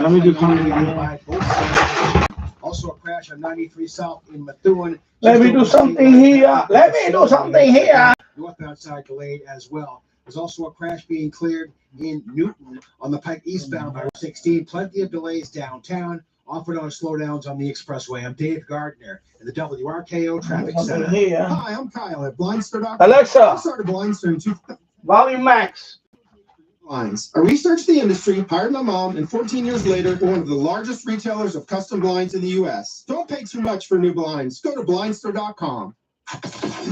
Let me do something here. Also a crash on 93 South in Methuen. Let me do something here. Let me do something here. North outside delayed as well. There's also a crash being cleared in Newton on the Pike eastbound by 16. Plenty of delays downtown. Often on slowdowns on the expressway. I'm Dave Gardner in the WRKO Traffic Center. Here. Hi, I'm Kyle at Blindstar.com. Alexa, I started Blindstar in 2000. volume max. Blinds. I researched the industry, hired my mom, and 14 years later, we're one of the largest retailers of custom blinds in the U.S. Don't pay too much for new blinds. Go to Blindstar.com.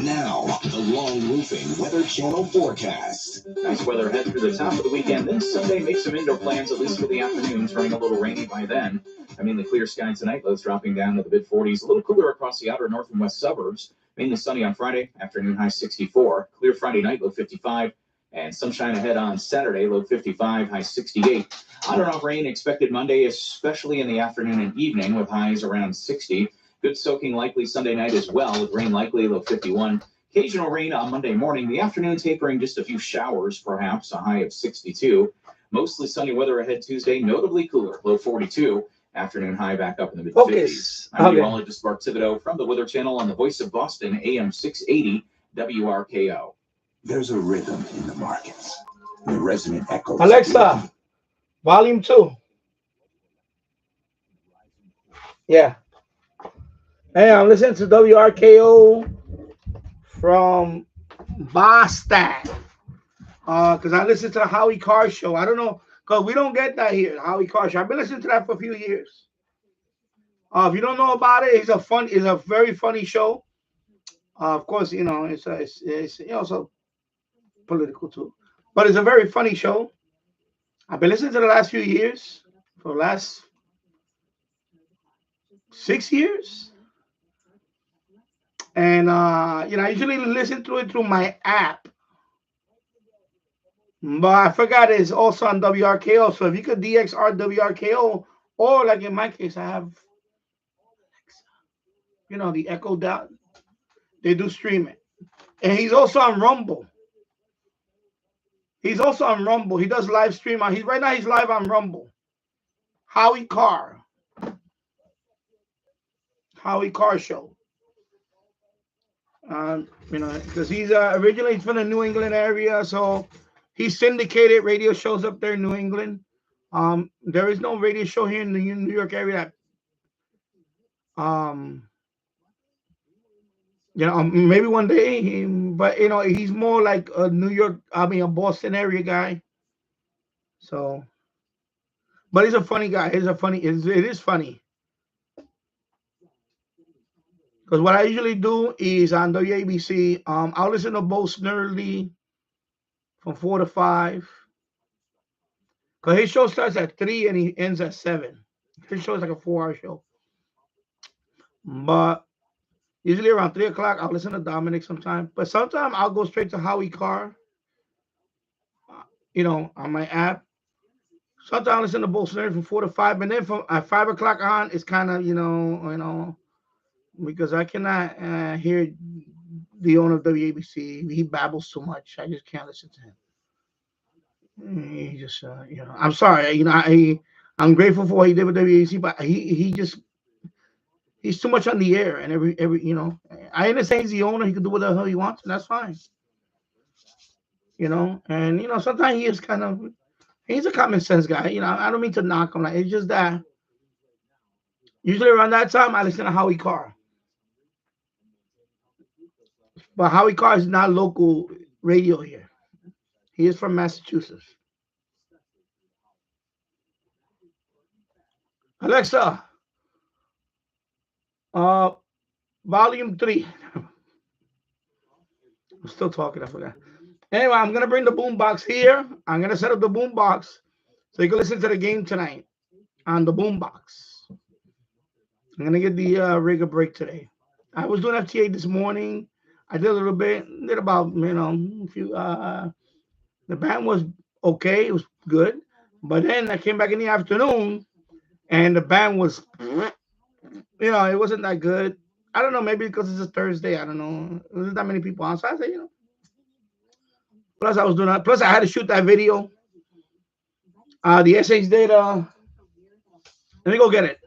Now, the Long Roofing Weather Channel forecast. Nice weather ahead through the top of the weekend. Then Sunday, make some indoor plans, at least for the afternoon, turning a little rainy by then. The clear sky tonight, lows dropping down to the mid-40s. A little cooler across the outer north and west suburbs. Mainly sunny on Friday, afternoon high 64. Clear Friday night, low 55. And sunshine ahead on Saturday, low 55, high 68. On and off rain expected Monday, especially in the afternoon and evening, with highs around 60. Good soaking likely Sunday night as well, with rain likely, low 51. Occasional rain on Monday morning. The afternoon tapering just a few showers, perhaps, a high of 62. Mostly sunny weather ahead Tuesday, notably cooler, low 42. Afternoon high back up in the mid-50s. I'm meteorologist Mark Thibodeau from the Weather Channel on the Voice of Boston, AM 680, WRKO. There's a rhythm in the markets. The resonant echoes. Alexa, volume 2. Yeah. Hey, I'm listening to WRKO from Boston. Because I listen to the Howie Carr show. I don't know, because we don't get that here, the Howie Carr show. I've been listening to that for a few years. If you don't know about it, it's a very funny show. Of course, it's also political too, but it's a very funny show. I've been listening to the last few years, for the last 6 years, and I usually listen to it through my app, but I forgot it's also on WRKO. So if you could DXR WRKO, or like in my case, I have the Echo Dot. They do stream it, and he's also on Rumble. He does live stream on. Right now he's live on Rumble. Howie Carr show. Because he's originally from the New England area, so he syndicated radio shows up there in New England. There is no radio show here in the New York area that, maybe one day, but he's more like a a Boston area guy. So, but he's a funny guy. It is funny. Because what I usually do is on WABC, I'll listen to Bo Snerdley from 4 to 5. Because his show starts at 3 and he ends at 7. His show is like a 4-hour show. But usually around 3 o'clock, I'll listen to Dominic sometime. But sometimes I'll go straight to Howie Carr, on my app. Sometimes I listen to Bo Snerdley from 4 to 5. And then from at 5 o'clock on, it's kind of, because I cannot hear the owner of WABC. He babbles too much. I just can't listen to him. He just, I'm sorry. I'm grateful for what he did with WABC, but he's too much on the air. And every I understand he's the owner. He can do whatever he wants, and that's fine. And sometimes he's a common sense guy. I don't mean to knock him. It's just that usually around that time I listen to Howie Carr. But Howie Carr is not local radio here. He is from Massachusetts. Alexa, volume 3. I'm still talking, I forgot. Anyway, I'm going to bring the boombox here. I'm going to set up the boombox so you can listen to the game tonight on the boombox. I'm going to get the rig a break today. I was doing FTA this morning. I did a little bit, did about, a few, the band was okay. It was good. But then I came back in the afternoon and the band was, it wasn't that good. I don't know, maybe because it's a Thursday. I don't know. There wasn't that many people on. So I said, Plus I had to shoot that video. The SH data Let me go get it.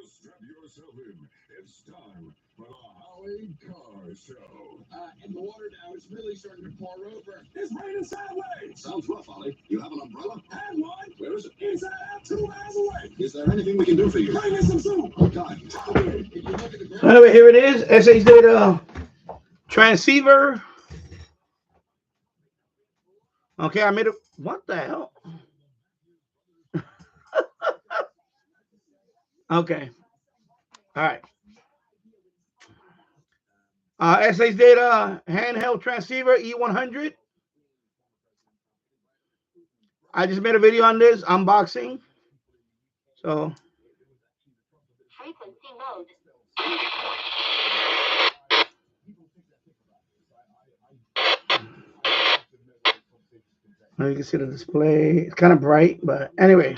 Strap yourself in. It's time for the Holly Car Show. And the water now is really starting to pour over. It's raining sideways. Sounds rough, Holly. You have an umbrella? Have one. Where is it? Inside out 2 miles away. Is there anything we can do for you? Bring me some soup. What kind? If you look at the ground. Anyway, here it is. SH data transceiver. Okay, I made it. What the hell? Okay. All right. SH data handheld transceiver E100. I just made a video on this unboxing. So Frequency mode. you can see the display. It's kind of bright, but anyway.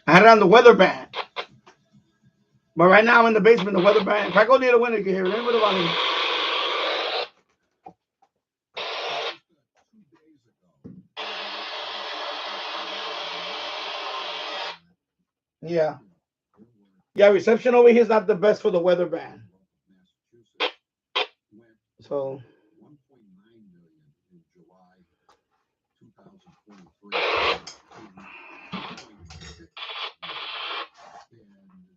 I had it on the weather band. But right now I'm in the basement, the weather band. If I go near the window, you can hear it. Let me put it on here. Yeah. Yeah, reception over here is not the best for the weather band. So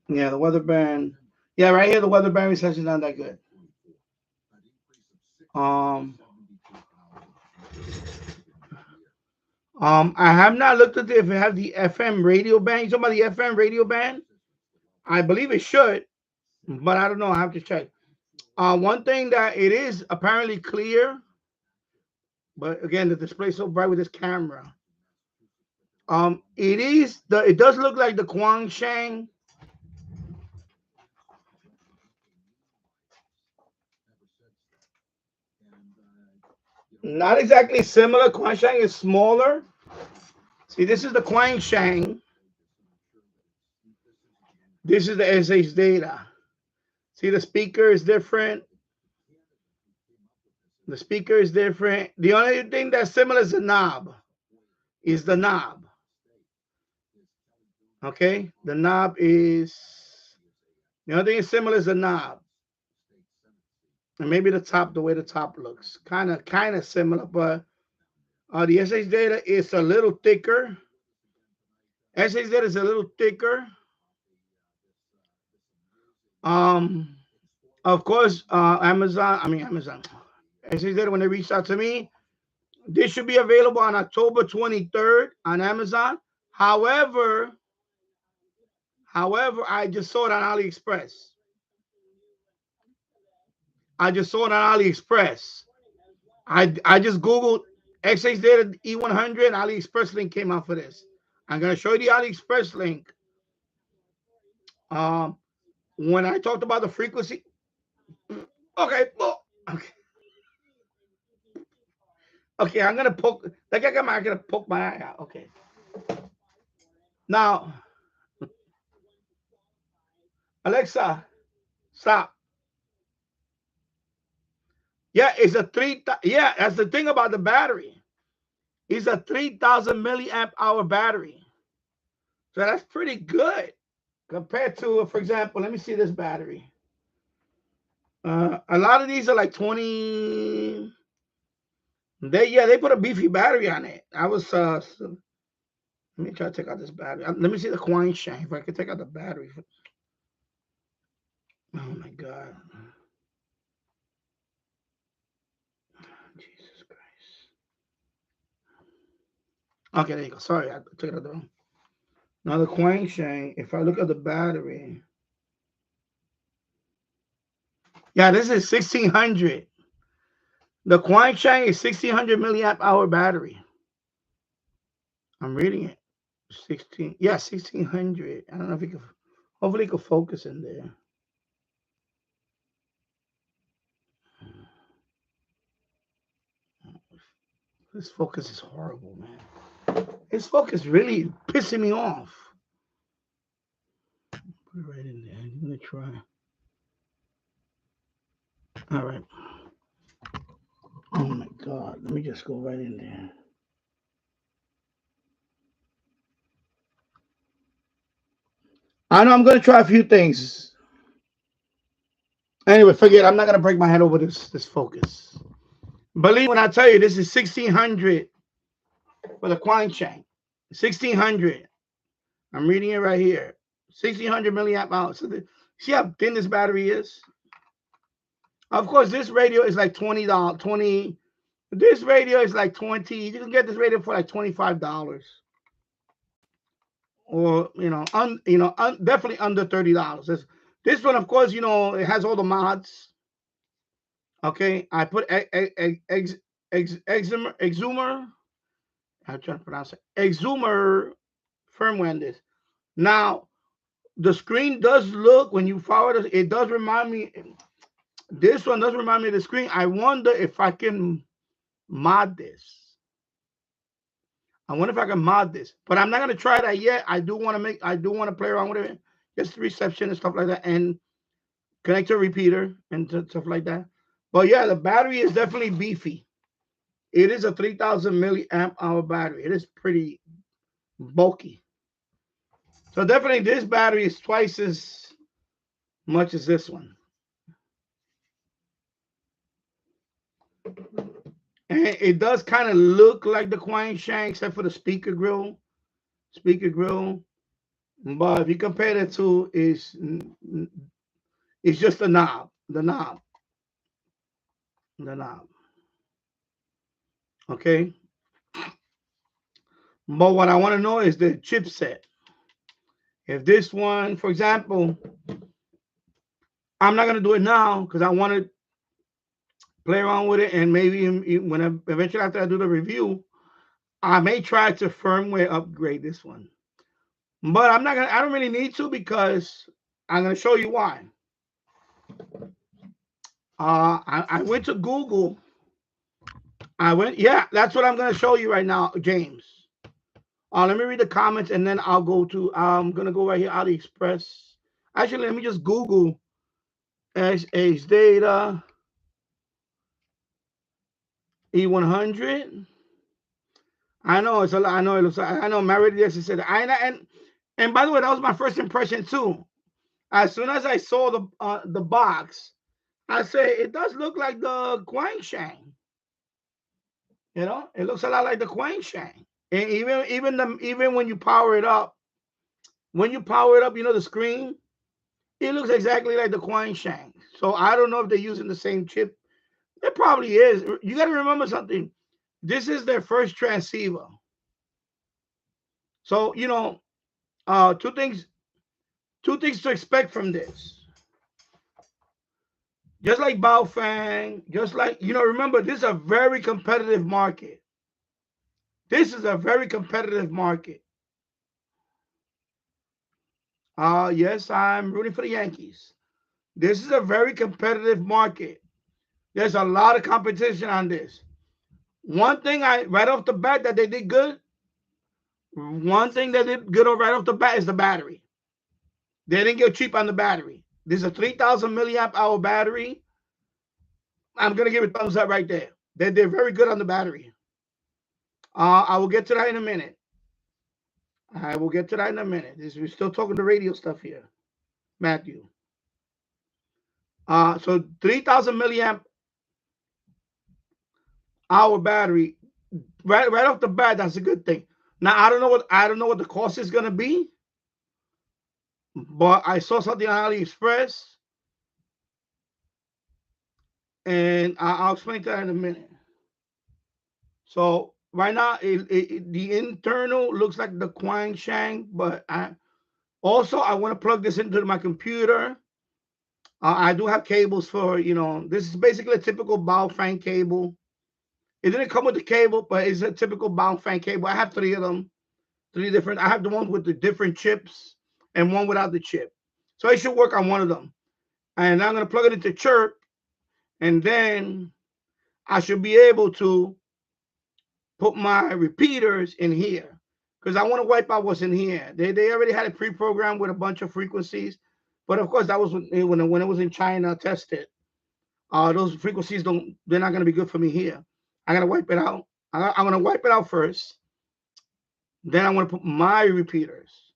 yeah, the weather band. Yeah, right here the weather band reception is not that good. I have not looked at if it have the FM radio band. You talking about the FM radio band? I believe it should, but I don't know. I have to check. One thing that it is apparently clear, but again, the display is so bright with this camera. It does look like the Kwangshan. Not exactly similar. Kwangshan is smaller. See, this is the Kwangshan. This is the SH data. See, the speaker is different. The speaker is different. The only thing that's similar is the knob. Is the knob. Okay, the knob is the only thing is similar is the knob. And maybe the top, the way the top looks. Kind of similar, but the SH data is a little thicker. SH data is a little thicker. Of course, Amazon. SH data, when they reached out to me, this should be available on October 23rd on Amazon. However, I just saw it on AliExpress. I just Googled SH data E100 and AliExpress link came out for this. I'm going to show you the AliExpress link. When I talked about the frequency. Okay. Okay, I'm going to poke. I'm going to poke my eye out. Okay. Now, Alexa, stop. Yeah, it's a yeah, that's the thing about the battery. It's a 3,000 milliamp hour battery. So that's pretty good compared to, for example, let me see this battery. A lot of these are like 20. They put a beefy battery on it. Let me try to take out this battery. Let me see the Kwangshan if I can take out the battery. Oh my God. Jesus Christ. Okay, there you go. Sorry, I took it out the wrong. Now the Kwangshan, if I look at the battery, yeah, this is 1600. The Kwangshan is 1600 milliamp hour battery. I'm reading it. 1600. I don't know if you can. Hopefully, you can focus in there. This focus is horrible, man. This focus really pissing me off. Put it right in there. I'm gonna try. All right. Oh my God. Let me just go right in there. I know I'm gonna try a few things. Anyway, forget. I'm not gonna break my head over this focus. Believe when I tell you this is 1600 for the Quine Shank. 1600. I'm reading it right here. 1600 milliamp hours. So see how thin this battery is? Of course, this radio is like $20. 20. This radio is like 20. You can get this radio for like $25. Or definitely under $30. This one, of course, it has all the mods. Okay, I put Exumer. I'm trying to pronounce it. Exumer firmware in this. Now, the screen does look when you forward it does remind me. This one does remind me of the screen. I wonder if I can mod this. I wonder if I can mod this, but I'm not gonna try that yet. I do want to play around with it, just reception and stuff like that, and connect to a repeater and stuff like that. But yeah, the battery is definitely beefy. It is a 3000 milliamp hour battery. It is pretty bulky. So definitely this battery is twice as much as this one. And it does kind of look like the Quine Shank, except for the speaker grill. But if you compare the two, it's just the knob. Okay. But what I want to know is the chipset. If this one, for example, I'm not going to do it now because I want to play around with it, and maybe eventually after I do the review, I may try to firmware upgrade this one. But I don't really need to because I'm going to show you why. I went to Google. That's what I'm going to show you right now, James. Let me read the comments and then I'm going to go right here, AliExpress. Actually, let me just Google SH Data E100. I know it's a lot. I know it looks. I know Marriott just said. And by the way, that was my first impression too. As soon as I saw the box, I say it does look like the Quine Shank. It looks a lot like the Quine Shank. And even when you power it up, the screen, it looks exactly like the Quine Shank. So I don't know if they're using the same chip. It probably is. You got to remember something. This is their first transceiver. So two things to expect from this. Just like Baofeng, remember, this is a very competitive market. Yes, I'm rooting for the Yankees. This is a very competitive market. There's a lot of competition on this. One thing right off the bat that they did good. One thing that did good right off the bat is the battery. They didn't get cheap on the battery. This is a 3000 milliamp hour battery. I'm gonna give it a thumbs up right there. They're very good on the battery. I will get to that in a minute. We're still talking the radio stuff here, Matthew. So 3000 milliamp hour battery, right off the bat. That's a good thing. Now I don't know what the cost is gonna be, but I saw something on AliExpress, and I'll explain that in a minute. So right now, the internal looks like the Quine Shank, but I want to plug this into my computer. I do have cables for, this is basically a typical Baofeng cable. It didn't come with the cable, but it's a typical Baofeng cable. I have 3 of them, 3 different. I have the ones with the different chips and one without the chip. So it should work on one of them. And I'm going to plug it into Chirp, and then I should be able to put my repeaters in here because I want to wipe out what's in here. They already had it pre-programmed with a bunch of frequencies. But of course, that was when it was in China tested. Those frequencies they're not gonna be good for me here. I gotta wipe it out. I'm gonna wipe it out first. Then I'm gonna put my repeaters.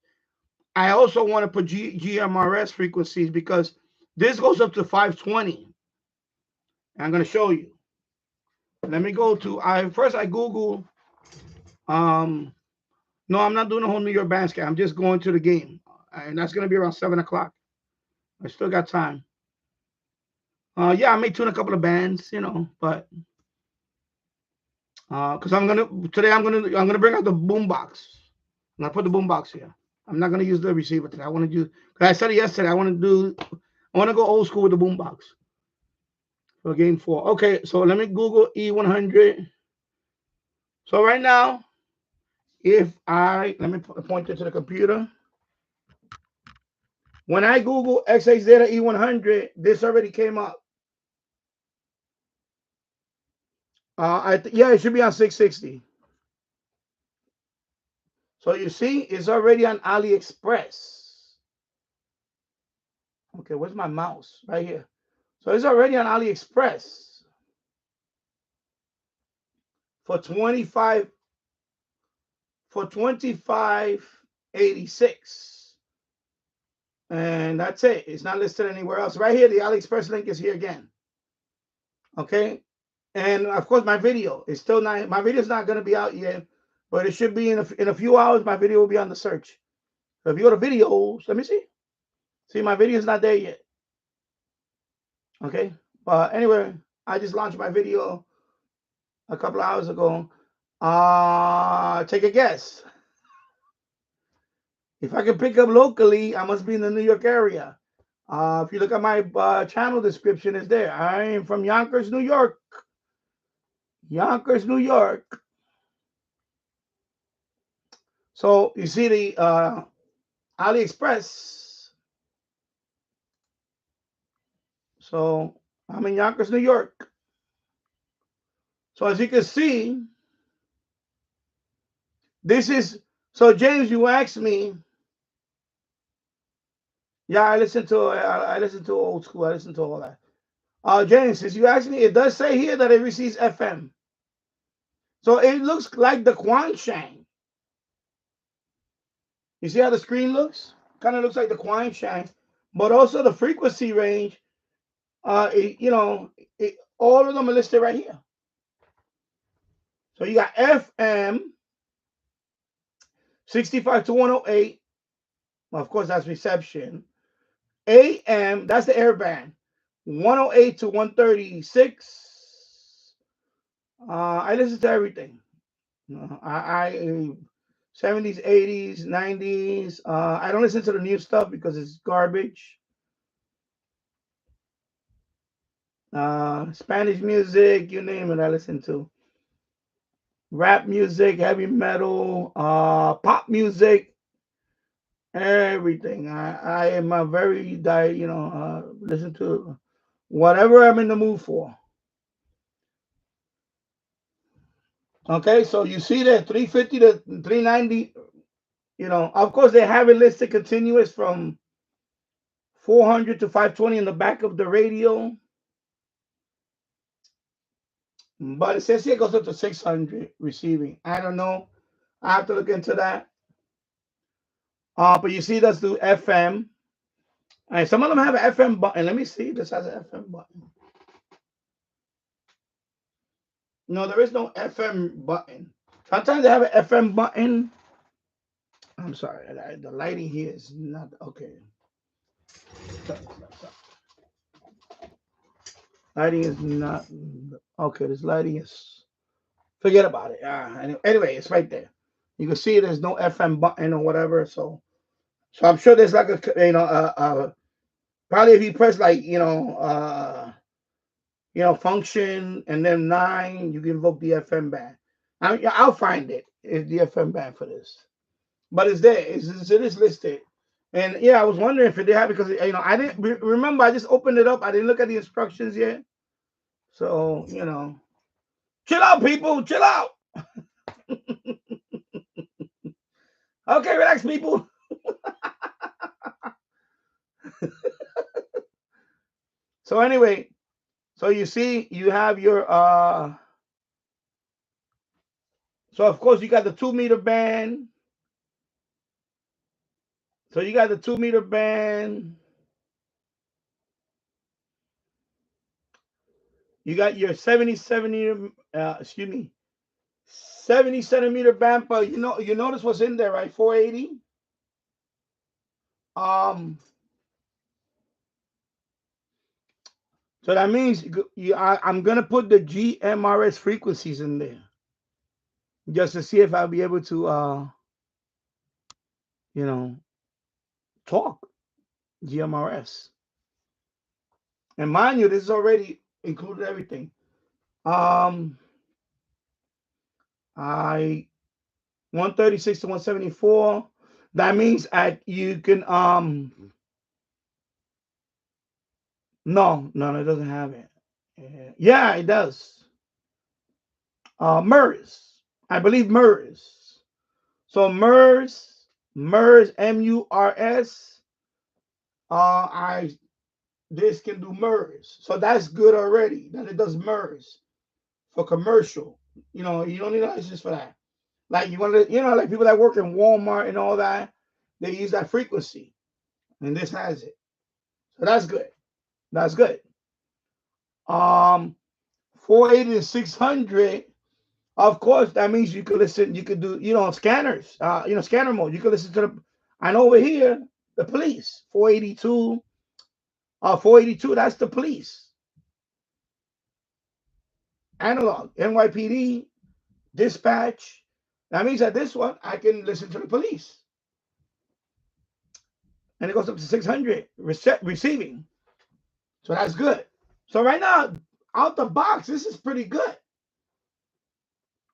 I also want to put GMRS frequencies because this goes up to 520. And I'm gonna show you. Let me go to first I Google. No, I'm not doing a whole New York band scan. I'm just going to the game, and that's gonna be around 7 o'clock. I still got time. Yeah, I may tune a couple of bands, but because I'm gonna bring out the boombox. I'm gonna put the boombox here. I'm not gonna use the receiver today. I want to do because I said it yesterday. I want to go old school with the boombox for game 4. Okay, so let me Google E100. So right now, let me point it to the computer. When I Google XH Zeta E100, this already came up. Yeah, it should be on 660. So you see, it's already on AliExpress. Okay, where's my mouse? Right here. So it's already on AliExpress for 25.86. And that's it. It's not listed anywhere else. Right here, the AliExpress link is here again. Okay. And of course, my video is still not. My video is not going to be out yet, but it should be in a few hours. My video will be on the search. So if you go to videos, let me see. See, my video is not there yet. Okay. But anyway, I just launched my video a couple of hours ago. Take a guess. If I can pick up locally, I must be in the New York area. If you look at my channel description, it's there. I am from Yonkers, New York. Yonkers, New York. So you see the AliExpress. So I'm in Yonkers, New York. So as you can see, this is, so James, you asked me. Yeah, I listen to old school. I listen to all that. James, since you asked me, it does say here that it receives FM. So it looks like the Quanshang. You see how the screen looks? Kind of looks like the Quanshang, but also the frequency range. All of them are listed right here. So you got FM 65 to 108. Of course, that's reception. AM, that's the air band, 108 to 136. I listen to everything. I 70s, 80s, 90s. I don't listen to the new stuff because it's garbage. Spanish music, you name it, I listen to. Rap music, heavy metal, pop music, everything. I am a very listen to whatever I'm in the mood for. Okay, so you see that 350 to 390. Of course they have it listed continuous from 400 to 520 in the back of the radio. But it says here it goes up to 600 receiving. I don't know. I have to look into that. But you see, that's the FM. And some of them have an FM button. Let me see. This has an FM button. No, there is no FM button. Sometimes they have an FM button. I'm sorry. The lighting here is not okay. Lighting is not okay. This lighting is. Forget about it. Anyway, it's right there. You can see there's no FM button or whatever. So I'm sure there's like a probably if you press like function and then 9, you can invoke the FM band. I'll find it. It's the FM band for this, but it's there. It is listed. And yeah, I was wondering if they have because I didn't remember. I just opened it up. I didn't look at the instructions yet. So chill out, people. Chill out. Okay, relax, people. So anyway, so you see, you have your so of course you got the 2 meter band. So you got the 2 meter band. You got your 70 excuse me, 70 centimeter band, but you notice what's in there, right? 480. So that means I'm gonna put the GMRS frequencies in there just to see if I'll be able to you know talk GMRS. And mind you, this is already included everything. I 136 to 174. That means you can no, it doesn't have it. Yeah, it does. MERS. I believe MERS. So MERS, MERS. This can do MERS. So that's good already. That it does MERS for commercial. You don't need a license for that. Like you want to, like people that work in Walmart and all that, they use that frequency, and this has it. So that's good. That's good. 480 to 600. Of course, that means you could listen. You could do, scanners. Scanner mode. You could listen to the. I know over here the police. 482. 482. That's the police. Analog. NYPD. Dispatch. That means that this one I can listen to the police. And it goes up to 600 receiving. So that's good. So right now, out the box, this is pretty good.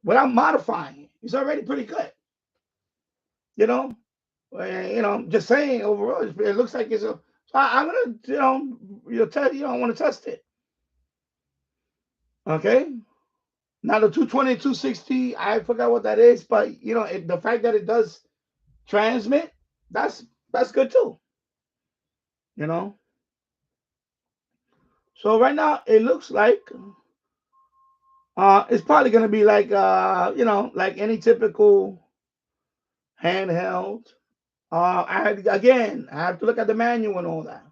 Without modifying it, it's already pretty good. Just saying overall, it looks like it's a. So I'm gonna, tell you, I want to test it. Okay. Now the 220, 260, I forgot what that is, but the fact that it does transmit, that's good too. So right now it looks like it's probably gonna be like like any typical handheld. I have to look at the manual and all that.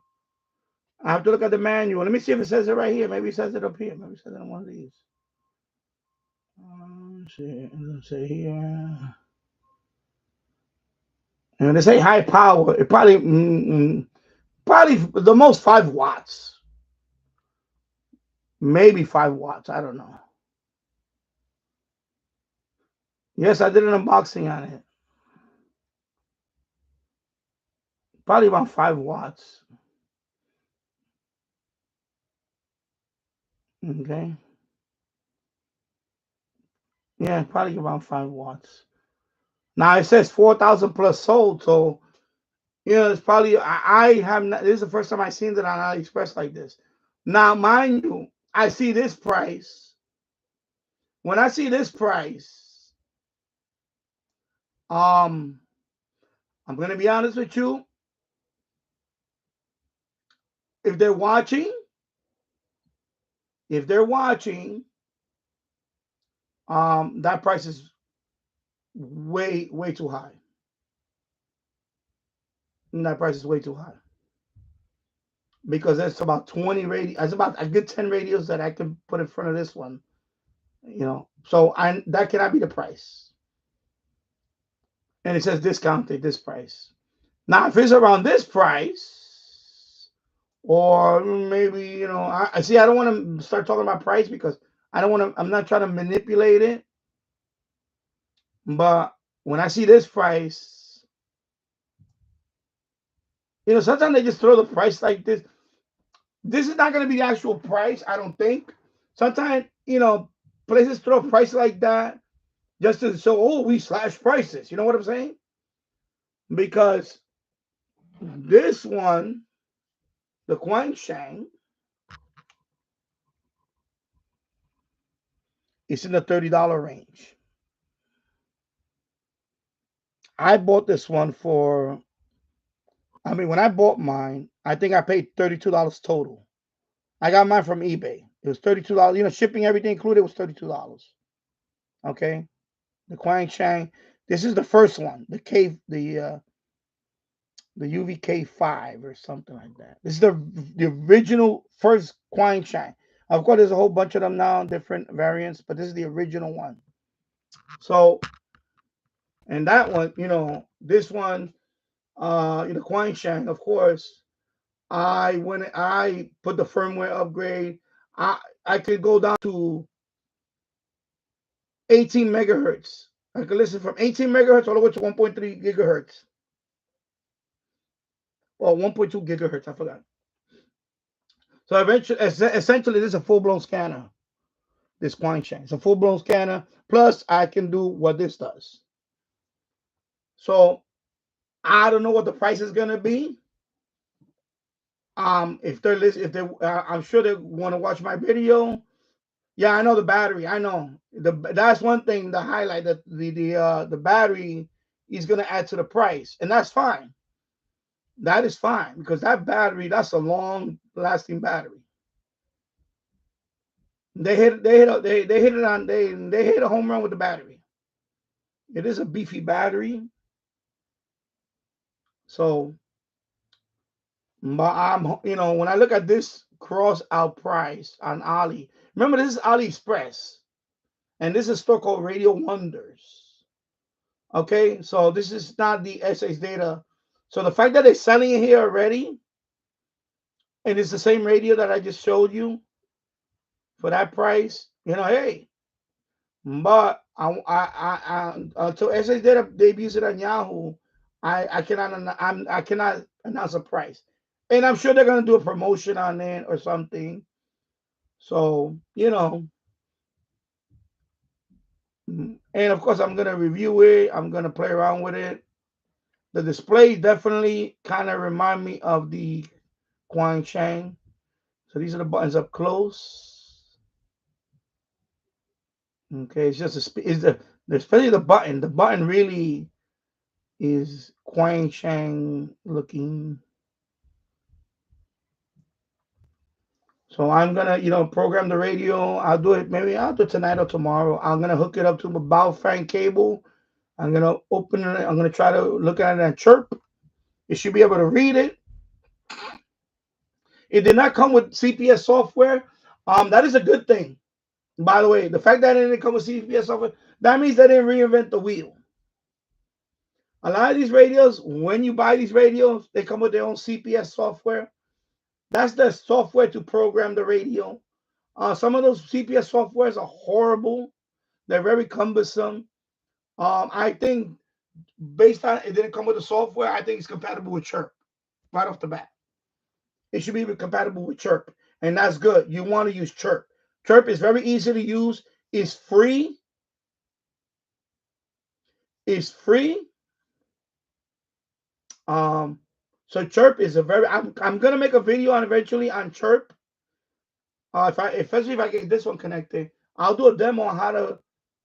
I have to look at the manual. Let me see if it says it right here. Maybe it says it up here. Maybe it says it on one of these. Let's see here. And they say high power. It probably the most 5 watts. Maybe 5 watts. I don't know. Yes, I did an unboxing on it. Probably about 5 watts. Okay. Yeah, probably around 5 watts. Now it says 4,000 plus sold, so it's probably I have not. This is the first time I've seen it on AliExpress like this. Now, mind you, I see this price. When I see this price, I'm gonna be honest with you. If they're watching, that price is way too high. That price is way too high. Because there's about 20 radios. There's about a good 10 radios that I can put in front of this one. So that cannot be the price. And it says discounted this price. Now, if it's around this price, or maybe I see. I don't want to start talking about price because I don't want to. I'm not trying to manipulate it. But when I see this price, sometimes they just throw the price like this. This is not going to be the actual price, I don't think. Sometimes, places throw a price like that just to show, oh, we slash prices. You know what I'm saying? Because this one, the Guangshang, is in the $30 range. I bought this one when I bought mine, I think I paid $32 total. I got mine from eBay. It was $32. You know, shipping, everything included was $32. Okay, the Quang Chang. This is the first one, the UVK5 or something like that. This is the original first Quang Chang. Of course, there's a whole bunch of them now, different variants, but this is the original one. So, and that one, you know, this one, Quang Chang, of course, I put the firmware upgrade. I could go down to 18 megahertz. I could listen from 18 megahertz all the way to 1.3 gigahertz. Or 1.2 gigahertz, I forgot. So eventually, essentially, this is a full-blown scanner. This Quang Chang. It's a full-blown scanner. Plus, I can do what this does. So I don't know what the price is gonna be. If they're listening, I'm sure they want to watch my video. Yeah, I know the battery. I know that's one thing. The highlight that the battery is gonna add to the price, and that's fine. That is fine because that battery, that's a long-lasting battery. They hit a home run with the battery. It is a beefy battery. So, but when I look at this cross out price on Ali, remember this is AliExpress, and this is store called Radio Wonders. Okay, so this is not the SH data. So the fact that they're selling it here already, and it's the same radio that I just showed you for that price, hey. But until SH data debuts it on Yahoo, I cannot announce a price, and I'm sure they're gonna do a promotion on it or something. So and of course I'm gonna review it. I'm gonna play around with it. The display definitely kind of remind me of the Quang Chang. So these are the buttons up close. Okay, it's just especially the button. The button really is Quang Chang looking. So I'm gonna, program the radio. I'll do it tonight or tomorrow. I'm gonna hook it up to a Baofeng cable. I'm gonna open it. I'm gonna try to look at it and chirp. It should be able to read it. It did not come with CPS software. That is a good thing. By the way, the fact that it didn't come with CPS software, that means they didn't reinvent the wheel. A lot of these radios, when you buy these radios, they come with their own CPS software. That's the software to program the radio. Some of those CPS softwares are horrible. They're very cumbersome. I think based on it didn't come with the software, I think it's compatible with Chirp right off the bat. It should be compatible with Chirp, and that's good. You want to use Chirp. Chirp is very easy to use. It's free. It's free. So Chirp is I'm gonna make a video on eventually on Chirp. Especially if I get this one connected, I'll do a demo on how to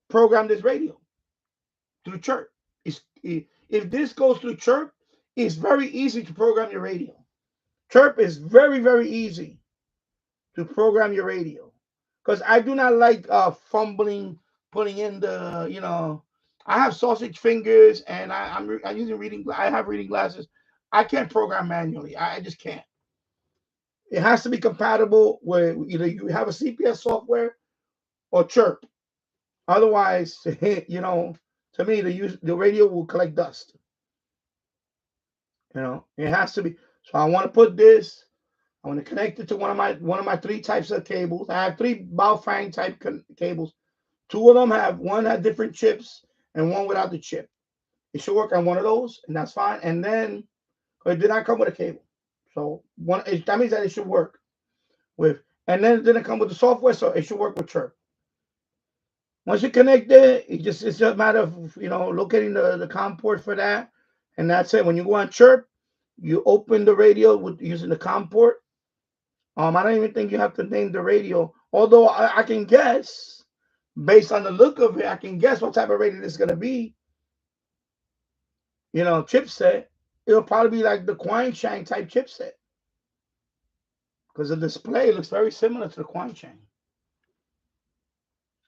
program this radio through Chirp. If this goes through Chirp, it's very easy to program your radio. Chirp is very, very easy to program your radio because I do not like fumbling, putting in I have sausage fingers and I'm using reading. I have reading glasses. I can't program manually. I just can't. It has to be compatible with either you have a CPS software or Chirp. Otherwise, to me, the radio will collect dust. It has to be. So I want to put this. I want to connect it to one of my three types of cables. I have three Baofeng type cables. One had different chips and one without the chip. It should work on one of those, and that's fine. And then it did not come with a cable. So that means that it should work with. And then it didn't come with the software, so it should work with Chirp. Once you connect it, it's just a matter of locating the COM port for that, and that's it. When you go on Chirp, you open the radio using the COM port. I don't even think you have to name the radio, although I can guess based on the look of it. I can guess what type of radio this is gonna be. Chipset. It'll probably be like the Quang Chang type chipset. because the display looks very similar to the Quan Chang.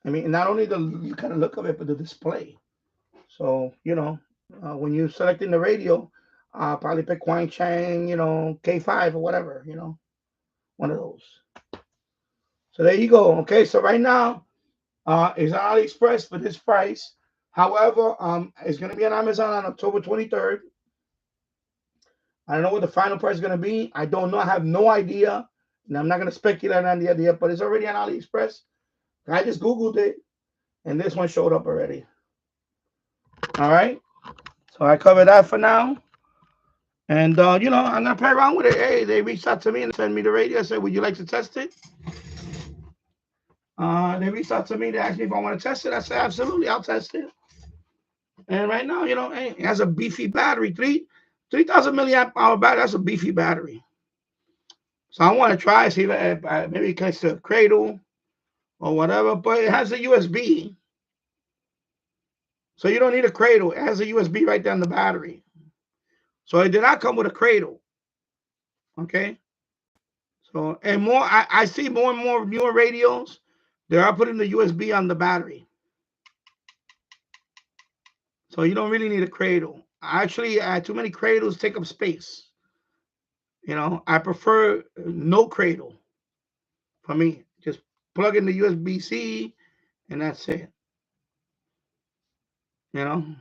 I mean, not only the kind of look of it, but the display. So, when you're selecting the radio, probably pick Quan Chang, K5 or whatever, one of those. So there you go. Okay, so right now, it's on AliExpress for this price. However, it's going to be on Amazon on October 23rd. I don't know what the final price is going to be. I don't know. I have no idea. And I'm not going to speculate on the idea, but it's already on AliExpress. I just Googled it, and this one showed up already. All right. So I covered that for now. And, I'm going to play around with it. Hey, they reached out to me and sent me the radio. I said, would you like to test it? They reached out to me. They asked me if I want to test it. I said, absolutely, I'll test it. And right now, hey, it has a beefy battery. 3,000 milliamp hour battery. That's a beefy battery. So I want to try, see if maybe it connects to a cradle or whatever. But it has a USB. So you don't need a cradle. It has a USB right there in the battery. So it did not come with a cradle. Okay. So, and more, I see more and more newer radios. They are putting the USB on the battery. So you don't really need a cradle. Actually, too many cradles take up space. I prefer no cradle for me. Just plug in the USB-C and that's it. And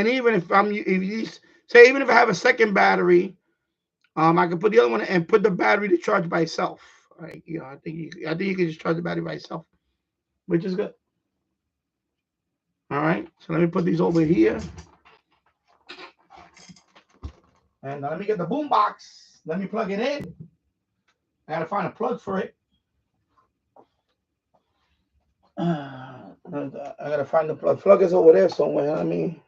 even if even if I have a second battery, I can put the other one and put the battery to charge by itself. Right? I think you can just charge the battery by itself, which is good. All right. So let me put these over here. And let me get the Boombox. Let me plug it in. I gotta find a plug for it. I gotta find the plug. Plug is over there somewhere. Let me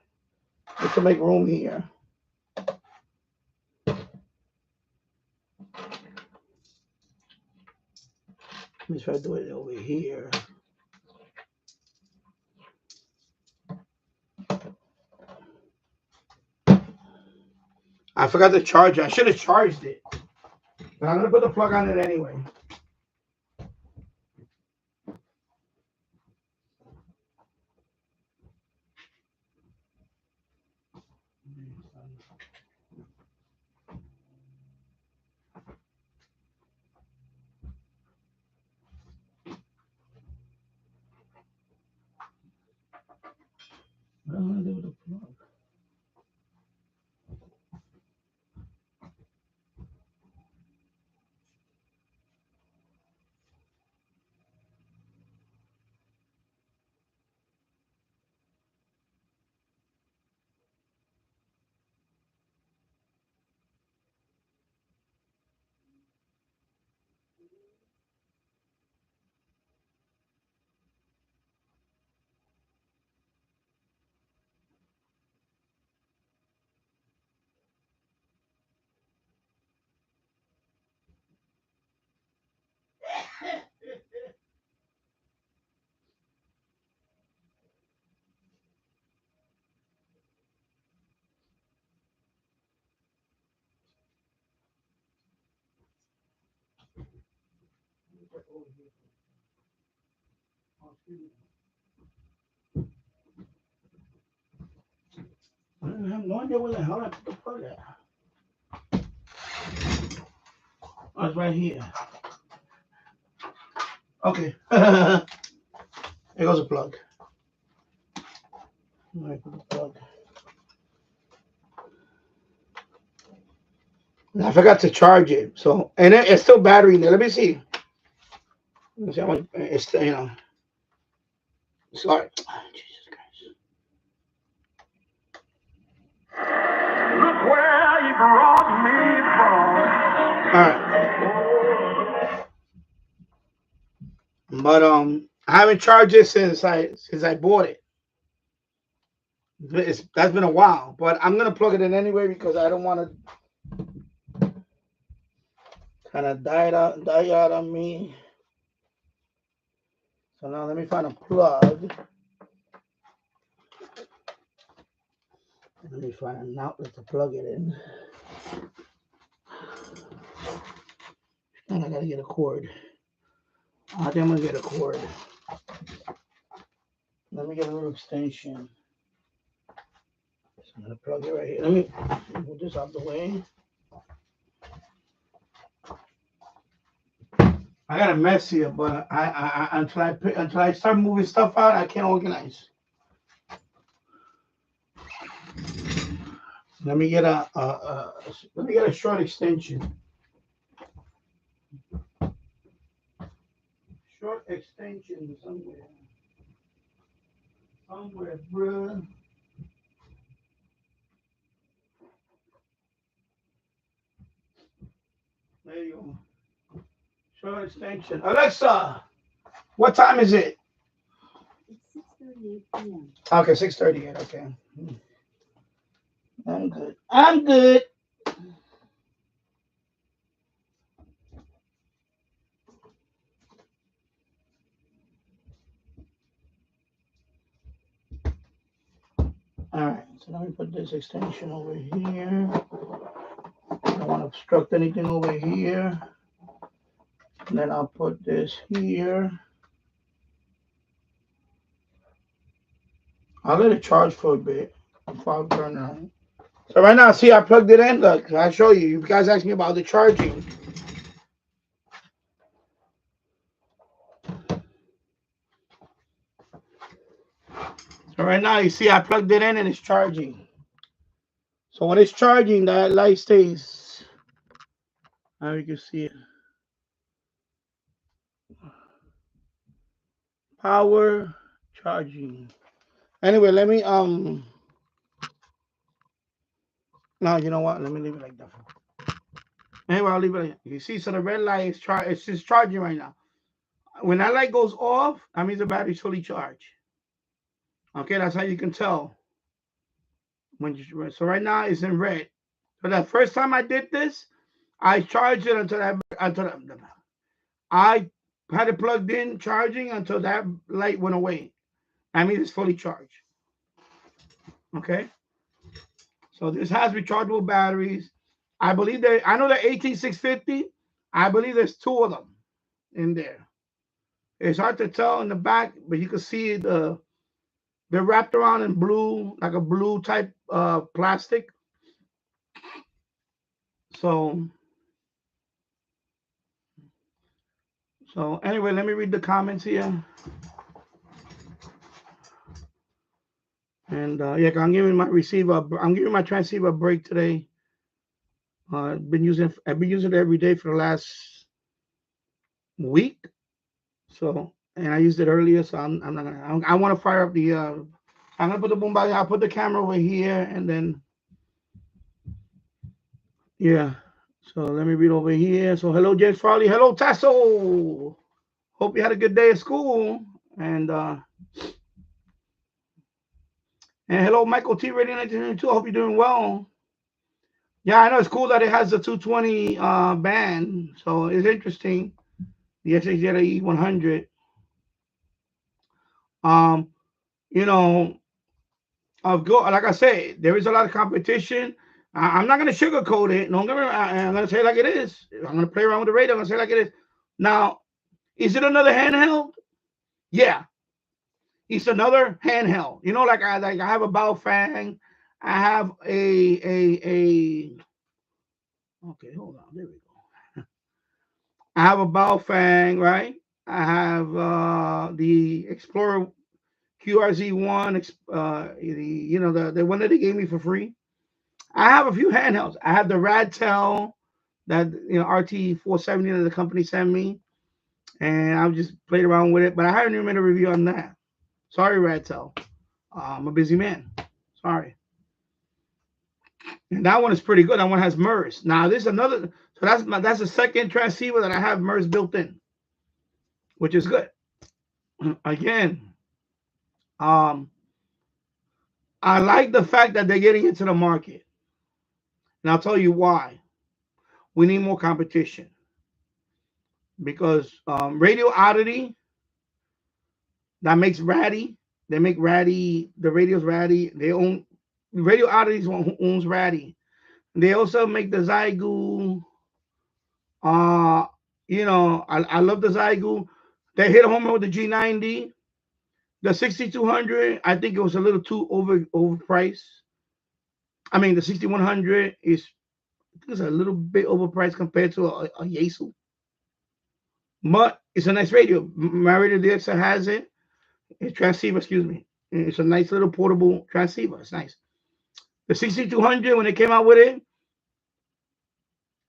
just to make room here. Let me try to do it over here. I forgot to charge it. I should have charged it. But I'm gonna put the plug on it anyway. What am I gonna do with the plug? I have no idea where the hell I put the plug at. Oh, it's right here. Okay. There goes the plug. I put the plug. I forgot to charge it. So, and it's still battery in there. Let me see. Let me see how much it's, sorry. Oh, Jesus Christ. Look where you brought me from. All right. But I haven't charged it since I bought it. That's been a while. But I'm gonna plug it in anyway because I don't want to kind of die out on me. So now let me find a plug. Let me find an outlet to plug it in. And I gotta get a cord. I think I'm gonna get a cord. Let me get a little extension. So I'm gonna plug it right here. Let me move this out the way. I got a mess here, but I until I start moving stuff out, I can't organize. Let me get a short extension. Short extension somewhere. Somewhere, bruh. There you go. Short extension. Alexa, what time is it? It's 6:38 p.m. Okay, 6:38. Okay. I'm good. I'm good. All right, so let me put this extension over here. I don't want to obstruct anything over here. And then I'll put this here. I'll let it charge for a bit before I turn it on. So right now, see, I plugged it in. Look, I'll show you. You guys asked me about the charging. So right now, you see, I plugged it in and it's charging. So when it's charging, that light stays. Now you can see it. Power charging. Anyway, let me no, you know what? Let me leave it like that. Anyway, I'll leave it like that. You see, so the red light is it's just charging right now. When that light goes off, that means the battery's fully charged. Okay, that's how you can tell. So right now it's in red. So that first time I did this, I charged it until I had it plugged in, charging until that light went away. I mean, it's fully charged. Okay. So this has rechargeable batteries. I believe I know they're 18650. I believe there's two of them in there. It's hard to tell in the back, but you can see they're wrapped around in blue, like a blue type plastic. So anyway, let me read the comments here. And yeah, I'm giving my transceiver a break today. I've been using it every day for the last week. So, and I used it earlier, so I'm not gonna. I want to fire up the. I'm gonna put the boombox. I'll put the camera over here, and then. Yeah. So let me read over here. So hello, James Farley. Hello, Tasso. Hope you had a good day at school. And hello, Michael T. Radio 1992. I hope you're doing well. Yeah, I know it's cool that it has the 220 band. So it's interesting. The SHZ 100. You know, like I said, there is a lot of competition. I'm not gonna sugarcoat it. No, I'm gonna say it like it is. I'm gonna play around with the radio. I'm gonna say it like it is. Now, is it another handheld? Yeah, it's another handheld. You know, like I have a Baofeng. I have a. Okay, hold on. There we go. I have a Baofeng, right? I have the Explorer QRZ1, the one that they gave me for free. I have a few handhelds. I have the Radtel that RT470 that the company sent me, and I've just played around with it. But I haven't even made a review on that. Sorry, Radtel. I'm a busy man. Sorry. And that one is pretty good. That one has MERS. Now this is another. So that's the second transceiver that I have MERS built in, which is good. Again. I like the fact that they're getting into the market. And I'll tell you why. We need more competition. Because Radio Oddity, that makes Ratty. They make Ratty, the radio's Ratty. They own, Radio Oddities owns Ratty. They also make the Zygu. I love the Zygu. They hit a home run with the G90. The 6200, I think it was a little too overpriced. I mean, the 6100 is a little bit overpriced compared to a Yaesu. But it's a nice radio. My radio DX has it. It's transceiver, excuse me. It's a nice little portable transceiver. It's nice. The 6200, when they came out with it,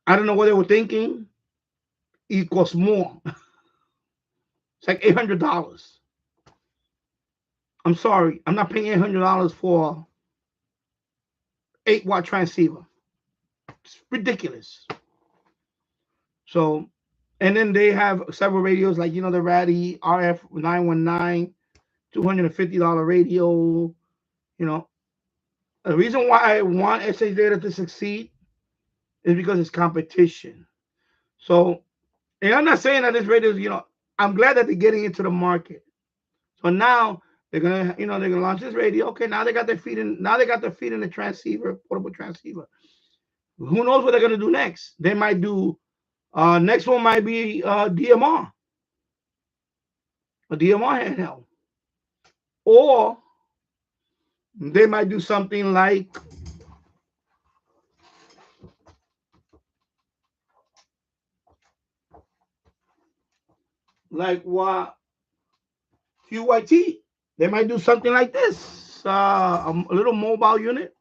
I don't know what they were thinking. It costs more. It's like $800. I'm sorry. I'm not paying $800 for 8-watt transceiver. It's ridiculous. So, and then they have several radios like, the Ratty RF 919, $250 radio. The reason why I want SH Data to succeed is because it's competition. So, and I'm not saying that this radio is, I'm glad that they're getting into the market. So now they're gonna launch this radio. Okay, now they got their feet in. Now they got their feet in the transceiver, portable transceiver. Who knows what they're gonna do next? They might do. Next one might be DMR, a DMR handheld, or they might do something like what QYT. They might do something like this, a little mobile unit.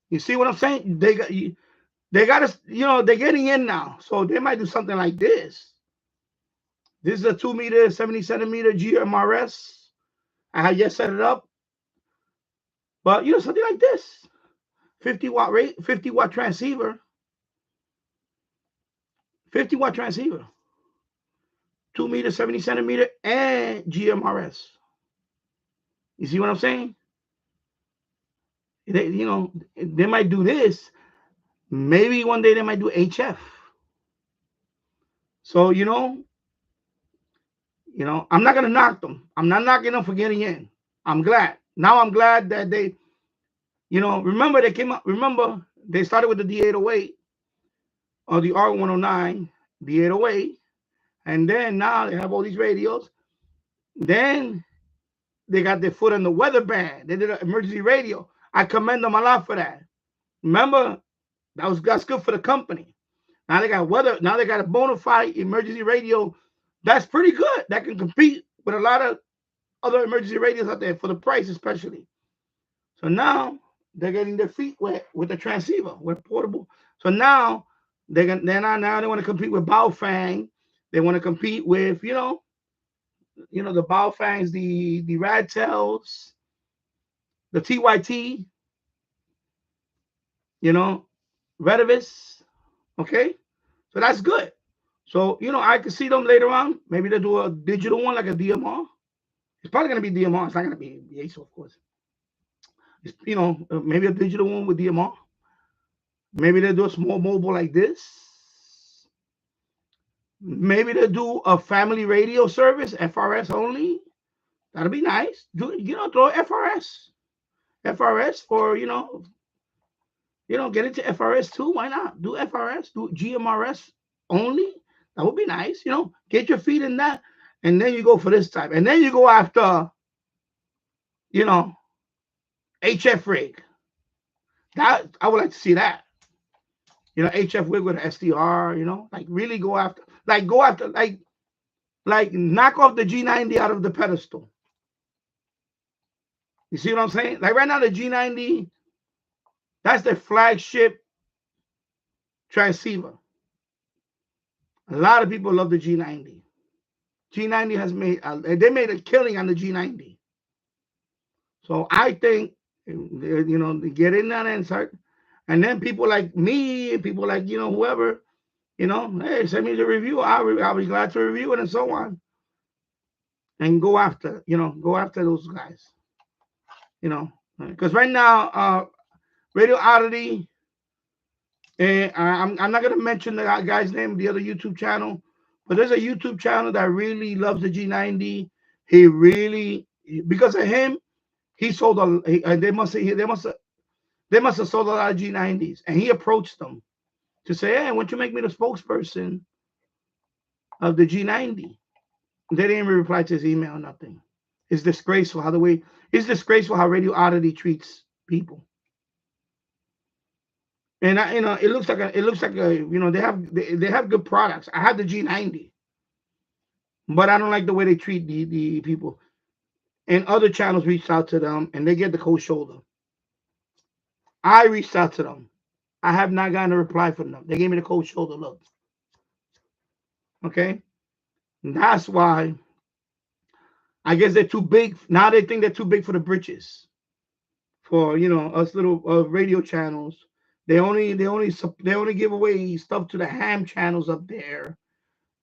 You see what I'm saying? They got us, they're getting in now. So they might do something like this. This is a 2 meter, 70 centimeter GMRS. I had just set it up. But, something like this. 50-watt rate, 50-watt transceiver. 50-watt transceiver. 2 meter, 70 centimeter, and GMRS. You see what I'm saying? They might do this. Maybe one day they might do HF. So, I'm not going to knock them. I'm not knocking them for getting in. I'm glad. Now I'm glad that they, remember they came up. Remember they started with the D808 or the R109, D808. And then now they have all these radios. Then they got their foot on the weather band. They did an emergency radio. I commend them a lot for that. Remember, that's good for the company. Now they got weather. Now they got a bona fide emergency radio. That's pretty good. That can compete with a lot of other emergency radios out there for the price, especially. So now they're getting their feet wet with the transceiver, with portable. So now they want to compete with Baofeng. They want to compete with, the Baofangs, the Radtels, the TYT, Redivis. Okay? So that's good. So, I could see them later on. Maybe they'll do a digital one like a DMR. It's probably going to be DMR. It's not going to be ASO, of course. It's, maybe a digital one with DMR. Maybe they'll do a small mobile like this. Maybe they'll do a family radio service, FRS only. That'll be nice. Throw FRS. FRS for, get into FRS too. Why not? Do FRS, do GMRS only. That would be nice. Get your feet in that. And then you go for this type. And then you go after, HF rig. That I would like to see that. HF rig with SDR, really go after, knock off the G90 out of the pedestal. You see what I'm saying? Like right now, the G90, that's the flagship transceiver. A lot of people love the G90. G90 has they made a killing on the G90. So I think, they get in that and start, and then people like me, people like, whoever, hey, send me the review. I'll be glad to review it and so on. And go after those guys. Because right now, Radio Oddity, and I'm not going to mention the guy's name, the other YouTube channel, but there's a YouTube channel that really loves the G90. He really, because of him, he sold they must have sold a lot of G90s, and he approached them to say, hey, why don't you make me the spokesperson of the G90. They didn't even reply to his email, nothing. It's disgraceful it's disgraceful how Radio Oddity treats people. And it looks like they have good products. I have the G90, but I don't like the way they treat the people. And other channels reached out to them, and they get the cold shoulder. I reached out to them. I have not gotten a reply from them. They gave me the cold shoulder look. Okay, and that's why I guess they're too big now. They think they're too big for the britches. For us little radio channels, they only give away stuff to the ham channels up there.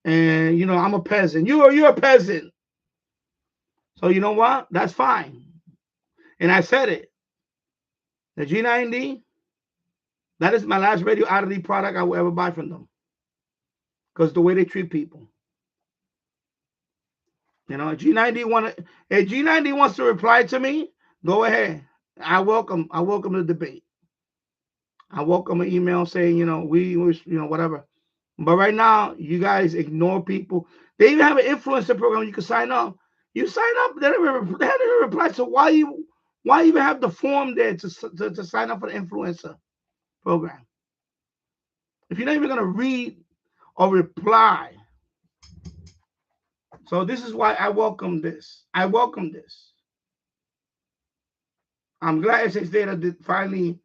And I'm a peasant. You're a peasant. So you know what? That's fine. And I said it. The G90, that is my last Radio Oddity product I will ever buy from them. Because the way they treat people. If G90 wants to reply to me, go ahead. I welcome the debate. I welcome an email saying, we wish, whatever. But right now, you guys ignore people. They even have an influencer program you can sign up. You sign up, they haven't even replied. So why even have the form there to sign up for the influencer program? If you're not even going to read or reply. So this is why I welcome this. I'm glad SX Data did finally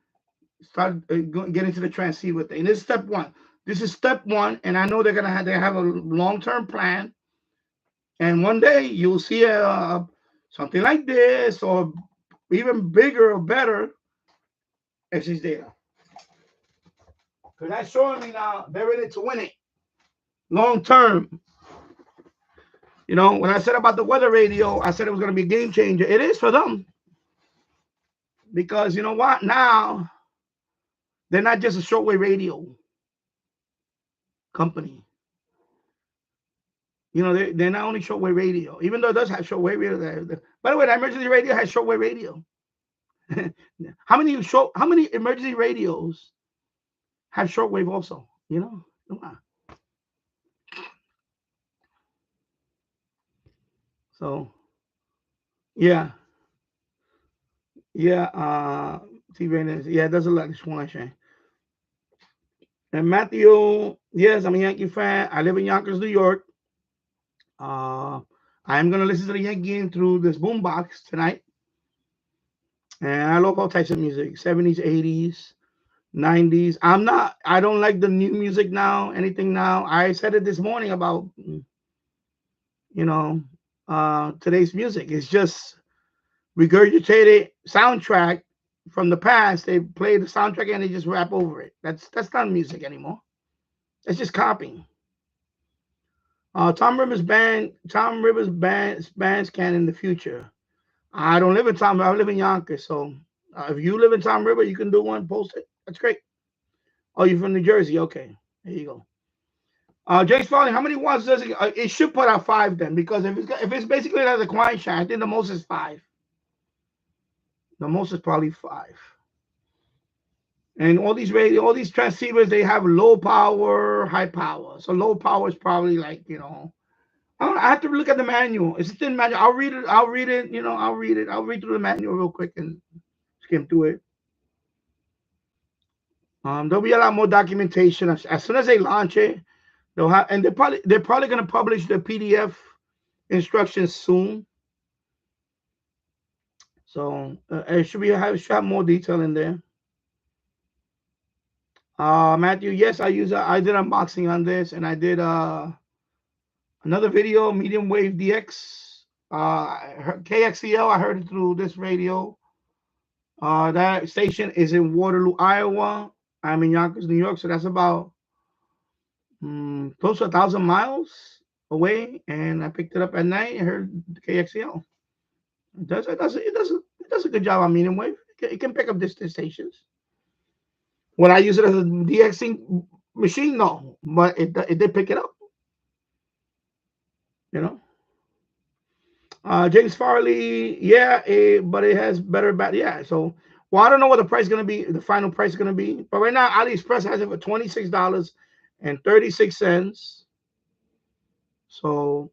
start getting to the transceiver thing. This is step one. This is step one, and I know they have a long-term plan. And one day you'll see something like this, or even bigger or better, SX Data. Because that's showing me now they're ready to win it long term. When I said about the weather radio, I said it was going to be a game changer. It is for them. Because you know what? Now, they're not just a shortwave radio company. They're not only shortwave radio, even though it does have shortwave radio. By the way, the emergency radio has shortwave radio. How many emergency radios have shortwave also? Come on. So, yeah. TV, yeah, there's a lot of Shane. And Matthew, yes, I'm a Yankee fan. I live in Yonkers, New York. I am gonna listen to the Yankee game through this boombox tonight. And I love all types of music, 70s, 80s, 90s. I don't like the new music now, anything now. I said it this morning about today's music. It's just regurgitated soundtrack from the past. They play the soundtrack and they just rap over it. That's not music anymore. That's just copying. Tom Rivers bands can in the future. I don't live in Tom River. I live in Yonkers. So if you live in Tom River, you can do one. Post it. That's great. Oh, you're from New Jersey? Okay, there you go. Jace Farley, how many watts does it? It should put out 5 then, because if it's basically like a quiet shine, I think the most is 5. The most is probably 5. And all these transceivers, they have low power, high power. So low power is probably like, I have to look at the manual. It's a thin manual. I'll read it. I'll read through the manual real quick and skim through it. There'll be a lot more documentation as soon as they launch it. They'll have, and they're probably going to publish the PDF instructions soon. So it should have more detail in there. Matthew, yes, I did unboxing on this, and I did another video, medium wave DX, KXEL. I heard it through this radio. That station is in Waterloo, Iowa. I'm in Yonkers, New York, so that's about close to 1,000 miles away. And I picked it up at night and heard KXEL. It does a good job on medium wave. It can pick up distant stations. When I use it as a DXing machine, no, but it did pick it up. James Farley, yeah, but it has better battery. Yeah, so I don't know what the price is going to be. The final price is going to be, but right now AliExpress has it for $26.36. So,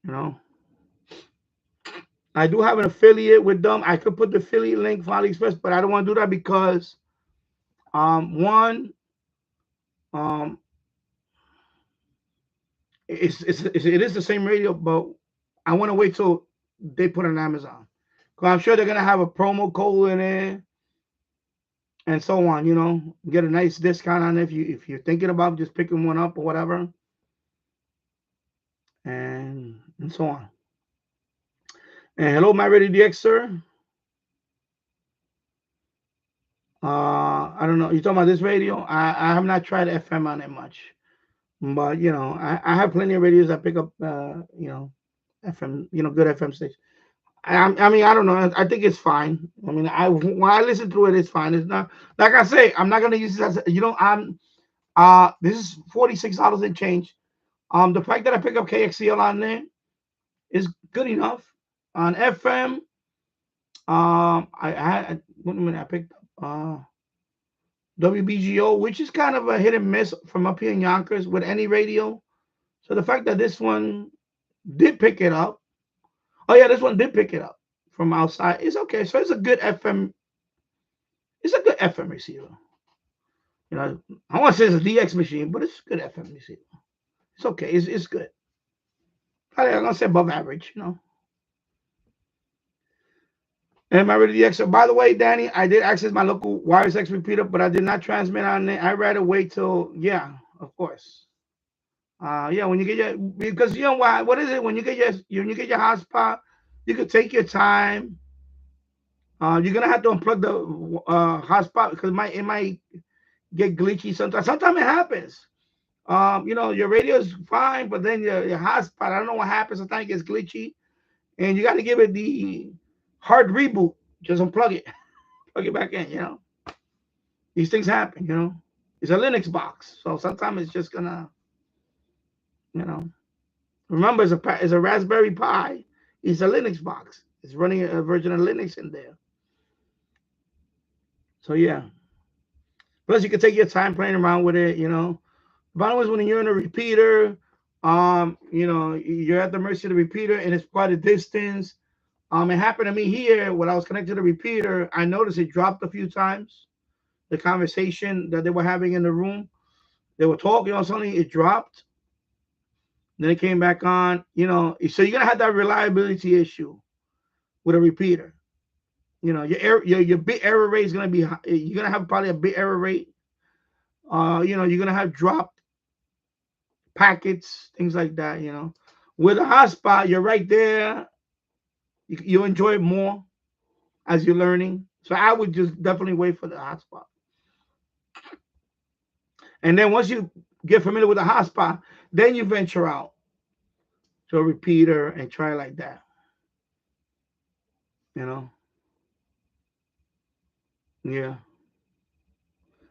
you know, I do have an affiliate with them. I could put the affiliate link for AliExpress, but I don't want to do that because one, um it is the same radio, but I want to wait till they put it on Amazon. Because I'm sure they're gonna have a promo code in there and so on, you know, get a nice discount on it if you're thinking about just picking one up or whatever. And so on. And hello, my ready DX sir. I don't know. You talking about this radio? I have not tried FM on it much, but you know, I have plenty of radios that pick up, you know, FM, you know, good FM stations. I mean, I don't know. I think it's fine. I mean, when I listen to it, it's fine. It's not like I say. I'm not gonna use it as you know. This is $46 and change. The fact that I pick up KXCL on there is good enough. On FM, I had wait a minute. I picked up WBGO, which is kind of a hit and miss from up here in Yonkers with any radio. So the fact that this one did pick it up. Oh yeah, this one did pick it up from outside. It's okay. So it's a good FM. It's a good FM receiver. You know, I want to say it's a DX machine, but it's a good FM receiver. It's okay. It's good. I'm gonna say above average. You know. Am I ready to DX? By the way, Danny, I did access my local Wires X repeater, but I did not transmit on it. I'd rather wait till of course. When you get your because you know why? What is it when you get your hotspot? You could take your time. You're gonna have to unplug the hotspot because it might get glitchy sometimes. Sometimes it happens. You know, your radio is fine, but then your hotspot, I don't know what happens. Sometimes it gets glitchy, and you got to give it the hard reboot. Just unplug it, plug it back in. You know, these things happen. You know, it's a Linux box, so sometimes it's just gonna, you know. Remember, it's a Raspberry Pi. It's a Linux box. It's running a version of Linux in there. So yeah. Plus, you can take your time playing around with it. You know, the bottom is when you're in a repeater. You know, you're at the mercy of the repeater, and it's quite a distance. It happened to me here when I was connected to the repeater. I noticed it dropped a few times. The conversation that they were having in the room, they were talking on something. It dropped. Then it came back on. You know, so you're gonna have that reliability issue with a repeater. You know, your bit error rate is gonna be high. You're gonna have probably a bit error rate. You know, you're gonna have dropped packets, things like that. You know, with a hotspot, you're right there. You enjoy it more as you're learning. So I would just definitely wait for the hotspot. And then once you get familiar with the hotspot, then you venture out to a repeater and try like that. You know. Yeah.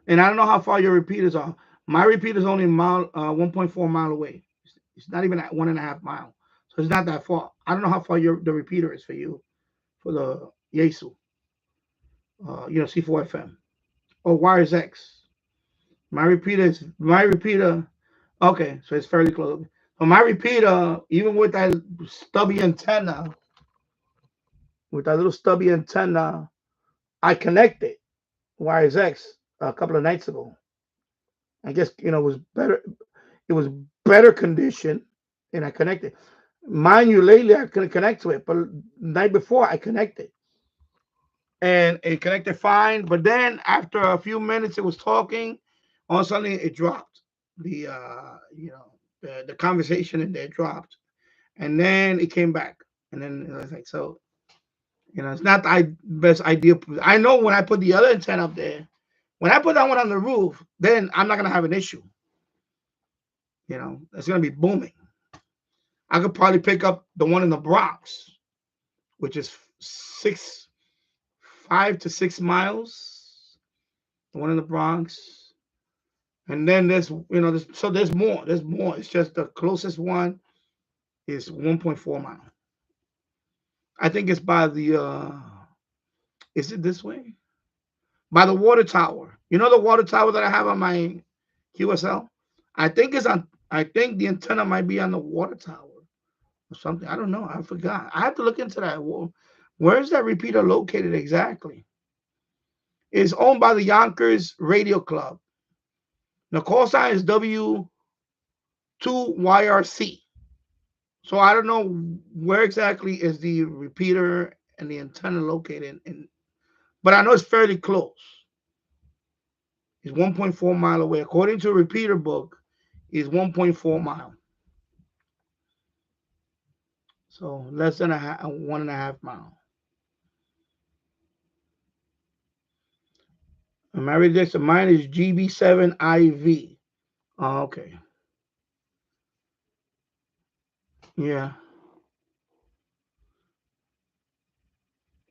And I don't know how far your repeaters are. My repeater is only a mile, 1.4 mile away. It's not even at 1.5 miles. So it's not that far. I don't know how far the repeater is for you, for the Yaesu, you know, C4FM or Wires X. My repeater. Okay, so it's fairly close. So my repeater, even with that stubby antenna, with that little stubby antenna, I connected Wires X a couple of nights ago. I guess, you know, it was better condition, and I connected. Mind you, lately I couldn't connect to it, but the night before I connected, and it connected fine. But then after a few minutes, it was talking. All of a sudden, it dropped. The you know, the conversation in there dropped, and then it came back, and then it was like, so, you know, it's not the best idea. I know when I put the other antenna up there, when I put that one on the roof, then I'm not gonna have an issue. You know, it's gonna be booming. I could probably pick up the one in the Bronx, which is 5 to 6 miles. The one in the Bronx, and then there's, you know, there's more. There's more. It's just the closest one is 1.4 miles. I think it's by the. Is it this way? By the water tower. You know the water tower that I have on my QSL? I think it's on I think the antenna might be on the water tower or something. I don't know. I forgot. I have to look into that. Where is that repeater located exactly? It's owned by the Yonkers Radio Club. The call sign is W2YRC. So I don't know where exactly is the repeater and the antenna located, but I know it's fairly close. It's 1.4 mile away. According to a repeater book, it's 1.4 mile. So less than 1.5 mile. Mary Dixon, mine is GB7IV. Oh, okay. Yeah.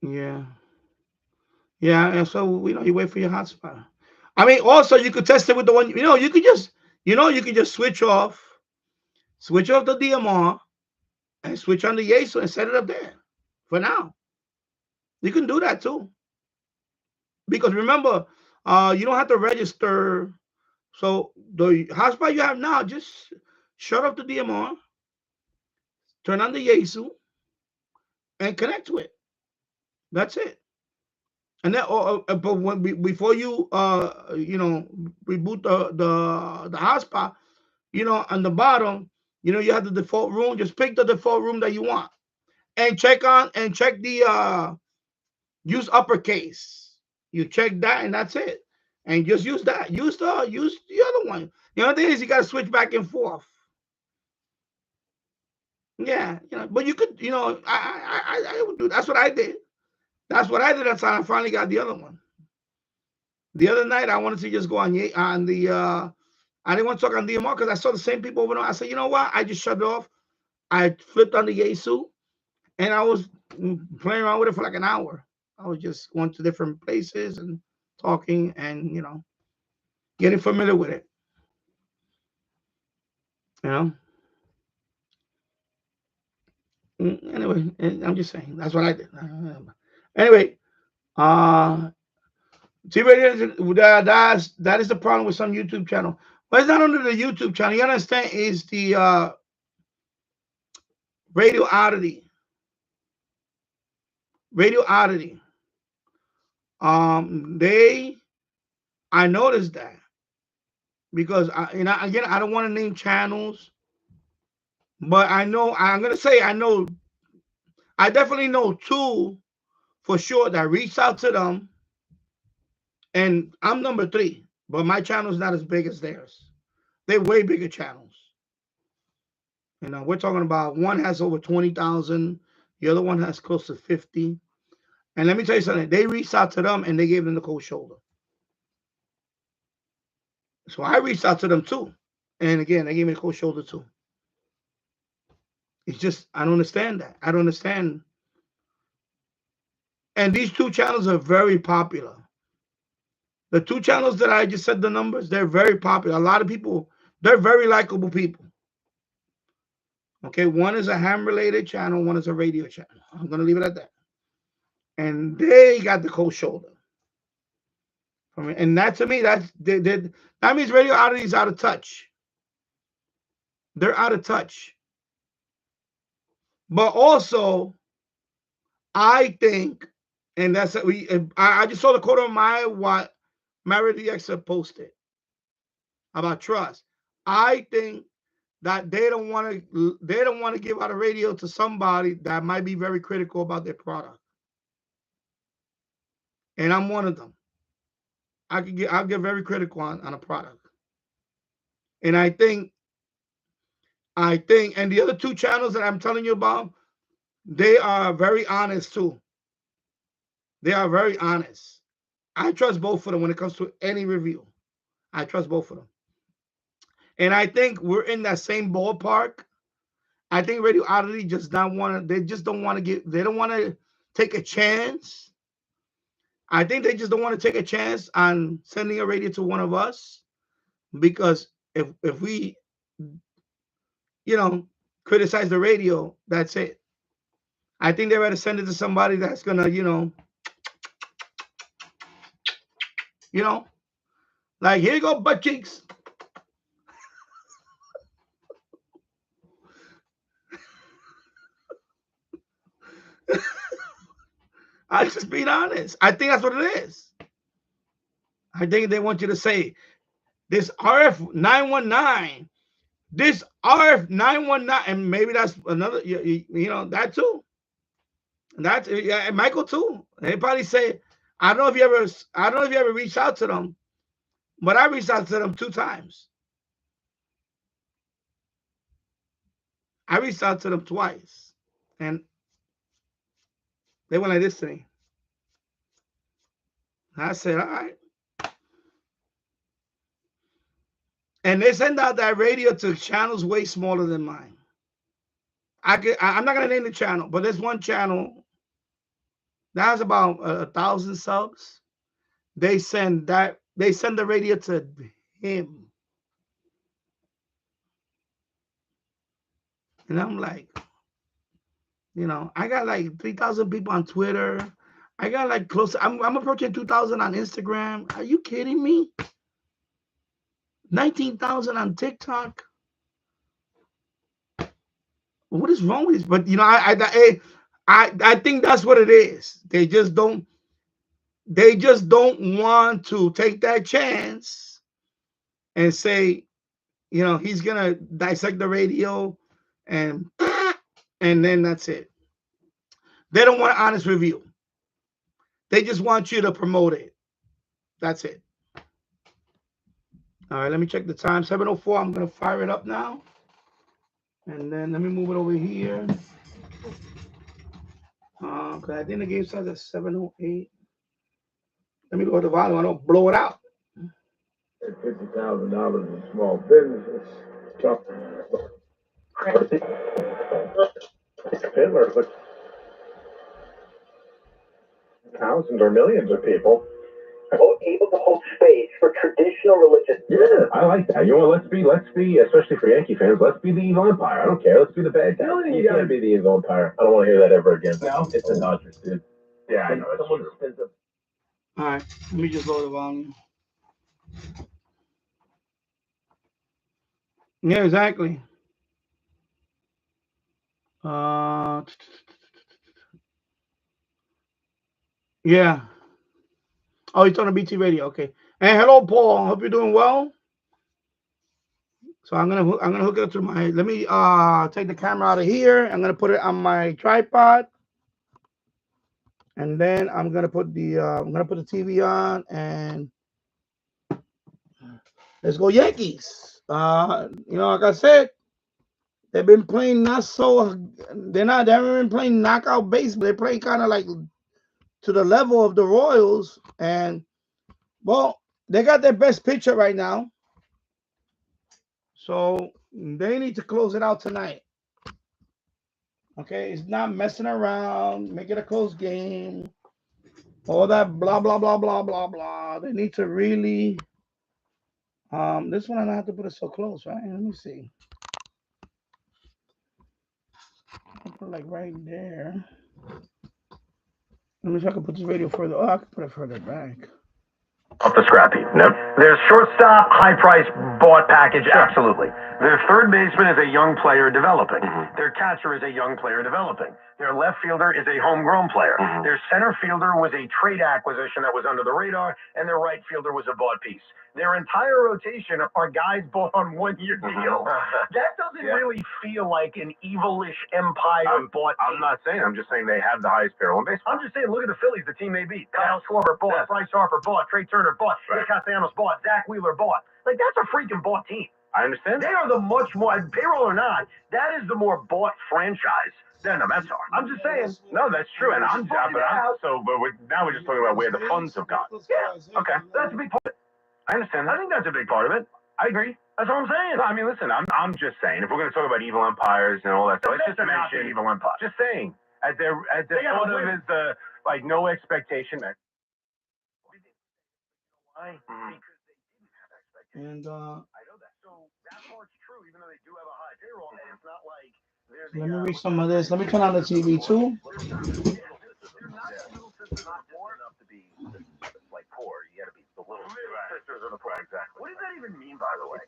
Yeah. Yeah. And so, you wait for your hotspot. I mean, also you could test it with the one, you could just, you could just switch off the DMR and switch on the Yaso and set it up there for now. You can do that too. Because remember, you don't have to register. So the hotspot you have now, just shut off the DMR, turn on the Yasu, and connect to it. That's it. And then, but before you reboot the hotspot, on the bottom, you have the default room. Just pick the default room that you want, and check the use uppercase. You check that, and that's it. And just use that. Use the other one. The other thing is you got to switch back and forth. Yeah, but you could, I would do. That's what I did. That's what I did. That's how I finally got the other one. The other night I wanted to just go on the I didn't want to talk on DMR because I saw the same people over there. I said, you know what? I just shut it off. I flipped on the Yasu and I was playing around with it for like an hour. I was just going to different places and talking and getting familiar with it. Anyway, I'm just saying that's what I did. Anyway, see, that is the problem with some YouTube channel. But it's not under the YouTube channel. You understand? Is the Radio Oddity. Radio Oddity. I noticed that because again, I don't want to name channels, but I know I'm gonna say I definitely know two for sure that reached out to them, and I'm number 3, but my channel is not as big as theirs. They're way bigger channels. We're talking about one has over 20,000, the other one has close to 50. And let me tell you something, they reached out to them and they gave them the cold shoulder. So I reached out to them too. And again, they gave me the cold shoulder too. It's just, I don't understand that. I don't understand. And these two channels are very popular. The two channels that I just said the numbers, they're very popular. A lot of people, they're very likable people. Okay, one is a ham-related channel, one is a radio channel. I'm going to leave it at that. And they got the cold shoulder. And that to me, that means Radio Oddity is out of touch. They're out of touch. But also, I think, and that's I just saw the quote on what Mary DX posted about trust. I think that they don't want to give out a radio to somebody that might be very critical about their product. And I'm one of them. I'll get very critical on a product. And I think, and the other two channels that I'm telling you about, they are very honest too. They are very honest. I trust both of them when it comes to any review. I trust both of them. And I think we're in that same ballpark. I think Radio Oddity they just don't want to take a chance. I think they just don't want to take a chance on sending a radio to one of us, because if we, criticize the radio, that's it. I think they'd rather send it to somebody that's gonna, like, here you go, butt cheeks. I'm just being honest. I think that's what it is. I think they want you to say this RF 919, this RF 919, and maybe that's another. You know that too. That's yeah, and Michael too. They probably say, I don't know if you ever, I don't know if you ever reached out to them, but I reached out to them 2 times. I reached out to them twice, and they went like this to me. I said, all right. And they send out that radio to channels way smaller than mine. I'm not gonna name the channel, but there's one channel that has about 1,000 subs. They send the radio to him, and I'm like, I got like 3,000 people on Twitter. I got like close. I'm approaching 2,000 on Instagram. Are you kidding me? 19,000 on TikTok. What is wrong with this? But I think that's what it is. They just don't want to take that chance and say, he's gonna dissect the radio and then that's it. They don't want an honest review. They just want you to promote it. That's it. All right, let me check the time. 7:04. I'm gonna fire it up now. And then let me move it over here. Because I think the game starts at 7:08. Let me go to the volume. I don't blow it out. $50,000 in small business. Tough. Hitler, but thousands or millions of people able to hold space for traditional religious. Yeah, I like that. Let's be, especially for Yankee fans, let's be the evil empire. I don't care. Let's be the bad guy. You gotta be the evil empire. I don't want to hear that ever again. No, it's the Dodgers, dude. Yeah, I know. That's true. All right, let me just lower the volume. Yeah, exactly. Yeah. Oh, you're talking BT Radio. Okay. And hello, Paul. Hope you're doing well. So I'm gonna hook it up to my. Let me take the camera out of here. I'm gonna put it on my tripod, and then I'm gonna put the TV on, and let's go Yankees. Like I said, they've been playing they haven't been playing knockout baseball. They're playing kind of like to the level of the Royals, and well, they got their best pitcher right now. So they need to close it out tonight. Okay, it's not messing around, make it a close game. All that blah blah blah blah blah blah. They need to really. This one I don't have to put it so close, right? Let me see. I'll put it like right there. Let me see if I can put this radio further. Oh, I can put it further back. Off the scrap heap. No. Their shortstop, high price bought package, absolutely. Their third baseman is a young player developing. Their catcher is a young player developing. Their left fielder is a homegrown player. Their center fielder was a trade acquisition that was under the radar, and their right fielder was a bought piece. Their entire rotation are guys bought on one-year deals. That doesn't really feel like an evilish empire bought. I'm not saying. I'm just saying they have the highest payroll in baseball. I'm just saying, look at the Phillies, the team they beat. Kyle Schwarber bought. Bryce Harper bought. Trey Turner bought. Nick Castellanos bought. Zach Wheeler bought. Like, that's a freaking bought team. I understand. They are the much more, payroll or not, that is the more bought franchise than the Mets are. I'm just saying. No, that's true. And now we're just talking about where the funds have gone. Yeah. Okay. That's a big part of it. I understand that. I think that's a big part of it. I agree. That's what I'm saying. No, I mean, listen, I'm just saying, if we're going to talk about evil empires and all that stuff, let's just mention evil empire. Just saying, at their sort of is the, like, no expectation. Why? And I know that. So that part's true, even though they do have a high payroll, and it's not like they're let me read some of this. Let me turn on the TV too. They're not the little sisters, not poor enough to be like poor. You got to be the little sisters of the poor. Exactly. What does that even mean, by the way?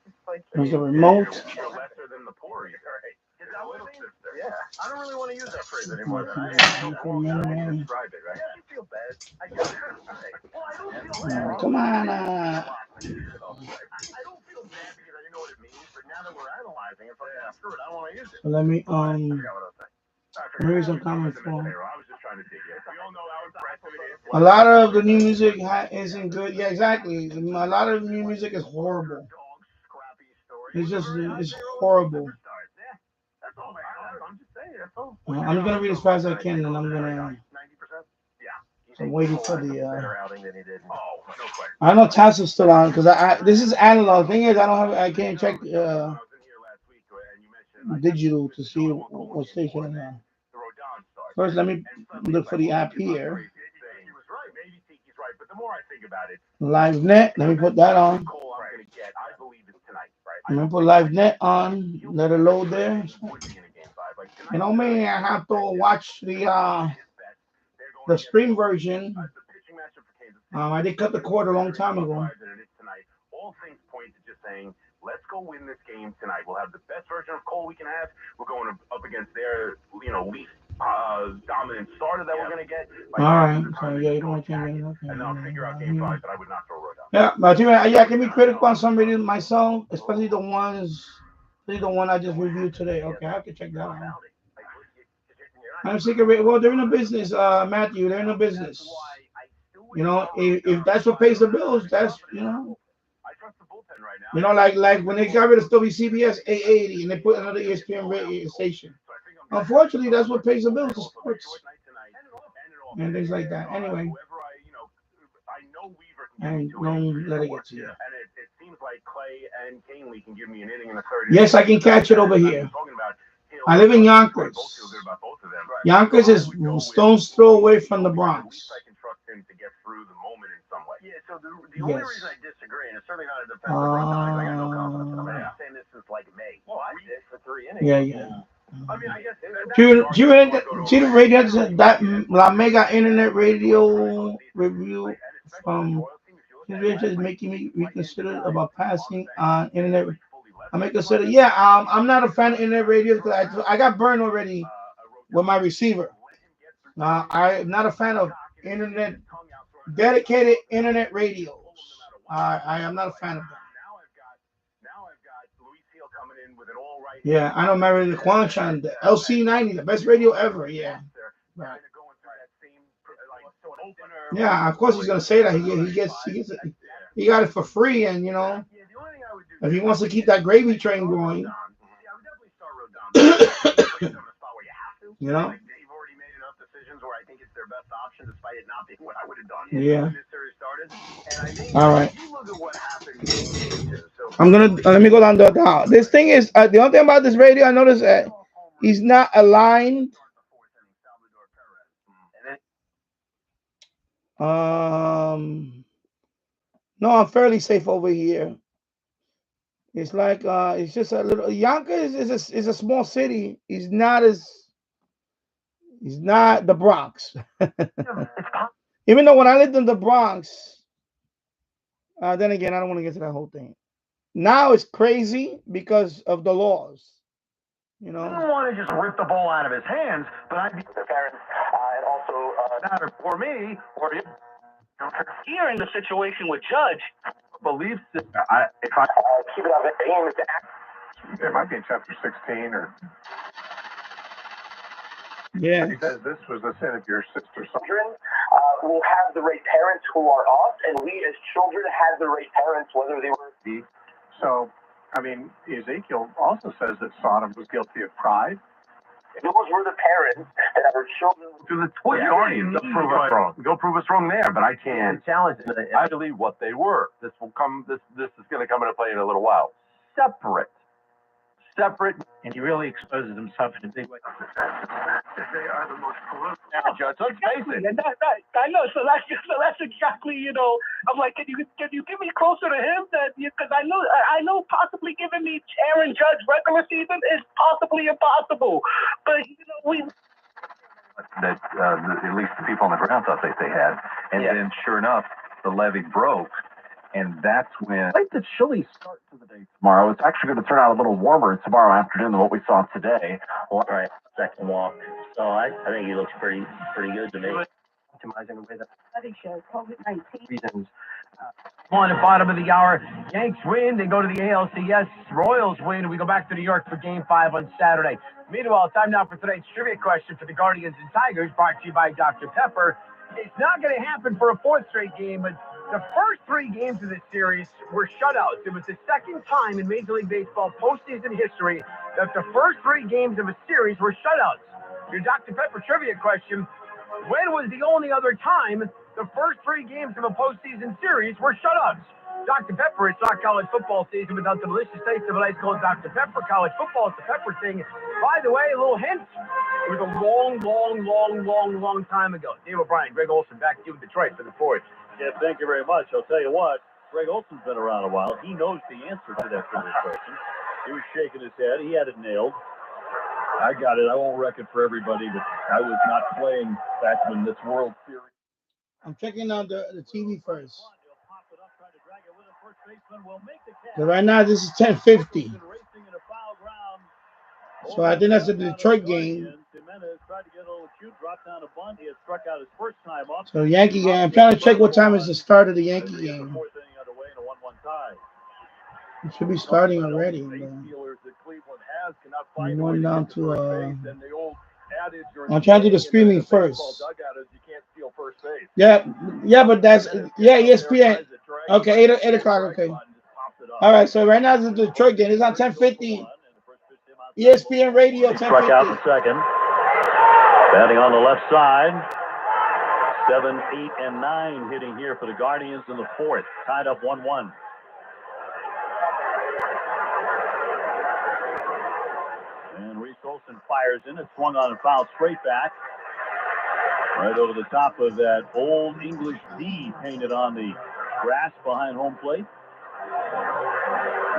There's the remote. You're lesser than the poor. You're right. Is that what it means? Yeah. I don't really want to use that phrase anymore. I don't know how to describe it, right? Yeah, Come on. I don't feel bad because I didn't know what it means, but now that we're analyzing it, screw it, I don't want to use it. So let me I here's some comment for. was just trying to dig it. We all know how impressive it is. A lot of the new music isn't good. Yeah, exactly. A lot of the new music is horrible. It's horrible. That's all I'm just saying. That's all. I'm just gonna read as fast as I can, and I'm gonna. I'm waiting for the. I know Tassel's still on because this is analog. Thing is, I can't check digital to see what station is on. First, let me look for the app here. Live net. Let me put that on. I'm gonna put live net on. Let it load there. You know me, I have to watch the stream version. I did cut the cord a long time ago. All things point to just saying, let's go win this game tonight. We'll have the best version of Cole we can have. We're going up against their, least dominant starter that we're going to get. All right. So, yeah, you don't want to change anything. And I'll figure out game 5 that I would not throw Rodon. Yeah, but I can be critical on some videos myself, especially the one I just reviewed today. Okay, I have to check that out. I'm sick of it. Well, they're in a business, Matthew. They're in a business. If that's what pays the bills, that's like when they got rid of WCBS 880 and they put another ESPN radio station. Unfortunately, that's what pays the bills, the sports and things like that. Anyway, and don't let it get to you. And it seems like Clay and Canely can give me an inning in the third. Yes, I can catch it over here. I live in Yonkers. Yonkers is stone's throw away from the Bronx. I can trust him to get through the moment in some way. Yeah, so the only reason I disagree, and it's certainly not a defensive reason, I got no confidence in him. I've been saying this since like May. Well, I did for 3 innings. Yeah. I mean, I guess. See the radio, that La Mega Internet Radio review from is making me reconsider about passing on internet. I may consider, I'm not a fan of internet radio because I got burned already with my receiver. I'm not a fan of dedicated internet radios. I am not a fan of them. Yeah, I know Mary Kwancha, the LC90, the best radio ever. Yeah. Right. Yeah, of course he's gonna say that he got it for free, and if he wants to keep that gravy train going, Yeah. All right. Let me go down the This thing is the only thing about this radio I noticed that he's not aligned. No, I'm fairly safe over here. It's like it's just a little. Yonkers is a small city. He's not the Bronx. Even though when I lived in the Bronx, then again, I don't want to get to that whole thing. Now it's crazy because of the laws. I don't want to just rip the ball out of his hands, but I'd be the parents, and also not for me or you. Here in the situation with Judge, believes that if I keep it out of the game, it might be in chapter 16 or. Yeah. He says this was the sin of your sister. Children will have the right parents who are us, and we as children have the right parents, whether they were. So, I mean, Ezekiel also says that Sodom was guilty of pride. Those were the parents that our children. To the Toy Story, prove us wrong. Go prove us wrong there, but I can't challenge it. I believe what they were. This will come. This is going to come into play in a little while. Separate, and he really exposes himself in a big way. They are the most political. Now, Judge, let's face it. I know. So that's exactly. I'm like, can you get me closer to him? Because I know possibly giving me Aaron Judge regular season is possibly impossible. But that at least the people on the ground thought they had, and then sure enough, the levee broke. And that's when like the chilly start to the day tomorrow. It's actually going to turn out a little warmer tomorrow afternoon than what we saw today. All right, second walk. So I think he looks pretty good to me. optimizing the way that COVID-19 reasons. On the bottom of the hour, Yanks win. They go to the ALCS. Royals win. We go back to New York for Game 5 on Saturday. Meanwhile, time now for tonight's trivia question for the Guardians and Tigers, brought to you by Dr. Pepper. It's not going to happen for a fourth straight game, but the first three games of this series were shutouts. It was the second time in Major League Baseball postseason history that the first three games of a series were shutouts. Your Dr. Pepper trivia question: when was the only other time the first three games of a postseason series were shutouts? Dr. Pepper, it's not college football season without the delicious taste of an ice cold Dr. Pepper. College football is the Pepper thing. By the way, a little hint: it was a long time ago. Dave O'Brien, Greg Olson, back to you in Detroit for the fourth. Yeah, thank you very much. I'll tell you what, Greg Olson's been around a while. He knows the answer to that trivia question. He was shaking his head. He had it nailed. I got it. I won't wreck it for everybody, but I was not playing back when this World Series. I'm checking out the TV first. So right now this is 10:50. So I think that's the Detroit game. So Yankee game. I'm trying to check what time is the start of the Yankee game. It should be starting already. I'm going down to I'm trying to do the streaming first. Yeah, but that's ESPN. Okay, 8 o'clock. Okay. All right. So right now it's the Detroit game. It's on 10:50. ESPN Radio. 10:50. Struck out in the second. Batting on the left side. 7, 8, and 9 hitting here for the Guardians in the fourth. Tied up 1-1. And Reese Olson fires in. It swung on and fouled straight back. Right over the top of that old English D painted on the grass behind home plate.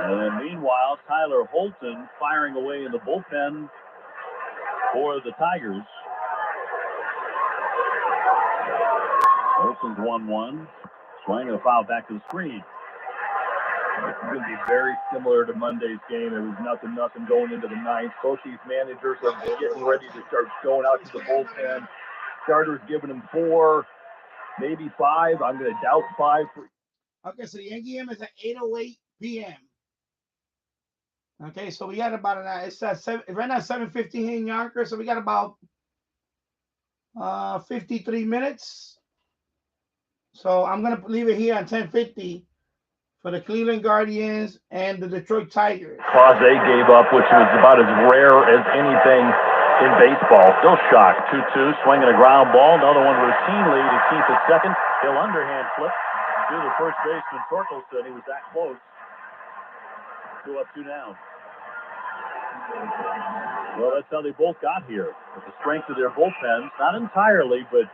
And then meanwhile, Tyler Holton firing away in the bullpen for the Tigers. Holton's 1-1. Swing and a foul back to the screen. It's going to be very similar to Monday's game. It was nothing going into the ninth. Sochi's managers are getting ready to start going out to the bullpen. Starters giving them 4, maybe 5. I'm going to doubt 5. Okay, so the Yankee game is at 8:08 p.m. Okay, so we got about it's at 7. Right now 7:15 in Yonkers, so we got about 53 minutes. So I'm gonna leave it here at 10:50 for the Cleveland Guardians and the Detroit Tigers. Clause gave up, which was about as rare as anything in baseball. Still shocked. 2-2, swinging a ground ball. Another one routinely to Keith at second. He'll underhand flip to the first baseman. Torkelson. He was that close. 2 up, 2 down. Well, that's how they both got here. With the strength of their bullpens. Not entirely, but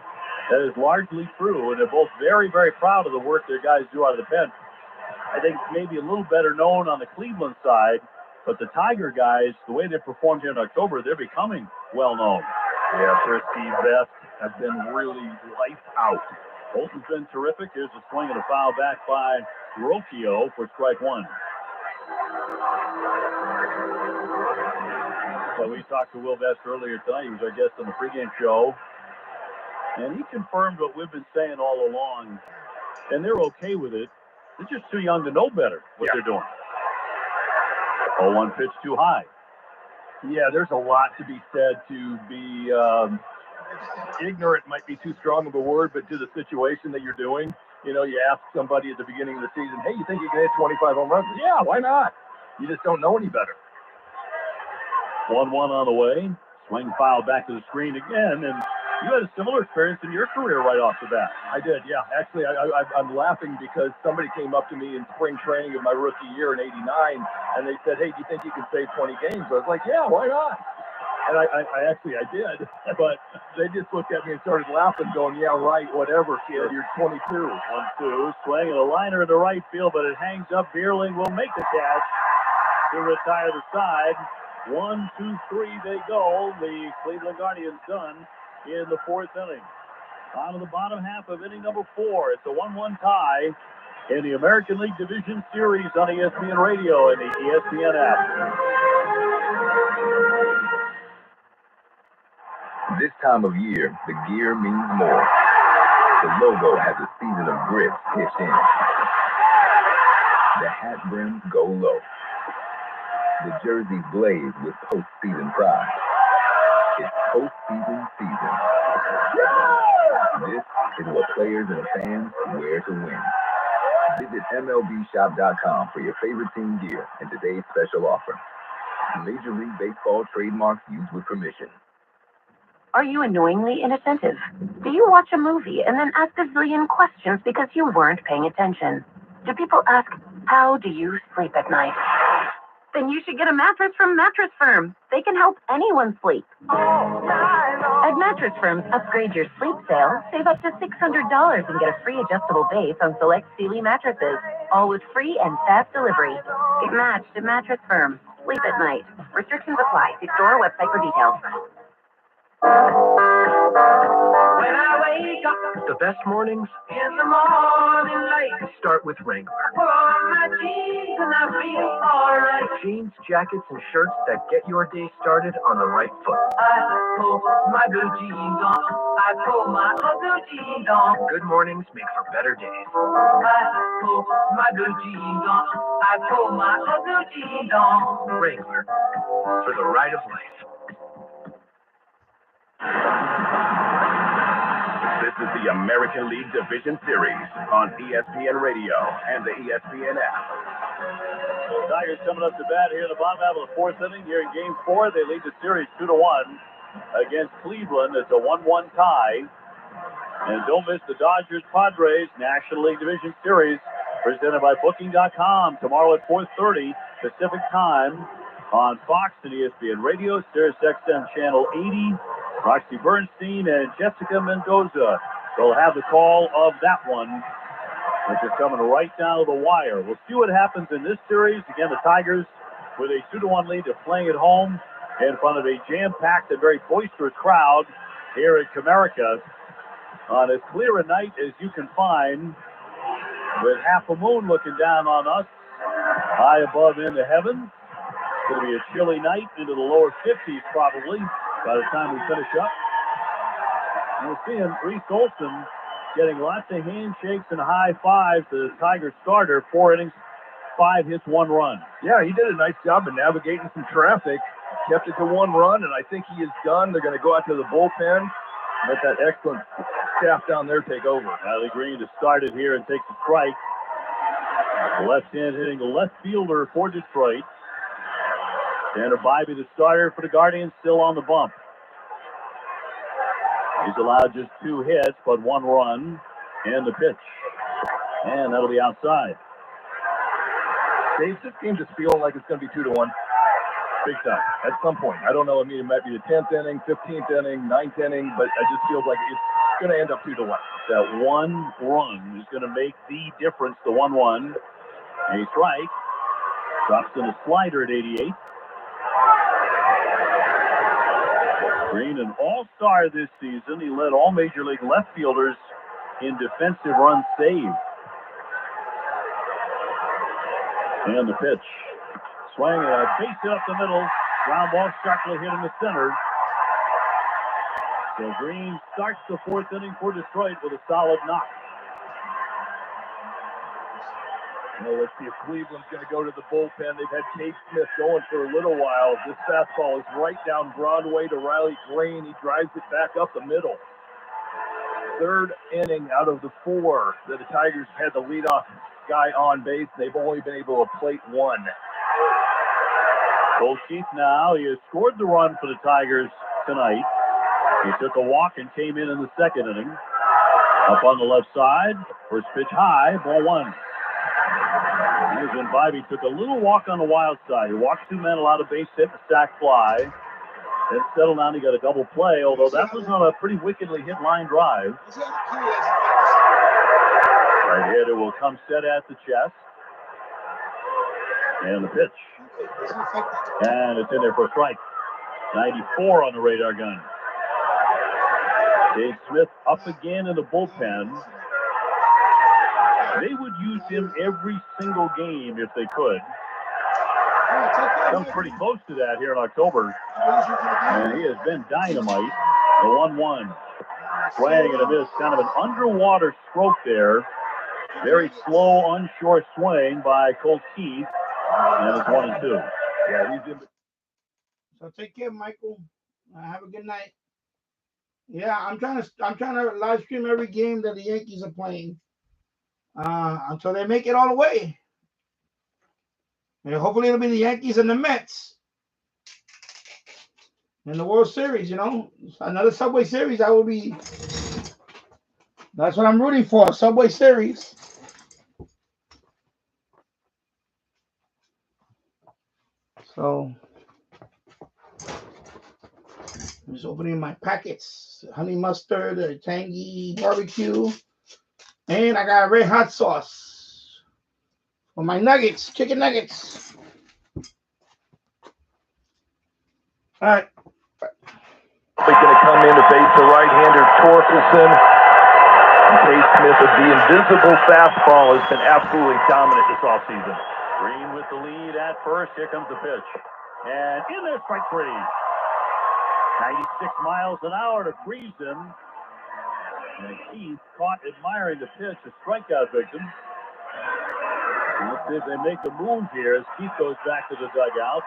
that is largely true. And they're both very, very proud of the work their guys do out of the pen. I think maybe a little better known on the Cleveland side, but the Tiger guys, the way they performed here in October, they're becoming well known. Yeah, Frisky, Vest have been really lights out. Holton's been terrific. Here's a swing and a foul back by Rocchio for strike 1. So we talked to Will Vest earlier tonight. He was our guest on the pregame show. And he confirmed what we've been saying all along. And they're okay with it. They're just too young to know better what they're doing. 0-1 pitch too high. Yeah, there's a lot to be said to be ignorant might be too strong of a word, but to the situation that you're doing. You know, you ask somebody at the beginning of the season, hey, you think you can hit 25 home runs? Yeah, why not? You just don't know any better. 1-1 on the way. Swing foul back to the screen again, and you had a similar experience in your career right off the bat. I did, yeah. Actually, I'm laughing because somebody came up to me in spring training of my rookie year in '89, and they said, hey, do you think you can save 20 games? I was like, yeah, why not? And I did, but they just looked at me and started laughing, going, yeah, right, whatever, kid, you're 22. 1-2, swing and a liner in the right field, but it hangs up. Bierling will make the catch to retire the side. 1, 2, 3, they go. The Cleveland Guardians done in the fourth inning. On to the bottom half of inning number 4. It's a 1-1 tie in the American League Division Series on ESPN Radio and the ESPN app. This time of year, the gear means more. The logo has a season of grit stitched in. The hat brims go low. The jerseys blaze with postseason pride. It's postseason season. This is what players and fans wear to win. Visit MLBshop.com for your favorite team gear and today's special offer. Major League Baseball trademarks used with permission. Are you annoyingly inattentive? Do you watch a movie and then ask a zillion questions because you weren't paying attention? Do people ask, how do you sleep at night? Then you should get a mattress from Mattress Firm. They can help anyone sleep. At Mattress Firm's Upgrade Your Sleep sale, save up to $600 and get a free adjustable base on select Sealy mattresses, all with free and fast delivery. Get matched at Mattress Firm. Sleep at night. Restrictions apply. See store or website for details. When I wake up, the best mornings in the morning light start with Wrangler. Put on my jeans and I feel alright. Jeans, jackets, and shirts that get your day started on the right foot. I pull my blue jeans on. I pull my other jeans on. Good mornings make for better days. I pull my blue jeans on. I pull my other jeans on. Wrangler, for the ride of life. This is the American League Division Series on ESPN Radio and the ESPN app. The Tigers coming up to bat here in the bottom half of the fourth inning. Here in Game 4, they lead the series 2-1 against Cleveland. It's a 1-1 tie. And don't miss the Dodgers-Padres National League Division Series presented by Booking.com tomorrow at 4:30 Pacific Time on Fox and ESPN Radio, Sirius XM Channel 80. Roxy Bernstein and Jessica Mendoza will have the call of that one, which is coming right down to the wire. We'll see what happens in this series. Again, the Tigers with a 2-1 lead. They're playing at home in front of a jam-packed and very boisterous crowd here at Comerica on as clear a night as you can find, with half a moon looking down on us high above in the heavens. It's going to be a chilly night into the lower 50s probably by the time we finish up. And we're seeing Reese Olson getting lots of handshakes and high fives to the Tigers starter. 4 innings, 5 hits, 1 run. Yeah, he did a nice job of navigating some traffic, kept it to 1 run, and I think he is done. They're going to go out to the bullpen, let that excellent staff down there take over. Riley Green has started here and takes a strike. Left hand hitting the left fielder for Detroit. Tanner Bybee, the starter for the Guardians, still on the bump. He's allowed just 2 hits, but 1 run. And the pitch. And that'll be outside. Dave, this game just feeling like it's going to be 2-1. Big time. At some point. I don't know. I mean, it might be the 10th inning, 15th inning, 9th inning, but it just feels like it's going to end up 2-1. That 1 run is going to make the difference, the 1-1. A strike. Drops in a slider at 88. Green, an all-star this season. He led all Major League left fielders in defensive runs saved. And the pitch. Swing and a base hit up the middle. Ground ball sharply hit in the center. So Green starts the 4th inning for Detroit with a solid knock. Well, let's see if Cleveland's going to go to the bullpen. They've had Cade Smith going for a little while. This fastball is right down Broadway to Riley Green. He drives it back up the middle. 3rd inning out of the 4 that the Tigers had the leadoff guy on base. They've only been able to plate 1. Cole Keith now, he has scored the run for the Tigers tonight. He took a walk and came in the 2nd inning. Up on the left side, first pitch high, ball 1. Here's when Bybee took a little walk on the wild side. He walked 2 men, allowed a base hit, a sac fly. Then settled down, he got a double play, although that was on a pretty wickedly hit line drive. Right-hander will come set at the chest. And the pitch. And it's in there for a strike. 94 on the radar gun. Dave Smith up again in the bullpen. They would use him every single game if they could. Comes pretty close to that here in October. And he has been dynamite. The 1-1. Swing and a miss. Kind of an underwater stroke there. Very slow, onshore swing by Colt Keith. And it's 1-2. Yeah, he's in. So take care, Michael. Have a good night. Yeah, I'm trying to live stream every game that the Yankees are playing until they make it all the way. And hopefully it'll be the Yankees and the Mets in the World Series. You know, another Subway Series. That will be. That's what I'm rooting for. Subway Series. So. I'm just opening my packets. Honey mustard, tangy barbecue. And I got red hot sauce for my nuggets, chicken nuggets. All right. He's going to come in to face the right-hander Torkelson. Nate Smith with the invisible fastball has been absolutely dominant this offseason. Green with the lead at first. Here comes the pitch. And in there, strike three. 96 miles an hour to freeze him. And Keith caught admiring the pitch, a strikeout victim. And let's see if they make a move here as Keith goes back to the dugout.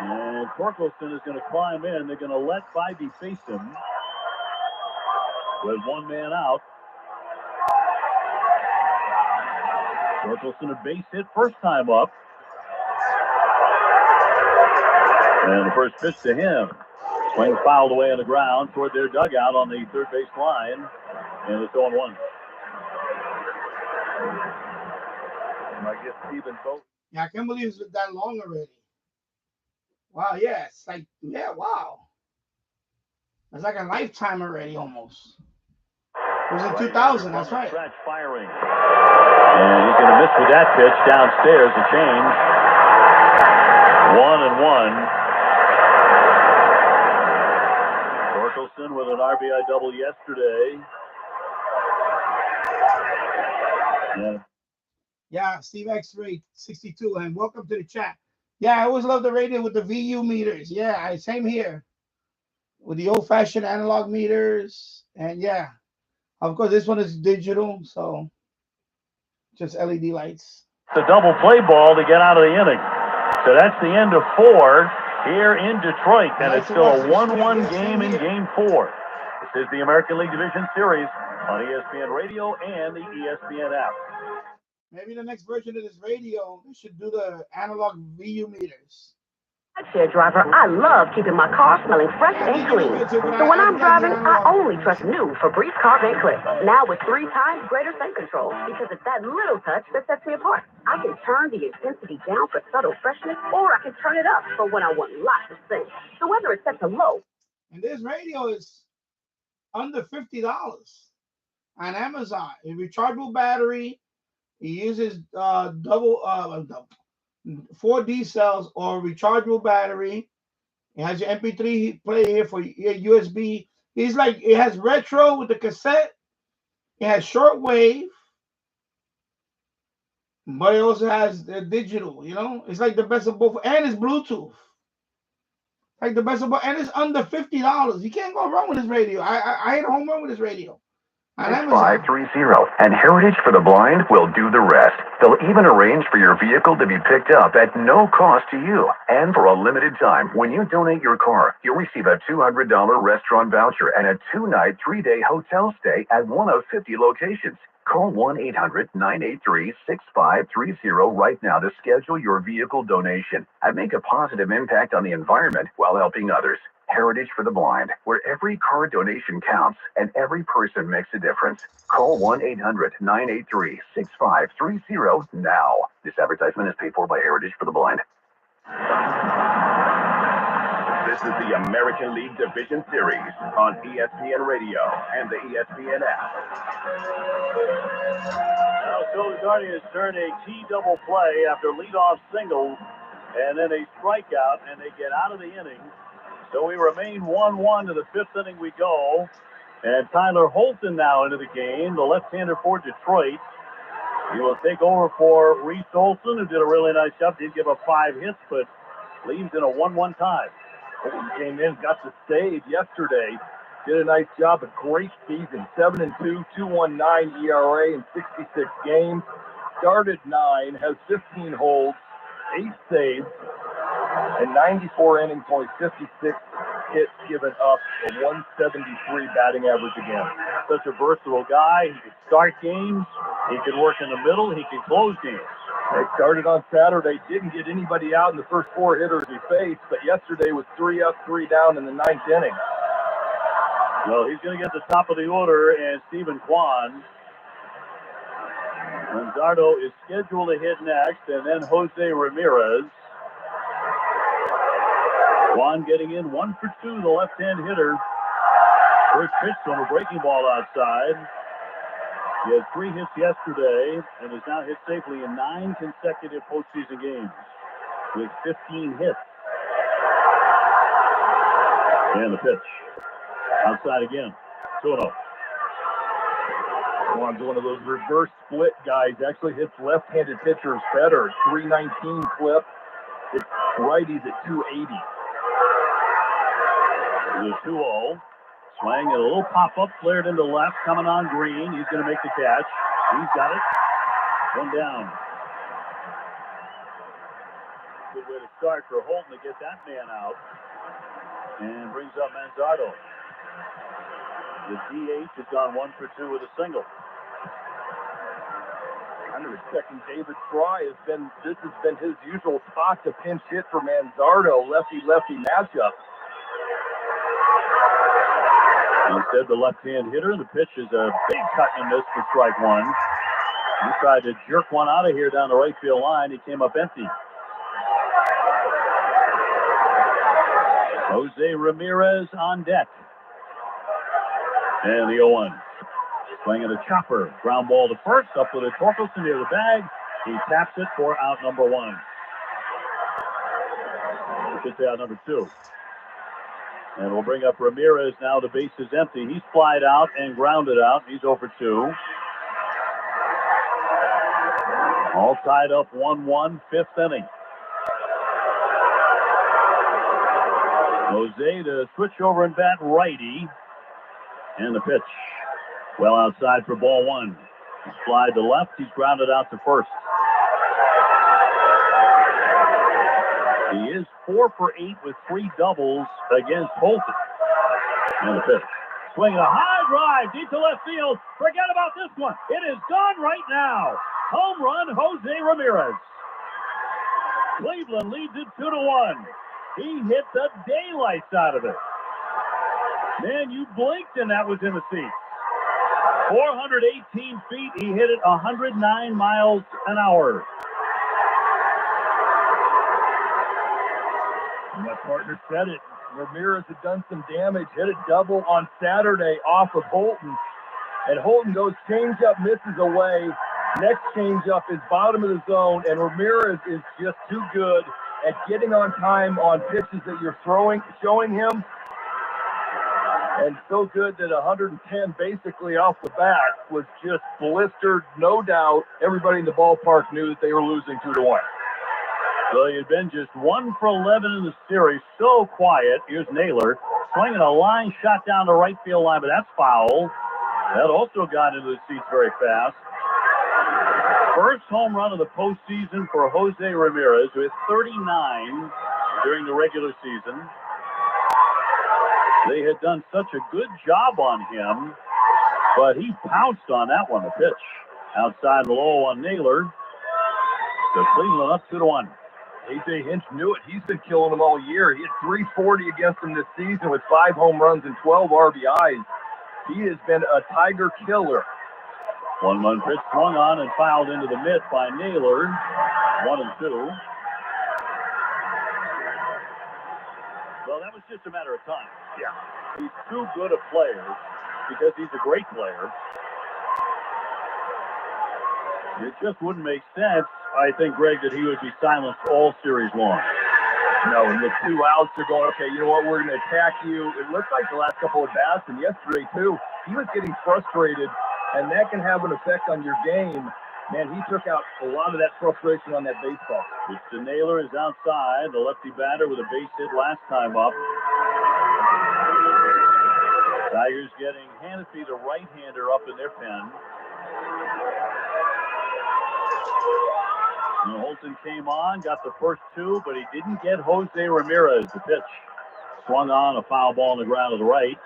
And Torkelson is going to climb in. They're going to let Bybee face him with one man out. Torkelson a base hit first time up. And the first pitch to him. Swing fouled away on the ground toward their dugout on the third base line. And it's 0-1. I guess Stephen Boat. Yeah, I can't believe it's that long already. Wow, yeah, it's like, yeah, wow. It's like a lifetime already almost. It was in 2000, that's right. Stretch firing. And he's going to miss with that pitch downstairs, a change. 1-1. Torkelson with an RBI double yesterday. Yeah, Steve X-Ray 62, and welcome to the chat. Yeah, I always love the radio with the VU meters. Yeah, same here. With the old-fashioned analog meters. And yeah, of course, this one is digital, so just LED lights. It's a double play ball to get out of the inning. So that's the end of 4 here in Detroit, and it's still a 1-1 game in Game 4. This is the American League Division Series on ESPN Radio and the ESPN app. Maybe the next version of this radio, we should do the analog VU meters. Rideshare driver, I love keeping my car smelling fresh and clean. So when I'm driving, I only trust new Febreze Car Vent Clip. Now with 3 times greater scent control, because it's that little touch that sets me apart. I can turn the intensity down for subtle freshness, or I can turn it up for when I want lots of scent. So whether it's set to low. And this radio is under $50 on Amazon. A rechargeable battery. It uses 4D cells or rechargeable battery. It has your MP3 player here for your USB. It's like it has retro with the cassette. It has shortwave, but it also has the digital. You know, it's like the best of both, and it's Bluetooth. Like the best of both, and it's under $50. You can't go wrong with this radio. I hit a home run with this radio. 530, and Heritage for the Blind will do the rest. They'll even arrange for your vehicle to be picked up at no cost to you. And for a limited time, when you donate your car, you'll receive a $200 restaurant voucher and a 2-night, 3-day hotel stay at one of 50 locations. Call 1-800-983-6530 right now to schedule your vehicle donation and make a positive impact on the environment while helping others. Heritage for the Blind, where every car donation counts and every person makes a difference. Call 1-800-983-6530 now. This advertisement is paid for by Heritage for the Blind. This is the American League Division Series on ESPN Radio and the ESPN app. Now, Phil Guardians turn a T double play after leadoff single and then a strikeout, and they get out of the inning. So we remain 1-1 to the 5th inning we go. And Tyler Holton now into the game, the left-hander for Detroit. He will take over for Reese Olson, who did a really nice job. Did give up 5 hits, but leaves in a 1-1 tie. Holton came in, got the save yesterday. did a nice job. A great season. 7-2, 2.19 ERA in 66 games. Started 9, has 15 holds, 8 saves, and 94 innings, only 56 hits given up, a 173 batting average again. Such a versatile guy. He can start games. He can work in the middle. He can close games. They started on Saturday, didn't get anybody out in the first 4 hitters he faced, but yesterday was 3 up, 3 down in the 9th inning. Well, he's going to get the top of the order, and Stephen Kwan. Manzardo is scheduled to hit next, and then Jose Ramirez. Kwan getting in 1 for 2, the left-hand hitter. First pitch from a breaking ball outside. He had 3 hits yesterday and has now hit safely in 9 consecutive postseason games with 15 hits. And the pitch. Outside again. 2-0. Kwan's one of those reverse split guys. Actually hits left-handed pitchers better. 319 clip. It's righties at 280. The 2-0. Swing and a little pop-up, flared into left, coming on Green. He's going to make the catch. He's got it. 1 down. Good way to start for Holton to get that man out. And brings up Manzardo. The DH has gone 1 for 2 with a single. I'm expecting David Fry this has been his usual spot to pinch hit for Manzardo, lefty-lefty matchup. Instead, the left-hand hitter. The pitch is a big cut and miss for strike 1. He tried to jerk one out of here down the right field line. He came up empty. Jose Ramirez on deck. And the 0-1. Swinging a chopper. Ground ball to first. Up with a Torkelson near the bag. He taps it for out number 1. Gets out number 2. And we'll bring up Ramirez now. The base is empty. He's flied out and grounded out. He's 0 for 2. All tied up 1-1, 5th inning. Jose to switch over and bat righty. And the pitch. Well outside for ball 1. Slide to left. He's grounded out to first. He is 4 for 8 with 3 doubles against Holton. And the pitch. Swinging a high drive deep to left field. Forget about this one. It is gone right now. Home run, Jose Ramirez. Cleveland leads it 2-1. He hit the daylights out of it. Man, you blinked and that was in the seats. 418 feet. He hit it 109 miles an hour. My partner said it. Ramirez had done some damage, hit a double on Saturday off of Holton. And Holton goes changeup, misses away. Next changeup is bottom of the zone, and Ramirez is just too good at getting on time on pitches that you're showing him. And so good that 110 basically off the bat was just blistered, no doubt. Everybody in the ballpark knew that they were losing 2-1. So he had been just 1 for 11 in the series. So quiet. Here's Naylor swinging a line shot down the right field line, but that's foul. That also got into the seats very fast. First home run of the postseason for Jose Ramirez, who hit 39 during the regular season. They had done such a good job on him, but he pounced on that one, the pitch. Outside the low on Naylor. So Cleveland up 2-1. A.J. Hinch knew it. He's been killing them all year. He had 340 against them this season with 5 home runs and 12 RBIs. He has been a Tiger killer. 1-1 pitch swung on and fouled into the mitt by Naylor. 1-2. Well, that was just a matter of time. Yeah. He's too good a player because he's a great player. It just wouldn't make sense, I think, Greg, that he would be silenced all series long. No, and the 2 outs are going, okay, you know what, we're going to attack you. It looked like the last couple of bats, and yesterday, too, he was getting frustrated, and that can have an effect on your game. Man, he took out a lot of that frustration on that baseball. It's Naylor is outside, the lefty batter with a base hit last time up. Tigers getting Hannafy, the right-hander, up in their pen. And Holton came on, got the first two, but he didn't get Jose Ramirez. The pitch swung on, a foul ball on the ground to the right.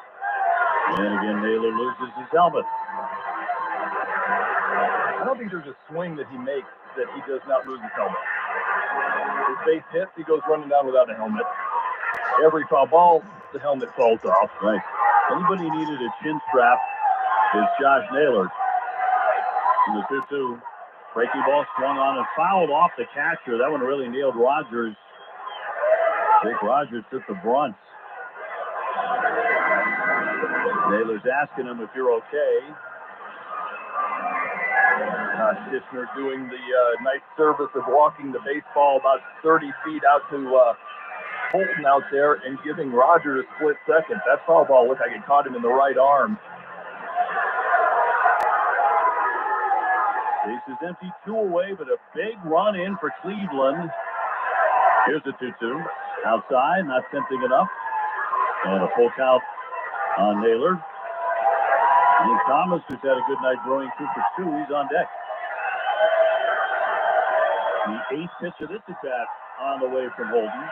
And again, Naylor loses his helmet. I don't think there's a swing that he makes that he does not lose his helmet. His base hits, he goes running down without a helmet. Every foul ball, the helmet falls off. Right. Anybody needed a chin strap is Josh Naylor. In the 2-2. Breaking ball swung on and fouled off the catcher. That one really nailed Rogers. Jake Rogers took the brunt. Naylor's asking him if you're okay. Schissner doing the nice service of walking the baseball about 30 feet out to Holton out there and giving Rogers a split second. That foul ball looked like it caught him in the right arm. Base is empty, 2 away, but a big run in for Cleveland. Here's the 2-2. Outside, not tempting enough. And a full count on Naylor. And Thomas, who's had a good night brewing 2 for 2, he's on deck. The 8th pitch of this at-bat on the way from Holden.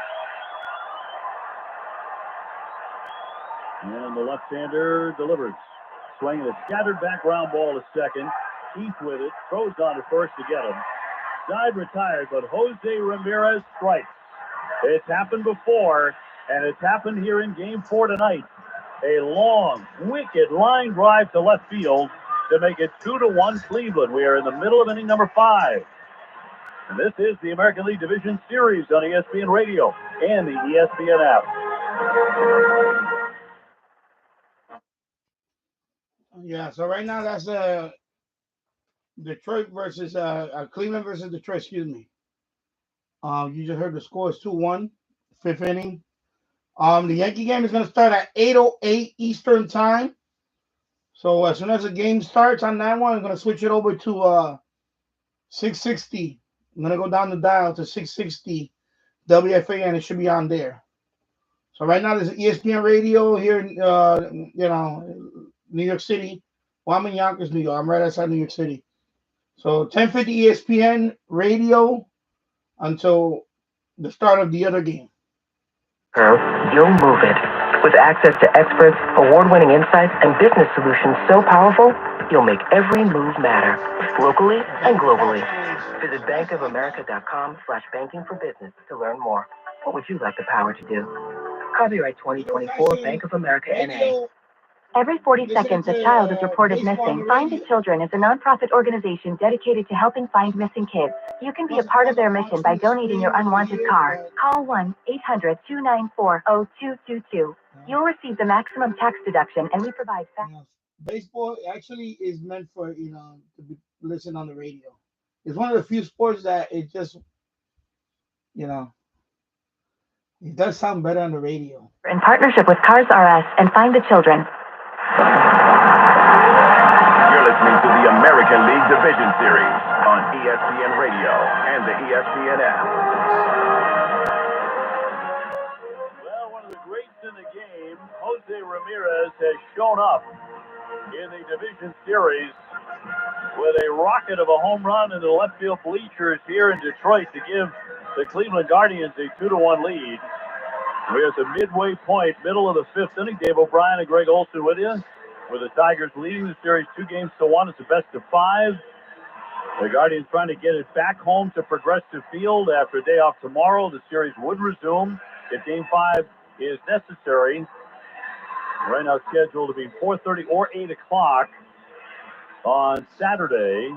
And the left-hander delivers. Swinging a scattered back ground ball to second. Keith with it, throws on to first to get him. Side retired, but Jose Ramirez strikes. It's happened before, and it's happened here in Game 4 tonight. A long, wicked line drive to left field to make it 2-1 Cleveland. We are in the middle of inning number 5. And this is the American League Division Series on ESPN Radio and the ESPN app. Yeah, so right now that's Detroit versus Cleveland versus Detroit, excuse me. You just heard the score is 2-1, 5th inning. The Yankee game is going to start at 8:08 Eastern time. So as soon as the game starts on that one, I'm going to switch it over to 660. I'm going to go down the dial to 660 WFA, and it should be on there. So right now there's ESPN Radio here in New York City. Well, I'm in Yonkers, New York. I'm right outside New York City. So 1050 ESPN Radio until the start of the other game. You'll move it. With access to experts, award-winning insights, and business solutions so powerful, you'll make every move matter, locally and globally. Visit bankofamerica.com/banking for business to learn more. What would you like the power to do? Copyright 2024, Bank of America, N.A. Every 40 seconds, a child is reported missing. Find the Children is a nonprofit organization dedicated to helping find missing kids. You can be a part of their mission by donating your unwanted car. Call 1-800-294-0222. You'll receive the maximum tax deduction, and we provide Baseball actually is meant for, to be listened on the radio. It's one of the few sports that it just, it does sound better on the radio. In partnership with Cars R Us and Find the Children. You're listening to the American League Division Series on ESPN Radio and the ESPN app. Well, one of the greats in the game, Jose Ramirez, has shown up in the division series with a rocket of a home run in the left field bleachers here in Detroit to give the Cleveland Guardians a 2-1 lead. We're at the midway point, middle of the 5th inning. Dave O'Brien and Greg Olson with you, with the Tigers leading the series 2-1. It's a best of 5. The Guardians trying to get it back home to Progressive Field after a day off tomorrow. The series would resume if Game 5 is necessary. Right now scheduled to be 4:30 or 8 o'clock on Saturday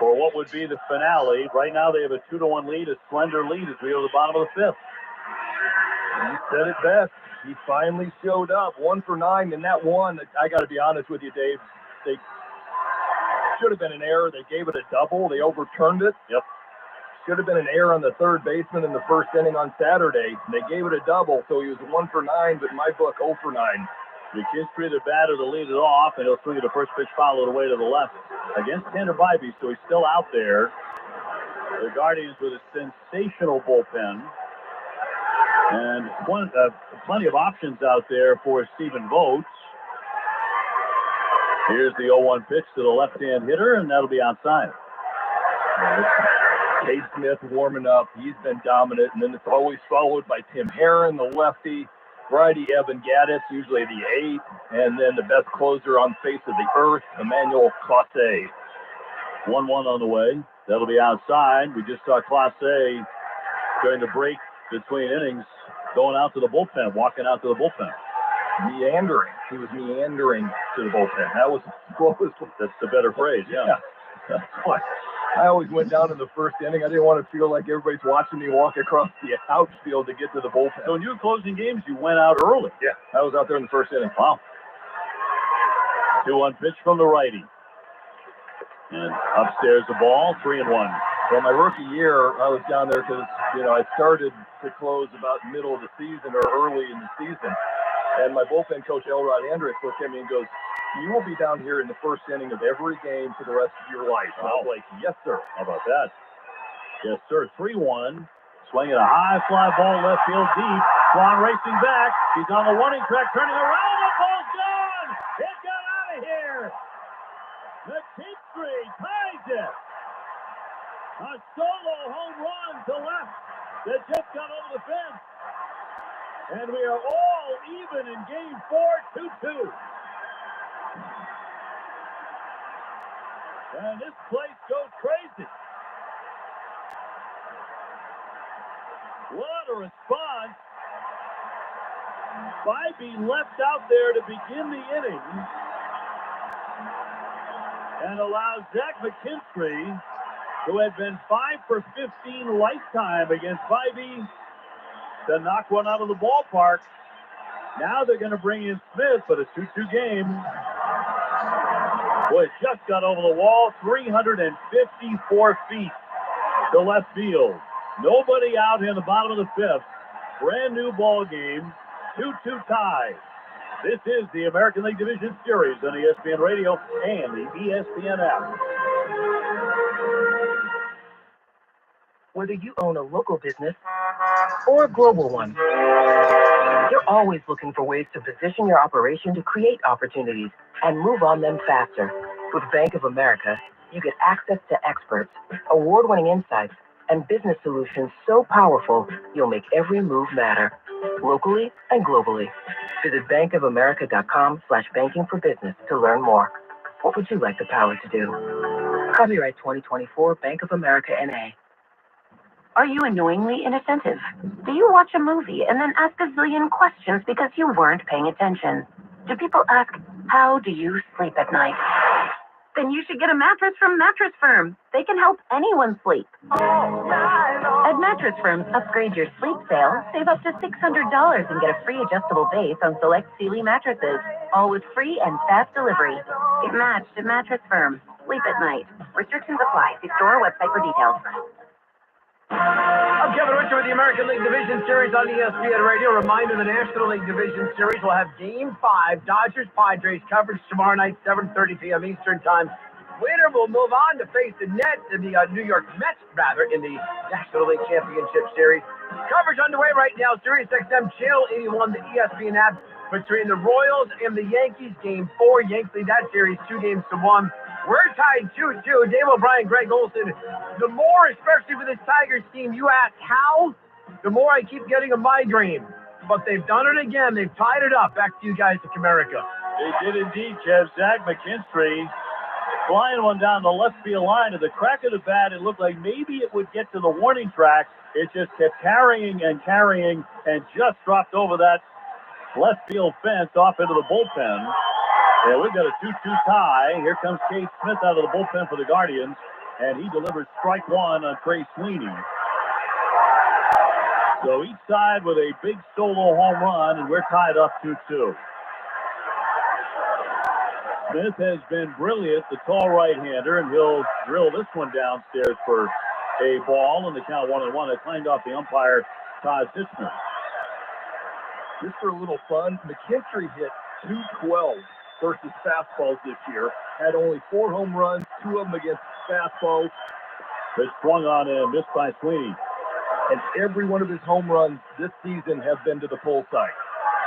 for what would be the finale. Right now they have a 2-1 lead, a slender lead as we go to the bottom of the 5th. You said it best. He finally showed up. 1 for 9 in that one. I got to be honest with you, Dave. They should have been an error. They gave it a double. They overturned it. Yep. Should have been an error on the third baseman in the first inning on Saturday. They gave it a double, so he was 1 for 9, but in my book, 0 for 9. McKinstry, the batter, to lead it off, and he'll swing at the first pitch foul away to the left against Tanner Bybee, so he's still out there. The Guardians with a sensational bullpen. And plenty of options out there for Stephen Vogt. Here's the 0-1 pitch to the left-hand hitter, and that'll be outside. Cade Smith warming up. He's been dominant, and then it's always followed by Tim Herron, the lefty. Righty Evan Gaddis, usually the 8, and then the best closer on face of the earth, Emmanuel Clase. 1-1 on the way. That'll be outside. We just saw Clase during the break between innings going out to the bullpen, walking out to the bullpen. Meandering. He was meandering to the bullpen. That's the better phrase, yeah. That's why I always went down in the first inning. I didn't want to feel like everybody's watching me walk across the outfield to get to the bullpen. So when you were closing games, you went out early. Yeah, I was out there in the first inning. Wow. 2-1 pitch from the righty. And upstairs the ball, 3-1. Well, my rookie year, I was down there because, I started to close about middle of the season or early in the season. And my bullpen coach, Elrod Andrus, looked at me and goes, "You will be down here in the first inning of every game for the rest of your life." And I was like, "Yes, sir." How about that? Yes, sir. 3-1. Swinging a high fly ball left field deep. Swan racing back. He's on the warning track, turning around. The ball's gone. It got out of here. McKinstry ties it. A solo home run to left that just got over the fence. And we are all even in game 4, 2-2. And this place goes crazy. What a response. Bybee left out there to begin the inning and allows Zach McKinstry, who had been 5 for 15 lifetime against Bybee, to knock one out of the ballpark. Now they're going to bring in Smith for the 2-2 game. Boy, it just got over the wall, 354 feet to left field. Nobody out in the bottom of the 5th. Brand new ball game, 2-2 tie. This is the American League Division Series on ESPN Radio and the ESPN app. Whether you own a local business or a global one, you're always looking for ways to position your operation to create opportunities and move on them faster. With Bank of America, you get access to experts, award-winning insights, and business solutions so powerful you'll make every move matter, locally and globally. Visit bankofamerica.com/banking for business to learn more. What would you like the power to do? Copyright 2024, Bank of America, N.A. Are you annoyingly inattentive? Do you watch a movie and then ask a zillion questions because you weren't paying attention? Do people ask, how do you sleep at night? Then you should get a mattress from Mattress Firm. They can help anyone sleep. At Mattress Firm's Upgrade Your Sleep sale, save up to $600 and get a free adjustable base on select Sealy mattresses, all with free and fast delivery. Get matched at Mattress Firm. Sleep at night. Restrictions apply. See store or website for details. I'm Kevin Richard with the American League Division Series on ESPN Radio. Reminder, the National League Division Series will have Game 5, Dodgers-Padres coverage tomorrow night, 7:30 p.m. Eastern Time. Winner will move on to face the Nets in the New York Mets, in the National League Championship Series. Coverage underway right now, Sirius XM Channel 81, the ESPN app, between the Royals and the Yankees. Game 4, Yankees lead that series 2-1. We're tied 2-2. Dave O'Brien, Greg Olson. The more, especially for this Tigers team, you ask how, the more I keep getting a migraine. But they've done it again. They've tied it up. Back to you guys at Comerica. They did indeed, Kev. Zach McKinstry flying one down the left field line. At the crack of the bat, it looked like maybe it would get to the warning track. It just kept carrying and just dropped over that left field fence off into the bullpen. Yeah, we've got a 2-2 tie. Here comes Cade Smith out of the bullpen for the Guardians, and he delivers strike 1 on Trey Sweeney. So each side with a big solo home run, and we're tied up 2-2. Smith has been brilliant, the tall right-hander, and he'll drill this one downstairs for a ball, and the count 1-1. It claimed off the umpire, Todd Sitzman. Just for a little fun, McKinstry hit .212 versus fastballs this year. Had only 4 home runs, 2 of them against fastballs. It's swung on and missed by Sweeney. And every one of his home runs this season have been to the pull side.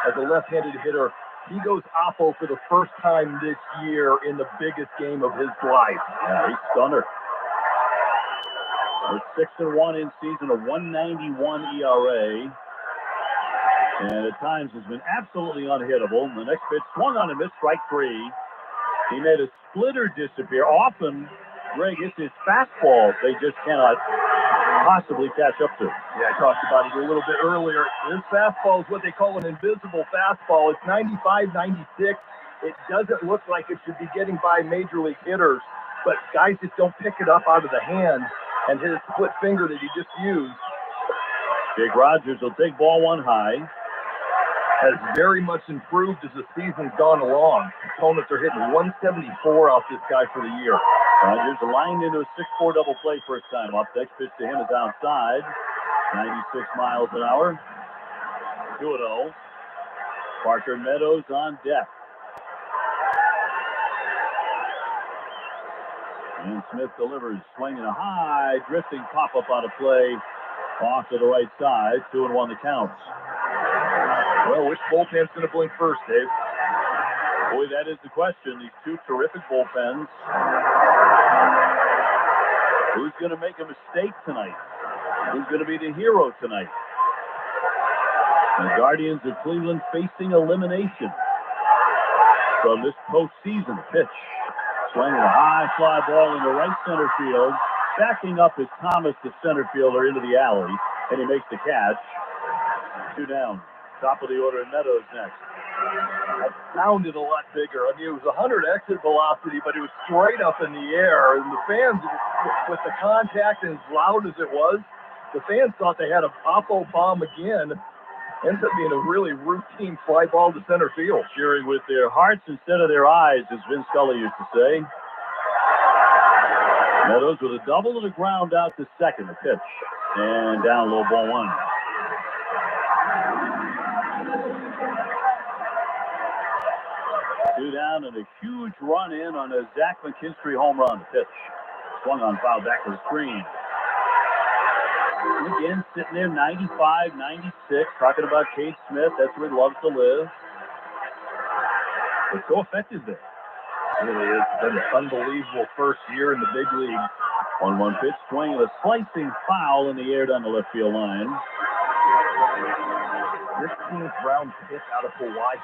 As a left-handed hitter, He goes oppo for the first time this year in the biggest game of his life. Yeah, he's stunner. With 6-1 in season, a 191 ERA. And at times has been absolutely unhittable. The next pitch swung on and missed, strike 3. He made a splitter disappear. Often, Greg, it's his fastball they just cannot possibly catch up to. Yeah, I talked about it a little bit earlier. This fastball is what they call an invisible fastball. It's 95, 96. It doesn't look like it should be getting by major league hitters, but guys just don't pick it up out of the hand, and his split finger that he just used. Jake Rogers will take ball 1 high. Has very much improved as the season's gone along. Opponents are hitting 174 off this guy for the year. Rogers lined into a 6-4 double play first time up. Next pitch to him is outside. 96 miles an hour. 2-0. Parker Meadows on deck. And Smith delivers, swinging a high, drifting pop-up out of play. Off to the right side. 2-1 the count. Well, which bullpen's going to blink first, Dave? Boy, that is the question. These two terrific bullpens. Who's going to make a mistake tonight? Who's going to be the hero tonight? The Guardians of Cleveland facing elimination from this postseason. Pitch. Swinging a high fly ball into right center field. Backing up is Thomas, the center fielder, into the alley. And he makes the catch. 2 down. Top of the order, Meadows next. That sounded a lot bigger. I mean, it was 100 exit velocity, but it was straight up in the air. And the fans, with the contact and as loud as it was, the fans thought they had a Oppo bomb again. Ends up being a really routine fly ball to center field. Cheering with their hearts instead of their eyes, as Vin Scully used to say. Meadows with a double to the ground out to second. The pitch. And down low, ball 1. Two down and a huge run in on a Zach McKinstry home run. Pitch. Swung on, foul back to the screen. Again, sitting there 95, 96. Talking about Cade Smith. That's where he loves to live. But so effective there. It really is. It's been an unbelievable first year in the big league. 1-1 pitch. Swing and a slicing foul in the air down the left field line. 15th round pick out of Hawaii.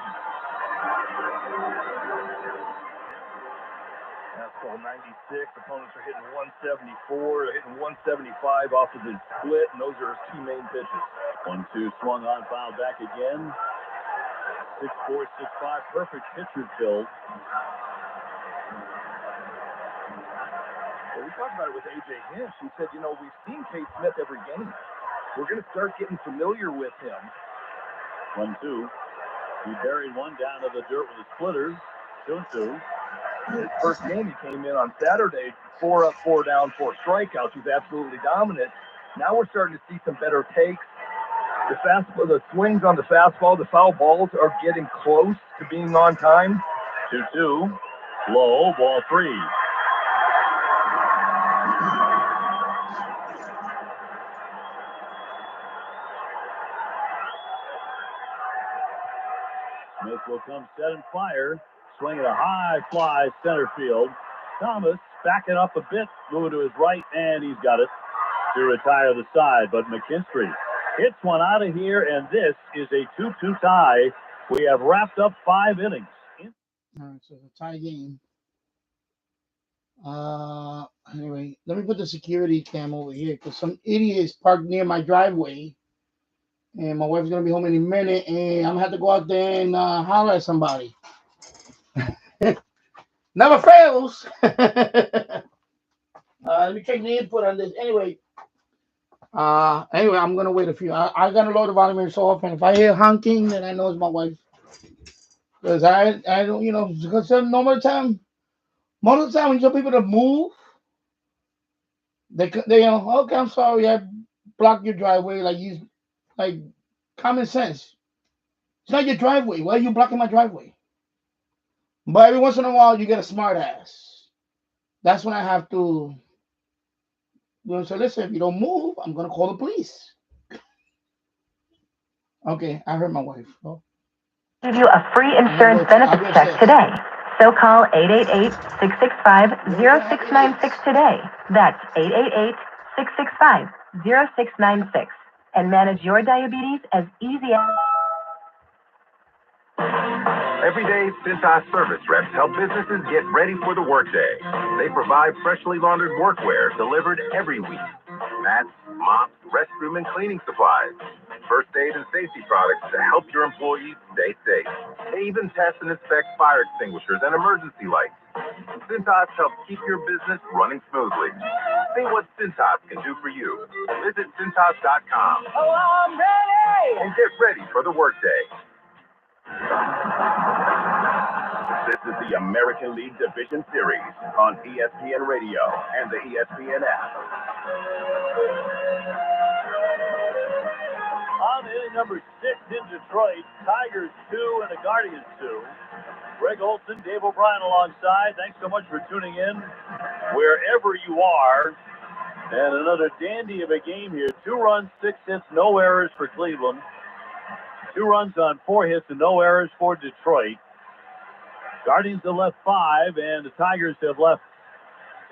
Fastball 96. Opponents are hitting 174. They're hitting 175 off of his split, and those are his 2 main pitches. 1-2 swung on, foul back again. 6'4", 6'5", perfect pitcher's build. Well, we talked about it with A.J. Hinch. He said, you know, we've seen Cade Smith every game. We're going to start getting familiar with him. 1-2. He buried one down to the dirt with the splitters. 2-2. His first game, he came in on Saturday, 4 up, 4 down, 4 strikeouts. He was absolutely dominant. Now we're starting to see some better takes. The fastball, the swings on the fastball, the foul balls are getting close to being on time. 2-2. Low, ball 3. Smith will come set and fire. Swinging a high fly center field. Thomas backing up a bit, moving to his right, and he's got it to retire the side. But McKinstry hits one out of here, and this is a 2-2 tie. We have wrapped up 5 innings. All right, so it's a tie game. Anyway, let me put the security cam over here because some idiot is parked near my driveway. And my wife's going to be home in a minute, and I'm going to have to go out there and holler at somebody. Never fails. Let me check the input on this. Anyway, I'm going to wait a few. I got to lower the volume here so often. If I hear honking, then I know it's my wife. Because I don't, you know, because most of the time when you tell people to move, they okay, I'm sorry, I blocked your driveway. Like common sense. It's not your driveway. Why are you blocking my driveway? But every once in a while, you get a smart ass. That's when I have to, say, listen, if you don't move, I'm going to call the police. Okay, I heard my wife. Oh. Give you a free insurance benefits check today. So call 888-665-0696 today. That's 888-665-0696. And manage your diabetes as easy as... Every day, Cintas service reps help businesses get ready for the workday. They provide freshly laundered workwear delivered every week. Mats, mops, restroom and cleaning supplies, first aid and safety products to help your employees stay safe. They even test and inspect fire extinguishers and emergency lights. Cintas helps keep your business running smoothly. See what Cintas can do for you. Visit Cintas.com. Oh, I'm ready! And get ready for the workday. This is the American League Division Series on ESPN Radio and the ESPN app. On inning number 6 in Detroit, Tigers 2 and the Guardians 2. Greg Olson, Dave O'Brien alongside. Thanks so much for tuning in wherever you are. And another dandy of a game here. 2 runs, 6 hits, no errors for Cleveland. 2 runs on 4 hits and no errors for Detroit. Guardians have left 5, and the Tigers have left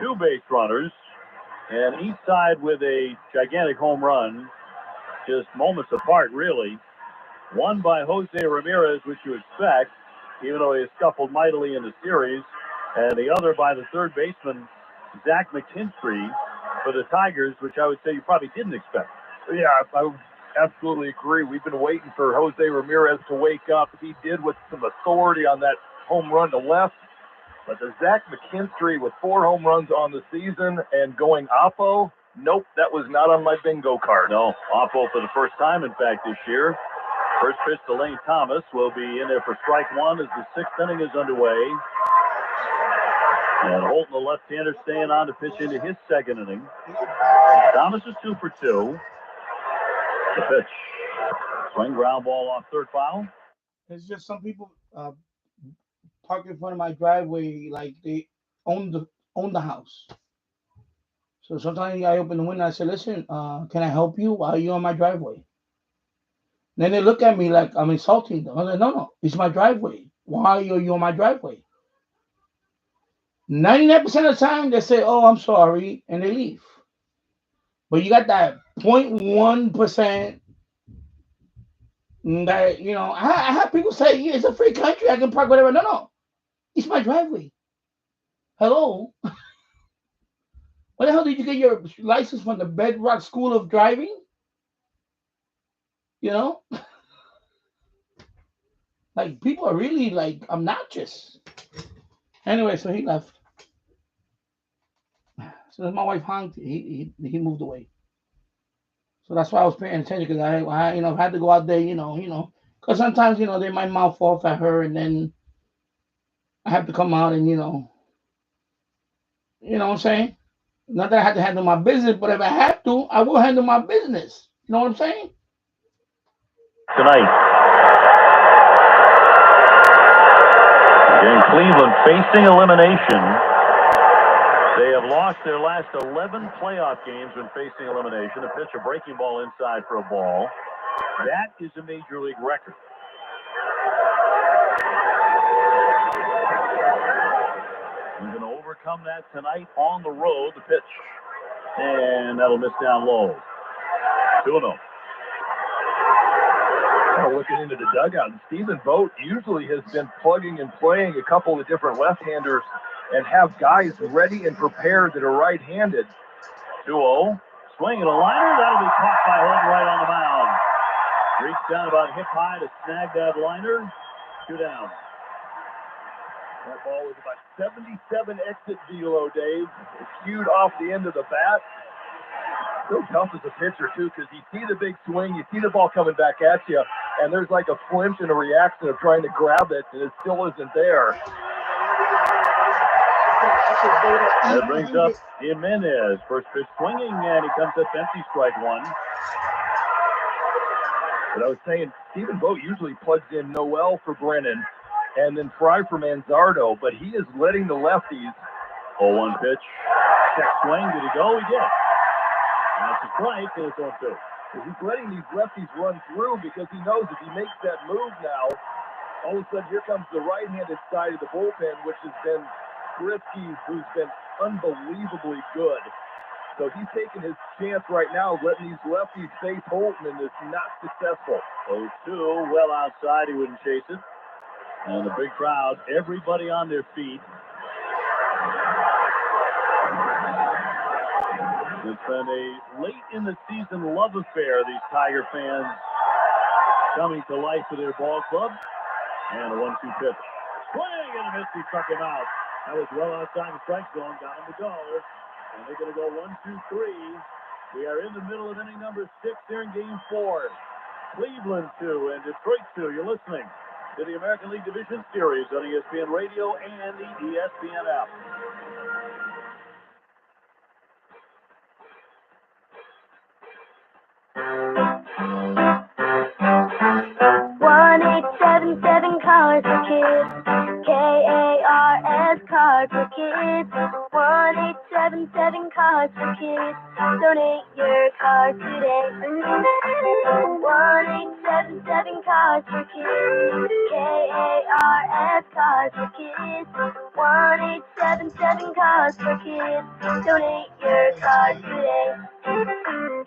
2 base runners. And each side with a gigantic home run, just moments apart, really. One by Jose Ramirez, which you expect, even though he has scuffled mightily in the series. And the other by the third baseman, Zach McKinstry, for the Tigers, which I would say you probably didn't expect. Yeah, I would absolutely agree. We've been waiting for Jose Ramirez to wake up. He did with some authority on that home run to left. But the Zach McKinstry with 4 home runs on the season and going Oppo, nope, that was not on my bingo card. No, Oppo for the first time, in fact, this year. First pitch to Lane Thomas will be in there for strike 1 as the 6th inning is underway. And Holton, the left-hander, staying on to pitch into his 2nd inning. Thomas is 2 for 2. The pitch. Swing, ground ball off third foul. It's just some people park in front of my driveway like they own the house. So sometimes I open the window and I say, listen, can I help you? Why are you on my driveway? Then they look at me like I'm insulting them. I'm like, no, it's my driveway. Why are you on my driveway? 99% of the time they say, oh, I'm sorry, and they leave. But you got that 0.1% that, you know, I have people say, yeah, it's a free country, I can park whatever. No, it's my driveway. Hello? What the hell did you get your license from? The Bedrock School of Driving? You know? Like, people are really, like, obnoxious. Anyway, so he left. So my wife honked, he moved away. So that's why I was paying attention, because I you know, had to go out there, you know, because sometimes, you know, they might mouth off at her, and then I have to come out and, you know what I'm saying? Not that I have to handle my business, but if I have to, I will handle my business. You know what I'm saying? Tonight. Again, Cleveland facing elimination. They have lost their last 11 playoff games when facing elimination. A pitch, a breaking ball inside for a ball. That is a major league record. He's going to overcome that tonight on the road. The pitch. And that'll miss down low. 2-0. Looking into the dugout, and Stephen Vogt usually has been plugging and playing a couple of different left-handers and have guys ready and prepared that are right-handed. 2-0. Swing and a liner. That'll be caught by Holton right on the mound. Reached down about hip high to snag that liner. 2 down. That ball was about 77 exit velo, Dave. It skewed off the end of the bat. So tough as a pitcher, too, because you see the big swing, you see the ball coming back at you, and there's like a flinch and a reaction of trying to grab it, and it still isn't there. That brings up Jimenez. First pitch swinging, and he comes up empty, strike 1. But I was saying, Stephen Vogt usually plugs in Noel for Brennan and then Fry for Manzardo, but he is letting the lefties. 0-1 pitch. Check swing. Did he go? He did. That's a strike, and it's 0-2. He's letting these lefties run through because he knows if he makes that move now All of a sudden, here comes the right-handed side of the bullpen, which has been Brisky, who's been unbelievably good. So he's taking his chance right now of letting these lefties face Holton, and it's not successful. 0-2, well outside, he wouldn't chase it. And the big crowd, everybody on their feet. It's been a late in the season love affair, these Tiger fans coming to life for their ball club. And a 1-2 pitch. Swing and a miss, he struck him out. That was well outside the strike zone, down to go. And they're going to go 1-2-3. We are in the middle of inning number 6 here in game 4. Cleveland 2 and Detroit 2. You're listening to the American League Division Series on ESPN Radio and the ESPN app. Cars for Kids. KARS Cars for Kids. 1-877 Cars for Kids. Donate your car today. 1-877 Cars for Kids. KARS Cars for Kids. 1-877 Cars for Kids. Donate your car today.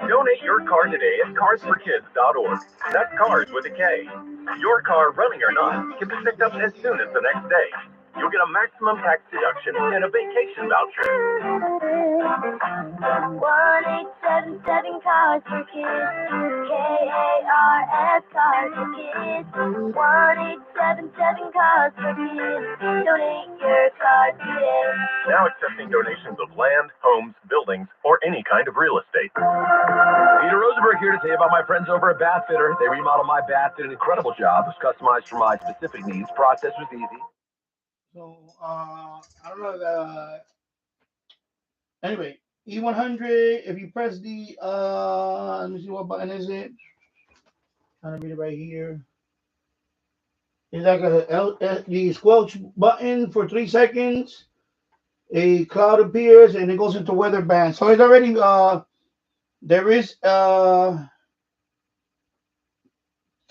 Donate your car today at carsforkids.org. That's cars with a K. Your car, running or not, can be picked up as soon as the next day. You'll get a maximum tax deduction and a vacation voucher. 1-877 Cars for Kids. KARS Cars for Kids. 1-877 Cars for Kids. Donate your car today. Now accepting donations of land, homes, buildings, or any kind of real estate. Peter Rosenberg here to tell you about my friends over at Bat Fitter. They remodeled my bat, did an incredible job. It was customized for my specific needs. Process was easy. So, I don't know. Anyway, E100, if you press the, let me see what button is it. I'm going to read it right here. It's like the squelch button for 3 seconds. A cloud appears and it goes into weather band. So it's already, there is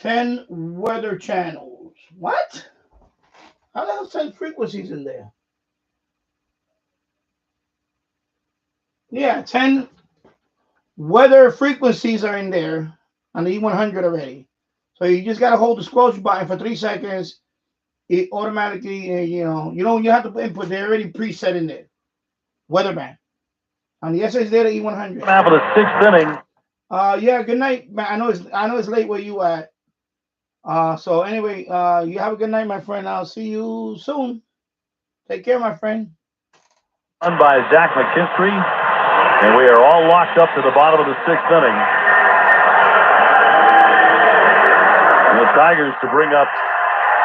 10 weather channels. What? How the hell is 10 frequencies in there? Yeah, 10 weather frequencies are in there on the E100 already. So you just got to hold the squelch button for 3 seconds. It automatically, you have to input. They're already preset in there. Weatherman. On the SS Data E100. Now for the 6th inning. Yeah, good night, man. I know it's late where you at. So anyway, you have a good night, my friend. I'll see you soon. Take care, my friend. Run by Zach McKinstry, and we are all locked up to the bottom of the 6th inning. And the Tigers to bring up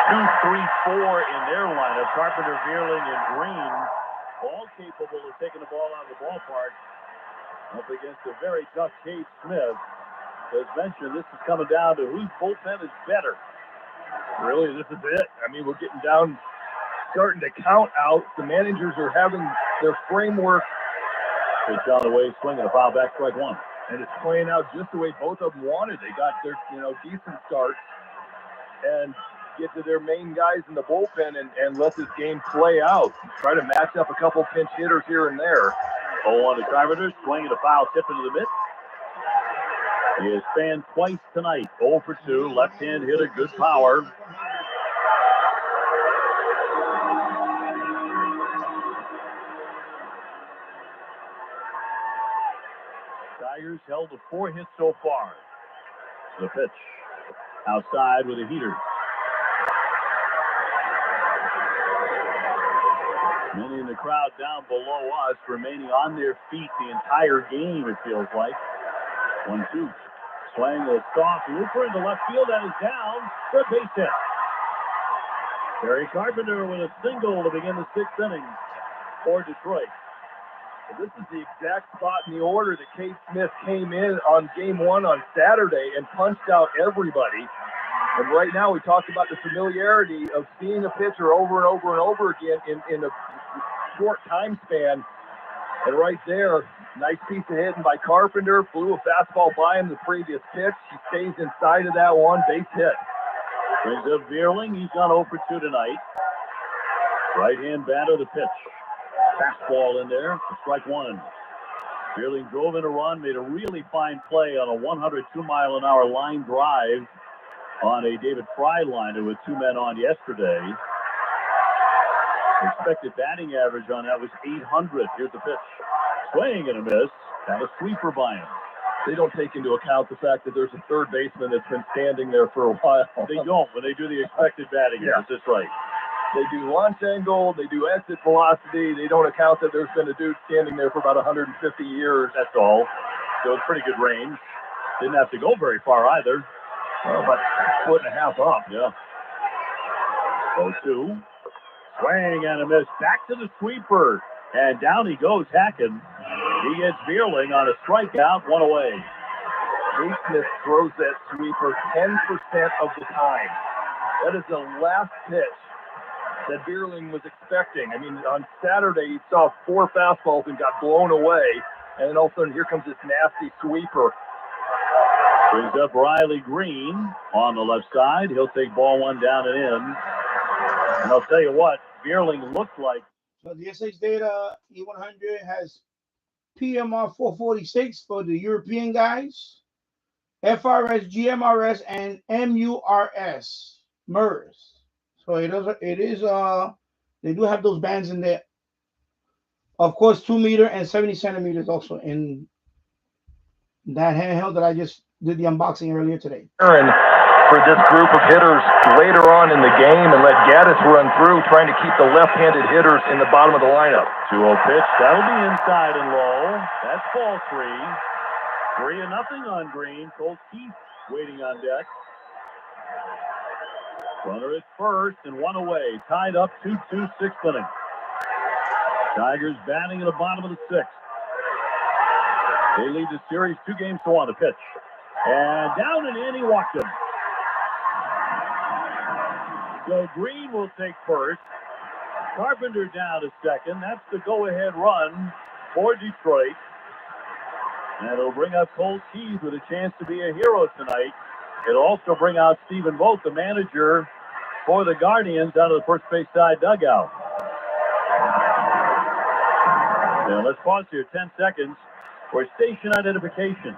2-3-4 in their lineup. Carpenter, Vierling, and Green, all capable of taking the ball out of the ballpark up against a very tough Cade Smith. As mentioned, this is coming down to whose bullpen is better. Really, this is it. I mean, we're getting down, starting to count out. The managers are having their framework. Pitch on the way, swinging a foul back, strike one. And it's playing out just the way both of them wanted. They got their, decent starts and get to their main guys in the bullpen and let this game play out. Try to match up a couple pinch hitters here and there. 0-1 to Carpenter, swinging a foul, tip into the mitt. He has fanned twice tonight. 0 for 2. Left-hand hitter, good power. Tigers held to 4 hits so far. The pitch. Outside with a heater. Many in the crowd down below us remaining on their feet the entire game, it feels like. 1-2. Swing a soft looper into left field. That is down for a base hit. Barry Carpenter with a single to begin the 6th inning for Detroit. This is the exact spot in the order that Cade Smith came in on game 1 on Saturday and punched out everybody. And right now we talked about the familiarity of seeing a pitcher over and over and over again in a short time span. And right there, nice piece of hitting by Carpenter. Flew a fastball by him the previous pitch. He stays inside of that one. Base hit. Brings up Veerling. He's gone 0 for 2 tonight. Right-hand batter, the pitch. Fastball in there, strike one. Veerling drove in a run, made a really fine play on a 102-mile-an-hour line drive on a David Fry liner with 2 men on yesterday. Expected batting average on that was 800. Here's the pitch. Swing and a miss. Got a sweeper by him. They don't take into account the fact that there's a third baseman that's been standing there for a while. They don't when they do the expected batting average. That's right. They do launch angle, they do exit velocity. They don't account that there's been a dude standing there for about 150 years. That's all. So it's pretty good range. Didn't have to go very far either. Well, about a foot and a half up. Yeah. 0-2. Swing and a miss. Back to the sweeper. And down he goes, hacking. He gets Veerling on a strikeout, 1 away. Jake Smith throws that sweeper 10% of the time. That is the last pitch that Veerling was expecting. I mean, on Saturday, he saw 4 fastballs and got blown away. And then all of a sudden, here comes this nasty sweeper. Brings up Riley Green on the left side. He'll take ball 1 down and in. And I'll tell you what, Veerling looked like. So the SH Data E100 has PMR 446 for the European guys, FRS, GMRS, and MURS, MERS. So it is they do have those bands in there. Of course, 2 meter and 70 centimeters also in that handheld that I just did the unboxing earlier today. For this group of hitters later on in the game and let Gaddis run through trying to keep the left-handed hitters in the bottom of the lineup. 2-0 pitch. That'll be inside and low. That's ball 3. 3-0 on Green. Cole Keith waiting on deck. Runner at first and 1 away. Tied up 2-2, 6th inning. Tigers batting in the bottom of the 6th. They lead the series 2-1. The pitch. And down and in, he walked him. So Green will take first. Carpenter down to second. That's the go-ahead run for Detroit. And it'll bring up Cole Keys with a chance to be a hero tonight. It'll also bring out Stephen Vogt, the manager for the Guardians, out of the first base side dugout. Now let's pause here 10 seconds for station identification.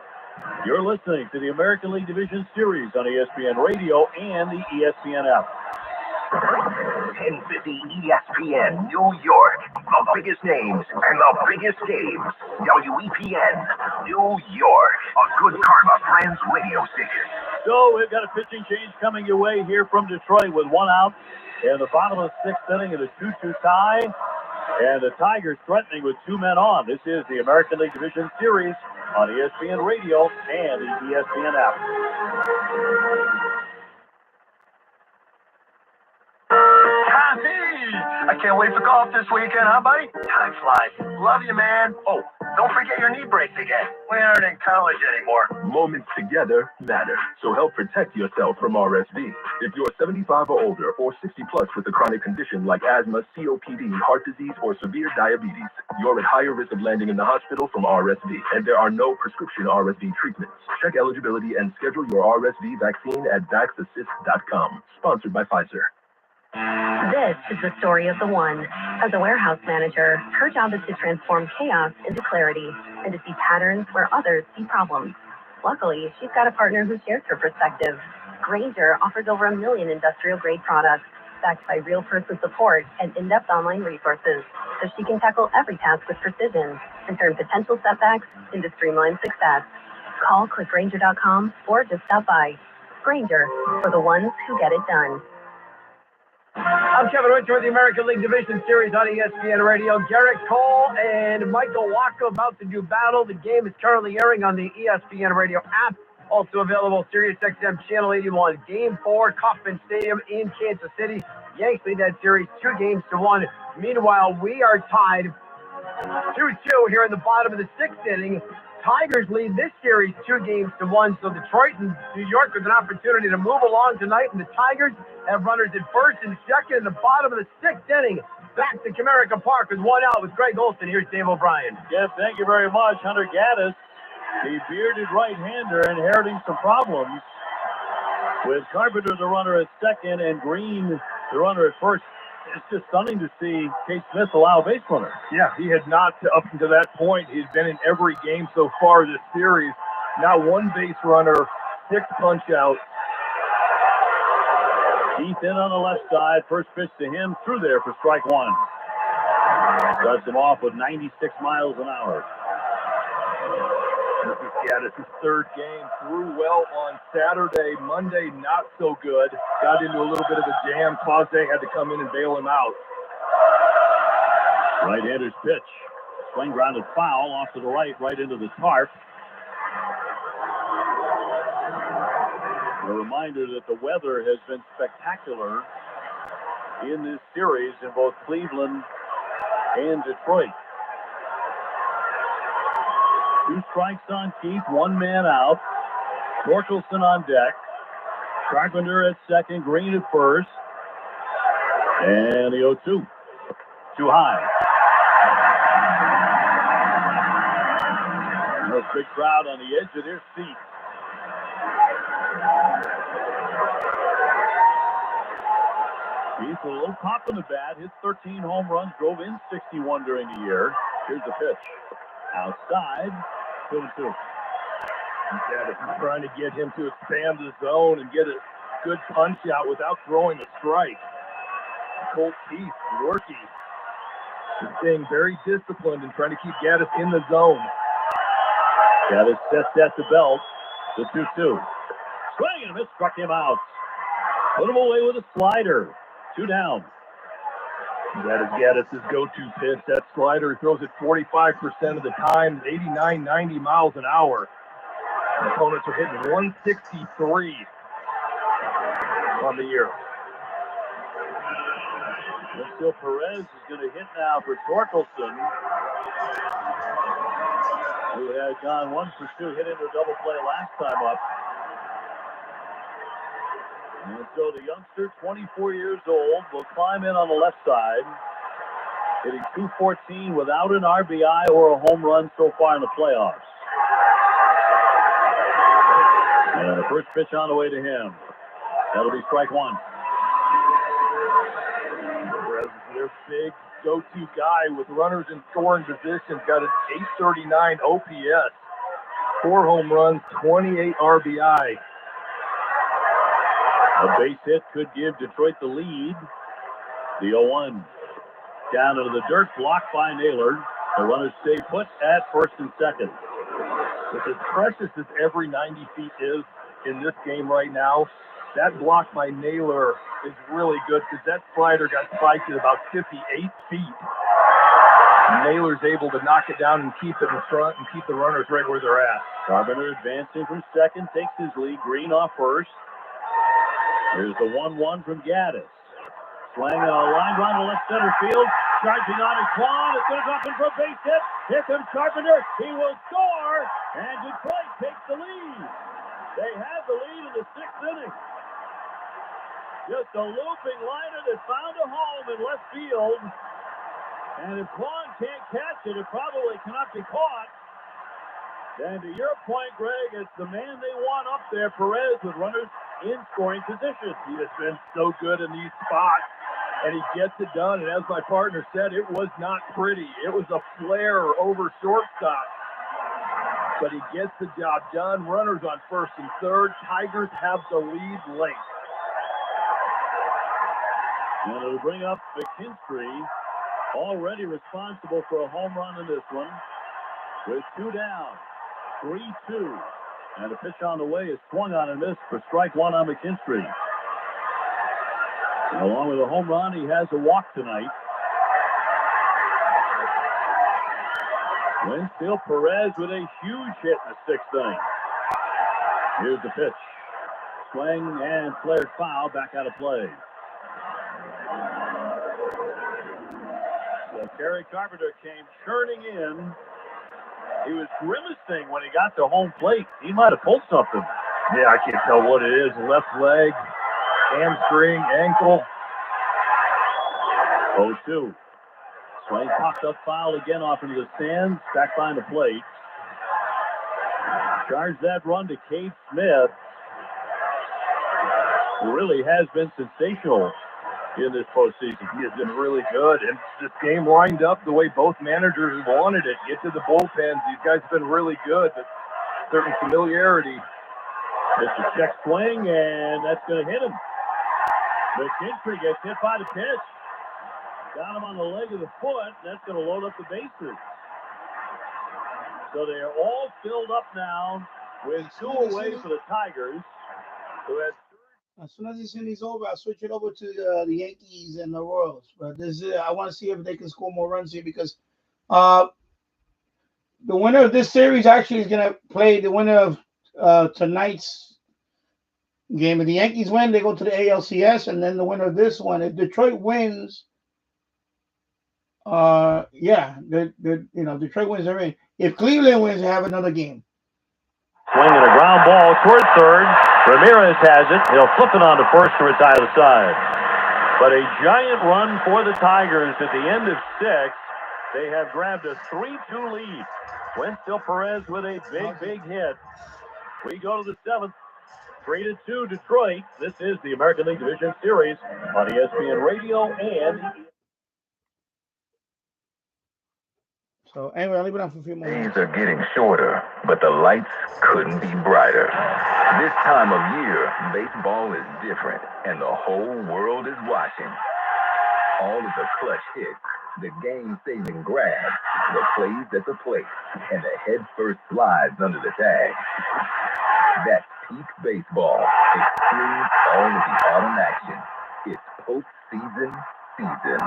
You're listening to the American League Division Series on ESPN Radio and the ESPN app. 1050 ESPN, New York. The biggest names and the biggest games. WEPN, New York. A good karma Friends radio station. So we've got a pitching change coming your way here from Detroit with 1 out in the bottom of the 6th inning in a 2-2 tie. And the Tigers threatening with 2 men on. This is the American League Division Series on ESPN Radio and the ESPN app. I can't wait for golf this weekend, huh, buddy? Time flies. Love you, man. Oh, don't forget your knee brace again. We aren't in college anymore. Moments together matter, so help protect yourself from RSV. If you're 75 or older or 60 plus with a chronic condition like asthma, COPD, heart disease, or severe diabetes, you're at higher risk of landing in the hospital from RSV, and there are no prescription RSV treatments. Check eligibility and schedule your RSV vaccine at vaxassist.com. Sponsored by Pfizer. This is the story of the one. As a warehouse manager, her job is to transform chaos into clarity and to see patterns where others see problems. Luckily, she's got a partner who shares her perspective. Grainger offers over 1 million industrial-grade products backed by real-person support and in-depth online resources, so she can tackle every task with precision and turn potential setbacks into streamlined success. Call clickgrainger.com or just stop by. Grainger, for the ones who get it done. I'm Kevin Winter with the American League Division Series on ESPN Radio. Garrett Cole and Michael Wacha about to do battle. The game is currently airing on the ESPN Radio app. Also available, Sirius XM Channel 81. Game 4, Kauffman Stadium in Kansas City. Yanks lead that series 2-1. Meanwhile, we are tied 2-2 here in the bottom of the 6th inning. Tigers lead this series 2-1, so Detroit and New York with an opportunity to move along tonight, and the Tigers have runners at first and second in the bottom of the 6th inning. Back to Comerica Park with 1 out with Greg Olson. Here's Dave O'Brien. Yes, thank you very much, Hunter Gaddis, the bearded right-hander, inheriting some problems. With Carpenter, the runner at second, and Green, the runner at first. It's just stunning to see Case Smith allow a base runner. Yeah, he had not, up to that point, he's been in every game so far this series. Not one base runner, 6 punch-outs. Keith in on the left side. First pitch to him, through there for strike one. Starts him off with 96 miles an hour. This is Gaddis' third game. Threw well on Saturday. Monday, not so good. Got into a little bit of a jam. Clause had to come in and bail him out. Right-hander's pitch. Swing grounded foul off to the right into the tarp. A reminder that the weather has been spectacular in this series in both Cleveland and Detroit. 2 strikes on Keith, 1 man out. Torkelson on deck. Carpenter at second, Green at first. And the 0-2. Too high. There's a big crowd on the edge of their seats. Keith with a little pop in the bat. His 13 home runs, drove in 61 during the year. Here's the pitch. Outside, 2-2. Gaddis is trying to get him to expand the zone and get a good punch out without throwing a strike. Colt Keith, rookie, is staying very disciplined and trying to keep Gaddis in the zone. Gaddis sets at the belt. The 2-2. Swing and a miss, struck him out. Put him away with a slider. 2 down. That is Gaddis' go-to pitch. That slider, he throws it 45% of the time, 89, 90 miles an hour. Opponents are hitting 163 on the year. Still Perez is going to hit now for Torkelson, who had gone 1 for 2, hit into a double play last time up. And so the youngster, 24 years old, will climb in on the left side, hitting .214 without an RBI or a home run so far in the playoffs. And the first pitch on the way to him. That'll be strike one. Perez is their big go-to guy with runners in scoring positions. Got an .839 OPS, 4 home runs, 28 RBI. A base hit could give Detroit the lead. The 0-1. Down into the dirt, blocked by Naylor. The runners stay put at first and second. But as precious as every 90 feet is in this game right now, that block by Naylor is really good because that slider got spiked at about 58 feet. Naylor's able to knock it down and keep it in front and keep the runners right where they're at. Carpenter advancing from second, takes his lead. Green off first. Here's the 1-1 from Gaddis. Swing on a line run to left center field. Charging on his Quan. It's going to drop in for a base hit. Here comes Carpenter. He will score. And Detroit takes the lead. They have the lead in the 6th inning. Just a looping liner that found a home in left field. And if Quan can't catch it, it probably cannot be caught. And to your point, Greg, it's the man they want up there, Perez, with runners in scoring position. He has been so good in these spots, and he gets it done. And as my partner said, it was not pretty. It was a flare over shortstop. But he gets the job done. Runners on first and third. Tigers have the lead late. And it'll bring up McKinstry, already responsible for a home run in this one, with 2 down. 3-2. And a pitch on the way is swung on and missed for strike one on McKinstry. And along with a home run, he has a walk tonight. Winfield Perez with a huge hit in the 6th inning. Here's the pitch. Swing and flared foul, back out of play. So Kerry Carpenter came churning in. He was grimacing when he got to home plate. He might have pulled something. Yeah, I can't tell what it is. Left leg, hamstring, ankle. 0-2. Swing popped up foul again off into the stands. Back behind the plate. Charged that run to Cade Smith. really has been sensational in this postseason. He has been really good, and this game lined up the way both managers wanted it. Get to the bullpens. These guys have been really good, but certain familiarity. It's a check swing, and that's going to hit him. McKinstry gets hit by the pitch. Got him on the leg of the foot. That's going to load up the bases. So they are all filled up now with 2 away for the Tigers, who had. As soon as this inning's over, I'll switch it over to the Yankees and the Royals. But this is, I want to see if they can score more runs here because the winner of this series actually is going to play the winner of tonight's game. If the Yankees win, they go to the ALCS, and then the winner of this one, if Detroit wins, Detroit wins, they're in. If Cleveland wins, they have another game. Swinging a ground ball toward third. Ramirez has it. He'll flip it on to first to retire the side. But a giant run for the Tigers at the end of 6. They have grabbed a 3-2 lead. Wenzel Perez with a big hit. We go to the 7th. 3-2 Detroit. This is the American League Division Series on ESPN Radio and. So anyway, I'll leave it on for a few more minutes. Days are getting shorter, but the lights couldn't be brighter. This time of year, baseball is different, and the whole world is watching. All of the clutch hits, the game-saving grabs, the plays at the plate, and the head-first slides under the tag. That's peak baseball. Experience all of the autumn action. It's postseason season.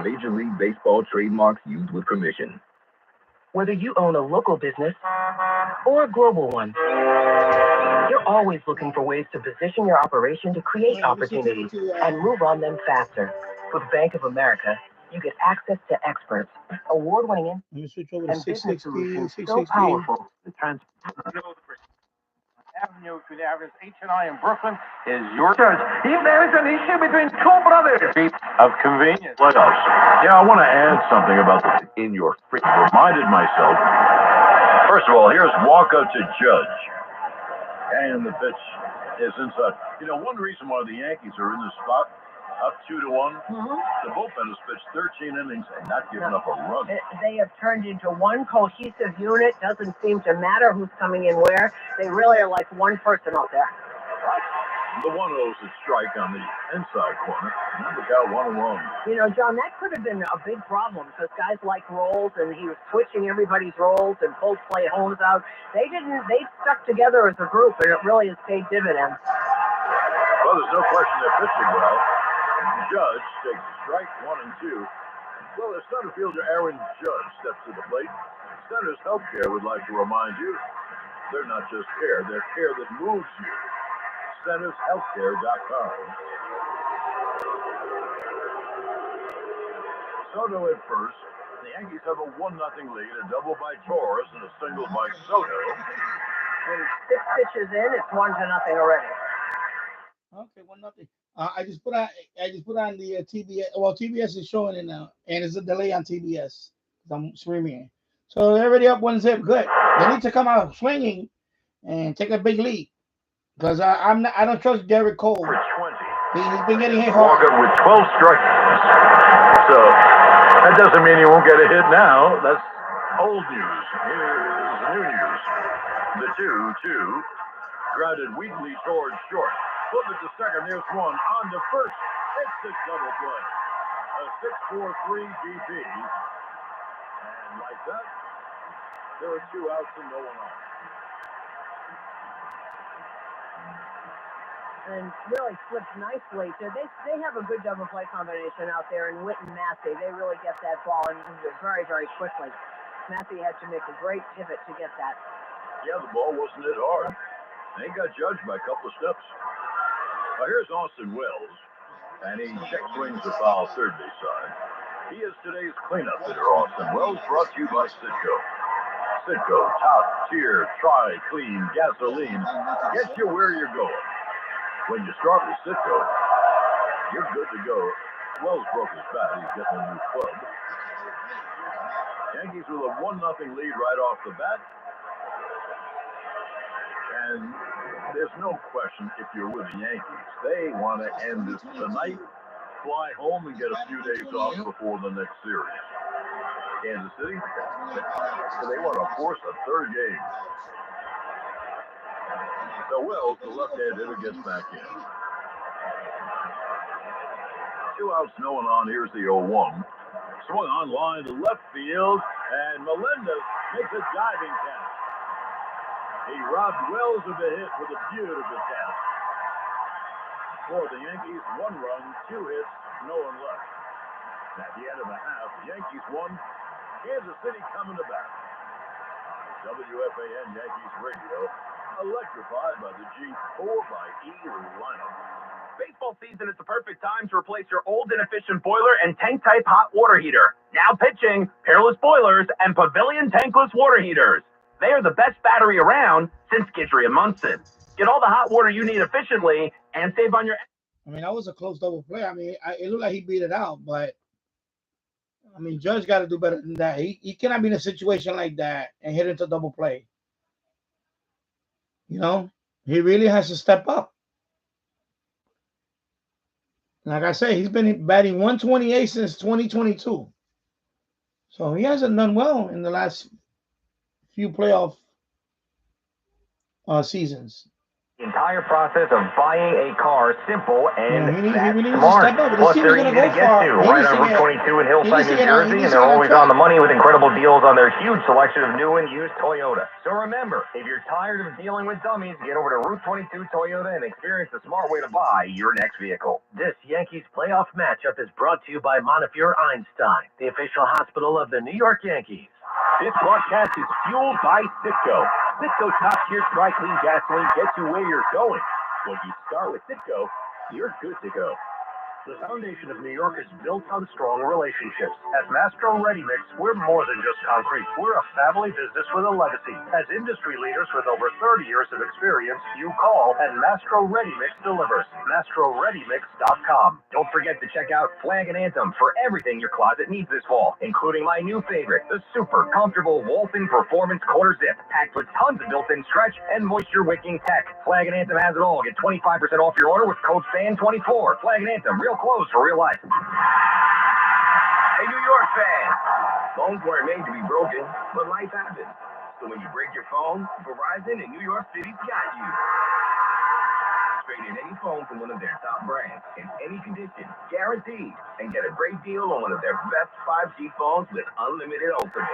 Major League Baseball trademarks used with permission. Whether you own a local business or a global one, you're always looking for ways to position your operation to create opportunities and move on them faster. With Bank of America, you get access to experts, award-winning and business solutions so powerful. Avenue between the Avenues H&I in Brooklyn is your church. If there is an issue between 2 brothers Of convenience. Playoffs. Yeah, I want to add something about this in your fridge. Reminded myself. First of all, here's Walker to Judge. And the pitch is inside. You know, one reason why the Yankees are in this spot, up 2-1, the bullpen has pitched 13 innings and not given up a run. They have turned into one cohesive unit. Doesn't seem to matter who's coming in where. They really are like one person out there. The 1-0 is a strike on the inside corner. And we got 1-1. You know, John, that could have been a big problem because guys like roles, and he was switching everybody's roles, and both play homes out. They stuck together as a group, and it really has paid dividends. Well, there's no question they're pitching well. Judge takes strike 1 and 2. Well, as center fielder Aaron Judge steps to the plate, Centers Healthcare would like to remind you, they're not just care, they're care that moves you. CentersHealthcare.com. Soto at first. The Yankees have a 1-0 lead, a double by Torres and a single by Soto. And 6 pitches in, it's 1-0 already. Okay, 1-0. I just put on the TBS. Well, TBS is showing it now, and it's a delay on TBS. I'm streaming it. So they're already up 1-0. Good. They need to come out swinging and take a big lead because I don't trust Derek Cole. For 20. He's been getting hit hard. Walker with 12 strikes. So that doesn't mean he won't get a hit now. That's old news. Here's new news. The 2-2 grounded weakly towards short. Flip it to second. There's one on to first. It's a double play. A 6-4-3 DP. And like that, there are 2 outs and no one on. And really flipped nicely. So they have a good double play combination out there, and Witt and Massey, they really get that ball and move it very, very quickly. Massey had to make a great pivot to get that. Yeah, the ball wasn't hit hard. They got judged by a couple of steps. Now here's Austin Wells, and he check swings the foul third base side. He is today's cleanup hitter. Austin Wells, brought to you by Citgo. Citgo, top tier, try clean gasoline. Get you where you're going. When you start with Citgo, you're good to go. Wells broke his bat. He's getting a new club. Yankees with a 1-0 lead right off the bat. And There's no question if you're with the Yankees, they want to end this tonight, fly home, and get a few days off before the next series. Kansas City, they want to force a third game. So Wells, the left-hand hitter, gets back in. 2 outs, no one on. Here's the 0-1. Swung on line to left field, and Melendez makes a diving catch. He robbed Wells of a hit with a beautiful catch. For the Yankees, 1 run, 2 hits, no one left. At the end of the half, the Yankees won. Kansas City coming to bat. On WFAN Yankees Radio, electrified by the G4xE lineup. Baseball season is the perfect time to replace your old inefficient boiler and tank-type hot water heater. Now pitching, Peerless Boilers and Pavilion Tankless Water Heaters. They are the best battery around since Guidry and Munson. Get all the hot water you need efficiently and save on your... I mean, that was a close double play. I mean, it looked like he beat it out, but I mean, Judge got to do better than that. He cannot be in a situation like that and hit into double play. You know, he really has to step up. Like I said, he's been batting 128 since 2022. So he hasn't done well in the last few playoff seasons. The entire process of buying a car simple and he really smart. needs to step up. Plus, they're easy to get to, right on Route 22 in Hillside, New Jersey, and they're always on the money with incredible deals on their huge selection of new and used Toyota. So remember, if you're tired of dealing with dummies, get over to Route 22 Toyota and experience the smart way to buy your next vehicle. This Yankees playoff matchup is brought to you by Montefiore Einstein, the official hospital of the New York Yankees. This broadcast is fueled by Citgo. Citgo top-tier dry-clean gasoline gets you where you're going. When you start with Citgo, you're good to go. The foundation of New York is built on strong relationships. At Mastro Ready Mix, we're more than just concrete. We're a family business with a legacy. As industry leaders with over 30 years of experience, you call and Mastro Ready Mix delivers. MastroReadyMix.com. Don't forget to check out Flag and Anthem for everything your closet needs this fall, including my new favorite, the super comfortable Walton Performance Quarter Zip, packed with tons of built-in stretch and moisture-wicking tech. Flag and Anthem has it all. Get 25% off your order with code FAN24. Flag and Anthem, real clothes for real life. Hey, New York fans! Phones weren't made to be broken, but life happens. So when you break your phone, Verizon in New York City's got you. Trade in any phone from one of their top brands in any condition, guaranteed, and get a great deal on one of their best 5G phones with unlimited ultimate.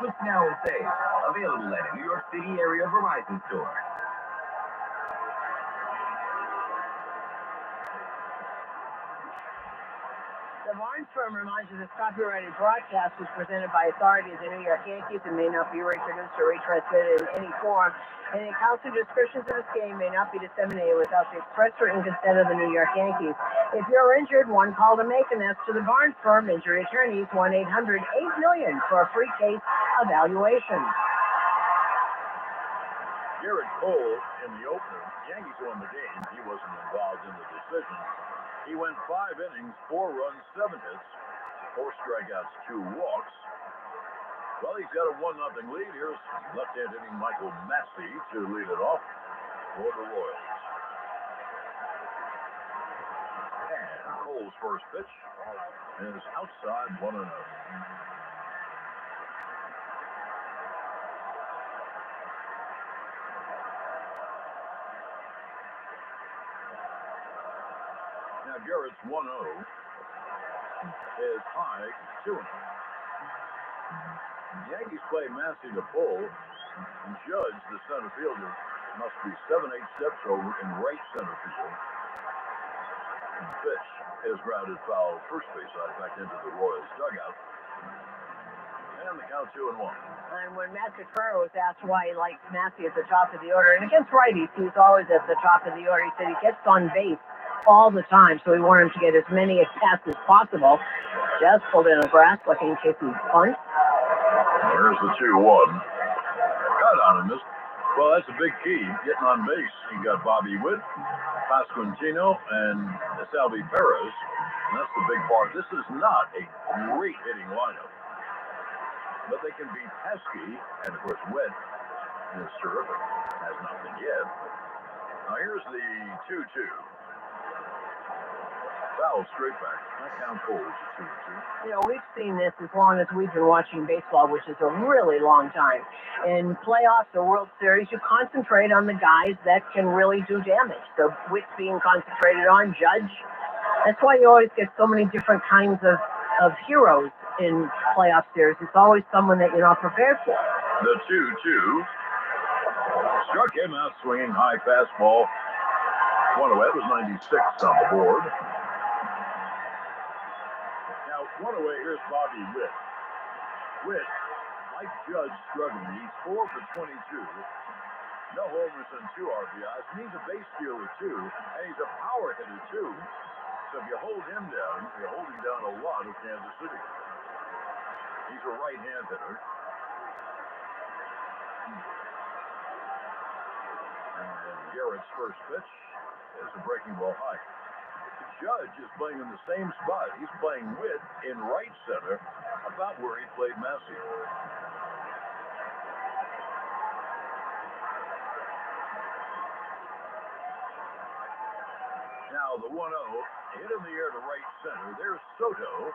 Switch now and save. Available at a New York City area Verizon store. The Barnes Firm reminds you this copyrighted broadcast was presented by authorities of the New York Yankees and may not be reproduced or retransmitted in any form. Any accounts or descriptions of this game may not be disseminated without the express written consent of the New York Yankees. If you're injured, one call to make, and that's to the Barnes Firm Injury Attorneys, 1-800-8-MILLION for a free case evaluation. Garrett Cole in the opener. Yankees won the game. He wasn't involved in the decision. He went 5 innings, 4 runs, 7 hits, 4 strikeouts, 2 walks. Well, he's got a 1-0 lead. Here's left-hand hitting Michael Massey to lead it off for the Royals. And Cole's first pitch is outside 1-0. Now Garrett's 1-0 is high 2-0. The Yankees play Massey to pull. Judge, the center fielder, must be 7-8 steps over in right center field. And pitch is grounded foul first base side back into the Royals dugout. And the count 2-1. And when Matt Contreras was asked why he likes Massey at the top of the order, and against righties, he's always at the top of the order. He said he gets on base all the time, so we want him to get as many at-bats as possible. Just pulled in the grass looking in case he punts. There's the 2-1. Got on him, missed. Well, that's a big key, getting on base. You got Bobby Witt, Pasquantino, and Salvi Perez. And that's the big part. This is not a great hitting lineup, but they can be pesky, and of course Witt is terrific. Has not been yet. Now here's the 2-2. Foul straight back. That count holds at 2-2. You know, we've seen this as long as we've been watching baseball, which is a really long time. In playoffs or World Series, you concentrate on the guys that can really do damage. So Witt's being concentrated on, Judge. That's why you always get so many different kinds of heroes in playoff series. It's always someone that you're not prepared for. The 2-2. Struck him out swinging high fastball. One away. It was 96 on the board. Now, one away. Here's Bobby Witt. Witt, like Judge, struggling. He's 4 for 22. No homers and 2 RBIs. And he's a base stealer, too. And he's a power hitter, too. So if you hold him down, you're holding down a lot of Kansas City. He's a right-hand hitter. And Garrett's first pitch is a breaking ball high. Judge is playing in the same spot. He's playing Witt in right center, about where he played Massey. Now the 1-0 hit in the air to right center. There's Soto.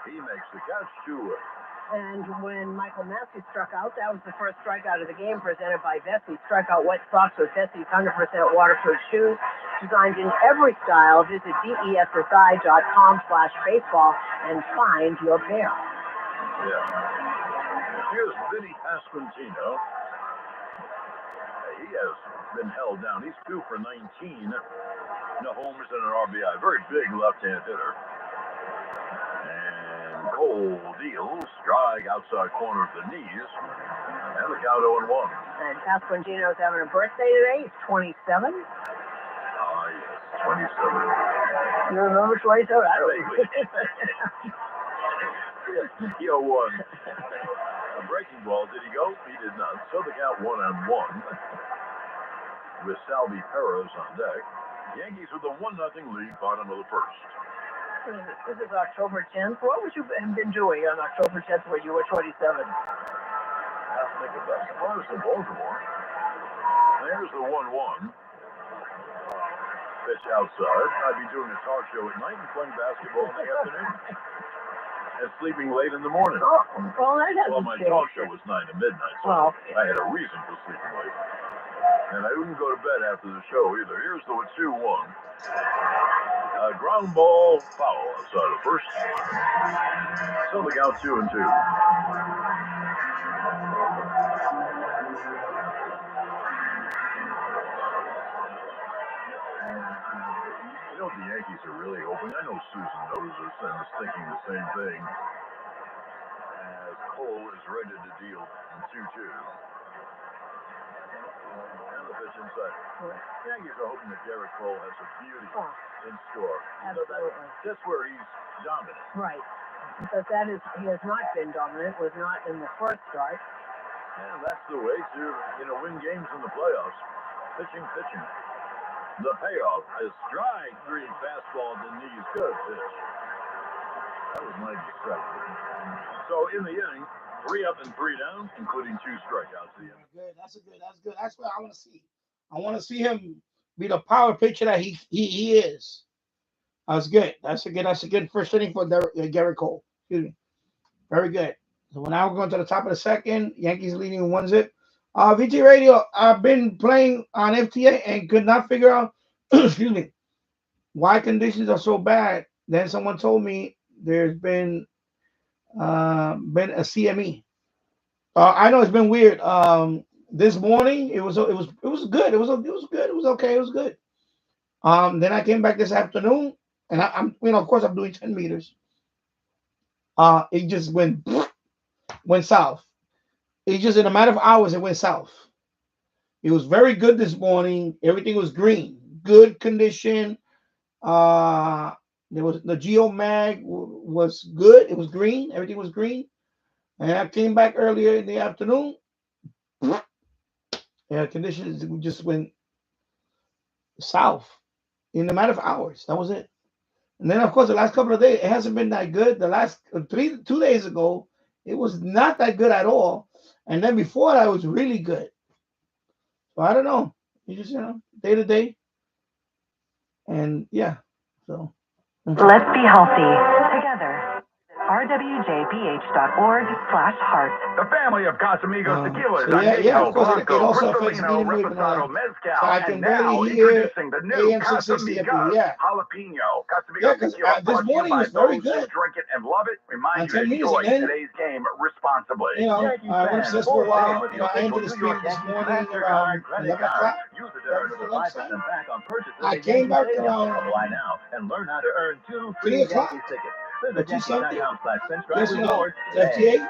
He makes the catch 2-away. And when Michael Massey struck out, that was the first strikeout of the game presented by Vessi. Strikeout White Sox with Vessi's 100% waterproof shoes. Designed in every style. Visit DESSI.com/baseball and find your pair. Yeah. Here's Vinny Pasquantino. He has been held down. He's 2 for 19. No homers and an RBI. Very big left-hand hitter. And Cole deals. Strike outside corner of the knees. And the count 0-1. And Pasquantino's having a birthday today. He's 27. Ah, yes. 27. You remember 27? I don't know. 1. A breaking ball. Did he go? He did not. So the count 1-1. With Salvi Perez on deck. Yankees with a 1-0 lead, bottom of the first. This is October 10th. What would you have been doing on October 10th when you were 27? I'll think about it. Well, it's in Baltimore. There's the 1-1. Pitch outside. I'd be doing a talk show at night and playing basketball in the afternoon. And sleeping late in the morning. Oh, well, that hasn't my changed. talk show was 9 to midnight, so I had a reason for sleeping late. And I wouldn't go to bed after the show either. Here's the 2-1. A ground ball foul outside of first. So the count 2-2. You know what the Yankees are really hoping? I know Susan knows this and is thinking the same thing. As Cole is ready to deal in 2-2. And the pitch inside. The Yankees are hoping that Garrett Cole has a beauty in store. Absolutely. That's where he's dominant. Right. Because he has not been dominant, was not in the first start. And that's the way to, win games in the playoffs. Pitching. The payoff is strike 3 fastball to knees. Good pitch. That was 97. So in the inning, 3 up and 3 down, including 2 strikeouts at the end. Good. That's good. That's what I want to see. I want to see him be the power pitcher that he is. That's good. That's a good first inning for Garrett Cole. Excuse me. Very good. So now we're going to the top of the second. Yankees leading 1-0. VT Radio, I've been playing on FTA and could not figure out, excuse me, why conditions are so bad. Then someone told me there's been a CME. I know it's been weird. This morning it was good. It was good. It was good. It was okay. It was good. Then I came back this afternoon, and I'm of course I'm doing 10 meters. It just went south. It just in a matter of hours it went south. It was very good this morning. Everything was green, good condition. There was the Geomag was good. It was green. Everything was green. And I came back earlier in the afternoon. Yeah, conditions just went south in a matter of hours. That was it. And then, of course, the last couple of days, it hasn't been that good. The last 2 days ago, it was not that good at all. And then before that, it was really good. So I don't know. You just day to day, and yeah. So Let's be healthy together. rwjph.org/heart. The family of Casamigos tequilas, so yeah, Añejo, of course, it Blanco, also affects me Cristalino, to move. Reposado, So Mezcal, I and can now barely hear introducing the new AM 660 up here. Casamigos Yeah, Jalapeno. yeah, Casamigos because tequila this brought to you morning by was very those who good drink it and love it. Remind on you to 10 minutes, enjoy and then today's game responsibly. I went upstairs for a while. I entered the stream this morning around 11 o'clock. Use it to earn up to 5% back on purchases I at came Yankee back Stadium. around Apply now and learn how to earn 2 3 free o'clock Yankees tickets. or Visit 2 something. Yankees.com/Centrive Guess Rewards the today. FTA.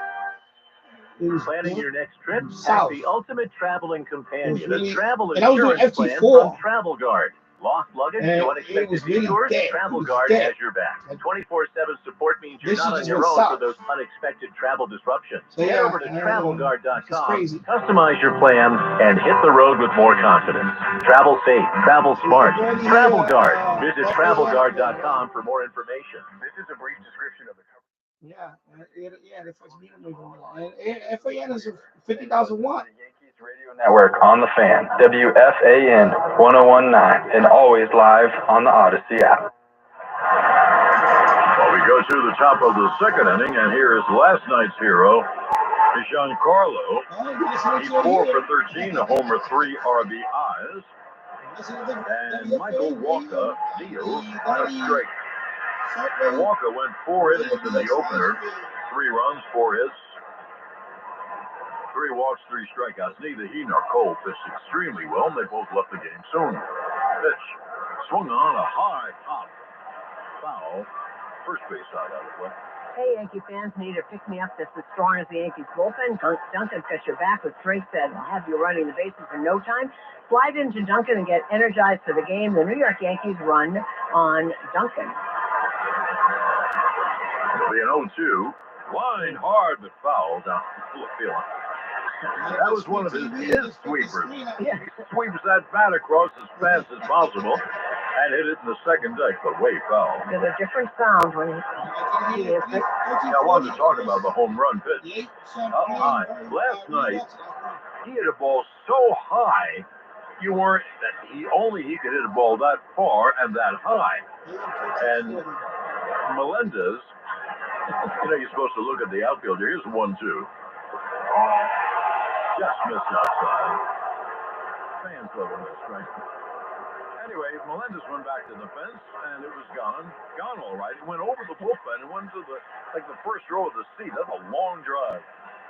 It was Planning your next trip? south. Ask the ultimate traveling It was companion, really, a travel and I was doing insurance plan from FT4, Travel Guard. Lost luggage, and no it unexpected was really detours, dead. Travel It was Guard dead. has your back. 24/7 support means you're This not shit on just your went own for south. those unexpected travel disruptions. So Head yeah, over to it's TravelGuard.com, crazy. customize your plans, and hit the road with more confidence. Travel safe, travel smart. Travel Guard. Visit TravelGuard.com for more information. This is a brief description of the cover. Yeah, it affects me to move on. And FAN is 50,000 watt. Yankees Radio Network on the fan, WFAN 1019, and always live on the Odyssey app. Well, we go to the top of the second inning, and here is last night's hero, Giancarlo. He's 4 for 13, a homer, 3 RBIs. And Michael Walker deals on a strike. Walker went 4 innings in the opener, 3 runs, 4 hits, 3 walks, 3 strikeouts. Neither he nor Cole pitched extremely well, and they both left the game soon. Pitch swung on a high pop foul. First base side out of play. Hey, Yankee fans, need to pick me up this as strong as the Yankees bullpen. Duncan's got your back with strength that will have you running the bases in no time. Slide into Duncan and get energized for the game. The New York Yankees run on Duncan. It'll be an 0-2. Line hard but foul down the field. That was one of his sweepers. He sweeps that bat across as fast as possible and hit it in the second deck, but way foul. There's a different sound when he is it. I wanted to talk about the home run pitch. Up high. Last night, he hit a ball so high, you weren't that he could hit a ball that far and that high. And Melendez, you're supposed to look at the outfielder. Here's 1-2. Just missed outside. Fans love a miss, right? Anyway, Melendez went back to the fence, and it was gone. Gone all right. He went over the bullpen and went to the first row of the seat. That's a long drive.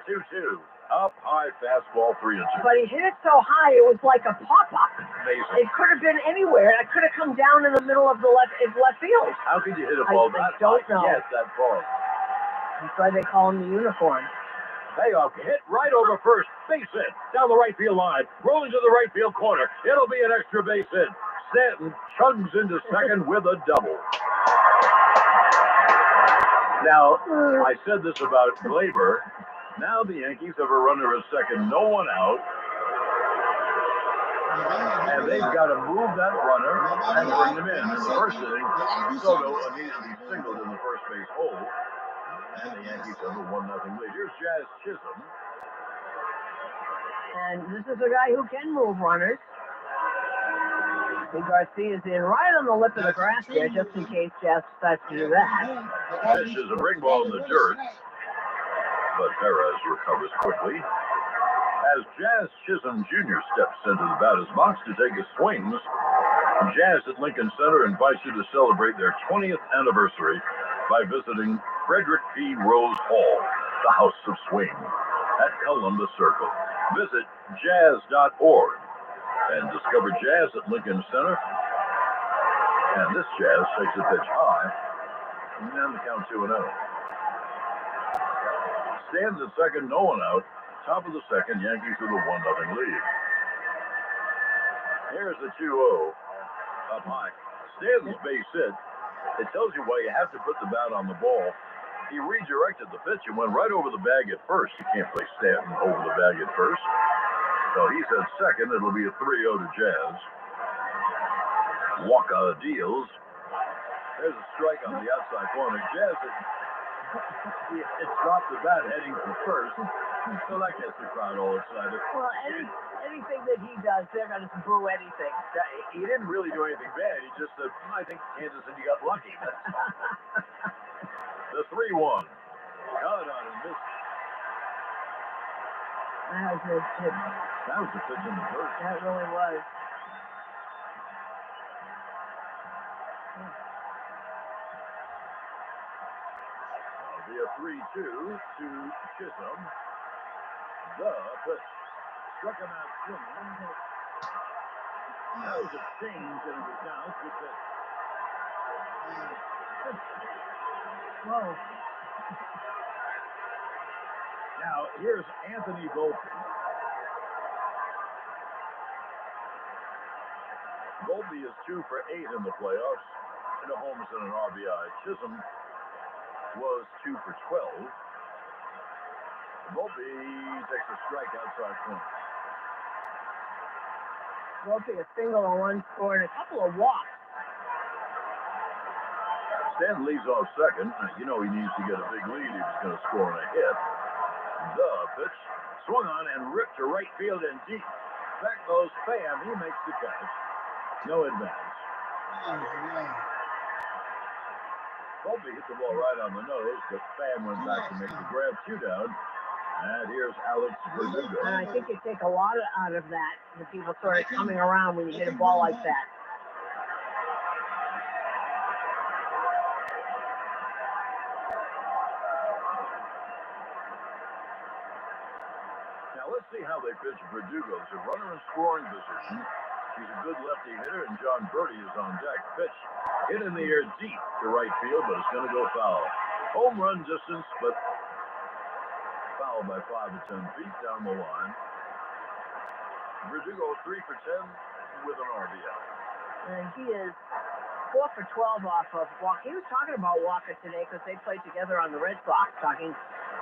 2-2. Up high fastball, 3-2. But he hit it so high, it was like a pop-up. Amazing. It could have been anywhere. It could have come down in the middle of the left field. How could you hit a ball that don't high? know. Yes, that far. That's why they call him the unicorn. Payoff hit right over first. Base hit down the right field line. Rolling to the right field corner. It'll be an extra base hit. Stanton chugs into second with a double. Now, I said this about Glaber. Now the Yankees have a runner at second, no one out. And they've got to move that runner and bring him in. In the first inning, Soto immediately singled in the first base hole. And the Yankees have a 1-0 lead. Here's Jazz Chisholm. And this is a guy who can move runners. Garcia's in right on the lip of the grass there, just in case Jazz decides to do that. This is a ring ball in the dirt, but Perez recovers quickly. As Jazz Chisholm Jr. steps into the batter's box to take his swings, Jazz at Lincoln Center invites you to celebrate their 20th anniversary by visiting Frederick P. Rose Hall, the House of Swing, at Columbus Circle. Visit jazz.org and discover Jazz at Lincoln Center. And this Jazz takes a pitch high, and the count 2-0. Stands at second, no one out. Top of the second, Yankees with a 1-0 lead. Here's the 2-0 up high. Stanton's base hit. It tells you why you have to put the bat on the ball. He redirected the pitch and went right over the bag at first. You can't play Stanton over the bag at first. So he's at second. It'll be a 3-0 to Jazz. Walker deals. There's a strike on the outside corner. Jazz it's dropped the bat heading for first. So that gets the crowd all excited. Well, anything that he does, they're going to boo anything. He didn't really do anything bad. He just said, I think Kansas City got lucky. The 3-1. Got on and missed. That was a pitch. That was a pitch in the first. That really was. It'll be a 3-2 to Chisholm. The pitch. Struck him out swinging. That was a change, and it was now to pitch. Whoa. Now, here's Anthony Volpe. Volpe is 2 for 8 in the playoffs, and a homers and an RBI. Chisholm was 2 for 12. Volpe takes a strike outside corner. Volpe a single on one score and a couple of walks. Stanton leads off second. You know he needs to get a big lead if he's going to score on a hit. The pitch swung on and ripped to right field and deep. Back goes Pham. He makes the catch. No advance. Volpe hit the ball right on the nose, but Pham went back to make the grab 2 down. And here's Alex Verdugo. And I think you take a lot out of that, the people sort of coming around when you hit a ball like that. Now let's see how they pitch Verdugo. It's a runner in scoring position. He's a good lefty hitter, and John Birdie is on deck. Pitch hit in the air deep to right field, but it's going to go foul. Home run distance, but foul by 5 or 10 feet down the line. Verdugo 3 for 10 with an RBI. And he is 4 for 12 off of Walker. He was talking about Walker today because they played together on the Red Sox, talking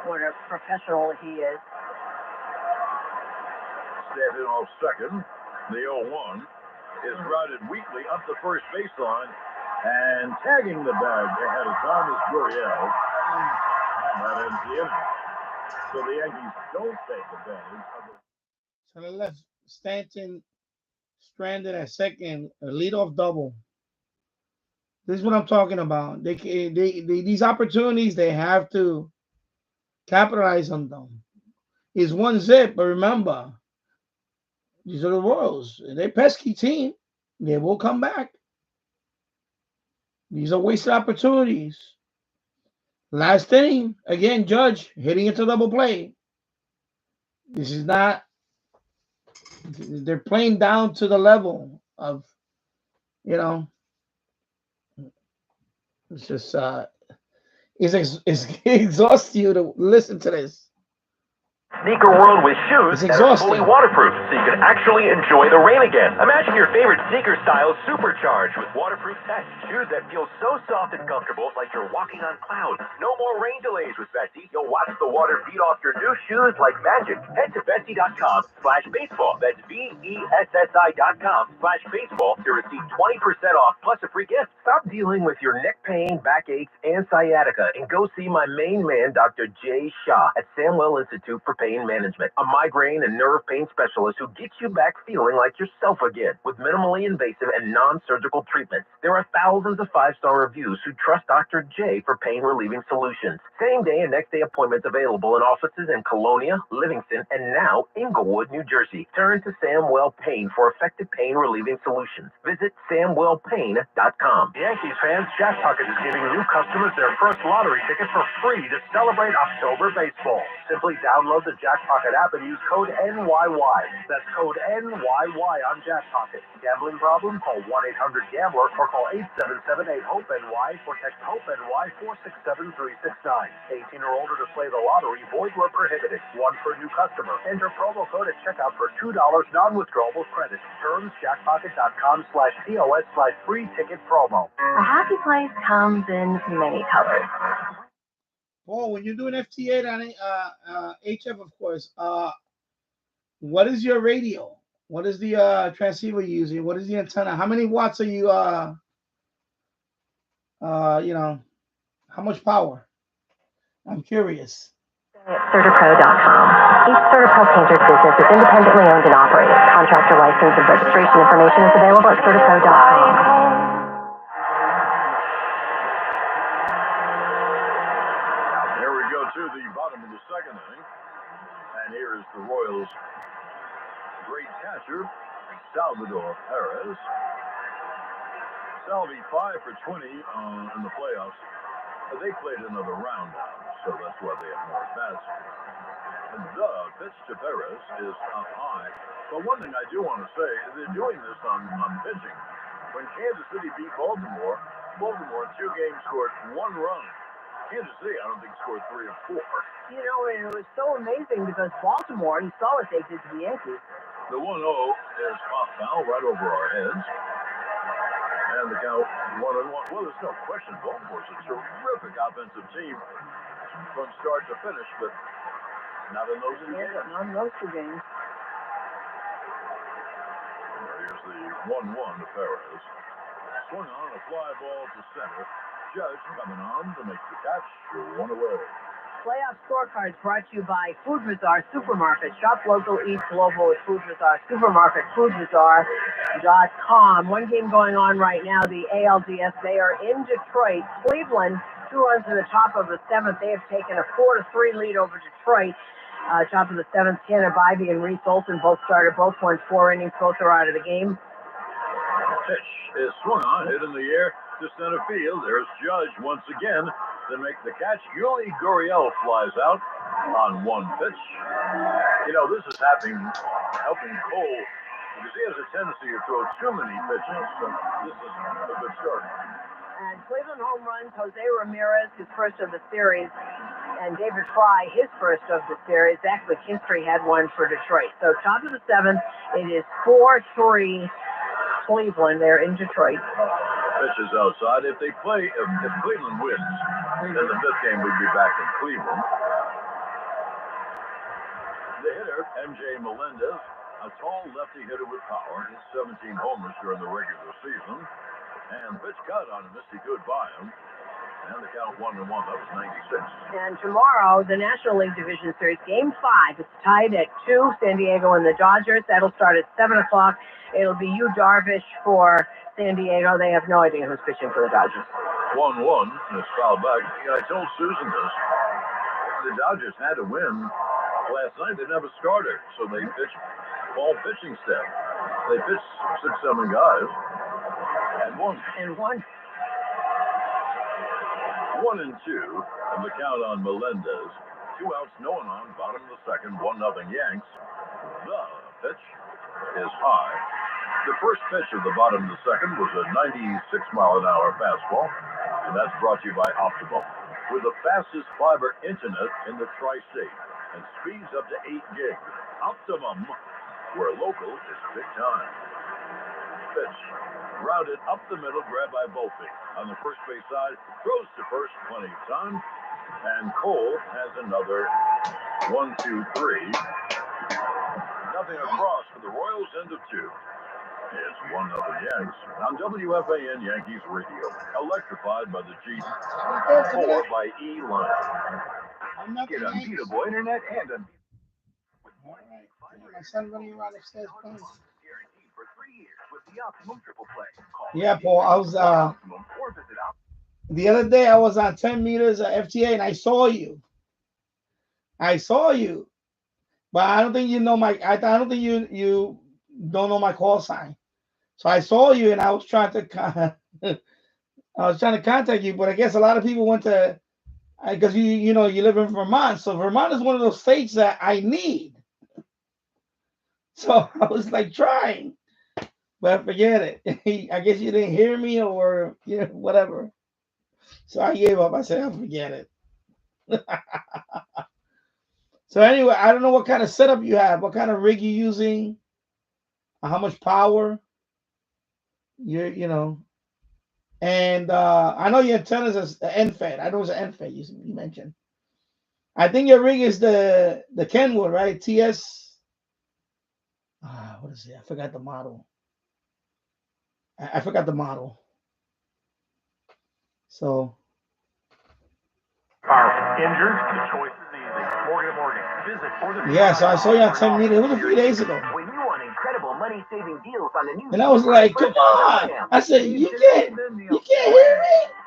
what a professional he is. Standing off second, the 0-1 is routed weakly up the first baseline and tagging the bag ahead of Thomas Gurriel. And that ends the inning. So the Yankees don't take advantage of it. So they left Stanton stranded at second, a leadoff double. This is what I'm talking about. They these opportunities, they have to capitalize on them. It's 1-0, but remember, these are the Royals. They're a pesky team. They will come back. These are wasted opportunities. Last inning, again, Judge hitting into double play. This is not, they're playing down to the level of, it's just, it exhausts you to listen to this. Sneaker world with shoes that are fully waterproof, so you can actually enjoy the rain again. Imagine your favorite sneaker styles supercharged with waterproof tech. Shoes that feel so soft and comfortable, like you're walking on clouds. No more rain delays with Betsy. You'll watch the water beat off your new shoes like magic. Head to Betsy.com/baseball. That's BESSI.com/baseball to receive 20% off plus a free gift. Stop dealing with your neck pain, backaches, and sciatica, and go see my main man, Dr. Jay Shah, at Samwell Institute for Pain Management, a migraine and nerve pain specialist who gets you back feeling like yourself again with minimally invasive and non-surgical treatments. There are thousands of 5-star reviews who trust Dr. J for pain-relieving solutions. Same day and next day appointments available in offices in Colonia, Livingston, and now Inglewood, New Jersey. Turn to Samwell Pain for effective pain-relieving solutions. Visit SamwellPain.com. Yankees fans, Jack Pocket is giving new customers their first lottery ticket for free to celebrate October baseball. Simply download the Jack Pocket app and use code NYY. That's code NYY on Jack Pocket. Gambling problem? Call 1-800-GAMBLER or call 877-8-HOPE-NY or text HOPE-NY 467-369. 18 or older to play the lottery. Void where prohibited. One per new customer. Enter promo code at checkout for $2 non-withdrawable credit. Terms jackpocket.com/TOS/free ticket promo. A happy place comes in many colors. Paul, when you're doing FT8 on HF, of course, what is your radio? What is the transceiver you're using? What is the antenna? How many watts are you, how much power? I'm curious. CertaPro.com. Each CertaPro painter's business is independently owned and operated. Contractor license and registration information is available at CertaPro.com. Here we go to the bottom of the second inning. And here is the Royals' great catcher, Salvador Perez. Salvi 5 for 20 in the playoffs. They played another round now, so that's why they have more at-bats. And the pitch to Perez is up high. But one thing I do want to say is they're doing this on pitching. When Kansas City beat Baltimore in 2 games scored 1 run. Kansas City, I don't think, scored 3 or 4. You know, and it was so amazing because Baltimore, you saw what they did to the Yankees. The 1-0 is pop foul right over our heads. And the count 1-1. Well, there's no question Baltimore's a terrific offensive team from start to finish, but not in those 2 games. Not in those 2 games. Here's the 1-1 to Perez. Swung on a fly ball to center. Judge coming on to make the catch. 1 away. Playoff scorecards brought to you by Food Bazaar Supermarket. Shop local, eat global with Food Bazaar Supermarket, foodbazaar.com. One game going on right now, the ALDS. They are in Detroit. Cleveland, 2 runs in the top of the 7th. They have taken a 4-3 lead over Detroit. Top of the 7th, Tanner Bybee and Reese Olson both started. Both won 4 innings. Both are out of the game. Pitch is swung on, hit in the air to center field. There's Judge once again to make the catch. Yuli Gurriel flies out on 1 pitch. You know, this is helping Cole because he has a tendency to throw too many pitches. So this is a good start. And Cleveland home runs, Jose Ramirez, his first of the series, and David Fry, his first of the series. Zach McKinstry had 1 for Detroit. So top of the 7th, it is 4-3 Cleveland. They're in Detroit. Pitches outside. If Cleveland wins, then the 5th game would be back in Cleveland. The hitter, MJ Melendez, a tall lefty hitter with power, hit 17 homers during the regular season. And pitch cut on a misty good by him. And the count 1-1. That was 96. And tomorrow, the National League Division Series, Game 5. It's tied at 2, San Diego and the Dodgers. That'll start at 7 o'clock. It'll be Yu Darvish for San Diego. They have no idea who's pitching for the Dodgers. 1-1, and it's fouled back. I told Susan this. The Dodgers had to win last night. They didn't have a starter, so they pitched all pitching staff. They pitched 6-7 guys, and won. 1-2, and the count on Melendez. 2 outs, no one on. Bottom of the 2nd, 1-0 Yanks. The pitch is high. The first pitch of the bottom of the 2nd was a 96-mile-an-hour fastball, and that's brought to you by Optimum, with the fastest fiber internet in the tri-state and speeds up to 8 gig. Optimum, where local is big time. Pitch grounded up the middle, grabbed by Volpe on the first base side, throws to first, plenty of time, and Cole has another 1-2-3. Nothing across for the Royals, end of 2. It's 1-0 Yanks on WFAN Yankees Radio, electrified by the G4 by E-Line. Get unbeatable internet and My son running around upstairs playing. Yeah, Paul. I was the other day I was on 10 meters of FTA and I saw you. But I don't think you know my. I don't think you don't know my call sign. So I saw you and I was trying to contact you, but I guess a lot of people went to because you live in Vermont, so Vermont is one of those states that I need. So I was like trying, but forget it. I guess you didn't hear me or whatever. So I gave up. I said, I'll forget it. So anyway, I don't know what kind of setup you have, what kind of rig you're using, how much power. And I know your antennas is end-fed. I know it's an end-fed you mentioned. I think your rig is the Kenwood, right? TS. What is it? I forgot the model. I forgot the model. So. Are injured? The choice is easy. Morgan & Morgan. Visit Yeah, so I saw you on 10 meters. It was a few days ago. when you want incredible money-saving deals on the new And I was like, come on. I said, you can't hear me?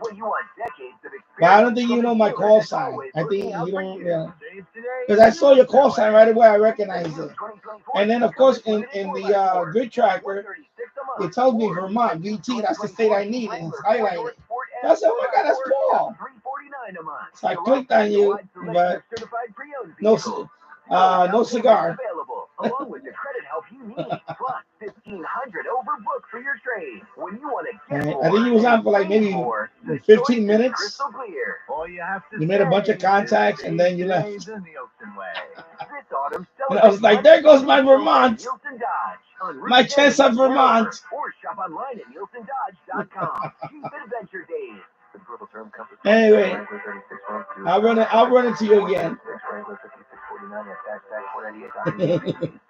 Well, you want decades of experience. But I don't think you know my call sign. I think you don't, because I saw your call sign right away. I recognized it. And then, of course, in the grid tracker, it tells me Vermont, VT. That's the state I need. And it's highlighted. I said, oh my God, that's Paul. So I clicked on you, but no cigar. Along with the credit help you need, plus 1,500 overbook for your trade. When you want to get more, I think you was on for like maybe 15 minutes. You made a bunch of contacts and then you left. And I was like, there goes my Vermont. My chance of Vermont. Or shop online at NielsenDodge.com. Jeep Adventure Days. Anyway, I'll run into you again. This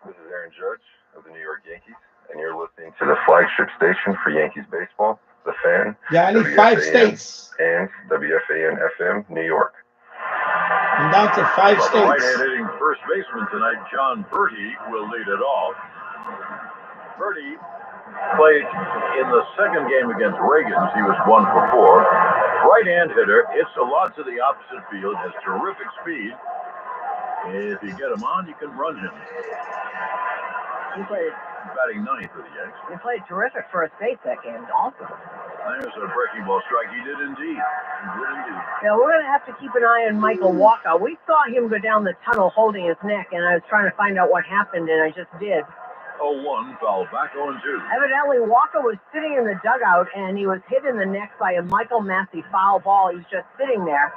is Aaron Judge of the New York Yankees, and you're listening to the flagship station for Yankees baseball, The Fan. Yeah, I need 5 states. And WFAN FM, New York. I'm down to 5 states. Right-hand hitting first baseman tonight, John Bertie, will lead it off. Bertie played in the second game against Reagan's. He was 1 for 4. Right-hand hitter, hits a lot to the opposite field, has terrific speed. If you get him on, you can run him. He played batting 9th for the Yanks. He played terrific first base that game. Awesome. There's a breaking ball strike. He did indeed. Yeah, we're going to have to keep an eye on Michael Walker. We saw him go down the tunnel holding his neck, and I was trying to find out what happened, and I just did. 0-1, foul back, 0-2. Evidently, Walker was sitting in the dugout, and he was hit in the neck by a Michael Massey foul ball. He was just sitting there,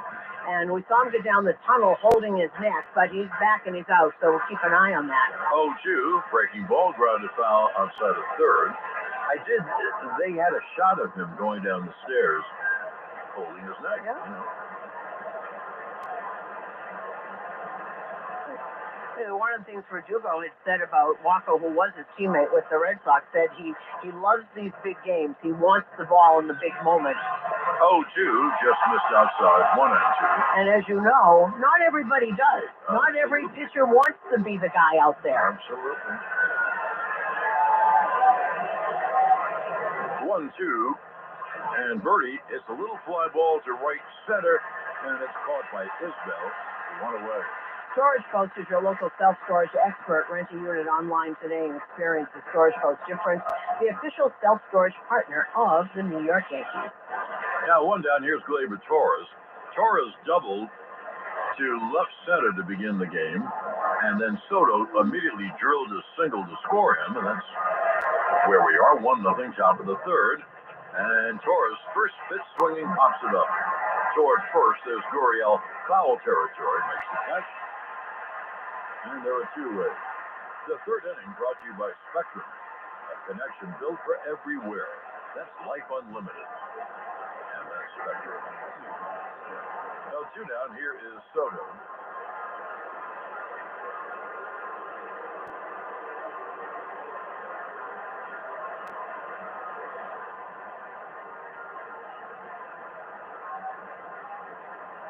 and we saw him go down the tunnel holding his neck, but he's back and he's out, so we'll keep an eye on that. 0-2, breaking ball, grounded foul outside of third. They had a shot of him going down the stairs, holding his neck. Yeah. One of the things Verdugo had said about Walker, who was his teammate with the Red Sox, said he loves these big games. He wants the ball in the big moment. 0-2, just missed outside, 1 and 2. And as you know, not everybody does. Not every pitcher wants to be the guy out there. Absolutely. 1-2, and Bertie, it's a little fly ball to right center, and it's caught by Isbell. 1 away. Storage Post is your local self-storage expert. Rent a unit online today and experience the Storage Post difference. The official self-storage partner of the New York Yankees. Yeah, one down here is Gleyber Torres. Torres doubled to left center to begin the game, and then Soto immediately drilled a single to score him, and that's where we are, 1-0, top of the third. And Torres, first pitch swinging, pops it up. Toward first, there's Gurriel, foul territory, makes the catch. And there are 2 away. The third inning brought to you by Spectrum, a connection built for everywhere. That's Life Unlimited. And that's Spectrum. Now 2 down, here is Soto.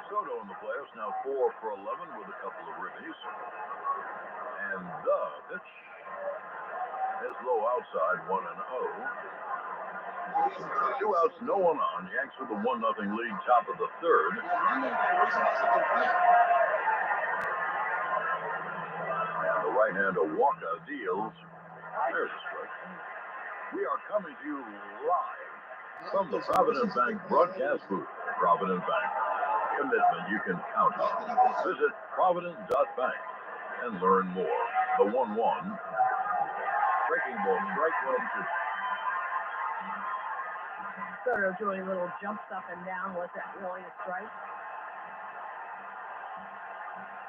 Soto in the playoffs, now 4 for 11 with a couple of ribbies. And the pitch is low outside, 1-0. 2 outs, no one on. Yanks with a 1-0 lead, top of the third. And the right-hander Walker deals. There's a strike. We are coming to you live from the Provident Bank broadcast booth. Provident Bank. Commitment you can count on. Visit provident.bank and learn more. The 1-1. Breaking ball, strike 1-2. Soto doing little jumps up and down. Was that really a strike?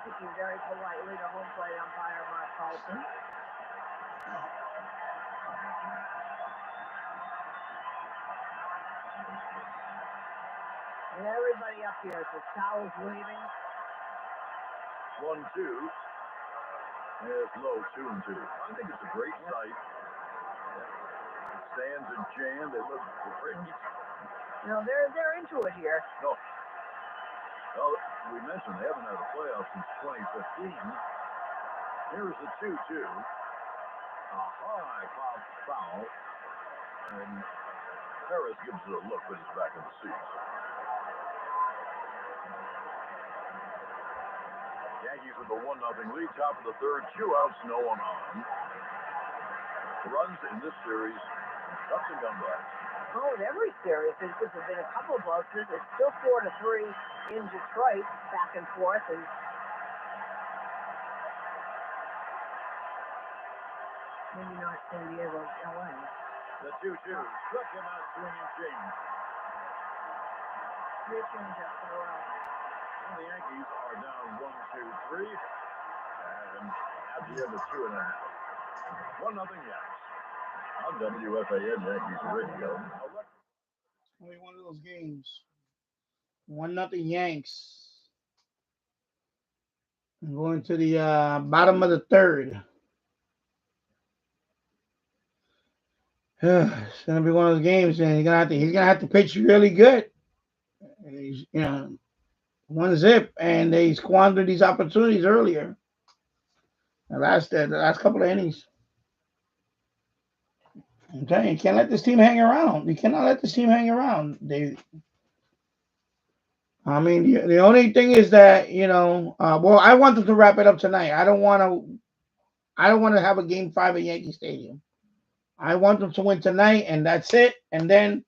Speaking very politely to home plate umpire Mark Carlson. And everybody up here, the towels waving. 1-2. It's low, 2-2. I think it's a great sight. The stands are jammed. They look great. No, they're into it here. No. Well, we mentioned they haven't had a playoff since 2015. Here's the 2-2. A high pop foul. And Harris gives it a look, but he's back in the seats. Yankees with a 1-0 lead, top of the third, 2 outs, no one on. Runs in this series, ups and comebacks. Oh, in every series, there's been a couple of blowsters. It's still 4-3 in Detroit, back and forth, and maybe not San Diego, LA. The 2-2, struck him out, swinging change. 3 changeups in a row. And the Yankees are down 1-2-3, and at the end of 2.5. 1-0 Yanks. On WFAN Yankees Radio. Only one of those games. 1-0 Yanks. I'm going to the bottom of the third. It's gonna be one of those games, and he's gonna have to pitch really good. He's, 1-0, and they squandered these opportunities earlier. The last couple of innings. I'm telling you, you can't let this team hang around. You cannot let this team hang around. The only thing is that well, I want them to wrap it up tonight. I don't want to have a game 5 at Yankee Stadium. I want them to win tonight, and that's it. And then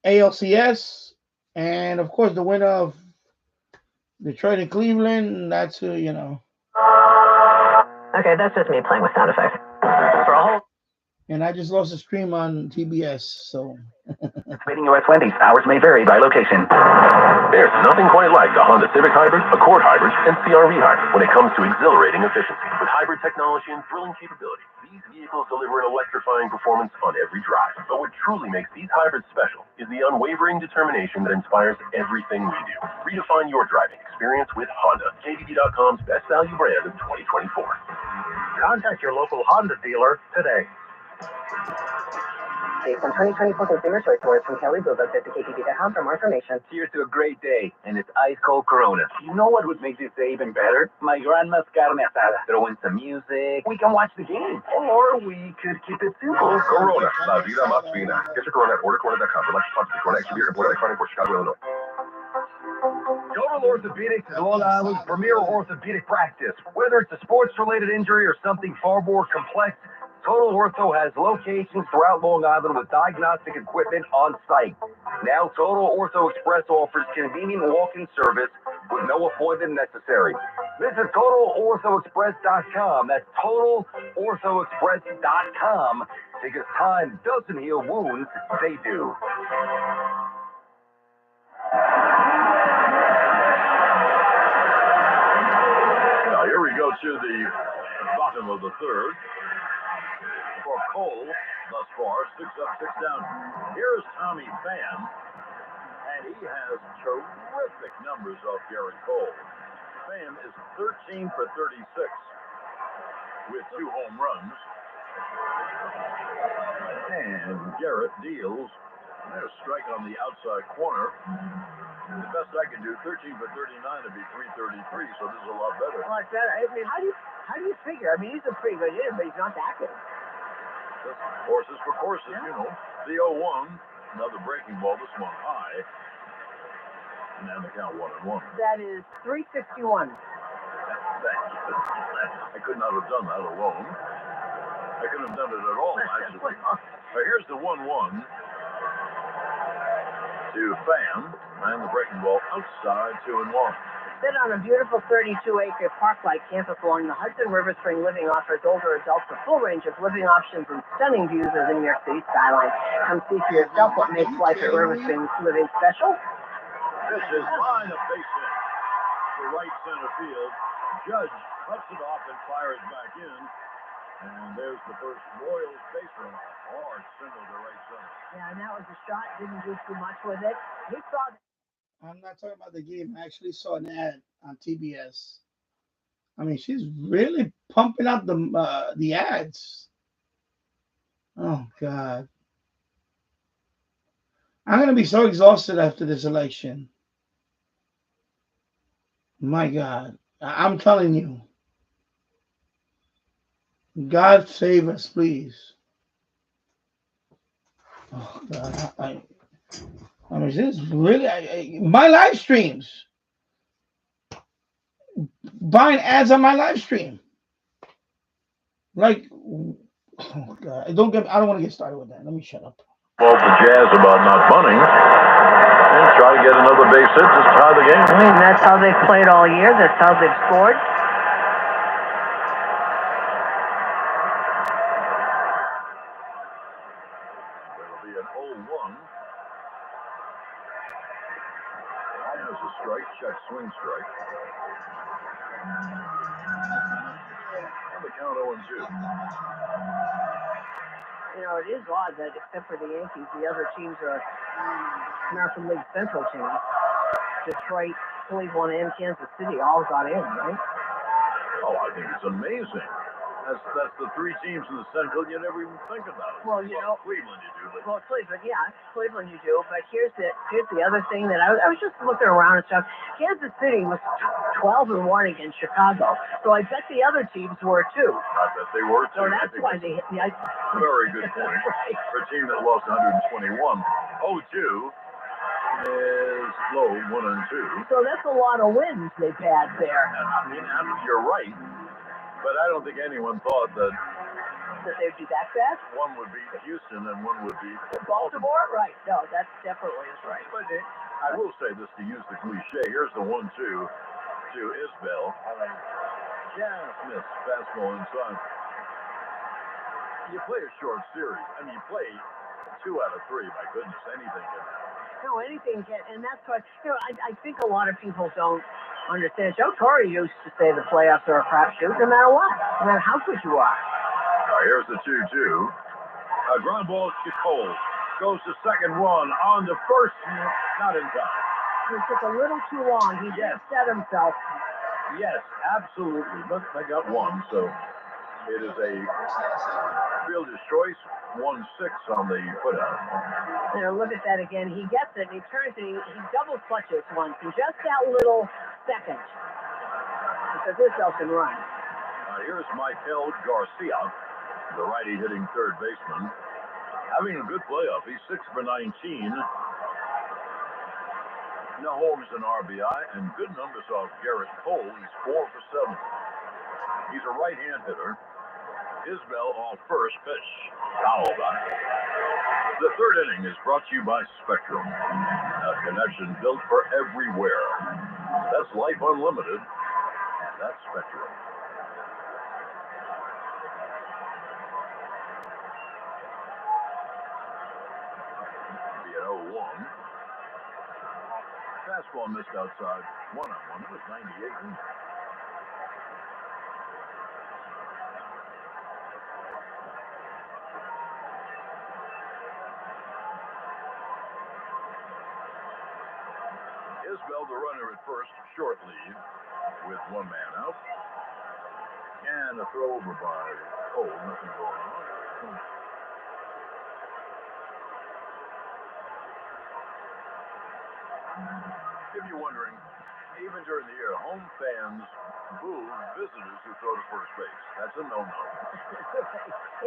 ALCS, and of course the winner of Detroit and Cleveland. That's Okay, that's just me playing with sound effects. For a whole. And I just lost a stream on TBS, so. Waiting you at Wendy's. Hours may vary by location. There's nothing quite like the Honda Civic Hybrid, Accord Hybrid, and CR-V Hybrid when it comes to exhilarating efficiency. With hybrid technology and thrilling capability, these vehicles deliver an electrifying performance on every drive. But what truly makes these hybrids special is the unwavering determination that inspires everything we do. Redefine your driving experience with Honda. KDB.com's best value brand of 2024. Contact your local Honda dealer today. Based on 2024 Consumer Choice Awards from Kelly Blue Book, visit KTB.com for more information. Here's to a great day and it's ice cold Corona. You know what would make this day even better? My grandma's carne asada. Throw in some music. We can watch the game. Or we could keep it simple. Corona, la vida más fina. Get your Corona at ordercorona.com. Relax, sponsor Corona Extra Beer, imported by Crown Import, Chicago, Illinois. Total Orthopedics is Long Island's premier orthopedic practice. Whether it's a sports-related injury or something far more complex, Total Ortho has locations throughout Long Island with diagnostic equipment on site. Now, Total Ortho Express offers convenient walk-in service with no appointment necessary. Visit TotalOrthoExpress.com. That's TotalOrthoExpress.com, because time doesn't heal wounds, they do. Now, here we go to the bottom of the third. For Cole, thus far, 6 up, 6 down. Here's Tommy Pham, and he has terrific numbers off Garrett Cole. Pham is 13 for 36 with 2 home runs. And Garrett deals. There's a strike on the outside corner. The best I can do, 13 for 39 would be 333, so this is a lot better. Well, it's better. I mean, how do you figure? I mean, he's a pretty good hitter, but he's not that good. Horses for courses, you know. The 0-1, another breaking ball, this one high. And then the count 1-1. That is 361. I could not have done that alone. I couldn't have done it at all, actually. Here's the 1-1 to Pham, and the breaking ball outside, 2-1. Sit on a beautiful 32-acre park-like campus along the Hudson River Spring Living offers older adults a full range of living options and stunning views of the New York City skyline. Come see for yourself what makes life at River Spring Living special. This is line of base hit to right center field. Judge cuts it off and fires back in. And there's the first Royals base run. Hard single to right center. Yeah, and that was a shot. Didn't do too much with it. He saw that. I'm not talking about the game. I actually saw an ad on TBS. I mean, she's really pumping out the ads. Oh, God. I'm going to be so exhausted after this election. My God. I'm telling you. God save us, please. Oh, God. I mean, this is really my live streams. Buying ads on my live stream. Like, oh God, I don't want to get started with that. Let me shut up. Well, the Jazz about not bunting and try to get another base hit to tie the game. I mean, that's how they've played all year. That's how they've scored. It'll be an 0-1. There's a strike, check swing strike. And the count 0-2. You know, it is odd that except for the Yankees, the other teams are American League Central teams. Detroit, Cleveland, and Kansas City all got in, right? Oh, I think it's amazing. That's the three teams in the Central you never even think about. Well, you know, Cleveland you do, but well, Cleveland, yeah, Cleveland you do. But here's the other thing that I was just looking around and stuff. Kansas City was 12-1 against Chicago, so I bet the other teams were too. I bet they were too. So that's why they hit the ice. Very good point. Right. For a team that lost 121, 0-2 is low, 1-2. So that's a lot of wins they've had there. I mean, you're right, but I don't think anyone thought that they'd be that bad. One would be Houston and one would be Baltimore. Right? No, that's definitely is right. But I will say this to use the cliche. Here's the 1-2 to Isbell. Just missed fastball inside. You play a short series. I mean, you play 2 out of 3. My goodness, anything can happen. No, anything can, and that's what I think a lot of people don't understand. Joe Torre used to say the playoffs are a crapshoot, no matter what, no matter how good you are. Here's the 2-2. A ground ball to Cole. Goes to second one. On to first. Not in time. He took a little too long. He just set himself. Yes, absolutely. But they got one, so it is a fielder's choice. 1-6 on the putout. You know, look at that again. He gets it, and he turns and he double clutches once in just that little second. Because this can run. Here's Michael Garcia, the righty hitting third baseman, having a good playoff. He's 6 for 19. No homers and RBI, and good numbers off Garrett Cole. He's 4 for 7. He's a right-hand hitter. Isbell off first pitch. Foul back. The third inning is brought to you by Spectrum, a connection built for everywhere. That's life unlimited, and that's Spectrum. Be an 0-1. Fastball missed outside. 1-1. It was 98. Isbell, the runner at first, short lead with 1 man out. And a throw over by Cole. Nothing going on. If you're wondering, even during the year, home fans boo visitors who throw to first base. That's a no-no.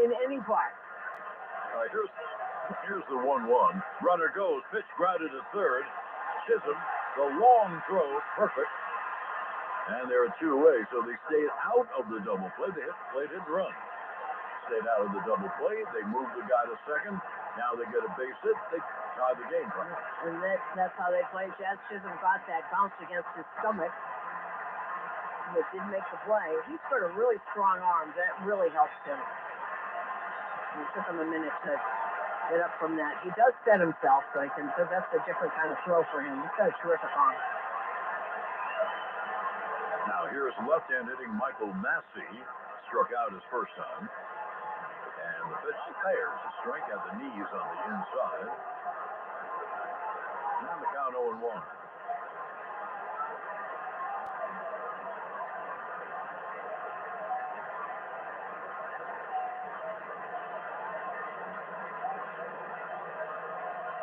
In any park. All right, here's the 1-1. Runner goes. Pitch grounded to third. Chisholm, the long throw, perfect. And they're 2 away, so they stayed out of the double play. They hit the plate, didn't run. Stayed out of the double play. They moved the guy to second. Now they get a base hit. They tie the game. And that's how they play. Jazz Chisholm got that bounce against his stomach, but didn't make the play. He's got a really strong arm. That really helps him. It took him a minute to get up from that. He does set himself, so that's a different kind of throw for him. He's got a terrific arm. Now here's left-hand hitting Michael Massey. Struck out his first time. And the pitch fires. A strike at the knees on the inside. And the count 0-1.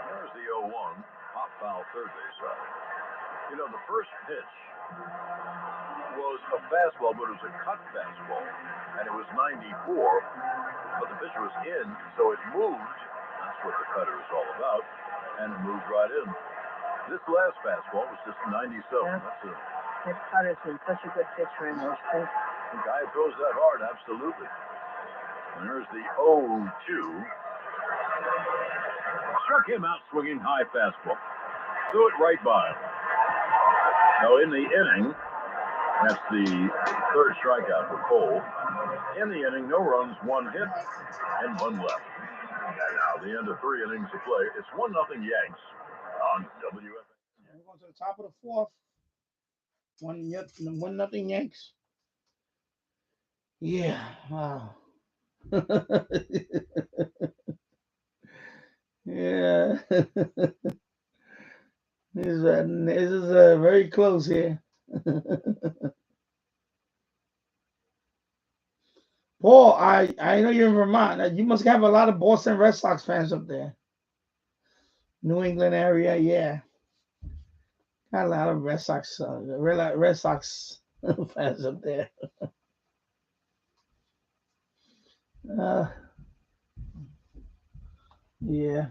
There's the 0-1. Pop foul third base side. You know, the first pitch was a fastball, but it was a cut fastball, and it was 94. But the pitch was in, so it moved. That's what the cutter is all about, and it moved right in. This last fastball was just 97. Yeah. That cutter's been such a good pitch for him. The guy who throws that hard, absolutely. And there's the 0-2. Struck him out swinging high fastball. Threw it right by him. Now in the inning, that's the third strikeout for Cole. In the inning, no runs, 1 hit, and 1 left. And now the end of 3 innings of play. It's 1-0 Yanks on WFA. We're going to the top of the 4th. 1-0 Yanks. Yeah. Wow. Yeah. This is very close here. Paul, I know you're in Vermont. You must have a lot of Boston Red Sox fans up there. New England area, yeah. Got a lot of Red Sox fans up there. Yeah.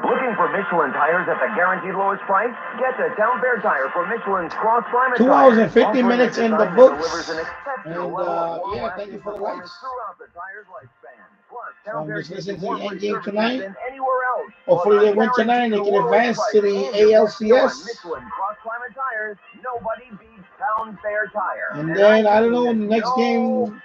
Looking for Michelin tires at the guaranteed lowest price? Get the Town Fair tire for Michelin's Cross Climate 2 hours and 50 offering a minutes in the design that books. delivers an exceptional And level of yeah, thank you for the performance likes. throughout the tire's lifespan. Plus, So Town I'm Fair just gives listening you to the more end free game services tonight. than anywhere else. Hopefully Plus, they win tonight and they can advance to the ALCS. Michelin Cross Climate tires, nobody beats Town Fair tire. And then I don't know, in the next game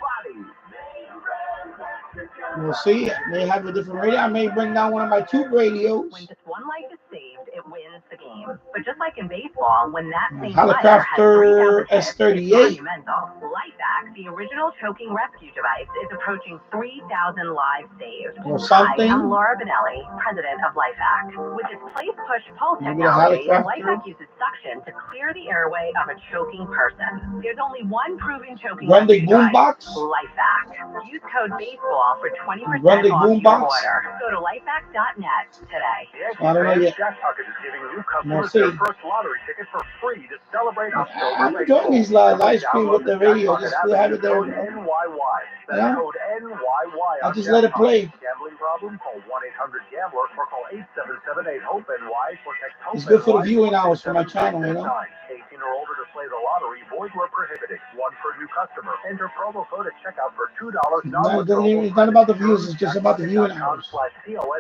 we'll see. I may have a different radio. I may bring down one of my tube radios. When just one life is saved, it wins the game. But just like in baseball, when that same Helicopter S38. LifeVac, the original choking rescue device, is approaching 3,000 lives saved. Or something. Hi, I'm Laura Benelli, president of LifeVac. With its place-push pulse Maybe the technology, helicopter. LifeVac uses suction to clear the airway of a choking person. There's only one proven choking Run the rescue device, Boombox. LifeVac. Use code BASEBALL for 20% Run the off your Boombox. order. Go to lifevac.net today. I don't know yet. Jack Puckett is giving new We'll customers see. their first lottery ticket for free to celebrate October. I'm enjoying these live stream with the radio. Just to have it there. Code NYY. That's Yeah. code NYY. I'll just let it play. Gambling problem? Call 1-800-GAMBLER or call 877-8-HOPE-NY for text HOPE-NY. It's good for the viewing hours for my channel, you know. 18 or older to play the lottery. Void where prohibited. One per new customer. Enter promo code at checkout for $2. No, it's not about the views. It's just about the viewing hours. You know.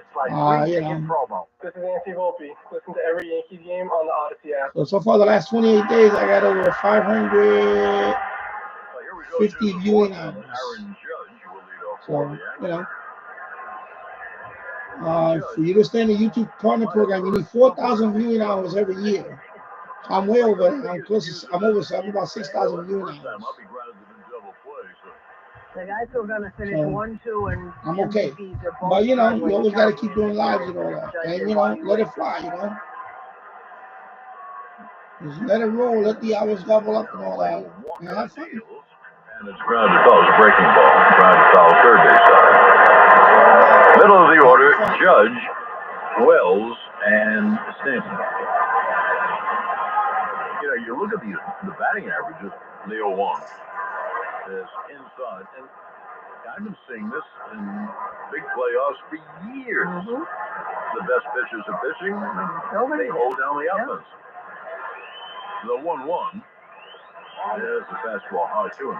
This is Nancy Volpe. Listen to every Yankees game on the Odyssey app. So far, the last 28 days, I got over 550 viewing hours. So, you know, for you to stay in the YouTube partner program, you need 4,000 viewing hours every year. I'm way over that. I'm about 6,000 viewing hours. The guys who are going to finish So, 1-2 and I'm okay. MVPs are both But, you know, you struggling. always got to keep doing lives and all that. And, you know, let it fly, you know. Just let it roll. Let the hours gobble up and all that. And have fun. And it's grounded foul. It's a breaking ball. Grounded foul, third base side. Middle of the order, Judge, Wells, and Stanton. You know, you look at the batting averages, Leo Wong is inside. And I've been seeing this in big playoffs for years. The best pitchers are pitching. They hold down the offense. The 1-1 is the fastball high to him.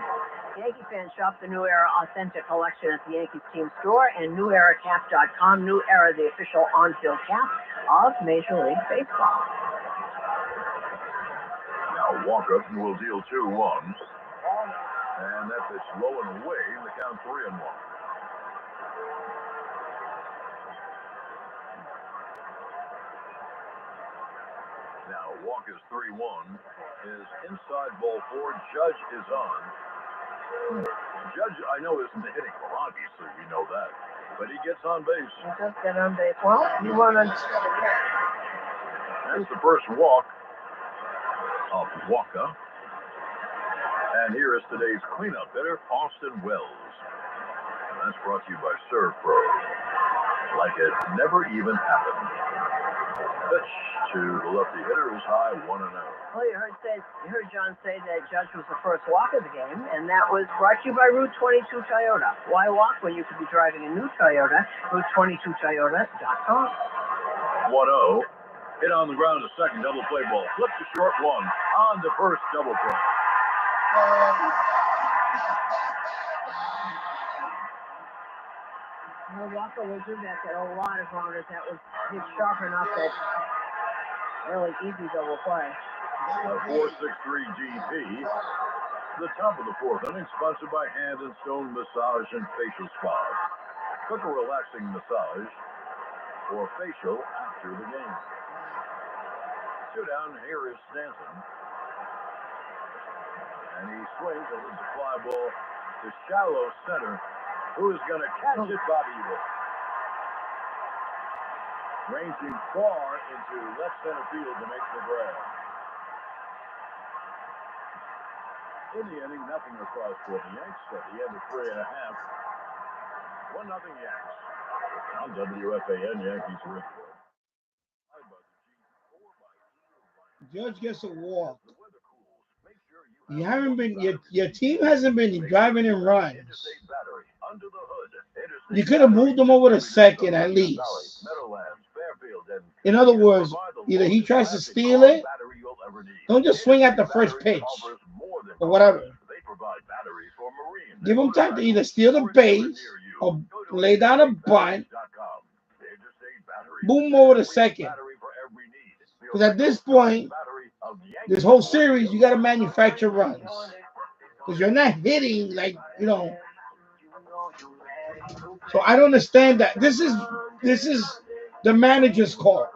Yankee fans shop the New Era Authentic Collection at the Yankees team store and NewEraCap.com. New Era, the official on-field cap of Major League Baseball. Now Walker will deal 2-1. And that pitch low and away in the count 3-1. Now Walker's 3-1 is inside ball 4. Judge is on. Judge, I know, isn't the hitting well, obviously, we know that. But he gets on base. He does get on base. Well, you want to... That's the first walk of Walker. And here is today's cleanup hitter, Austin Wells. And that's brought to you by Serve Pro. Like it never even happened. Pitch to the lefty hitter is high, 1-0. Well, you heard John say that Judge was the first walk of the game, and that was brought to you by Route 22 Toyota. Why walk when you could be driving a new Toyota? Route22Toyota.com. 1-0. Hit on the ground to second, double play ball. Flip to short one. On to first, double play. Well, Walker Wizard, that got a lot of runners. That was hit sharp enough that really easy double play. 463 GP. The top of the fourth inning, sponsored by Hand and Stone Massage and Facial Spa. Book a relaxing massage or facial after the game. Two down, here is Stanton. And he swings, and it's a fly ball to shallow center. Who is going to catch it? Bobby Witt. Ranging far into left center field to make the grab. In the inning, nothing across for the Yanks at the end of 3 1/2. 1-0 Yanks. On WFAN, Yankees with. Judge gets a walk. You haven't been your team hasn't been driving in runs. You could have moved them over to second at least. In other words, either he tries to steal it, don't just swing at the first pitch or whatever. Give him time to either steal the base or lay down a bunt, boom over to second. Because at this point, this whole series, you got to manufacture runs. Because you're not hitting like, So I don't understand that. This is the manager's call.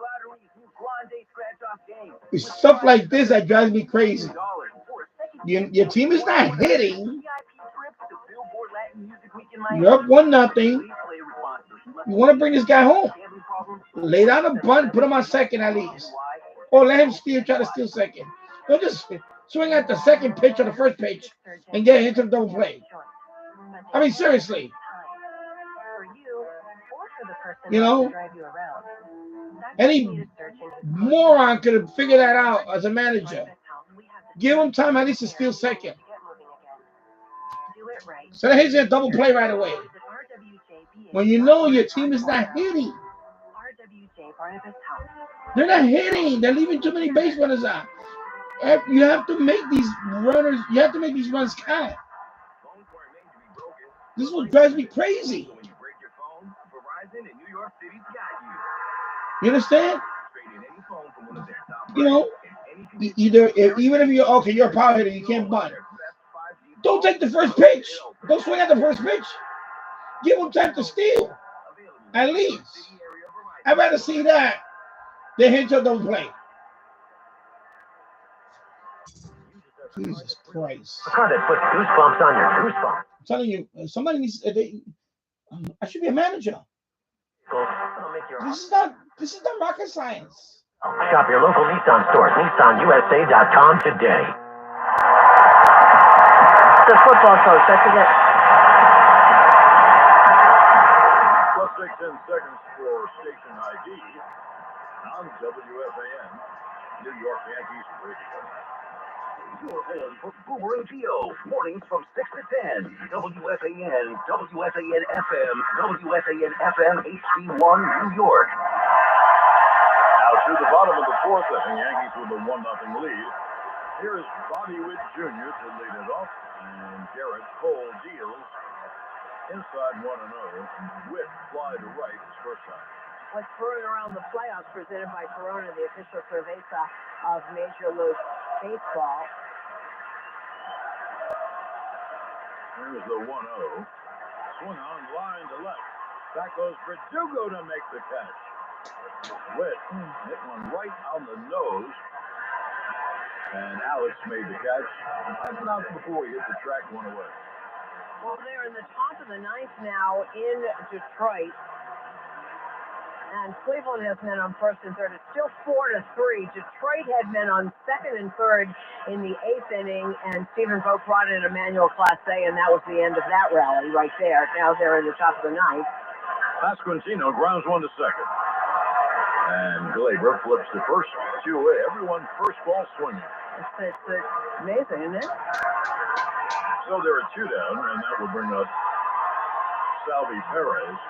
It's stuff like this that drives me crazy. Your team is not hitting. You're up 1-0. You want to bring this guy home. Lay down a bunt, put him on second at least. Or let him try to steal second. Don't just swing at the second pitch or the first pitch and get into the double play. I mean, seriously. Any moron could have figured that out as a manager. Give him time at least to steal second. So that he's in a double play right away. When you know your team is not hitting. They're not hitting. They're leaving too many base runners out. You have to make these runners, you have to make these runs count. This is what drives me crazy. You understand? Even if you're a power hitter, you can't bunt. Don't take the first pitch. Don't swing at the first pitch. Give them time to steal. At least. I'd rather see that than hit your double play. Jesus Christ. The car that puts goosebumps on your goosebumps. I'm telling you, somebody needs. I should be a manager. This is not rocket science. Shop your local Nissan stores. NissanUSA.com today. The football coach, I forget. Plus 10 seconds for station ID on WFAN, New York Yankees Radio. Your home for Boomer and Geo, mornings from 6 to 10. WFAN, WFAN FM, WFAN FM HD1, New York. Now to the bottom of the fourth inning, Yankees with a 1-0 lead. Here is Bobby Witt Jr. to lead it off, and Garrett Cole deals inside 1-0. Witt fly to right his first time. Let's burn around the playoffs presented by Corona, the official cerveza of Major League Baseball. Here's the 1-0. Swing on line to left. Back goes Verdugo to make the catch. Witt hit one right on the nose. And Alex made the catch. 5 minutes before he hit the track, one away. Well, they're in the top of the ninth now in Detroit. And Cleveland has men on first and third. It's still 4-3. Detroit had men on second and third in the 8th inning, and Stephen Vogt brought in Emmanuel Clase, and that was the end of that rally right there. Now they're in the top of the ninth. Pasquantino grounds one to second. And Glaber flips to first, 2-away. Everyone first ball swinging. It's amazing, isn't it? So there are 2 down, and that will bring us Salvi Perez.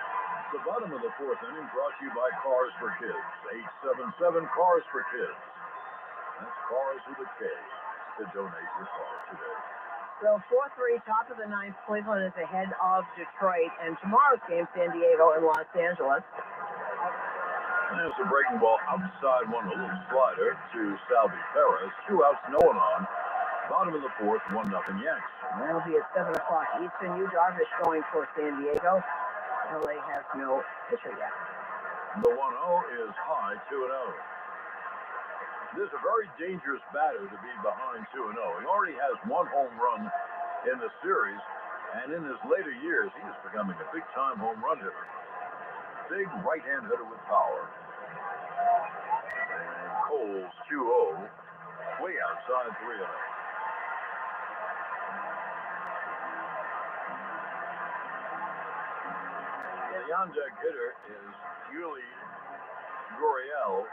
The bottom of the 4th inning brought to you by Cars for Kids. 877 Cars for Kids. That's Cars with a K to donate your car today. So 4-3, top of the 9th. Cleveland is ahead of Detroit. And tomorrow's game, San Diego and Los Angeles. There's a breaking ball outside one, a little slider to Salvi Perez. 2 outs, no one on. Bottom of the 4th, 1-0 Yanks. That'll be at 7 o'clock Eastern. Yu Darvish going for San Diego. LA has no pitcher yet. The 1-0 is high, 2-0. This is a very dangerous batter to be behind 2-0. He already has 1 home run in the series, and in his later years, he is becoming a big-time home run hitter. Big right-hand hitter with power. And Cole's 2-0, way outside 3-0. The on-deck hitter is Yuli Gurriel.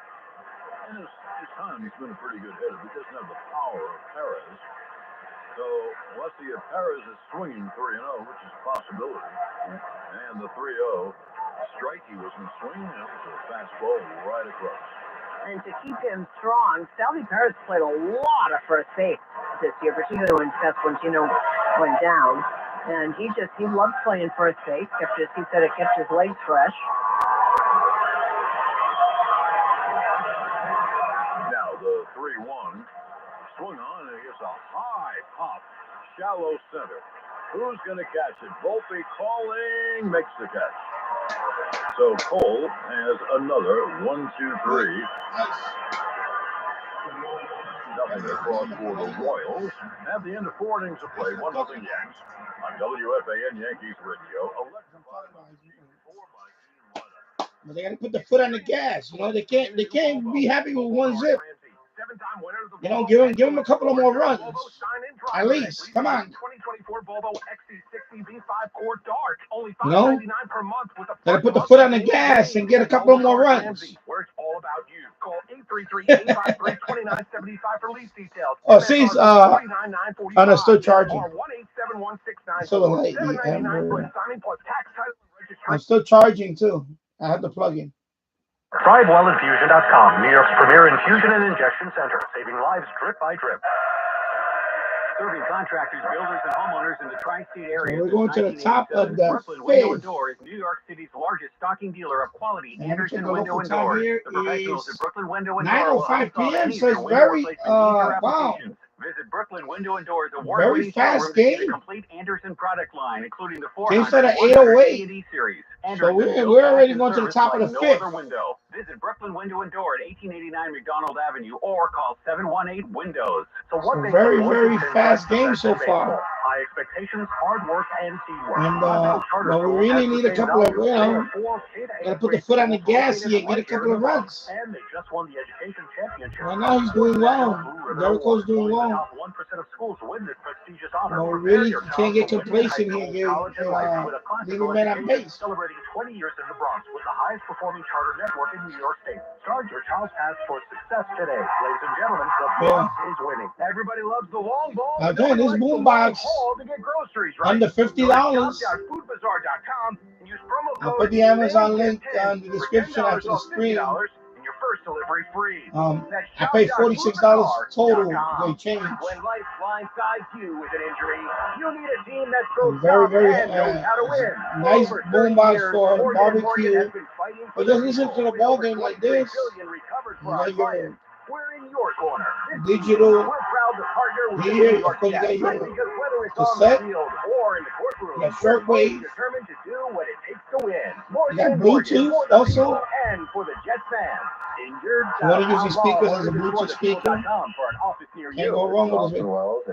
In his time, he's been a pretty good hitter, but doesn't have the power of Perez. So let's see if Perez is swinging 3-0, which is a possibility. And the 3-0 strike he was in swing, that was a fastball right across. And to keep him strong, Salvi Perez played a lot of first base this year, particularly when Cespedes went down. And he loved playing first base. He said it kept his legs fresh. Now the 3-1 swung on, and it's a high pop, shallow center. Who's going to catch it? Volpe calling, makes the catch. So Cole has another 1-2-3. Nothing across for the Royals. At the end of 4 innings of play, 1-0 Yanks on WFAN Yankees Radio. But they got to put the foot on the gas. They can't be happy with 1-0. Give them a couple of more runs. At least, come on. 2024 Volvo XC60 V5 Core Dark, only $5.99 per month with a Got to put the foot on the gas and get a couple of more runs. Where it's all about you. Call 833-853-2975 for lease details. Oh, see, they're still charging. So late. I'm still charging too. I have to plug in. ThriveWellInfusion.com, New York's premier infusion and injection center, saving lives drip by drip. Serving contractors, builders, and homeowners in the tri-state area. So we're going to the top of the Brooklyn Window and Doors, New York City's largest stocking dealer of quality Anderson Window and Doors. The professionals at Brooklyn Window and Doors. 9:05 p.m. So it's very wow. Visit Brooklyn Window and Doors Very fast game. The complete Anderson product line, including the Game 400 started at 8:08. series. So we're already going to the top of the fifth. Window. Visit Brooklyn Window and Door at 1889 McDonald Avenue or call 718-WINDOWS. So very fast game so far. High expectations, hard work, and teamwork. And we really need a couple of, gotta put the foot on the gas here and get a couple of runs. And they just won the education championship. Right now he's doing well. Jericho's doing well. 1% of schools win this prestigious honor. We really can't get complacent here. Leave a man on base. Celebrating 20 years in the Bronx with the highest performing charter network in New York State. Start your child's path towards success today. Ladies and gentlemen, the Bronx is winning. Everybody loves the long ball. Again, this Boombox to get groceries, right? under $50. I'll put the Amazon link on the description after the stream. First delivery free. I paid $46 total. They changed. When life blindsides you with an injury, you need a team that's both very and knows how to win. Nice Boombox for barbecue. But just listen to the ball game like this. We're in your corner. Digital. We're proud to partner with here, of course, you got your cassette. Or in the courtroom, you got Shortwave. Determined to do what it takes to win. You got Bluetooth also. And for the Jets fans, you want to use these speakers as a Bluetooth speaker? Can't go wrong with it.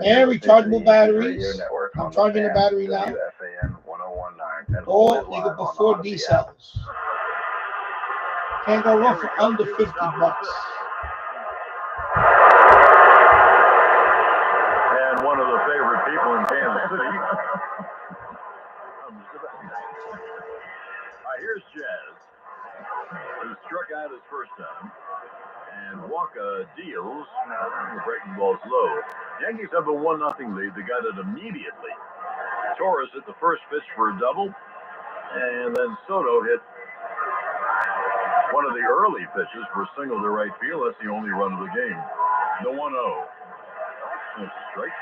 And rechargeable batteries. I'm charging the battery now. Or you can put 4 D cells. Can't go wrong for under $50. And one of the favorite people in Kansas City. Here's Jazz. He struck out his first time. And Walker deals. The breaking ball's low. Yankees have a 1-0 lead. They got it immediately. Torres hit the first pitch for a double. And then Soto hit one of the early pitches for a single to right field. That's the only run of the game. The 1-0. That's straight.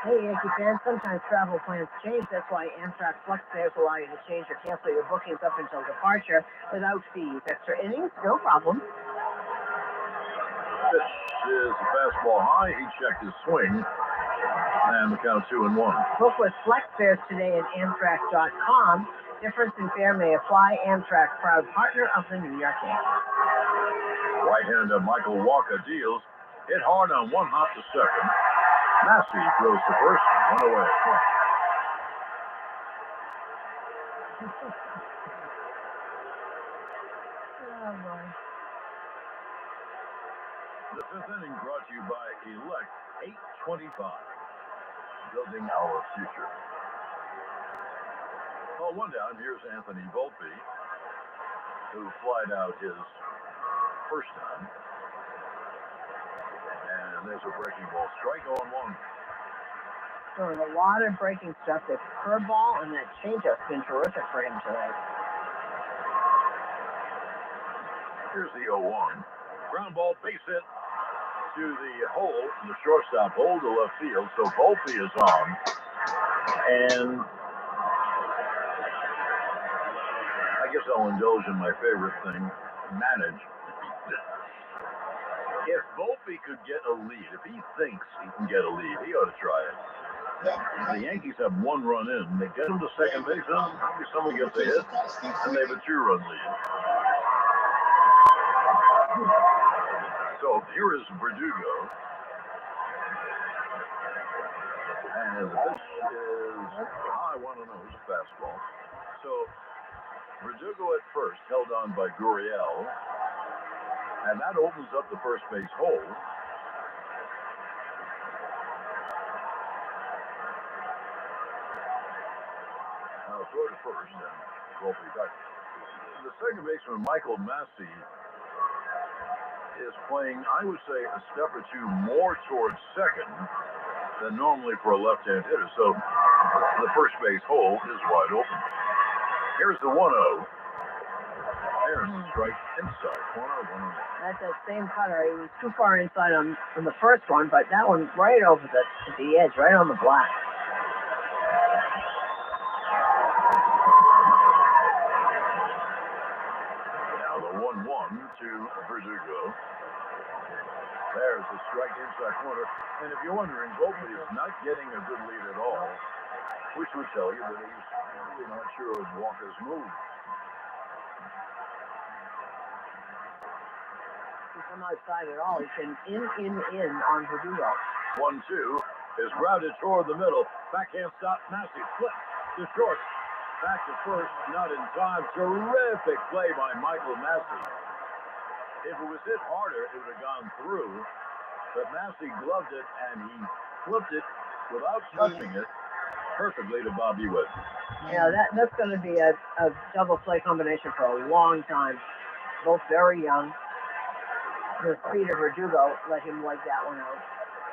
Hey, Yankee fans, sometimes travel plans change. That's why Amtrak Flex fares allow you to change or cancel your bookings up until departure without fees. Extra innings, no problem. Pitch is a fastball high. He checked his swing. And the count 2-1. Book with Flex fares today at Amtrak.com. Difference in fare may apply. Amtrak, proud partner of the New York Yankees. Right-hander Michael Walker deals. Hit hard on one hop to second. Massey throws to first. One away. Oh, boy. The fifth inning brought to you by Elect 825. Building our future. Well, one down. Here's Anthony Volpe, who flied out his first time. And there's a breaking ball. Strike on one. Doing a lot of breaking stuff. The curveball and that changeup's been terrific for him today. Here's the 0-1. Ground ball, base hit to the hole, the shortstop hole to left field. So Volpe is on. And I guess I'll indulge in my favorite thing, manage. If Volpe could get a lead, if he thinks he can get a lead, he ought to try it. The Yankees have one run in. They get him to second base, and maybe someone gets a hit, and they have a 2-run lead. So here is Verdugo. And the pitch is high, 1-0, it's a fastball. So Verdugo at first, held on by Gurriel. And that opens up the first base hole. Now throw to first and Volpe back. The second baseman, Michael Massey, is playing, I would say, a step or two more towards second than normally for a left-hand hitter. So the first base hole is wide open. Here's the 1-0. There's the strike inside corner, 1-0. That's that same cutter. He was too far inside on the first one, but that one right over the edge, right on the black. Now the 1-1 to Verdugo. There's the strike inside corner. And if you're wondering, Volpe is not getting a good lead at all, which would tell you that he's really not sure of Walker's move. Come outside at all. He's been in on Verdugo. 1-2 is grounded toward the middle. Backhand stop. Massey flips to short. Back to first. Not in time. Terrific play by Michael Massey. If it was hit harder, it would have gone through. But Massey gloved it and he flipped it without touching it perfectly to Bobby Witt. Yeah, that's going to be a double play combination for a long time. Both very young. The speed of Verdugo let him leg that one out.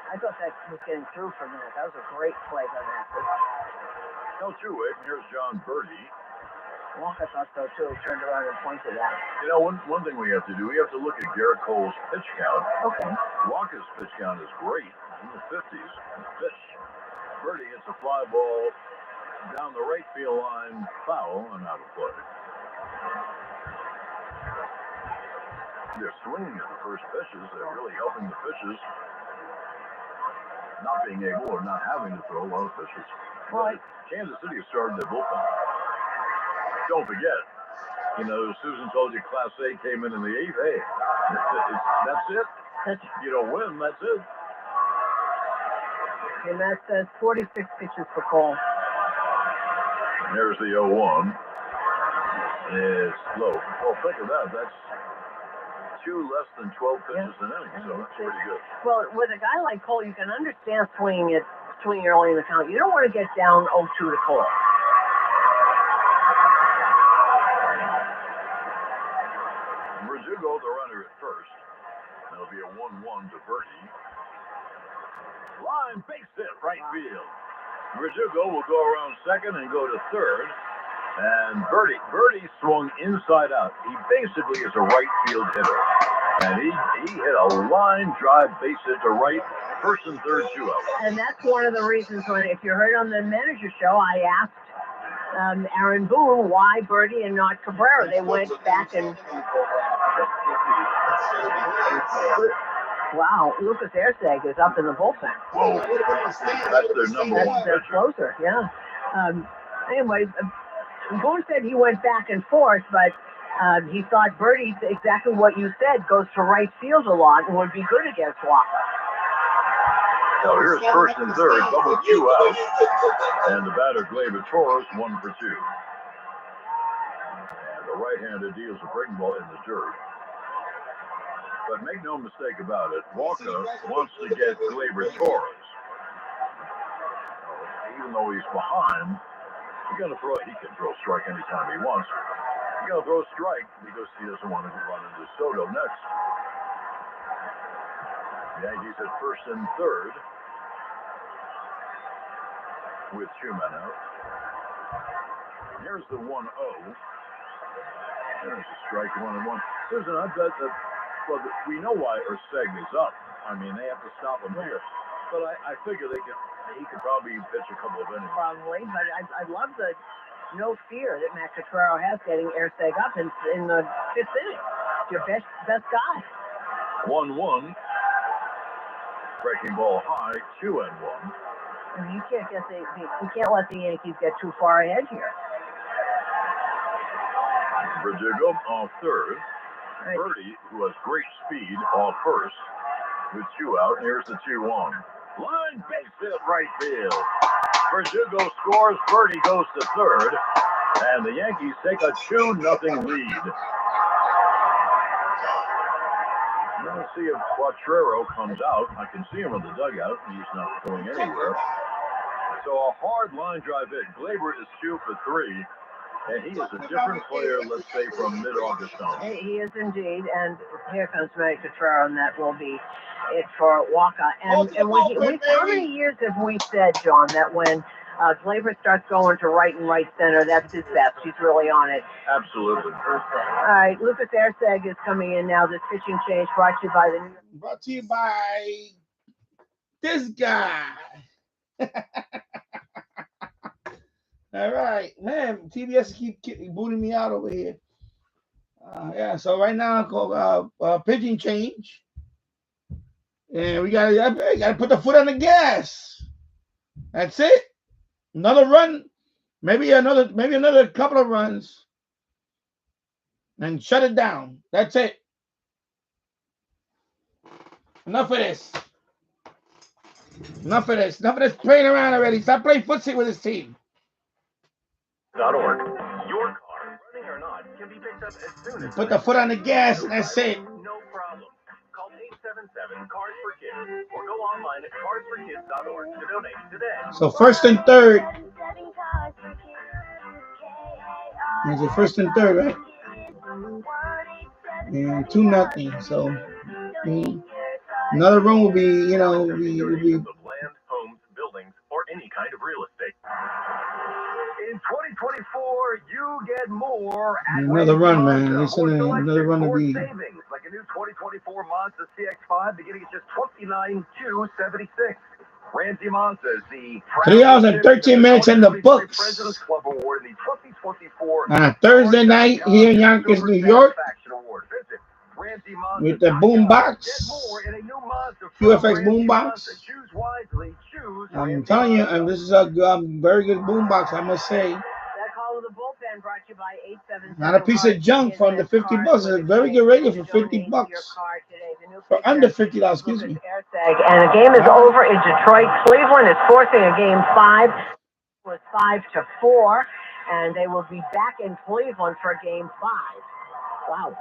I thought that was getting through for a minute. That was a great play by Massey. No two-way. Here's John Birdie. Walker thought so too. Turned around and pointed at it. You know, one thing we have to do, we have to look at Garrett Cole's pitch count. Okay. Walker's pitch count is great, in the 50s. Pitch. Birdie hits a fly ball down the right field line, foul, and out of play. They're swinging at the first pitches. They're really helping the pitches. Not being able or not having to throw a lot of pitches. Right. Kansas City has started their bullpen. Don't forget, you know, Susan told you Class A came in the 8th. Hey, that's it. You don't win, that's it. And that says 46 pitches for Cole. There's the 0-1. It's low. Well, think of that. That's 2 less than 12 pitches an inning, so that's pretty good. Well, with a guy like Cole, you can understand swinging early in the count. You don't want to get down 0-2 to Cole. It'll be a 1-1 to Bertie. Line base hit right field. Verdugo will go around second and go to third. And Bertie swung inside out. He basically is a right field hitter. And he hit a line drive base hit to right, first and third, 2 out. And that's one of the reasons when, if you heard on the manager show, I asked Aaron Boone why Bertie and not Cabrera. They went back and... Wow, Lucas Erceg is up in the bullpen. That's their number one their closer, yeah. Anyway, Boone said he went back and forth, but he thought Bertie, exactly what you said, goes to right field a lot and would be good against Walker. Now here's first and third, double 2 out. And the batter, Gleyber Torres, 1 for 2. And the right-handed deals a breaking ball in the dirt. But make no mistake about it, Walker wants to get Gleyber Torres. Even though he's behind, he can throw a strike anytime he wants. He's going to throw a strike because he doesn't want to run into Soto next. The Yankees at first and third with 2 men out. Here's the 1-0. There's a strike, 1-1. Listen, I bet that. Well, we know why Erceg is up. I mean, they have to stop him here. But I figure he could probably pitch a couple of innings. Probably, but I love the no fear that Matt Catrero has getting Erceg up in the 5th inning. Your best guy. 1-1. Breaking ball high, 2-1. I mean, you can't let the Yankees get too far ahead here. Verdugo off third. Bertie, who has great speed, off first with 2 out. Here's the 2-1. Line base hit right field. Verdugo scores. Bertie goes to third. And the Yankees take a 2-0 lead. Now let's see if Quatrero comes out. I can see him in the dugout. He's not going anywhere. So a hard line drive hit. Gleyber is 2 for 3. And he is a different player, let's say, from mid-August on. He is indeed, and here comes Matt Catrero, and that will be it for Walker. And how many years have we said, John, that when Gleyber starts going to right and right center, that's his best. He's really on it. Absolutely. All right, Lucas Erceg is coming in now. This pitching change brought to you by this guy. All right, man. TBS keep booting me out over here. Yeah, so right now, pitching change, and we gotta put the foot on the gas. That's it. Another run, maybe another couple of runs, and shut it down. That's it. Enough of this. Enough of this playing around already. Stop playing footsie with this team. .org. Your car, running or not, can be picked up as soon as... Put the foot on the gas and that's it. No problem. Call 877-CARS-FOR-KIDS or go online at carsforkids.org to donate today. So first and third. Is it first and third, right? And 2-0. So another run will be, will be land, homes, buildings, or any kind of real estate. In 2024, you get more. Another run, man. It's another run to be. Savings, like a new 2024 Mazda CX-5 beginning at just $29,276. Ramsey Mazda is the 3 hours and 13 minutes in the books. President's Club Award in the 2024 On a Thursday night here in Yonkers, New York, with the Boombox, QFX Boombox. I'm telling you, and this is a very good Boombox, I must say. That call of the bullpen brought to you by 877. Not a piece of junk from the $50. It's a very good radio for $50. For under $50, excuse me. And the game is over in Detroit. Cleveland is forcing a game 5. It was 5-4, and they will be back in Cleveland for game 5. Wow.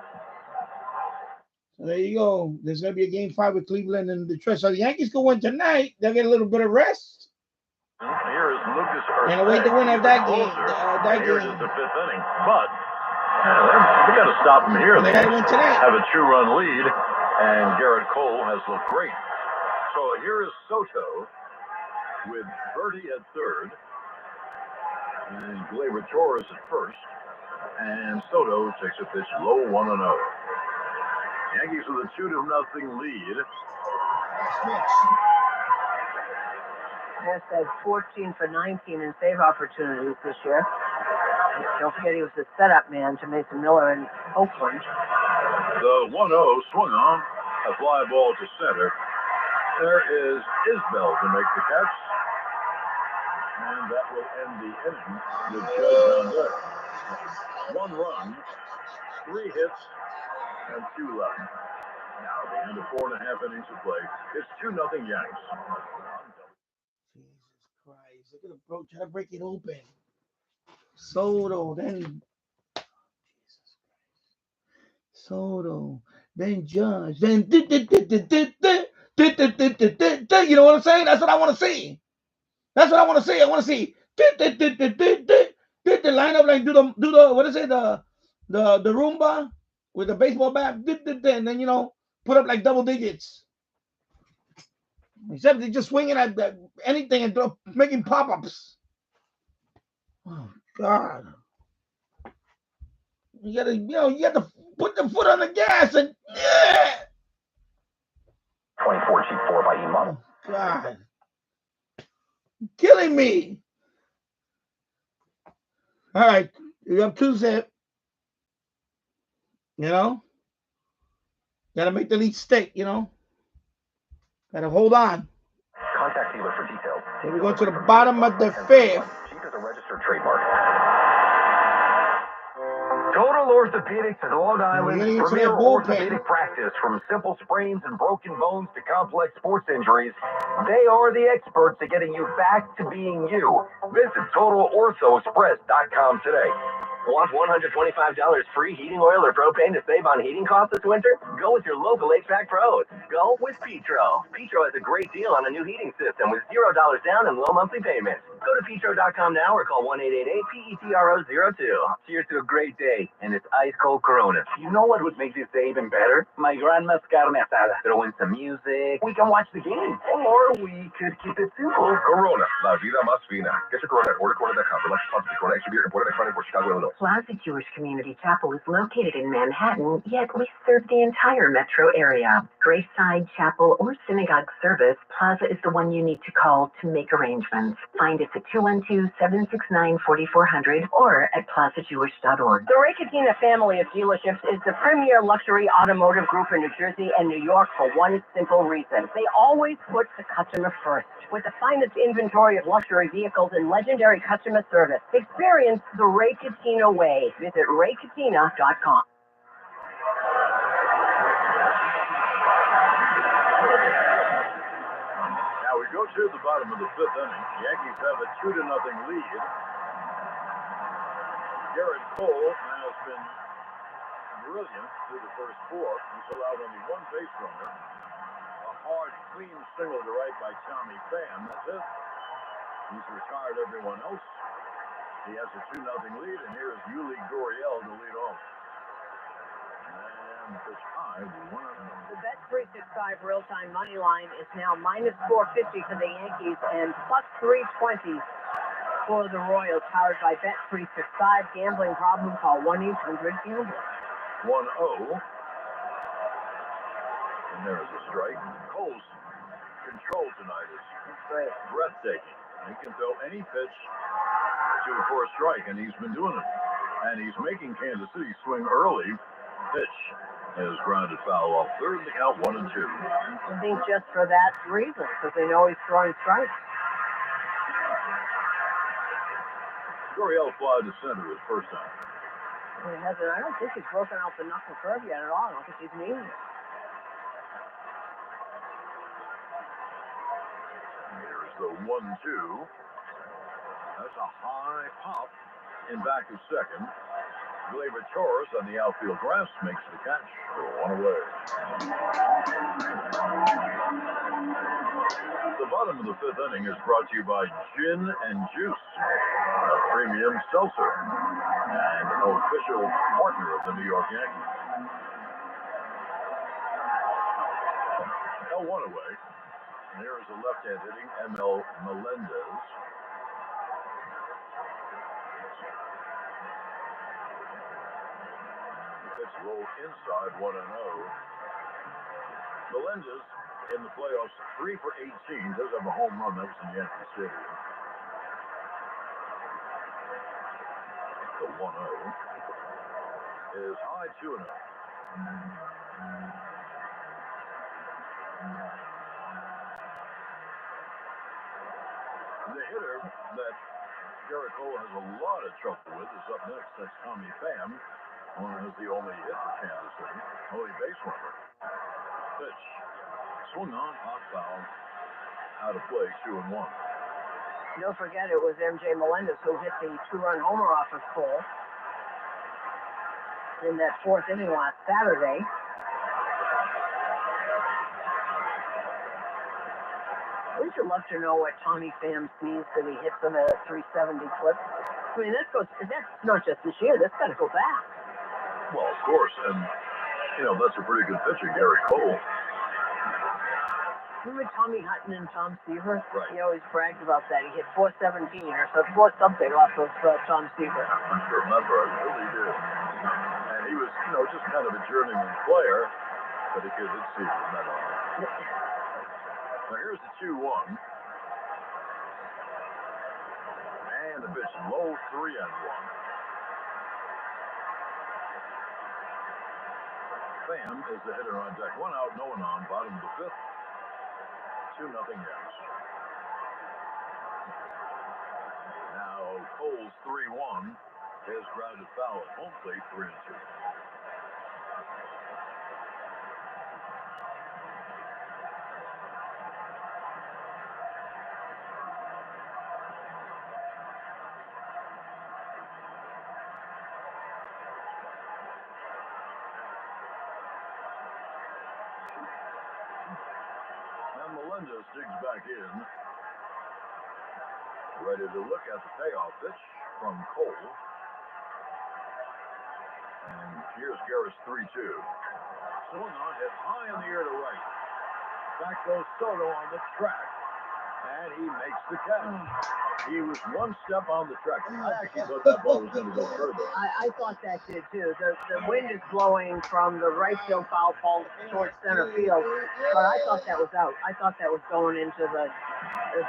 So there you go. There's going to be a game 5 with Cleveland and Detroit. So the Yankees go win tonight. They'll get a little bit of rest. Here is Lucas And await the winner of that game. Here's the 5th inning. But they got to stop him here. They got to win tonight. Have a 2-run lead. And Garrett Cole has looked great. So here is Soto with Bertie at third. And Gleyber Torres at first. And Soto takes a pitch low 1-0. Yankees with a 2-0 lead. Hashtag 14 for 19 in save opportunities this year. Don't forget he was the setup man to Mason Miller in Oakland. The 1-0 swung on. A fly ball to center. There is Isbell to make the catch. And that will end the inning with Judge on deck. 1 run, 3 hits, and 2 left. Now, at the end of 4.5 innings of play, it's 2-0 Yanks. Jesus Christ. Look at the bro try to break it open. Soto, then Soto, then Judge, then you know what I'm saying? That's what I want to see. That's what I want to see. I want to see the lineup like do the what is it the Roomba with the baseball bat and then put up like double digits. Except they're just swinging at anything and making pop-ups. Oh God. You gotta put the foot on the gas and 24 G4 by E-Model. Oh God. Killing me. All right. You have 2 zip. Gotta make the lead stick, Gotta hold on. Contact dealer for details. Here we go to the bottom of the 5th. Jeep is a registered trademark. Total Orthopedics is Long Island's premier orthopedic practice. From simple sprains and broken bones to complex sports injuries, they are the experts at getting you back to being you. Visit TotalOrthoExpress.com today. Want $125 free heating oil or propane to save on heating costs this winter? Go with your local HVAC pros. Go with Petro. Petro has a great deal on a new heating system with $0 down and low monthly payments. Go to Petro.com now or call 1-888-PETRO02. Cheers to a great day and it's ice-cold Corona. You know what would make this day even better? My grandma's carne asada. Throw in some music. We can watch the game. Or we could keep it simple. Corona, la vida más fina. Get your Corona at ordercorona.com. Relax responsibly. Corona extra beer imported by Frontenac, Chicago, Illinois. Plaza Jewish Community Chapel is located in Manhattan, yet we serve the entire metro area. Graveside, chapel, or synagogue service, Plaza is the one you need to call to make arrangements. Find us at 212-769-4400 or at plazajewish.org. The Ray Katina family of dealerships is the premier luxury automotive group in New Jersey and New York for one simple reason. They always put the customer first. With the finest inventory of luxury vehicles and legendary customer service, experience the Ray Katina way. Visit raykatina.com. Now we go to the bottom of the 5th inning. The Yankees have a 2-0 lead. Garrett Cole has been brilliant through the first 4. He's allowed only 1 base runner. A hard, clean single to right by Tommy Pham. That's it. He's retired everyone else. He has a 2-0 lead, and here's Yuli Gurriel to lead off. And pitch high, 1-0. The Bet365 real-time money line is now minus 450 for the Yankees and plus 320 for the Royals, powered by Bet365. Gambling problem, call 1-800-GAMBLER. 1-0. And there's a strike. Cole's control tonight is breathtaking. He can throw any pitch for a strike, and he's been doing it. And he's making Kansas City swing early. Pitch is grounded foul off third, the count 1-2. I think just for that reason, because they know he's throwing strikes. Gurriel fly to center his first time. He hasn't. I don't think he's broken out the knuckle curve yet at all. I don't think he's needed it. Here's the 1-2. That's a high pop in back of second. Gleyber Torres on the outfield grass makes the catch for 1 away. The bottom of the 5th inning is brought to you by Gin and Juice, a premium seltzer, and an official partner of the New York Yankees. Now 1 away. And here is a left-hand hitting ML Melendez. The pitch rolled inside 1-0. Melendez in the playoffs 3 for 18. Does have a home run. That was in Yankee Stadium. The 1-0 is high 2-0. The hitter that Garrett Cole has a lot of trouble with is up next. That's Tommy Pham. One is the only hit for Kansas City. Only base runner. Pitch. Swung on, hot foul. Out of play, 2-1. Don't forget it was MJ Melendez who hit the 2-run homer off of Cole in that 4th inning last Saturday. Wouldn't you love to know what Tommy Pham sees that he hits him at a 370 clip? I mean, that's not just this year. That's got to go back. Well, of course, and, that's a pretty good pitcher, Garrett Cole. Remember Tommy Hutton and Tom Seaver? Right. He always bragged about that. He hit 417 or so, 4 something off of Tom Seaver. I remember, I really did. And he was, just kind of a journeyman player, but he could hit Seaver, not all. Now here's the 2-1. And the pitch low 3-1. Pham is the hitter on deck. 1 out, no one on. Bottom of the 5th. 2-0 Yanks. Now Cole's 3-1 is grounded foul at home plate 3-2. Melendez digs back in, ready to look at the payoff pitch from Cole. And here's Garrett's 3-2. Swung on, hit high in the air to right. Back goes Soto on the track, and he makes the catch. He was 1 step on the track. I actually thought that ball was going to go further. I thought that did too. The wind is blowing from the right field foul pole towards center field, but I thought that was out. I thought that was going into the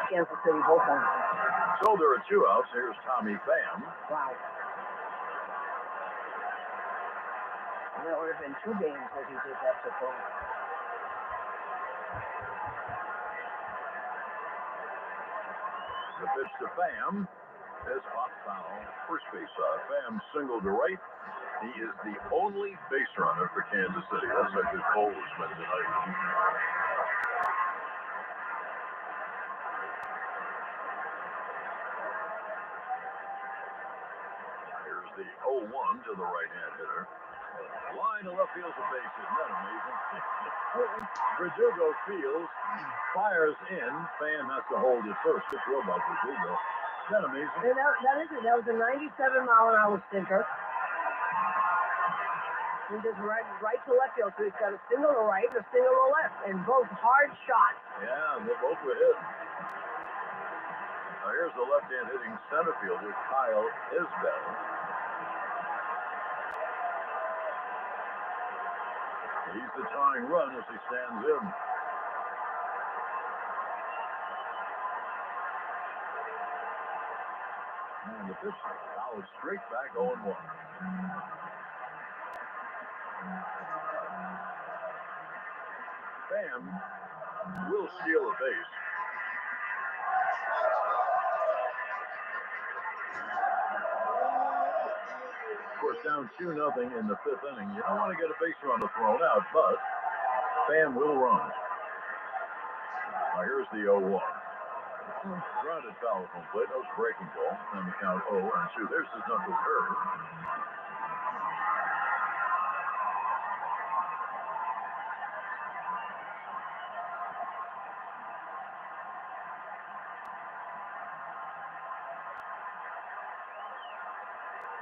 Kansas City bullpen. So there are 2 outs. Here's Tommy Pham. Wow. And that would have been 2 games that he did that to Cole. The pitch to Pham is hot foul. First base side. Pham single to right. He is the only base runner for Kansas City. That's a good Cole has been tonight. Here's the 0-1 to the right-hand hitter. Line to left field's a base. Isn't that amazing? Verdugo fields, fires in. Pham has to hold it first. Good throw by Verdugo. Isn't that amazing? And that is it. That was a 97-mile-an-hour sinker. He goes right to left field, so he's got a single to right and a single to left, and both hard shots. Yeah, they both were hit. Now here's the left-hand hitting center fielder, Kyle Isbell. He's the tying run as he stands in. And the pitch fouled straight back 0-1. Pham will steal a base. Of course, down 2-0 in the 5th inning. You don't want to get a base runner thrown out, but Pham will run. Now here's the 0-1. Grounded foul home plate. That was breaking ball. And the count 0-2. There's his knuckle curve.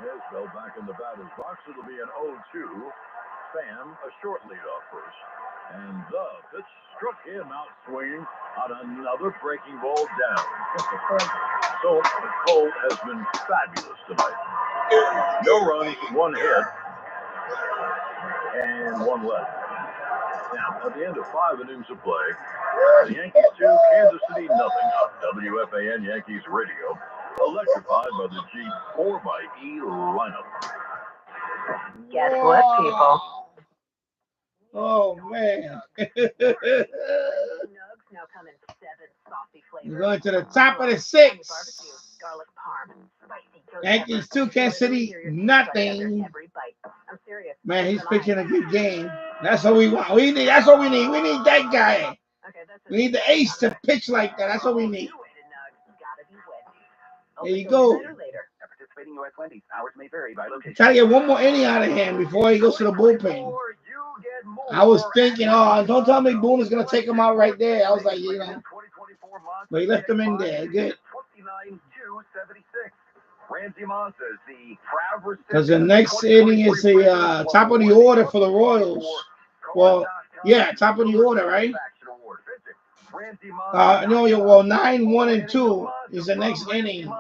Isbell back in the batter's box. It'll be an 0-2. Pham, a short leadoff first. And the pitch struck him out swinging on another breaking ball down. So Cole has been fabulous tonight. No runs, one hit, and one left. Now, at the end of 5 innings of play, the Yankees 2, Kansas City nothing on WFAN Yankees Radio, electrified by the G4xE lineup. Guess what, people? Oh, man. Now come in 7 saucy flavors. We're going to the top of the 6. Barbecue, garlic parm, spicy ghost Yankees pepper, 2, Kansas City nothing. every bite. I'm serious. Man, he's pitching a good game. That's what we want. That's what we need. We need that guy. We need the ace to pitch like that. That's what we need. There you go. Participating U.S. Wendy's. Hours may vary by location. Try to get one more inning out of him before he goes to the bullpen. I was thinking, oh, don't tell me Boone is going to take him out right there. I was like, you know. But he left him in there. Good. Because the next inning is the top of the order for the Royals. Well, yeah, top of the order, right? No, well, 9, 1, and 2 is the next inning.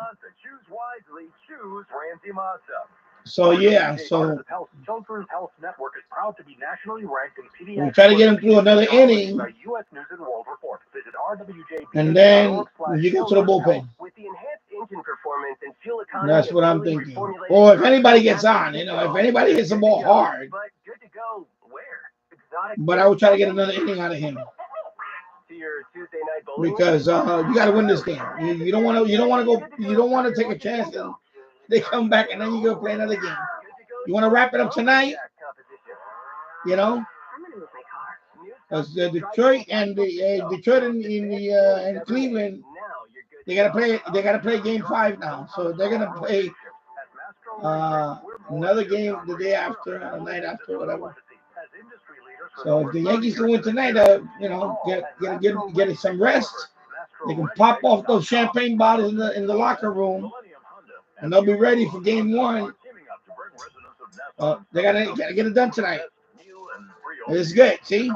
So yeah, so we try to get him through another inning, and then you get to the bullpen. That's what I'm thinking. Or if anybody gets on, you know, if anybody hits the ball hard. But I would try to get another inning out of him. Because you got to win this game. You don't want to take a chance and they come back and then you go play another game. You want to wrap it up tonight, you know? Because Detroit and and Cleveland, they gotta play game 5 now. So they're gonna play another game the day after, the night after, whatever. So if the Yankees can win tonight, you know, get some rest. They can pop off those champagne bottles in the locker room, and they'll be ready for game 1. They gotta get it done tonight. It's good. See,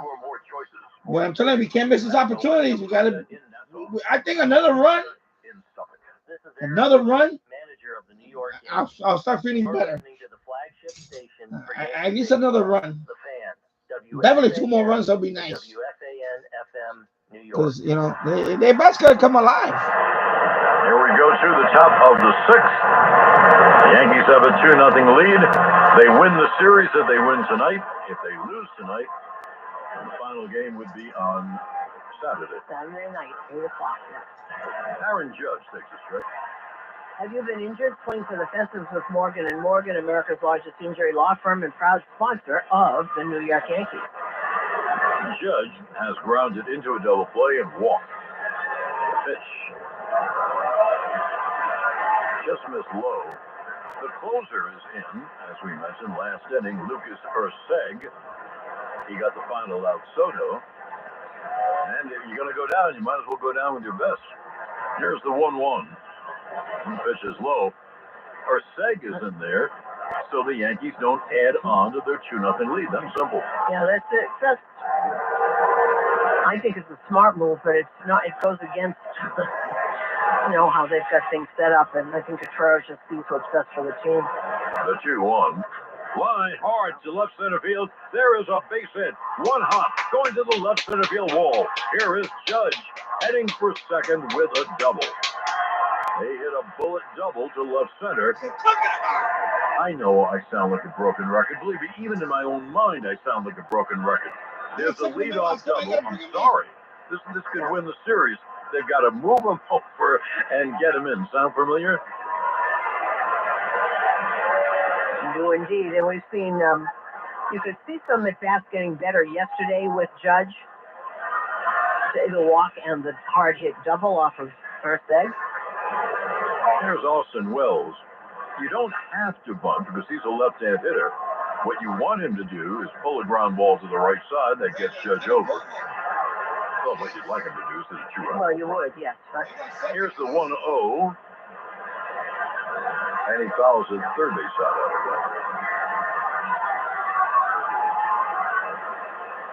what I'm telling you, we can't miss these opportunities. We gotta. I think another run. I'll start feeling better. At least another run. Definitely 2 more runs. That'll be nice. Because you know they best gotta come alive. Here we go to the top of the 6th. The Yankees have a 2-0 lead. They win the series if they win tonight. If they lose tonight, the final game would be on Saturday. Saturday night, 8 o'clock. Aaron Judge takes a strike. Have you been injured? Swing for the fences with Morgan & Morgan, America's largest injury law firm and proud sponsor of the New York Yankees. Judge has grounded into a double play and walked. Pitch. Just missed low. The closer is in, as we mentioned last inning, Lucas Urseg. He got the final out, Soto. And if you're going to go down, you might as well go down with your best. Here's the 1-1. Pitch is low. Urseg is in there, so the Yankees don't add on to their 2-0 lead. That's simple. Yeah, that's it. I think it's a smart move, but it's not. It goes against, you know, how they've got things set up, and I think Contreras just sees what's best for the team. The 2-1. Line hard to left center field. There is a base hit. 1 hop going to the left center field wall. Here is Judge heading for second with a double. They hit a bullet double to left center. I know I sound like a broken record. Believe me, even in my own mind, I sound like a broken record. There's a leadoff double. I'm sorry. This could win the series. They've got to move him over and get him in. Sound familiar? Do indeed. And we've seen, you could see some at-bats getting better yesterday with Judge. The walk and the hard hit double off of first egg. There's Austin Wells. You don't have to bunt because he's a left-hand hitter. What you want him to do is pull a ground ball to the right side that gets Judge over. Well, what you'd like him to do is hit a 2-run. Well, you would, yes. Here's the 1-0. And he fouls his third base out of it.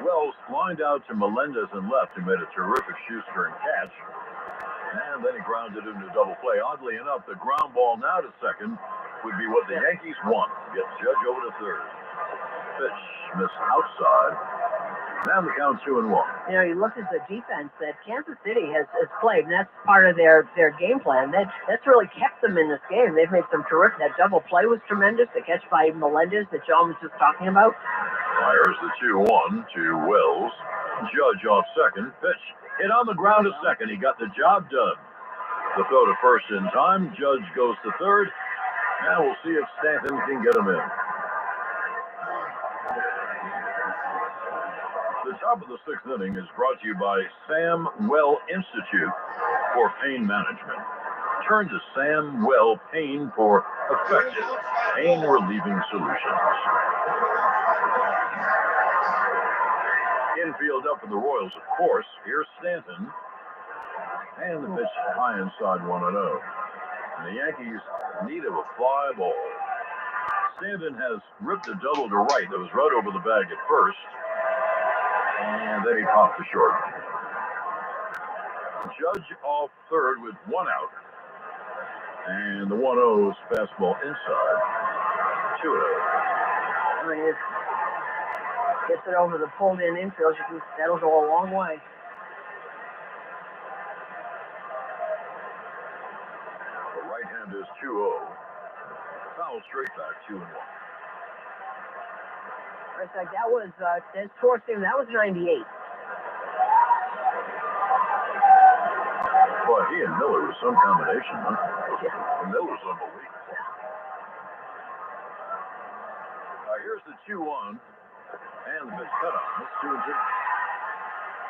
Wells lined out to Melendez and left, who made a terrific shoestring catch. And then he grounded into double play. Oddly enough, the ground ball now to second would be what the Yankees want. Get Judge over to third. Pitch missed outside. Now the count 2-1. You know, you look at the defense that Kansas City has played, and that's part of their game plan. That's really kept them in this game. They've made some terrific. That double play was tremendous. The catch by Melendez that John was just talking about. Fires the 2-1 to Wells. Judge off second. Pitch hit on the ground to second. He got the job done. The throw to first in time. Judge goes to third. Now we'll see if Stanton can get him in. The top of the sixth inning is brought to you by Sam Well Institute for Pain Management. Turn to Sam Well Pain for effective pain-relieving solutions. Infield up for the Royals, of course. Here's Stanton. And the pitch high inside 1-0. And the Yankees need of a fly ball. Stanton has ripped a double to right that was right over the bag at first. And then he popped to short. Judge off third with 1 out. And the 1-0 is fastball inside. 2-0. I mean, it gets it over the pulled-in infield. That'll go a long way. The right hand is 2-0. Foul straight back 2-1. In fact, that was that fourth game. That was 98. Boy, he and Miller was some combination, huh? Yeah. Miller's unbelievable. Here's the 2-1. And the pitch cut off. That's 2-2.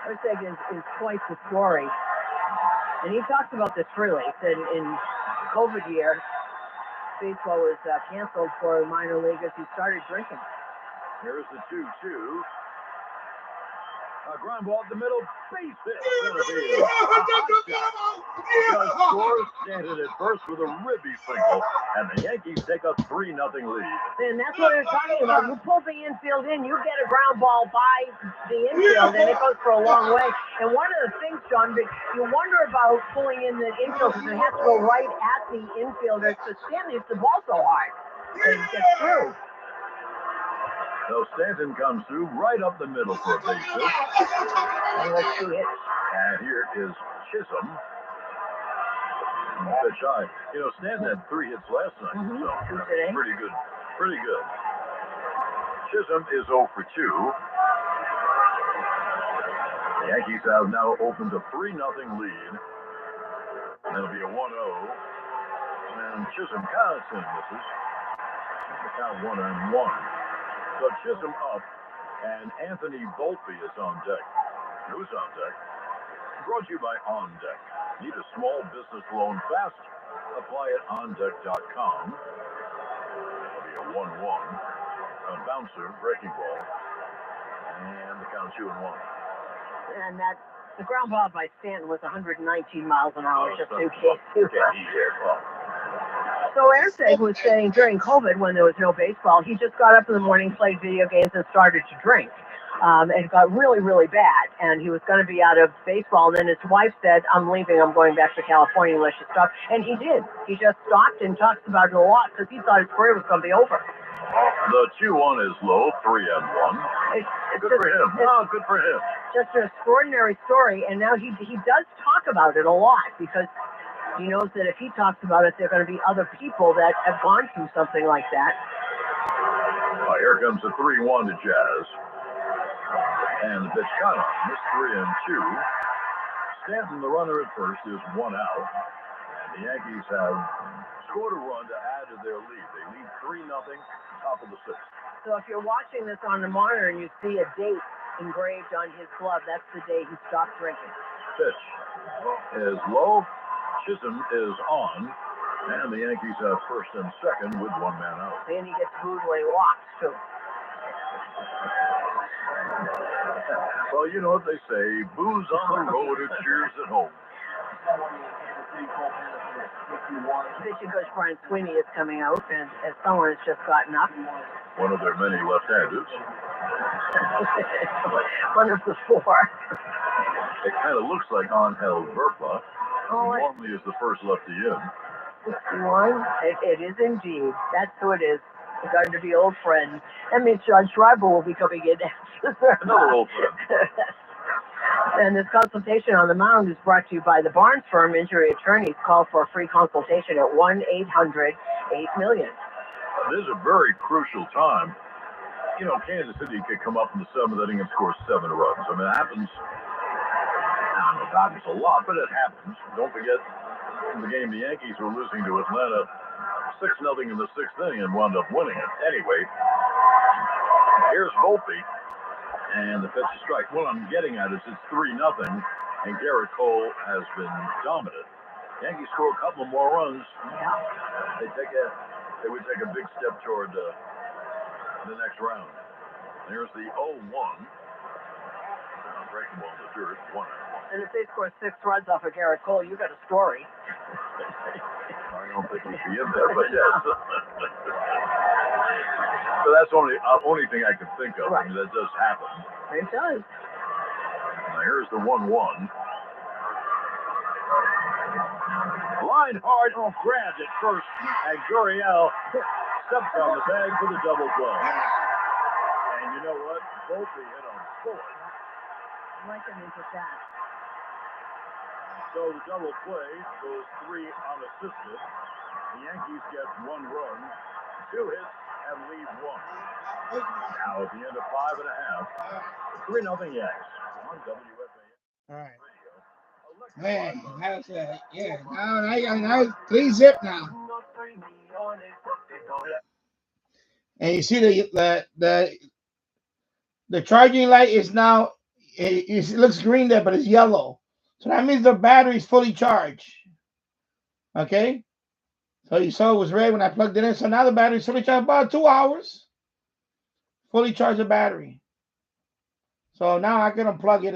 I think is quite the story. And he talks about this freely. He said in COVID year, baseball was canceled for minor leaguers who started drinking. Here's the 2-2. A ground ball at the middle. Base hit. Judge scores. Stanton at first with a ribby single. And the Yankees take a 3-0 lead. And that's what they're talking about. You pull the infield in, you get a ground ball by the infield, and it goes for a long way. And one of the things, John, you wonder about pulling in the infield because it has to go right at the infielder. So Stanton hits the ball so hard that it gets through. So Stanton comes through right up the middle for a base hit. And let's see it. And here is Chisholm. Pitch high. You know, Stanton had 3 hits last night, so pretty good. Pretty good. Chisholm is 0 for 2. The Yankees have now opened a 3-0 lead. That'll be a 1-0. And Chisholm counts and misses. Count 1-1. So Chisholm up, and Anthony Volpe is on deck. Who's on deck? Brought to you by On Deck. Need a small business loan fast? Apply at ondeck.com. It'll be a 1-1. A bouncer, breaking ball. And the count 2-1. And the ground ball by Stanton was 119 miles an hour, just in case. So Erseg was saying during COVID, when there was no baseball, he just got up in the morning, played video games, and started to drink. And it got really, really bad. And he was going to be out of baseball. And then his wife said, I'm leaving. I'm going back to California unless you stop. And he did. He just stopped and talks about it a lot because he thought his career was going to be over. The 2-1 is low, 3-1. Good for him. Oh, good for him. Just an extraordinary story. And now he does talk about it a lot because he knows that if he talks about it, there are going to be other people that have gone through something like that. Here comes the 3-1 to Jazz. And the pitch cut on. It's 3-2. Stanton, the runner at first, is 1 out. And the Yankees have scored a run to add to their lead. They lead 3-0, top of the sixth. So if you're watching this on the monitor and you see a date engraved on his glove, that's the day he stopped drinking. Pitch is low. Chisholm is on. And the Yankees have first and second with 1 man out. And he gets booed when he walks, too. Well, you know what they say, booze on the road or cheers at home. Pitching coach Brian Sweeney is coming out, and as someone has just gotten up. One of their many left-handers. One of the four. It kind of looks like Angel Verpa. Oh, Normally is the first lefty in. 61. It is indeed. That's who it is. We're going to be old friends. That means John Schreiber will be coming in next. Another old friend. And this consultation on the mound is brought to you by the Barnes Firm Injury Attorneys. Call for a free consultation at 1-800-8-million. This is a very crucial time. You know, Kansas City could come up in the 7th inning and score 7 runs. I mean, it happens. I don't know if it happens a lot, but it happens. Don't forget, in the game, the Yankees were losing to Atlanta 6-0 in the 6th inning and wound up winning it. Anyway, here's Volpe. And the pitch is strike. What I'm getting at is it's 3-0, and Garrett Cole has been dominant. Yankees score a couple more runs. They would take a big step toward the next round. There's the 0-1. Breaking ball in the dirt. 1-1. And if they score 6 runs off of Garrett Cole, you got a story. I don't think he'd be in there, but yes. So that's the only thing I can think of. Right. I mean, that does happen. It does. Now here's the 1-1. Line hard, grabbed at first, and Gurriel steps on the bag for the double play. And you know what? Volpe hit on bullet. I like him into that. So the double play goes 3 unassisted. The Yankees get 1 run, 2 hits, and leave 1. Now at the end of 5.5, 3-0 Yanks on WFA. All right. Man, that's yeah. Now 3-zip now. And you see the charging light is now. It looks green there, but it's yellow. So that means the battery is fully charged. Okay. So you saw it was red when I plugged it in. So now the battery is fully charged, about 2 hours. Fully charge the battery. So now I can unplug it,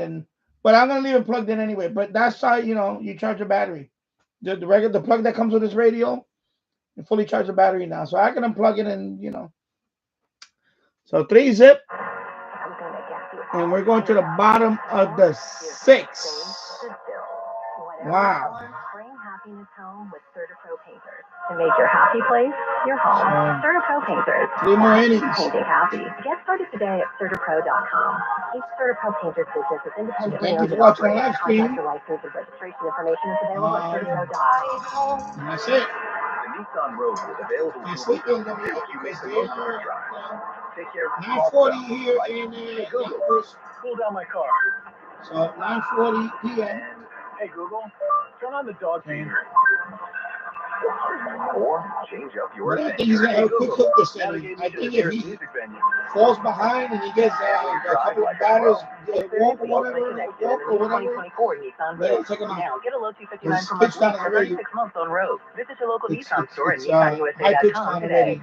but I'm gonna leave it plugged in anyway. But that's how you charge a battery. The plug that comes with this radio, you fully charge the battery now. So I can unplug it and So 3-zip, and we're going to the bottom of the 6. Wow. Bring happiness home with CertaPro Painters. To make your happy place your home. CertaPro Painters. 3 more innings. Painting happy. Get started today at CertaPro.com. Each CertaPro Painters business is independently Thank you owned for and watching the operated. live stream. Contact your license and registration information is available at CertaPro.com. And that's it. The Nissan Rogue is available My to sleeping help you make the most of your drive. Take care of 9:40 here in Cool down my car. So 9:40 p.m. Hey Google, turn on the dog feeder. Or change up your I think he's gonna have a quick hook this inning. I think if he falls behind and he gets a couple of batters, walk or whatever, they'll take him out. Now, get a low $259 per His month pitch lease down for already. 36 months on Rogue. Visit your local It's Nissan store and high pitch NissanUSA.com down today. already.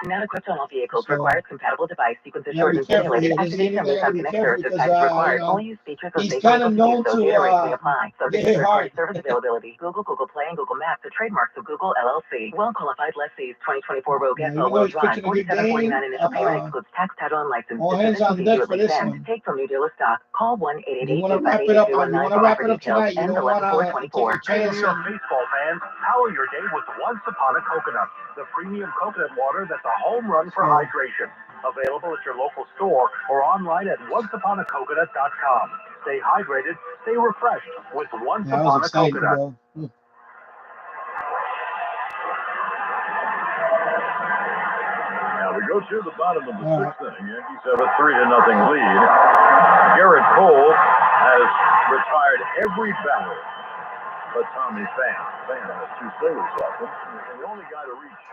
Not equipped on all vehicles. So, requires compatible device. Sequence You gotta assured be and careful here. simulated. This is Activate anything I gotta be Nissan careful connector. because Types required. Only use features of he's safe kind of vehicles known so to data rates may apply. Subject to get third-party hard. service availability. Google Play, and Google Maps are trademarks of Google LLC. Well-qualified lessees. 2024 Rogue Now, SL even though World he's Drive. pitching a good $47.49 game, initial payment excludes tax, title, and license. all hands on deck for this one. Take from new dealer stock. Call You want to wrap it up. You want to wrap it up tonight. You don't want to take a Hey, chance. New York baseball fans, power your day with Once Upon a Coconut, the premium coconut water that's a home run for hydration. Available at your local store or online at onceuponacoconut.com. Stay hydrated, stay refreshed with Once That Upon was a exciting, Coconut. bro. Now we go to the bottom of the 6th inning. Yankees have a 3-0 lead. Garrett Cole has retired every batter but Tommy Pham. Pham has 2 singles off him. And the only guy to reach.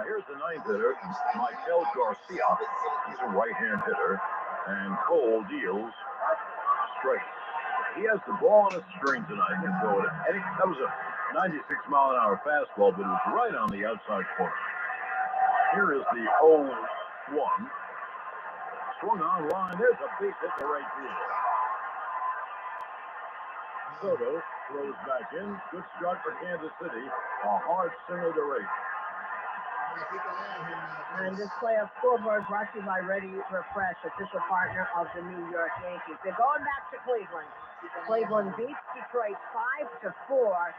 Here's the 9th hitter, Michael Garcia. He's a right-hand hitter, and Cole deals straight. He has the ball on a string tonight. He can throw it. That was a 96-mile-an-hour fastball, but it was right on the outside corner. Here is the 0-1. Swung on line. There's a base hit to right field. Soto throws back in. Good start for Kansas City. A hard single to right. And this playoff scoreboard brought to you by Ready Refresh, official partner of the New York Yankees. They're going back to Cleveland. Cleveland beats Detroit 5-4.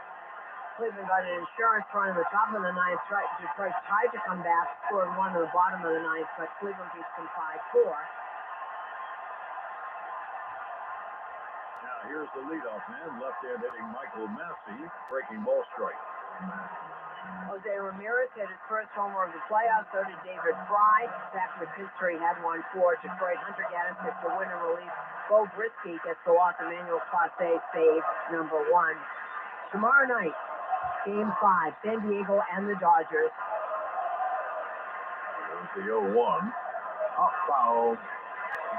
Cleveland got an insurance run in the top of the ninth. Detroit tried to come back, scored one in the bottom of the ninth, but Cleveland beats them 5-4. Now here's the leadoff man, left-hand hitting Michael Massey, breaking ball strike. Jose Ramirez hit his first homer of the playoffs. So did David Fry. Back with history, had one for Detroit. Hunter Gaddis gets the win and relief. Bo Brisky gets the walk. Emmanuel Clase save number 1. Tomorrow night, Game 5, San Diego and the Dodgers. There's the 0-1. Up foul.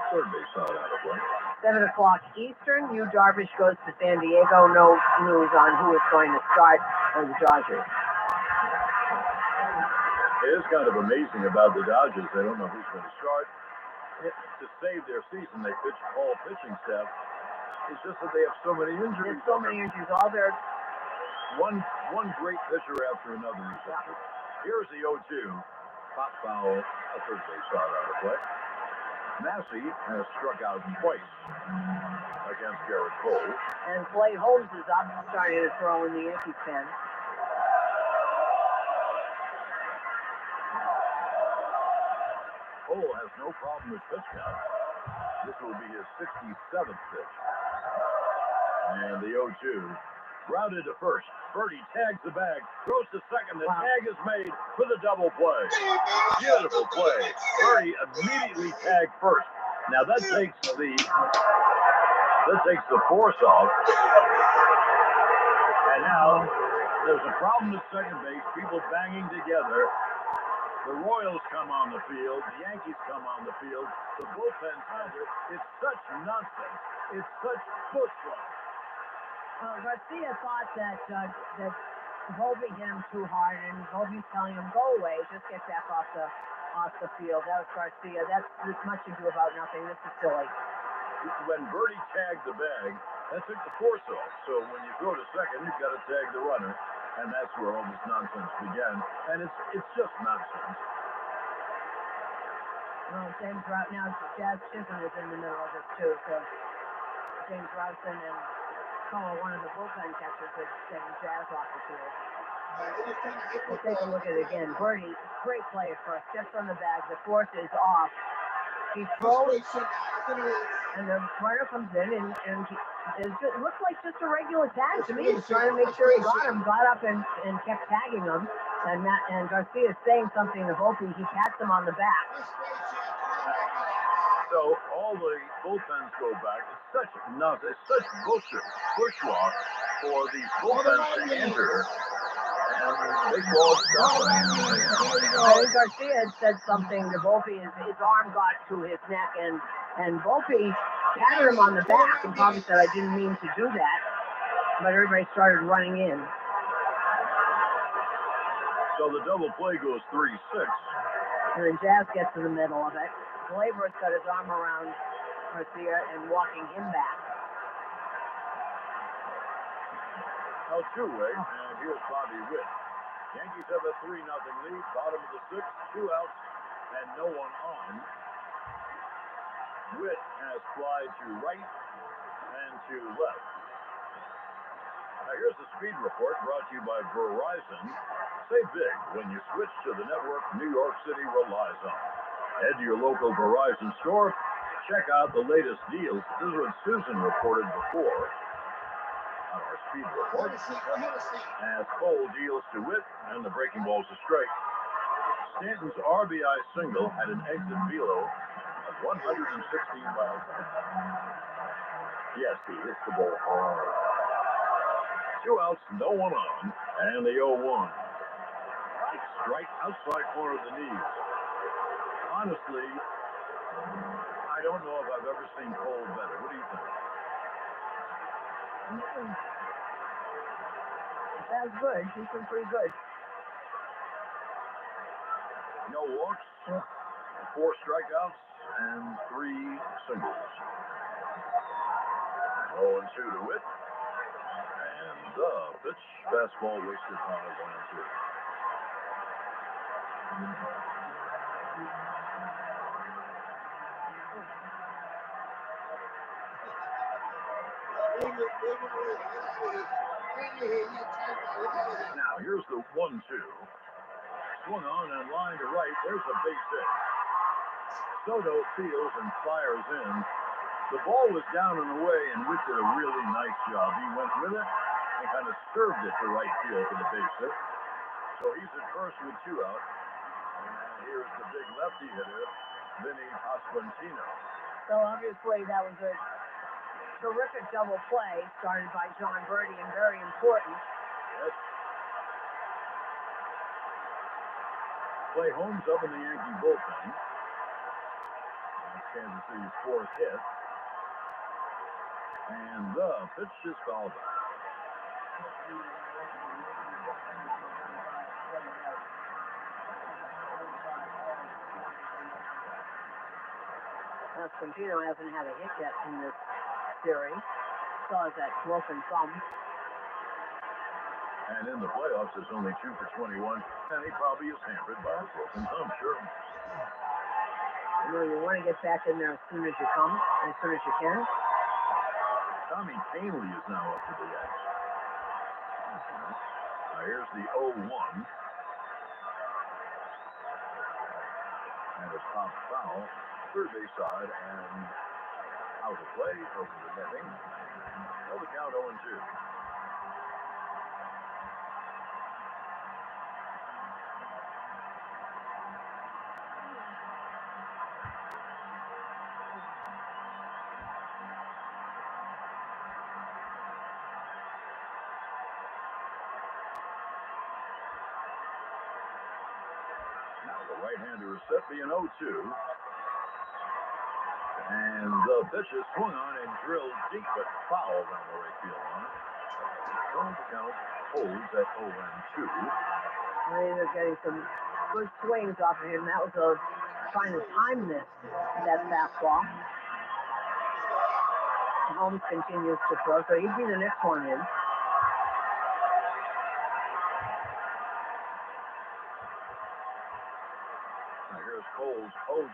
Third base out of play. 7 o'clock Eastern. Yu Darvish goes to San Diego. No news on who is going to start for the Dodgers. It is kind of amazing about the Dodgers. They don't know who's going to start. To save their season, they pitch all pitching staff. It's just that they have so many injuries. There's so many injuries. All their one great pitcher after another is injured. Here's the 0-2. Pop foul. A third base out of play. Massey has struck out twice against Garrett Cole. And Clay Holmes is up, starting to throw in the Yankees pen. Cole has no problem with pitch count. This will be his 67th pitch. And the 0-2. Grounded to first. Birdie tags the bag. Throws to second. The tag is made for the double play. Beautiful play. Birdie immediately tagged first. Now that takes the force off. And now there's a problem at second base. People banging together. The Royals come on the field. The Yankees come on the field. The bullpen center. It's such nonsense. It's such bushwhack. Garcia thought that Volpe hit him too hard, and Volpe's telling him, "Go away, just get back off the field." That was Garcia. That's much ado about nothing. This is silly. When Birdie tagged the bag, that took the force off. So when you go to second, you've got to tag the runner, and that's where all this nonsense began. And it's just nonsense. Well, James Rout now Jazz Chisholm is in the middle of this too. So James Rouson and one of the bullpen catchers is getting Jazz off the field. We'll take a look at it again. Birdie, great play at first. Steps on the bag. The force is off. He throws, and the runner comes in, and it looks like just a regular tag to me. He's trying to make sure he got him. Got up and kept tagging him. And Garcia is saying something to Volpe. He pats him on the back. So all the bullpens go back. It's such nonsense. It's such bushwhack for these bullpens to enter. And baseball stops. And Garcia had said something to Volpe. His arm got to his neck, and Volpe patted him on the back and probably said, "I didn't mean to do that." But everybody started running in. So the double play goes 3-6. And then Jazz gets to the middle of it. Glaber's got his arm around Garcia and walking him back. Now two-way, and here's Bobby Witt. Yankees have a 3-0 lead, bottom of the 6th, 2 outs, and no one on. Witt has fly to right and to left. Now here's the speed report brought to you by Verizon. Save big when you switch to the network New York City relies on. Head to your local Verizon store. Check out the latest deals. This is what Susan reported before on our speed report. As Cole deals to Witt, and the breaking ball's a strike. Stanton's RBI single had an exit velo of 116 miles an hour. Yes, he hits the ball hard. 2 outs, no one on, and the 0-1. Strike outside corner of the knees. Honestly, I don't know if I've ever seen Cole better. What do you think? That's good. He's been pretty good. No walks, 4 strikeouts, and 3 singles. 0-2 to Witt. And the pitch, fastball wasted by 1-2. Now, here's the 1-2. Swung on and line to right. There's a base hit. Soto fields and fires in. The ball was down and away, and Witt did a really nice job. He went with it and kind of served it to right field for the base hit. So he's at first with 2 out. And here's the big lefty hitter, Vinny Pasquantino. So obviously that was a terrific double play started by John Birdie and very important. Yes. Clay Holmes up in the Yankee bullpen. That's Kansas City's 4th hit. And the pitch is fouled back. Pasquantino hasn't had a hit yet in this series. Still has that broken thumb. And in the playoffs, it's only 2 for 21. And he probably is hampered by a broken thumb, sure. You know, you want to get back in there as soon as you can. Tommy Kahnle is now up to the Yanks. Now here's the 0-1. And it's popped foul. Third base side and out of play over the netting. So the count 0-2. Now the right-hander is set being 0-2. And the pitch is swung on and drilled deep, but fouled on the right field line. So the count holds at 0-2. They're getting some good swings off of him. That was trying to time that fastball. Holmes continues to throw, so he'd be the next one in. Now here's Cole's 0-2.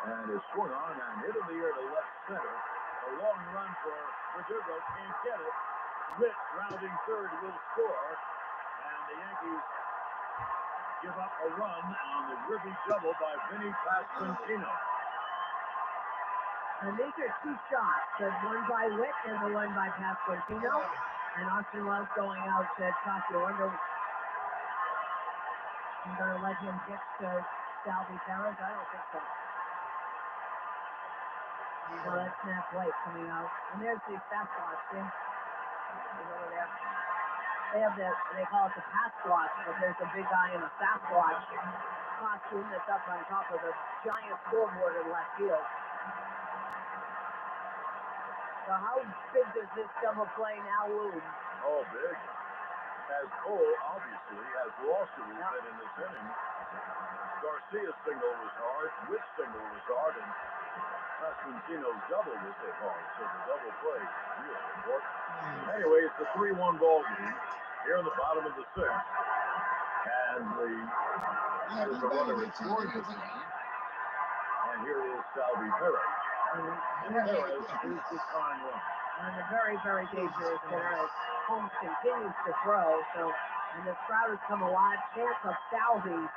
And it's swung on and hit in the air to left center. A long run for Verdugo. Can't get it. Witt rounding third will score. And the Yankees give up a run on the ribby double by Vinny Pasquantino. And these are 2 shots. There's one by Witt and the one by Pasquantino. And Austin Wells going out to talk to wonder. I'm going to let him pitch to Salvi Perez. I don't think so. So that's Matt Blake coming out. And there's the Sasquatch thing. He's over there. They call it the Sasquatch, but there's a big guy in a Sasquatch costume that's up on top of a giant scoreboard in left field. So how big does this double play now loom? Oh, big. As Cole obviously has lost a little bit in this inning. Garcia's single was hard, Witt's single was hard, and Pasquantino's double was hit hard, so the double play is really important. Anyway, it's a 3-1 ball game here in the bottom of the 6th. And here's the runner at scores the game. And here is Salvi Perez. And Perez is the tying run. And a very, very dangerous hitter as Holmes continues to throw. So, and the crowd has come alive. Chance of Salvi.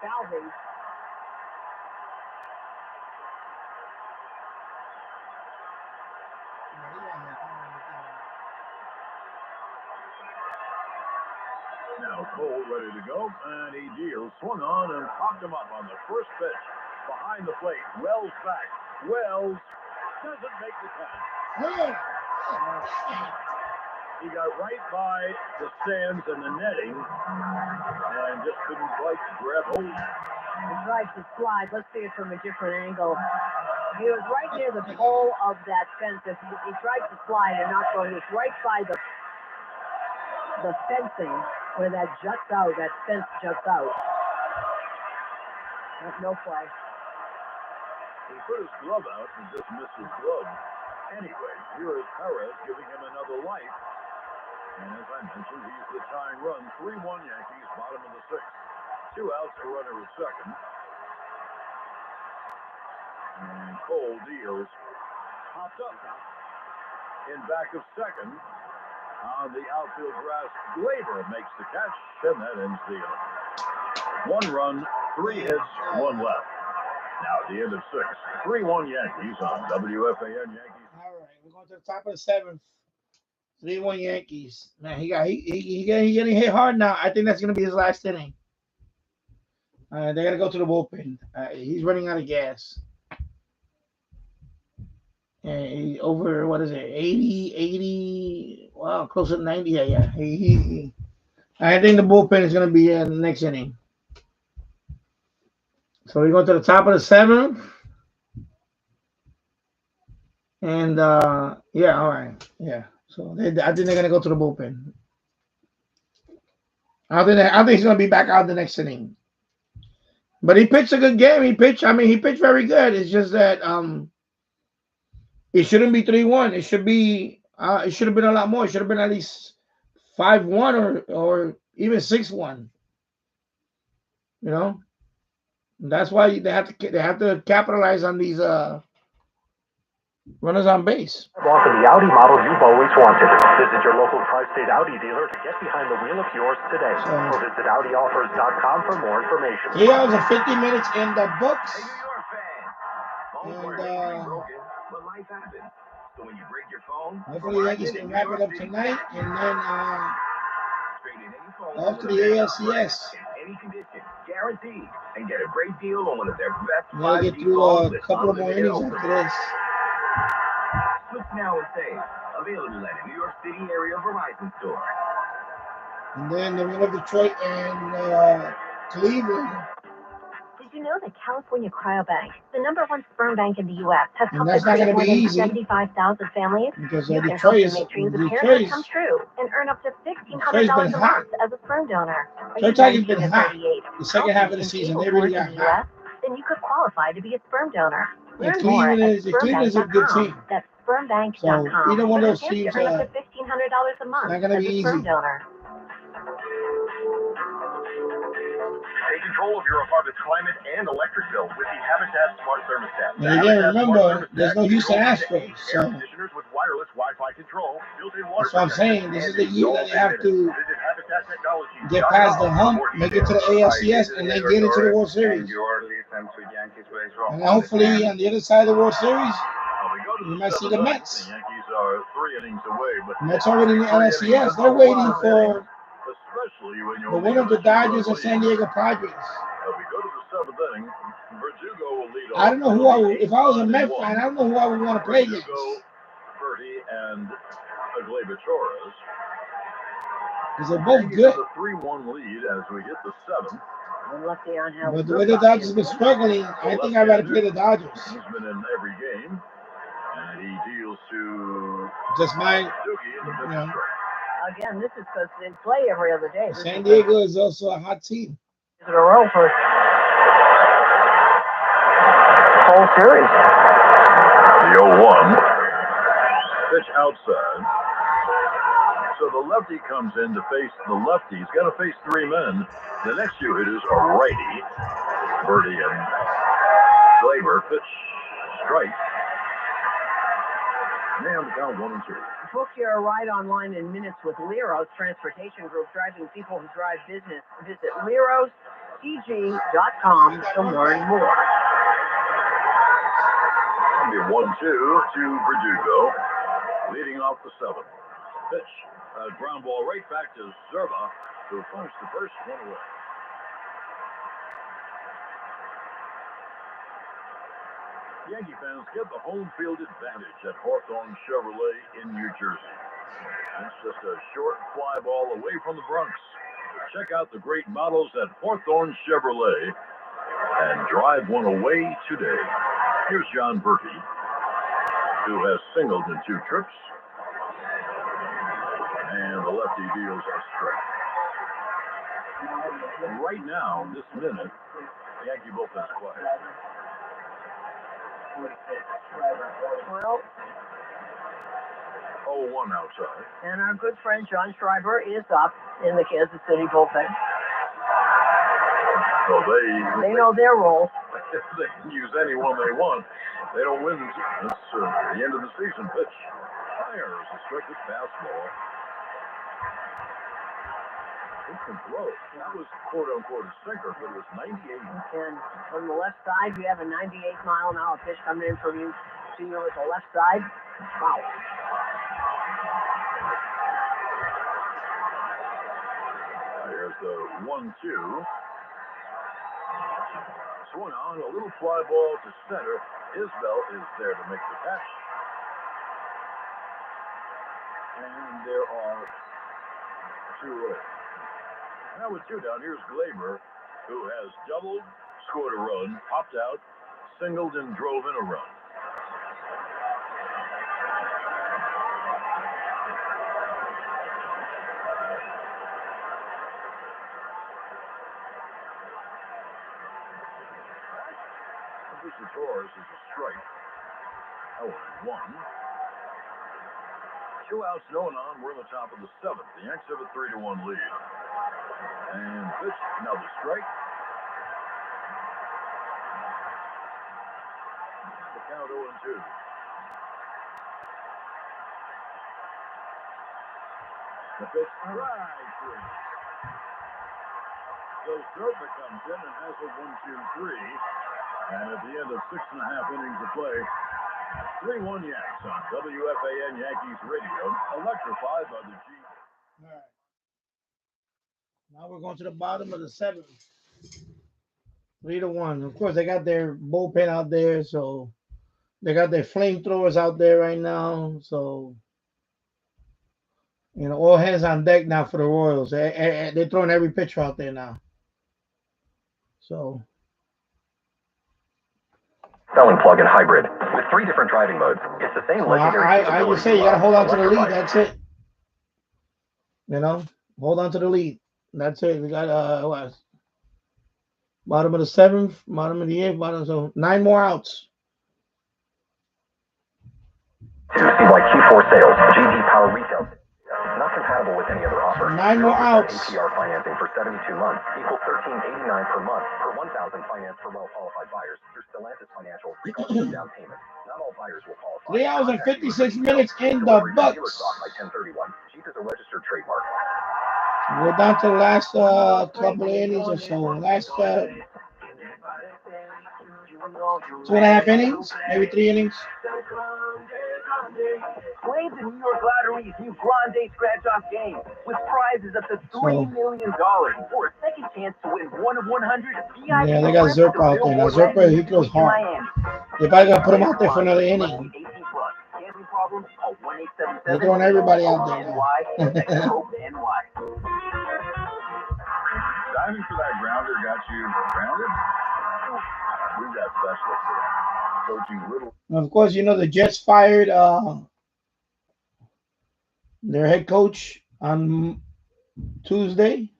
Now Cole ready to go, and he deals. Swung on and popped him up on the first pitch. Behind the plate, Wells back. Wells doesn't make the catch. He got right by the stands and the netting, and just couldn't quite grab hold. He tried to slide. Let's see it from a different angle. He was right near the pole of that fence. He tried to slide and not go. He was right by the fencing where that juts out. That fence juts out. That's no play. He put his glove out and just missed his glove. Anyway, here is Perez giving him another light. And as I mentioned, he's the tying run. 3-1 Yankees, bottom of the sixth. 2 outs, a runner at second. And Cole deals. Popped up in back of second. On the outfield grass, Glaber makes the catch, and that ends the inning. 1 run, 3 hits, 1 left. Now at the end of 6, 3-1 Yankees on WFAN Yankees. All right, we're going to the top of the 7th. 3-1 Yankees. Man, he getting hit hard now. I think that's going to be his last inning. They got to go to the bullpen. He's running out of gas. And over, what is it, 80, wow, close to 90. Yeah. I think the bullpen is going to be in the next inning. So we go to the top of the 7th. And, yeah, all right. Yeah. So I think they're going to go to the bullpen. I think he's going to be back out the next inning. But he pitched a good game. He pitched very good. It's just that it shouldn't be 3-1. It should have been a lot more. It should have been at least 5-1 or even 6-1. You know? That's why they have to capitalize on these runners on base. Walk in the Audi model you've always wanted. Visit your local tri-state Audi dealer to get behind the wheel of yours today. Or visit AudiOffers.com for more information. 3 hours and 50 minutes in the books. Hey, New York fans. Phones weren't made to be broken, but life happens. So when you break your phone, Hopefully the Yankees can wrap it up tonight, and then off to the ALCS. Any condition, guaranteed, and get a great deal on one of their best. We gotta get through a couple of more innings after this. Switch now and save. Available at a New York City area Verizon store. And then the win of Detroit and Cleveland. Did you know that California Cryobank, the #1 sperm bank in the U.S., has And helped that's to not create gonna more be than easy, 75,000 families? because You can help Detroit them make dreams of parenthood come true and earn up to $1,500 been a hot. month as a sperm donor. Are you Detroit has 19 been to hot 38? the second half of the season. They really got in the hot. U.S.? Then you could qualify to be a sperm donor. Yeah, Learn more at Cleveland is a good spermbank.com. team. That's spermbank.com. So either one of those For the chance teams, to earn up to $1,500 a month not gonna as be a sperm easy. donor. Take control of your apartment's climate and electric bill with the Habitat Smart Thermostat. And again, remember, there's no Houston Astros, so Air conditioners with wireless Wi-Fi control, built-in water that's what I'm protection, saying. This is and the year that they have to Visit habitattechnology.com get past the hump, for more make it to the details. ALCS, and then get into the World Series. And hopefully, on the other side of the World Series, we might see the Mets. The Yankees are 3 innings away, but Mets already in the 3 innings NLCS. is They're a waiting lot of for innings, especially when you the only winner of have the a 2-run Dodgers and lead. San Diego Padres. We go to the 7th inning. Verdugo will lead off. I don't know who I would, if I was a Met fan, I don't know who I would want to play against. Verdugo, Bertie, and Gleyber Torres. Because they're both Yankees good. have a 3-1 lead as we hit the 7th. Lucky on how But the way the Dodgers have been struggling, I think I'd rather play the Dodgers. He's been in every game, and he deals to Just my, Dookie in the you know, again, this is because they play every other day. This San is Diego is also a hot team. in a row for Whole series. the 0-1. Pitch outside. So the lefty comes in to face the lefty. He's got to face 3 men. The next 2 hitters are righty, Bertie and Gleyber. Pitch strike. And the count 1-2. book your ride online in minutes with Lero's Transportation Group, driving people who drive business. Visit lerosTG.com to learn more. It'll be 1-2 to Verdugo, leading off the 7th. Pitch, ground ball right back to Zerba, who punched the first one away. Yankee fans get the home field advantage at Hawthorne Chevrolet in New Jersey. It's just a short fly ball away from the Bronx. Check out the great models at Hawthorne Chevrolet and drive one away today. Here's John Berkey, who has singled in 2 trips. And the lefty deals a strike. Right now, this minute, the Yankee bullpen's quiet. Well, 0-1 outside. And our good friend John Schreiber is up in the Kansas City bullpen. So They know their role. they can use anyone they want. They don't win. It's the end of the season. Pitch. Fires a strictly fastball. It can blow. That was quote-unquote a sinker, but it was 98. And from the left side, you have a 98-mile-an-hour pitch coming in from you to you at the left side. Wow. Here's the 1-2. Swung on, a little fly ball to center. Isbell is there to make the catch. And there are 2 away. Now with 2 down, here's Glaber, who has doubled, scored a run, popped out, singled, and drove in a run. Mr. Torres is a strike. 0-1. 2 outs, no one on. We're in the top of the 7th. The Yanks have a 3-1 lead. And pitch, another strike. The count 0-2. The pitch, strike 3. So Zerpa comes in and has a 1-2-3. And at the end of 6.5 innings of play, 3-1 Yanks on WFAN Yankees Radio, electrified by the G. All right. Now we're going to the bottom of the 7th. 3-1. Of course, they got their bullpen out there, so they got their flamethrowers out there right now. So, you know, all hands on deck now for the Royals. They're throwing every pitcher out there now. So. Selling plug-in hybrid with 3 different driving modes. It's the same legendary I would say you got to hold on to the lead. That's it. You know, hold on to the lead. That's it. We got bottom of the 7th, bottom of the 8th, so 9 more outs. See why Q4 sales, GD Power Retail, not compatible with any other offer. 9 more outs. APR financing for 72 months equals $13.89 per month per 1,000 financed for well-qualified buyers through Stellantis Financial, regardless of down payment. Not all buyers will qualify. 3 hours and 56 minutes in the books. By 1031. Jeep is a registered trademark. We're down to the last couple of innings or so. Last 2.5 innings, maybe 3 innings. Play the New York Lottery's new Grande Scratch-Off game with prizes up to $3 million or a second chance to win 1 of 100 VIP. Yeah, they got Zerpa out there. Now, Zerpa, he throws hard. They probably got to put him out there for another inning. They're throwing everybody out there. Diving for that grounder got you grounded? We've got specialists for that. Coaching little. Of course, you know the Jets fired their head coach on Tuesday.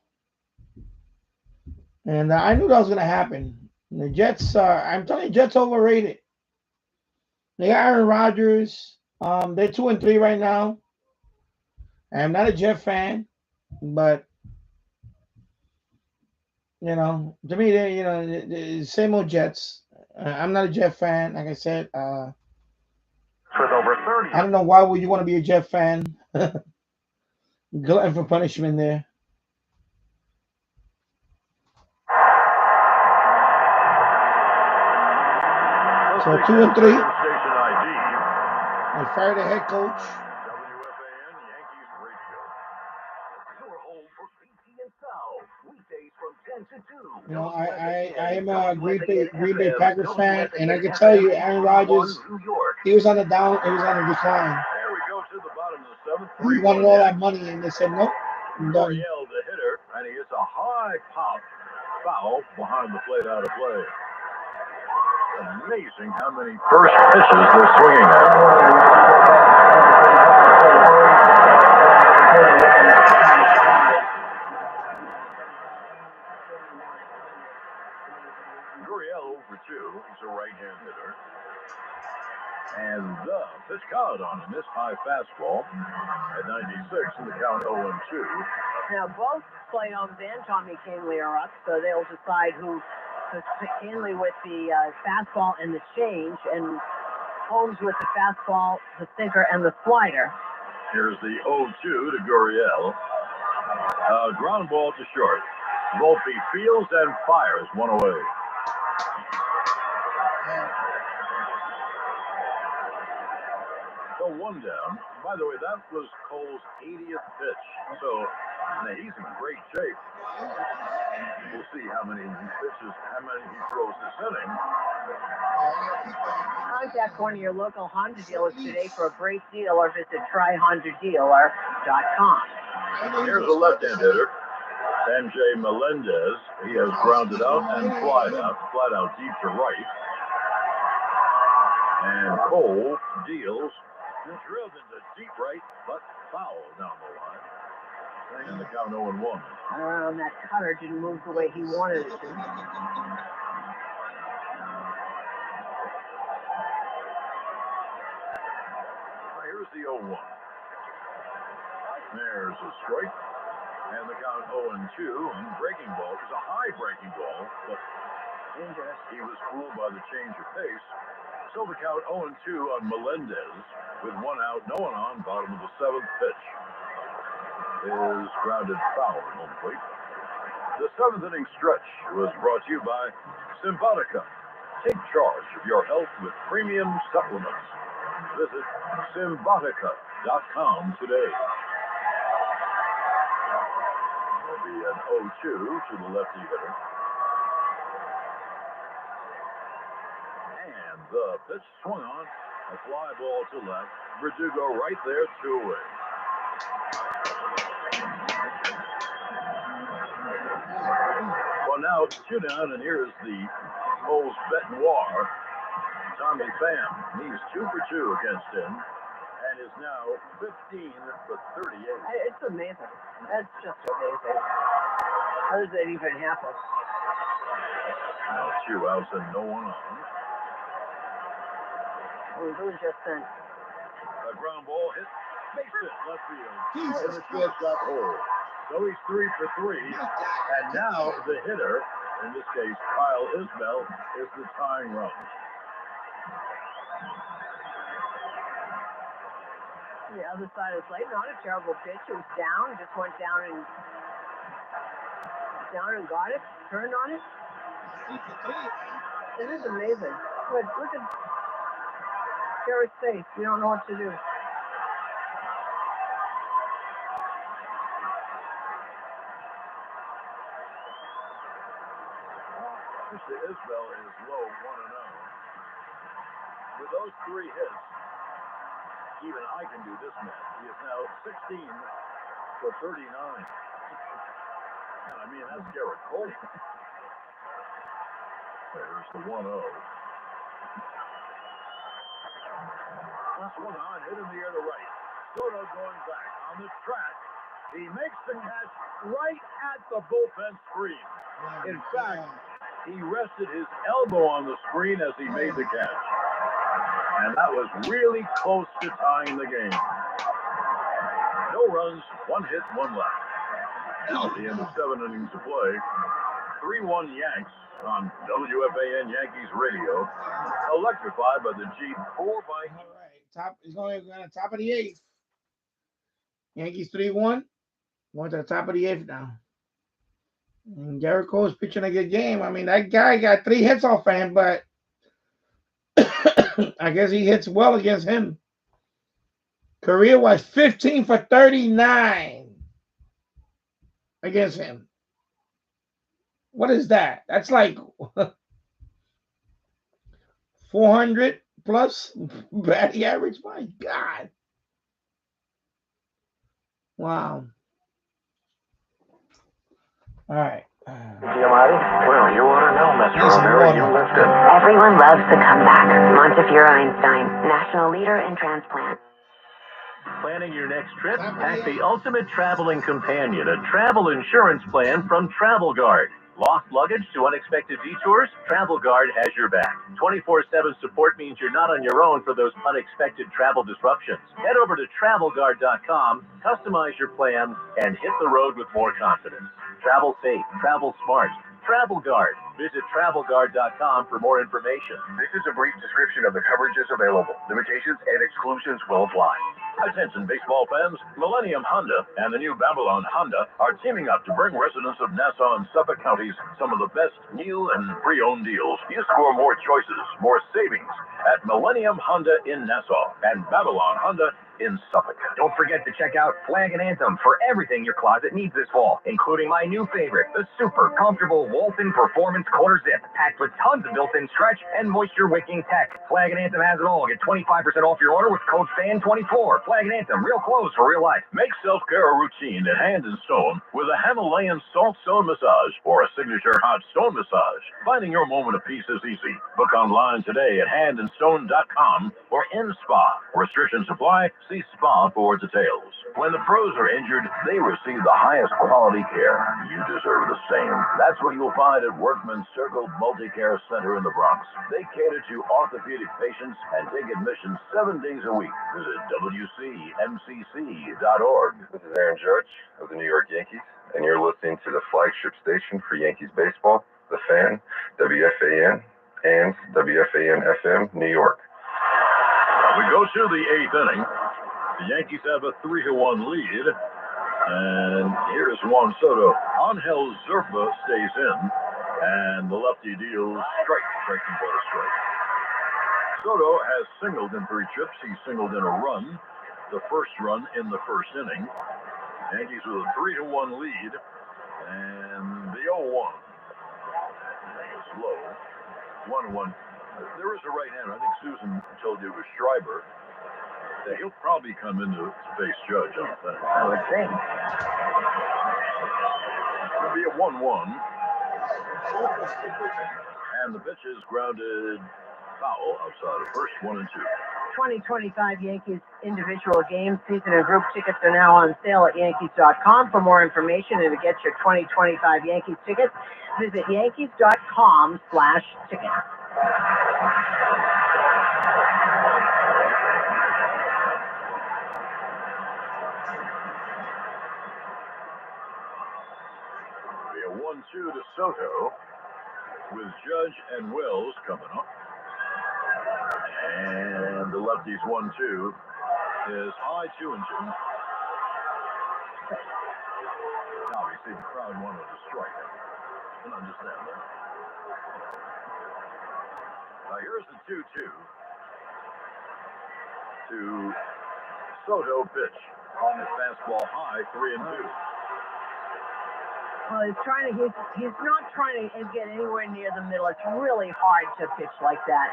And I knew that was going to happen. The Jets are, I'm telling you, Jets overrated. They got Aaron Rodgers. They're 2-3 right now. I'm not a Jet fan, but you know, to me, they, you know, the same old Jets. I'm not a Jet fan, like I said. For over 30. I don't know why would you want to be a Jet fan. Glutton for punishment there. So 2-3. They fired the head coach. WFAN Yankees Radio. Your home for PT and South. Weekdays from 10 to 2. You know, I am a Green Bay Packers fan, and I can tell you, Aaron Rodgers, he was on the down, he was on the decline. There we go to the bottom of the 7th. He wanted all that money, and they said, nope, I'm done. Ariel, the hitter, and he hits a high pop foul behind the plate out of play. Amazing how many first pitches they're swinging at. Gurriel over 2. He's a right-hand hitter. And the pitch count on a missed high fastball at 96 and the count 0-2. Now, both Clay Holmes and Tommy Canley are up, so they'll decide who Canley with the fastball and the change, and Holmes with the fastball, the sinker, and the slider. Here's the 0-2 to Gurriel. Ground ball to short. Volpe fields and fires one away. So one down. By the way, that was Cole's 80th pitch. So he's in great shape. We'll see how many he throws this inning. Contact one of your local Honda dealers today for a great deal or visit tryhondadealer.com. Here's a left-hand hitter, MJ Melendez. He has grounded out and flat out deep to right. And Cole deals. Drilled into deep right, but foul down the line. And the count 0-1. That cutter didn't move the way he wanted it to. Here's the 0-1. There's a strike. And the count 0-2. And breaking ball. It was a high breaking ball, but he was fooled by the change of pace. So the count 0-2 on Melendez with one out, no one on, bottom of the seventh pitch. Is grounded foul at home plate. The seventh inning stretch was brought to you by Symbiotica. Take charge of your health with premium supplements. Visit Symbiotica.com today. There'll be an 0-2 to the lefty hitter. And the pitch swung on. A fly ball to left. Verdugo right there, 2 away. Well, now 2 down, and here's the Coles bet noir, Tommy Pham. He's 2 for 2 against him, and is now 15 for 38. It's amazing. That's just amazing. How does that even happen? Now 2 outs and no one on. Who just sent? A ground ball hit, base hit, left field, in the shortstop hole. So he's 3 for 3, and now the hitter, in this case Kyle Isbell, is the tying run. The other side of the plate, not a terrible pitch. It was down, just went down and got it, turned on it. It is amazing. But look at Jerry's face. We don't know what to do. Mr. Isbell is low 1-0. With those 3 hits, even I can do this math. He is now 16 for 39. I mean, that's Garrett Cole. There's the 1-0. Swung on, hit in the air to right. Soto going back on the track. He makes the catch right at the bullpen screen. In fact, he rested his elbow on the screen as he made the catch. And that was really close to tying the game. No runs, 1 hit, 1 left. Now at the end of 7 innings of play, 3-1 Yanks on WFAN Yankees radio. Electrified by the G4x. He's going to the top of the 8th. Yankees 3-1. Going to the top of the 8th now. And Garrett Cole's pitching a good game. I mean, that guy got 3 hits off of him, but I guess he hits well against him. Career was 15 for 39 against him. What is that? That's like 400 plus batting average. My God. Wow. All right. Well, you want to know, Mr. Romero, you lived it. Everyone loves the comeback. Montefiore Einstein, national leader in transplant. Planning your next trip? Pack the ultimate traveling companion, a travel insurance plan from Travel Guard. Lost luggage to unexpected detours? Travel Guard has your back. 24/7 support means you're not on your own for those unexpected travel disruptions. Head over to travelguard.com, customize your plan, and hit the road with more confidence. Travel safe, travel smart. Travel Guard. Visit travelguard.com for more information. This is a brief description of the coverages available. Limitations and exclusions will apply. Attention baseball fans, Millennium Honda and the new Babylon Honda are teaming up to bring residents of Nassau and Suffolk counties some of the best new and pre-owned deals. You score more choices, more savings at Millennium Honda in Nassau and Babylon Honda in Suffolk. Don't forget to check out Flag and Anthem for everything your closet needs this fall, including my new favorite, the super comfortable Walton Performance Quarter Zip, packed with tons of built-in stretch and moisture-wicking tech. Flag and Anthem has it all. Get 25% off your order with code FAN24. Flag and Anthem, real clothes for real life. Make self-care a routine at Hand and Stone with a Himalayan salt stone massage or a signature hot stone massage. Finding your moment of peace is easy. Book online today at handandstone.com or in Spa. Restrictions apply. See Spa for details. When the pros are injured, they receive the highest quality care. You deserve the same. That's what you'll find at Workman's Circle Multi-Care Center in the Bronx. They cater to orthopedic patients and take admissions 7 days a week. Visit WCMCC.org. This is Aaron Judge of the New York Yankees, and you're listening to the flagship station for Yankees baseball, The Fan, WFAN, and WFAN-FM, New York. We go to the 8th inning. The Yankees have a 3-1 lead. And here's Juan Soto. Angel Zerpa stays in. And the lefty deals strike, breaking ball strike. Soto has singled in 3 trips. He singled in a run. The first run in the first inning. Yankees with a 3-1 lead. And the 0-1. It's low. 1-1. There is a right-hander. I think Susan told you it was Schreiber. He'll probably come into face Judge, I don't think. I would think. It'll be a 1-1. And the pitch is grounded foul outside of first, 1 and 2. 2025 Yankees individual game season and group tickets are now on sale at Yankees.com. For more information and to get your 2025 Yankees tickets, visit Yankees.com/tickets. Be a 1-2 to Soto with Judge and Wells coming up. And the lefty's 1-2 is high 2 and 2. Obviously, the crowd wanted to strike him. I can understand that. Here's the 2-2 to Soto pitch. On his fastball high, 3 and 2. Well, he's not trying to get anywhere near the middle. It's really hard to pitch like that.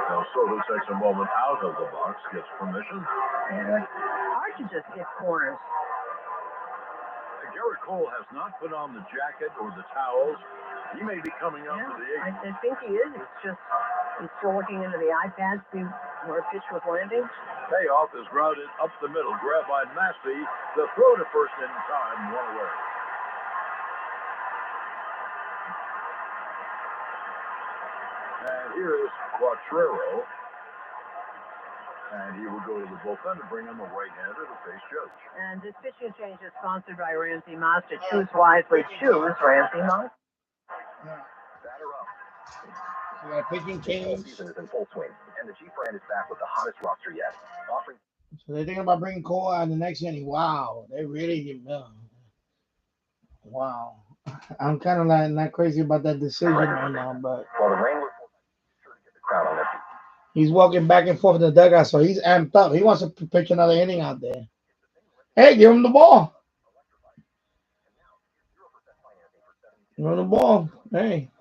Now Soto takes a moment out of the box, gets permission. And it's hard to just hit corners. Garrett Cole has not put on the jacket or the towels. He may be coming up to the 8th. I think he is. It's just he's still looking into the iPad, see where a pitch was landing. Payoff is grounded up the middle. Grab by Massey. The throw to first in time, 1 away. And here is Quattrero. And he will go to the bullpen to bring in the right-hander to face Judge. And this pitching change is sponsored by Ramsey Mazda. Choose wisely. Choose Ramsey Mazda. Batter up. We got a pitching change. Season is in full swing, and the Jeep brand is back with the hottest roster yet. Offering. So they're thinking about bringing Cole out in the next inning. Wow, they really wow. I'm kind of like not crazy about that decision right now, but While the rain was sure to get the crowd on their feet. he's walking back and forth in the dugout, so he's amped up. He wants to pitch another inning out there. Hey, give him the ball. Give him the ball. Hey.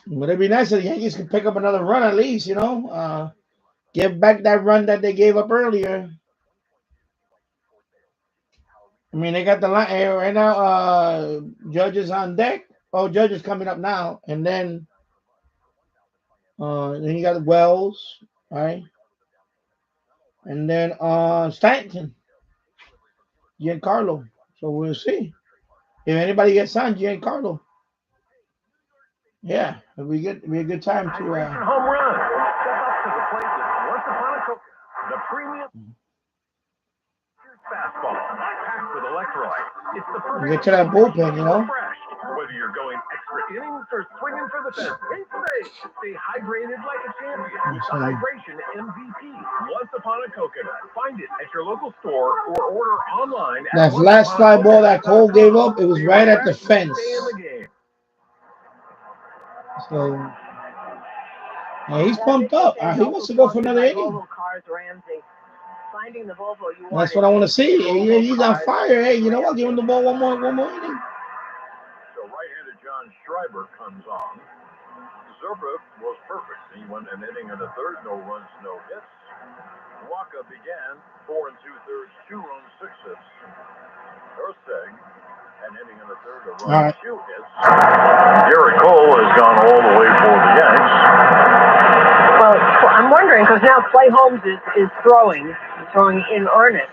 Would it be nice if the Yankees could pick up another run at least, give back that run that they gave up earlier. I mean, they got the line right now. Judge is on deck. Oh, Judge is coming up now. And then you got Wells, right? And then Stanton, Giancarlo. So we'll see. If anybody gets on, Giancarlo. Yeah, it'd be a good time to. Hydration home run. Step up to the plate with Once Upon a Coconut, the premium fastball, packed with electrolytes. It's the perfect Get to that bullpen, you know. refreshed. Whether you're going extra innings or swinging for the fence, stay hydrated like a champion with the Hydration MVP. Once Upon a Coconut. Find it at your local store or order online. That last fly ball that Cole gave up, it was right at the fence. So, yeah, he's pumped up. He wants to go for another inning. Finding the Volvo you want. That's what I want to see. He's on fire. Hey, you know what? Give him the ball one more inning. So right-handed John Schreiber comes on. Zerba was perfect. He went an inning and a third, no runs, no hits. Waka began 4 2/3, 2 runs, 6 hits. Ersteg, an inning and a third, a run, 2 hits. Garrett Cole has gone all the way for the Yanks. Well, I'm wondering, because now Clay Holmes is throwing in earnest.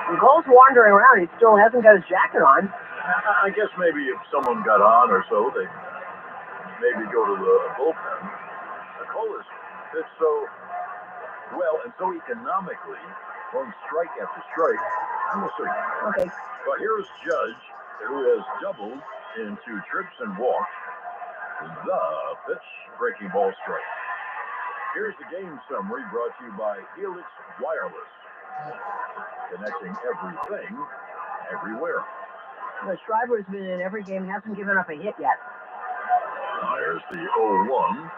And Cole's wandering around. He still hasn't got his jacket on. I guess maybe if someone got on or so, they maybe go to the bullpen. Cole has pitched so well and so economically, throwing strike after strike. And we'll see. Okay. But here's Judge, who has doubled into trips and walks. The pitch, breaking ball strike. Here's the game summary brought to you by Helix Wireless. Connecting everything, everywhere. The Schreiber's been in every game, hasn't given up a hit yet. There's the 0-1.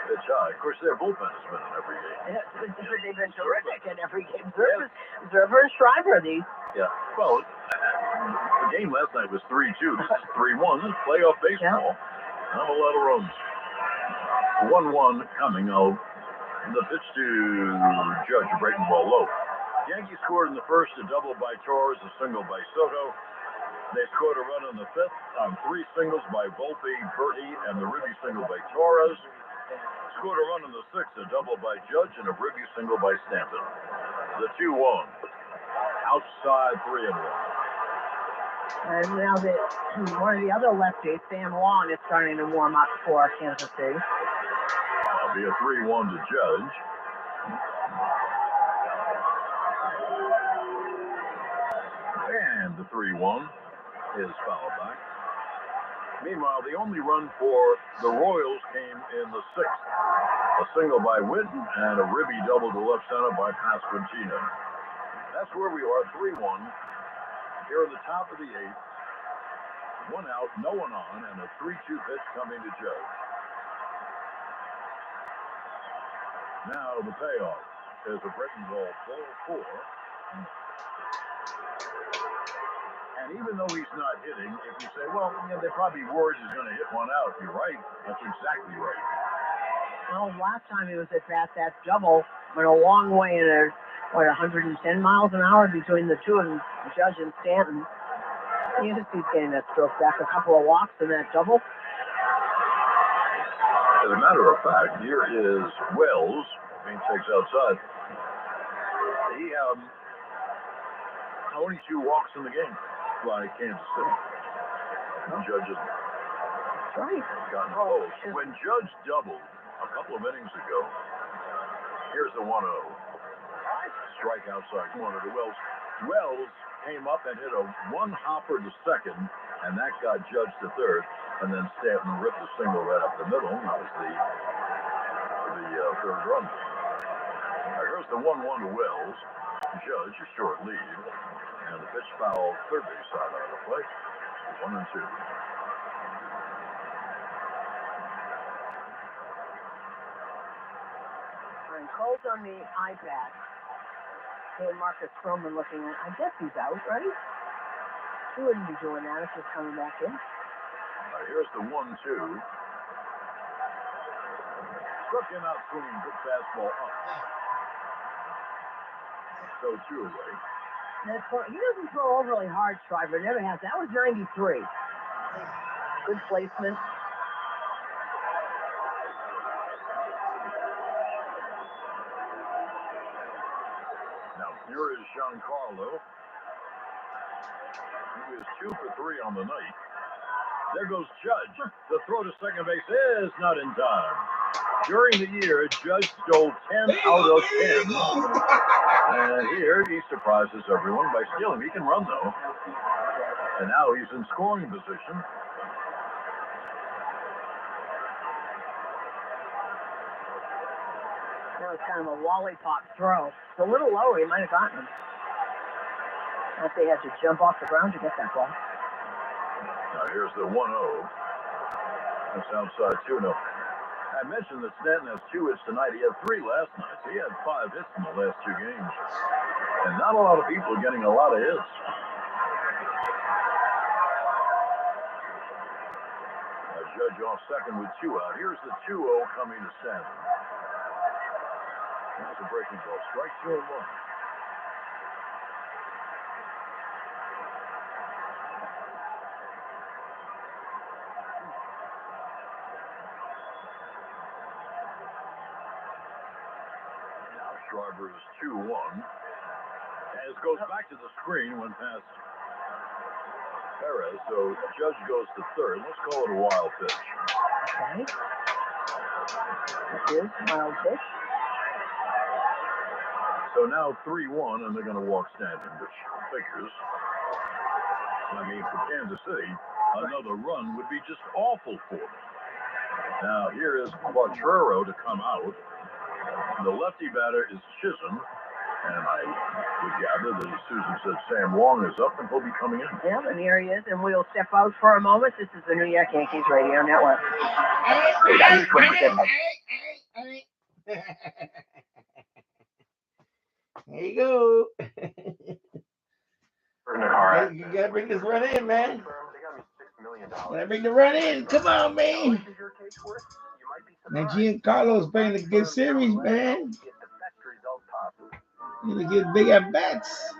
Pitch high. Of course, their bullpen has been in every game. Yeah, but they've been terrific in every game. Zerber and Schreiber, these. Yeah. Well, the game last night was 3-2. This is 3-1. This is playoff baseball. Yeah. Not a lot of runs. 1-1 coming out. The pitch to Judge, a breaking ball low. Yankees scored in the first, a double by Torres, a single by Soto. They scored a run in the fifth on 3 singles by Volpe, Berti, and the Ribby single by Torres. Scored a run in the sixth, a double by Judge, and a Ribby single by Stanton. The 2-1. Outside 3-1. And now one of the other lefties, San Juan, is starting to warm up for Kansas City. That'll be a 3-1 to Judge. And the 3-1 is fouled back. Meanwhile, the only run for the Royals came in the sixth. A single by Whitten and a Ribby double to left center by Pasquantino. That's where we are, 3-1. Here at the top of the eighth. 1 out, no one on, and a 3-2 pitch coming to Judge. Now the payoff is a breaking ball, ball 4. And even though he's not hitting, if you say, well, they're probably worried he's going to hit one out, you're right. That's exactly right. Well, last time he was at bat, that double went a long way in 110 miles an hour between the two of them, Judge and Stanton. You just see getting that stroke back, a couple of walks in that double. As a matter of fact, here is Wells. Being takes outside. He only 2 walks in the game by Kansas City. Judge has gotten close. When Judge doubled a couple of innings ago, here's the 1-0. Strike outside corner to Wells. Wells came up and hit a 1-hopper to second, and that got Judge to third. And then Stanton ripped a single right up the middle. And that was the third run. Now here's the 1-1 to Wells. Judge a short lead. And the pitch foul third base side out of the play. 1-2. And Cole's on the iPad. Hey, Marcus Stroman looking at. I guess he's out, right? He wouldn't be doing that if he's coming back in. Here's the 1-2. Struck him out swinging, good fastball up. So 2 away. He doesn't throw overly hard, Schreiber. Never has. That was 93. Good placement. Now here is Giancarlo. is 2 for 3 on the night. There goes Judge. The throw to second base is not in time. During the year, Judge stole 10 out of 10. And here he surprises everyone by stealing. He can run, though. And now he's in scoring position. That was kind of a lollipop throw. It's a little lower. He might have gotten him. I think he had to jump off the ground to get that ball. Now here's the 1-0. That's outside 2-0. I mentioned that Stanton has 2 hits tonight. He had 3 last night. So he had 5 hits in the last 2 games. And not a lot of people are getting a lot of hits. Judge off second with 2 out. Here's the 2-0 coming to Stanton. That's a breaking ball. Strike 2 and 1. Now Schreiber is 2-1. As goes back to the screen when past Perez, so Judge goes to third. Let's call it a wild pitch. Okay. This is wild pitch. So now 3-1, and they're going to walk Stanton, which figures. I mean, for Kansas City, another run would be just awful for them. Now here is Quatrero to come out. The lefty batter is Chisholm. And I would gather that as Susan said, Sam Wong is up and he'll be coming in. Yeah, and here he is, and we'll step out for a moment. This is the New York Yankees Radio Network. There you go. You gotta bring this run in, man. Gotta bring the run in. Come on, man. Man, Giancarlo's playing a good series, man. Gonna get big at bats.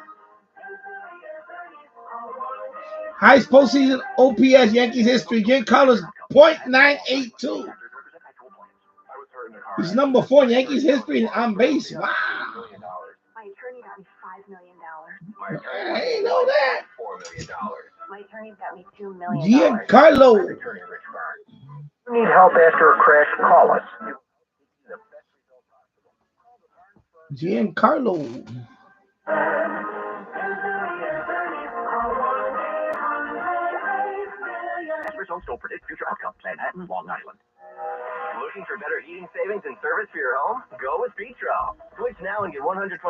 Highest postseason OPS Yankees history. Giancarlo's .982. He's number 4 in Yankees history on base. Wow. My attorney got me $5 million. I ain't know that. $4 million. My attorney's got me $2 million. Giancarlo. You need help after a crash, call us. Giancarlo. Results don't predict future outcomes. Manhattan, Long Island. Looking for better heating savings and service for your home? Go with Petro. Switch now and get $125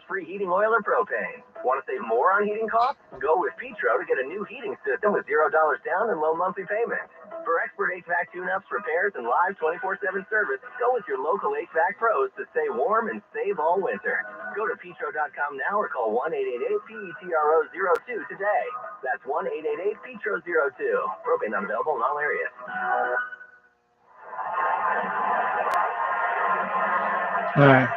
free heating oil or propane. Want to save more on heating costs? Go with Petro to get a new heating system with $0 down and low monthly payment. For expert HVAC tune-ups, repairs, and live 24/7 service, go with your local HVAC pros to stay warm and save all winter. Go to petro.com now or call 1-888-PETRO02 today. That's 1-888-PETRO02. Propane not available in all areas. All right.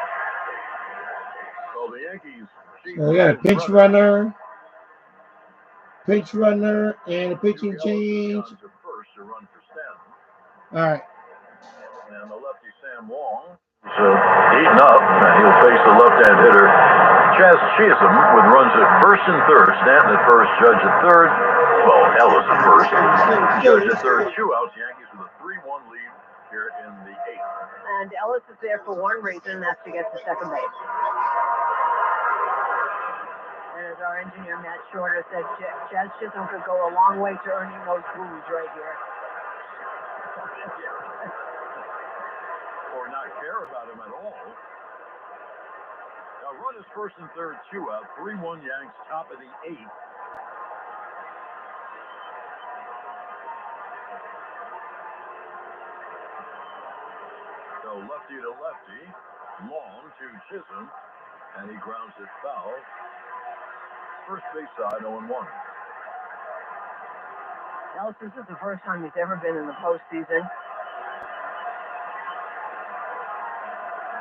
Well, the Yankees. So we got a pinch runner, and a pitching change. All right. And the lefty Sam Wong is heating up, and he'll face the left-hand hitter Chaz Chisholm with runs at first and third. Stanton at first, Judge at third. Well, Ellis at first. Judge at third. 2 outs. Yankees with a 3-1 lead here in the 8th. And Ellis is there for one reason, and that's to get to second base. And as our engineer, Matt Shorter, said, Chaz Chisholm could go a long way to earning those blues right here. Or not care about him at all. Now, run is first and third, 2 out. 3-1 Yanks, top of the 8th. So lefty to lefty, long to Chisholm, and he grounds it foul. First base side, 0-1. Ellis, this is the first time he's ever been in the postseason.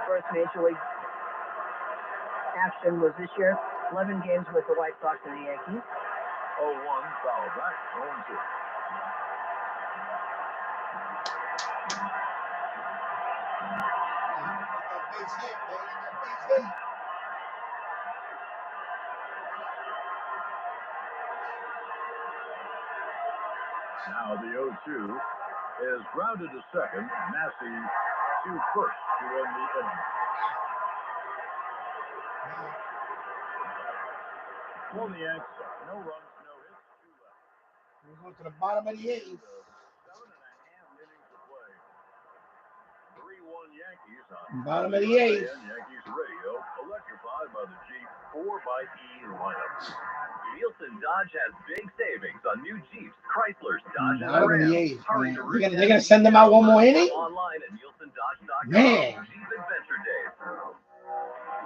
First major league action was this year. 11 games with the White Sox and the Yankees. 0-1, foul back, 0-2. Now the 0-2 is grounded to second. Massey to first to end the inning. For the Yanks, no runs, no hits, 2 left. We go to the bottom of the 8th. 7.5 innings to play. 3-1 Yankees on Bottom of the 8th. Yankees radio, electrified by the Jeep 4xe lineup. Nielsen Dodge has big savings on new Jeeps, Chryslers, Dodge, and Bottom of the Rams. 8th. Hurry to They're gonna send them out one more inning? online at nielsendodge.com. Man. Jeep Adventure Days.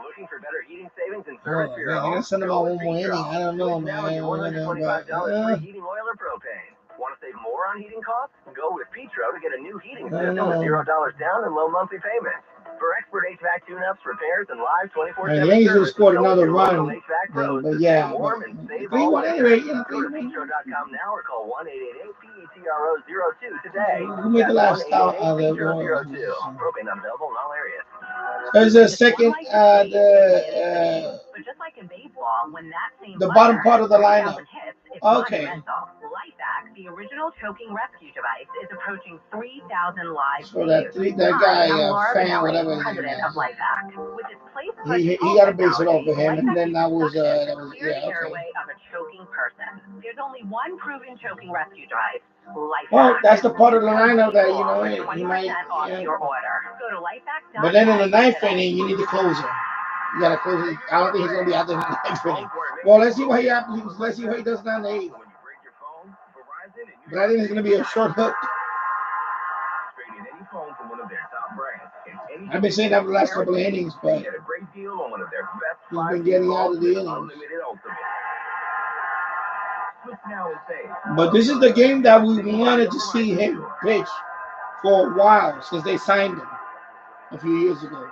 Looking for better heating savings and Oh, service man, for they're your home? gonna send them Go out with one more inning. Petro. I don't know, Switch now and get $125 free heating oil or propane. Want to save more on heating costs? Go with Petro to get a new heating system with $0 down and low monthly payments. For expert HVAC tune-ups, repairs, and live 24/7 The Yankees service, scored go with another your local run, HVAC pros but to yeah, stay warm and save three all one winter. anyway. Yeah, Go to Petro.com now or call 1-888-PETRO02 today. Who made the That's last out of the 1-888-PETRO02. Propane unavailable in all areas. There's a second, But just like in baseball, when that same the bottom part of the lineup. hits, it's Okay. monumental. LifeVac, the original choking rescue device, is approaching 3,000 lives. So that guy, fan, whatever his name President of is. LifeVac. With its place He got to base it off of him, and then that was clear yeah, the okay. airway of a choking person. There's only one proven choking rescue device. LifeVac. Well, that's the part of the lineup that you know he 20% might. off Yeah. your order. Go to lifevac.com. But then in the ninth inning, you need to close him. You got to close it. I don't think he's gonna be out there in the ninth inning. Well, let's see what he happens. Let's see what he does down the 8th. But I think it's gonna be a short hook. I've been saying that for the last couple of innings, but he's been getting out of the innings. But this is the game that we wanted to see him pitch for a while since they signed him a few years ago.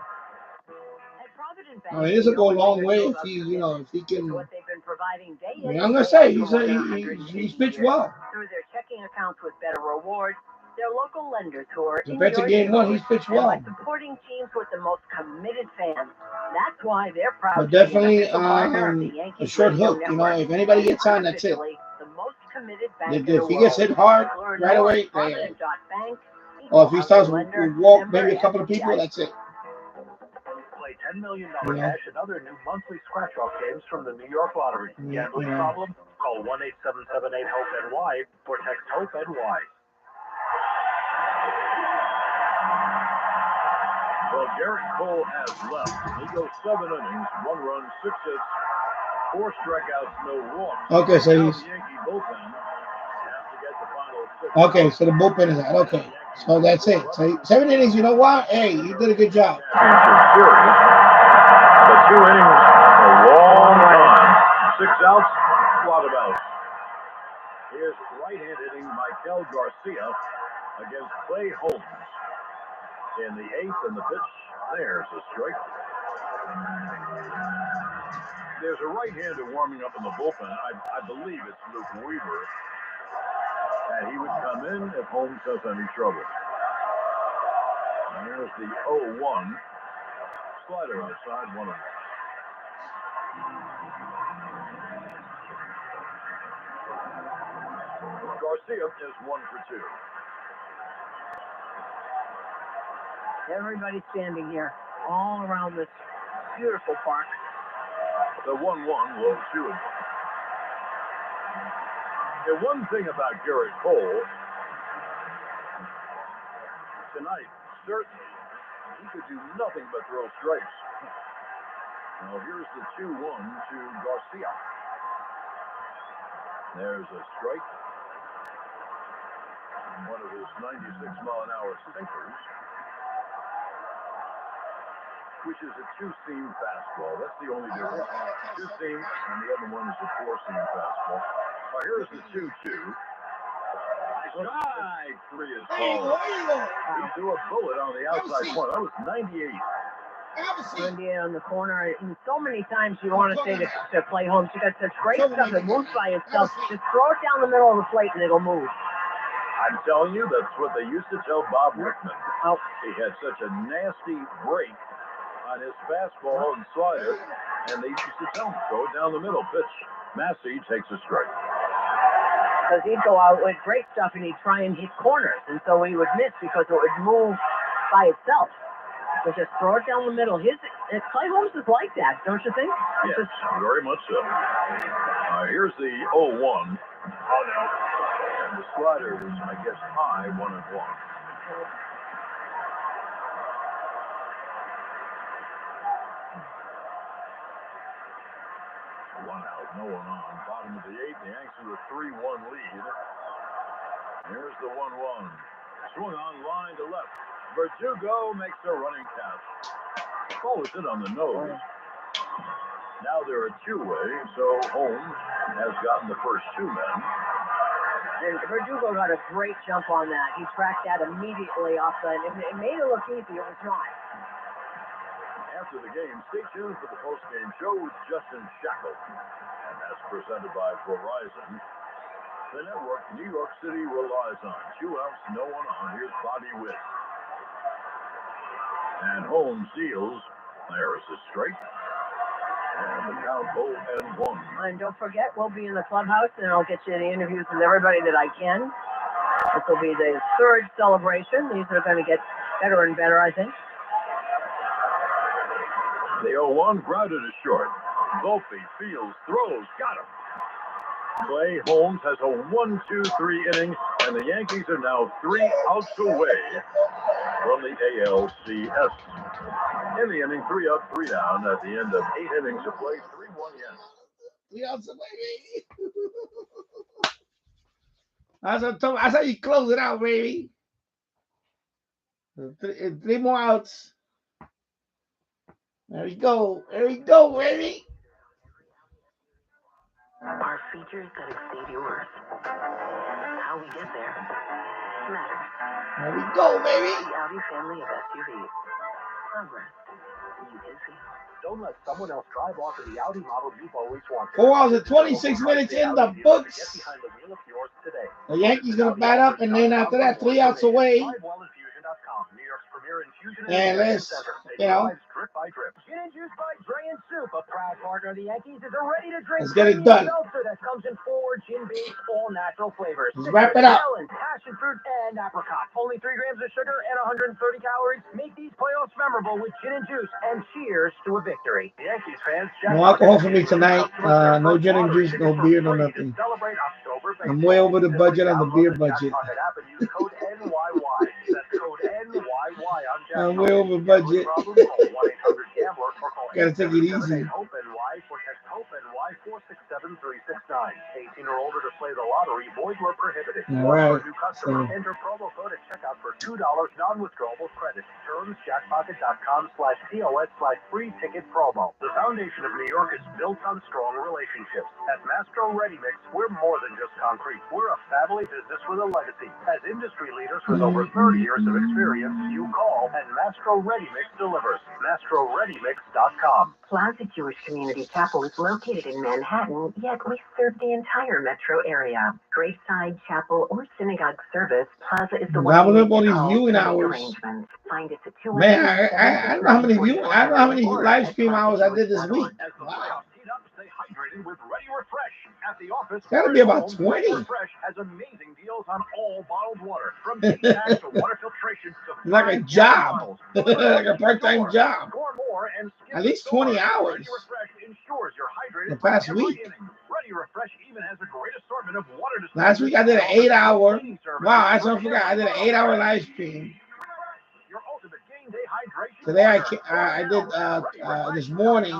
I mean, this will go a long way if he, if he can. I mean, I'm gonna say he's pitched well. Through their checking accounts with better rewards, their local lenders who are Compared to game 1, he's pitched well. and by supporting teams with the most committed fans. That's why they're proud But to be an definitely official partner of the a Yankees short Radio hook. Network. If anybody gets on, that's it. The most committed bank in If the he gets world. hit hard Learn right more away, at Provident.bank. or if he starts to walk maybe a couple of people, that's it. Play $10 million cash and other new monthly scratch-off games from the New York Lottery. Gambling problem? Call 1-877-8-HOPE-NY or text HOPE-NY. Well, Garrett Cole has left. He goes 7 innings, 1 run, 6 hits, 4 strikeouts, no walks. Okay, so Now he's the Yankee bullpen has to get the final 6. okay. So the bullpen is out. Okay, so that's it. So 7 innings. You know what? Hey, you did a good job. Series. The 2 innings, a long time. 6 outs, a lot of outs. Here's right-hand hitting Michael Garcia against Clay Holmes. In the 8th, and the pitch, there's a strike. There's a right-hander warming up in the bullpen. I believe it's Luke Weaver. And he would come in if Holmes has any trouble. And there's the 0-1. Slider outside, 1 of them. Garcia is 1 for 2. Everybody standing here, all around this beautiful park. The 1-1, low 2. And one thing about Garrett Cole, tonight, certainly, he could do nothing but throw strikes. Now here's the 2-1 to Garcia. There's a strike. One of his 96-mile-an-hour sinkers, which is a 2-seam fastball. That's the only difference. 2-seam, and the other one is a 4-seam fastball. Now here's the 2-2. Strike 3 is called. He threw a bullet on the outside corner. That was 98. 98 on the corner. And so many times you want to say to Clay Holmes, you got such great stuff that moves by itself. Just throw it down the middle of the plate and it'll move. I'm telling you, that's what they used to tell Bob Rickman. Oh. He had such a nasty break on his fastball and slider, and they used to tell him, throw it down the middle. Pitch. Massey takes a strike. because he'd go out with great stuff and he'd try and hit corners, and so he would miss because it would move by itself. So just throw it down the middle. Clay Holmes is like that, don't you think? Yes, very much so. Here's the 0-1. Oh, no. And the slider is, I guess, high, 1-1. One out, no one on. Bottom of the 8th, the Yanks with a 3-1 lead. Here's the 1-1. Swung on line to left. Verdugo makes a running catch. Ball is hit on the nose. Now they're a two-way, so Holmes has gotten the first two men. And Verdugo got a great jump on that. He tracked that immediately off the. It made it look easy. It was not. After the game, stay tuned for the post-game show with Justin Shackle. And that's presented by Verizon. The network New York City relies on. 2 outs, no one on. Here's Bobby Witt. And Holmes deals. There is the straight. And the count 0-1. And don't forget, we'll be in the clubhouse, and I'll get you the interviews with everybody that I can. This will be the 3rd celebration. These are going to get better and better, I think. The 0-1 grounded is short. Volpe fields, throws, got him. Clay Holmes has a 1-2-3 inning, and the Yankees are now 3 outs away from the ALCS. In the inning, 3 up, 3 down at the end of 8 innings of play, 3-1 Yankees. 3 outs away, baby. That's how you close it out, baby. 3 more outs. There we go. There we go, baby. Our features that exceed yours. How we get there matters. There we go, baby. The Audi family of SUVs. Progress. You can see. Don't let someone else drive off in the Audi model you've always wanted. 4 hours and 26 minutes in the books. The Yankees gonna bat up, and then after that, 3 outs away. And let's, Gin and Juice by Dre and Soup, a proud partner of the Yankees, is a ready-to-drink let's get it done. seltzer that comes in 4 gin-based all-natural flavors. Let's wrap it up. Melon, passion fruit, and apricot. Only 3 grams of sugar and 130 calories. Make these playoffs memorable with Gin and Juice, and cheers to a victory. The Yankees fans, no alcohol for me tonight. No gin and juice, no beer, no nothing. I'm way over the budget on the beer budget. I'm way over budget. Gotta take it easy. Hope NY for text Hope NY 467-369. 18 or older to play the lottery. Void where prohibited. All right. New customer, So, enter promo code at checkout for $2 non-withdrawable credit. Terms jackpocket.com/POS/free ticket promo. The foundation of New York is built on strong relationships. At Mastro Ready Mix, we're more than just concrete. We're a family business with a legacy. As industry leaders with over 30 years of experience, you call and Mastro Ready Mix delivers. MastroReadyMix.com. Plaza Jewish Community Chapel is located in Manhattan, yet we serve the entire metro area. Graveside, chapel, or synagogue service, Plaza is the one. Gobble up all these viewing hours. Find us at Man, I don't know how many view. I don't know how many live stream hours I did this week. Wow. With Ready Refresh at the office. It's gotta be about 20. Refresh has amazing deals on all bottled water, from packs to water filtration to Like a job, like a part-time job. At least 20 hours. The past week. Ready Refresh even has a great assortment of water. Last week I did an 8-hour. Wow, that's what I forgot. I did an 8-hour live stream. Today I did this morning,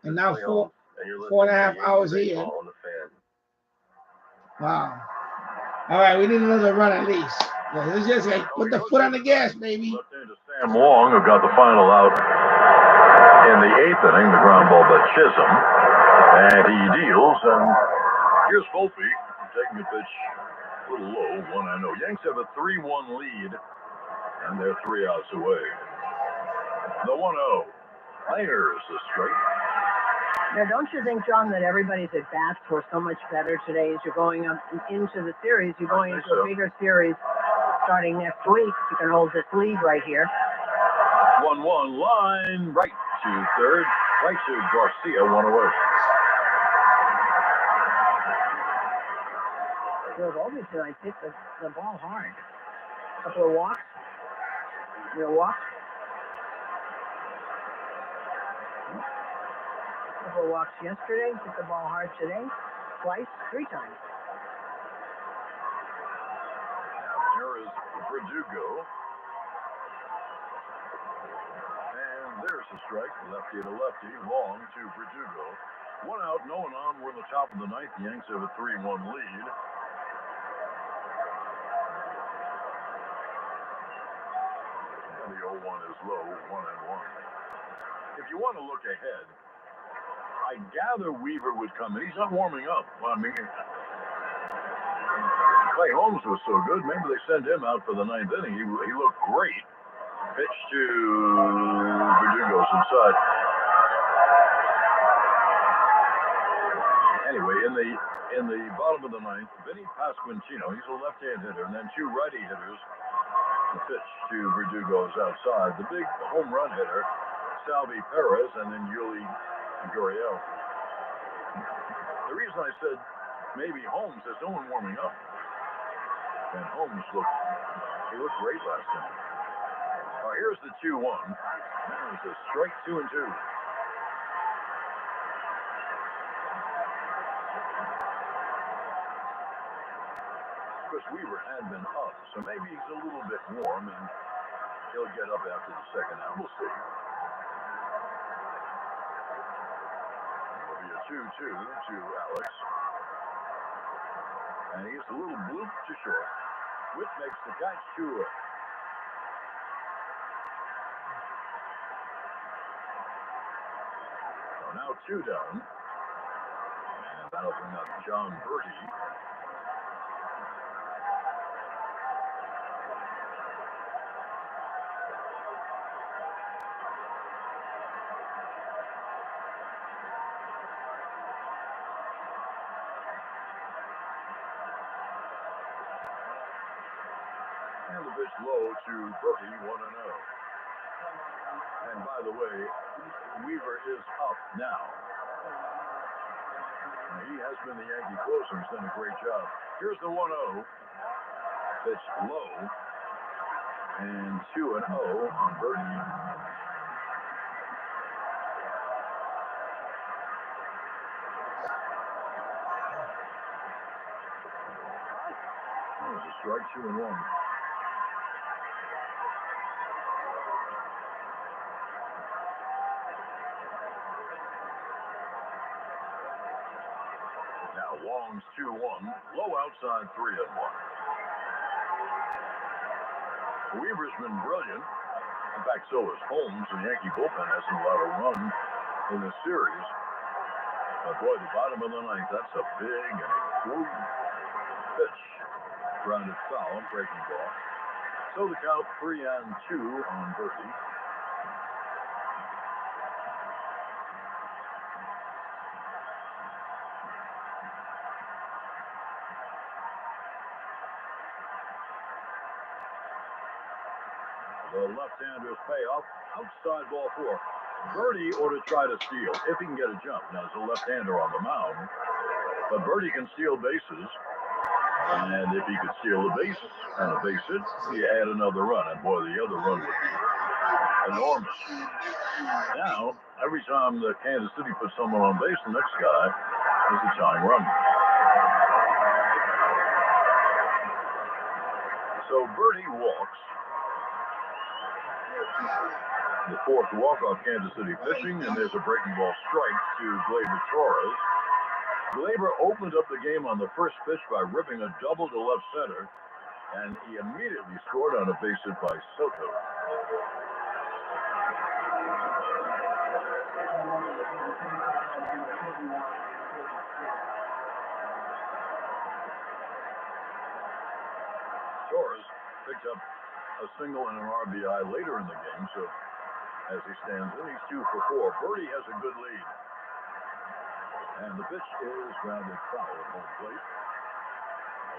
and now 4.5 hours here. Wow. All right, we need another run at least. Let's just put the foot on the gas, baby. Sam Wong, who got the final out in the 8th inning, the ground ball by Chisholm. And he deals, and here's Volpe taking a pitch a little low, 1-0. Yanks have a 3-1 lead, and they're 3 outs away. The 1-0. There's the straight. Now, don't you think, John, that everybody's at bats were so much better today as you're going up into the series? You're going into a bigger series starting next week. You can hold this lead right here. 1-1 line, right to third, right to Garcia, 1 away. Philadelphia tonight hit the ball hard. A couple of walks. Walks. A couple of walks yesterday. Hit the ball hard today. Twice, 3 times. There is Verdugo. And there's a strike. Lefty to lefty. Long to Verdugo. 1 out, no one on. We're in the top of the 9th. The Yanks have a 3-1 lead. And the 0-1 is low, 1-1. If you want to look ahead, I gather Weaver would come in. He's not warming up. Well, I mean, Clay Holmes was so good. Maybe they send him out for the 9th inning. He looked great. Pitch to Verdugo's inside. Anyway, in the bottom of the 9th, Vinny Pasquantino, he's a left-hand hitter, and then 2 righty hitters. The pitch to Verdugo's outside. The big home run hitter, Salvi Perez, and then Yuli Gurriel. The reason I said maybe Holmes, there's no one warming up. And Holmes looked great last time. Here's the 2-1. There's a strike 2 and 2. Chris Weaver had been up, so maybe he's a little bit warm and he'll get up after the second out. We'll see. It'll be a 2-2 to Alex. And he's a little bloop to short. Which makes the catch to it. So now 2 down. And that'll bring up John Bertie. And the pitch low to Bertie, 1-0. And by the way, Weaver is up now. He has been the Yankee closer. He's done a great job. Here's the 1-0. Pitch low. And 2-0 on Bertie. There's a strike, 2-1. Long's 2-1, low outside 3-1. Weaver's been brilliant. In fact, so is Holmes. The Yankee bullpen hasn't allowed a run in the series. But boy, the bottom of the 9th, that's a big inning. Pitch. Grounded foul, breaking ball. So the count 3-2 on Bertie. The left-hander's payoff, outside ball 4. Bertie ought to try to steal if he can get a jump. Now, there's a left-hander on the mound, but Bertie can steal bases, and if he could steal a base and a base hit, he add another run, and boy, the other run would be enormous. Now, every time the Kansas City puts someone on base, the next guy is a tying run. So Bertie walks. The 4th walk-off Kansas City pitching, and there's a breaking ball strike to Gleyber Torres. Gleyber opened up the game on the first pitch by ripping a double to left center, and he immediately scored on a base hit by Soto. Torres picked up a single and an RBI later in the game, so as he stands in, he's 2 for 4. Bertie has a good lead. And the pitch is grounded foul at home plate.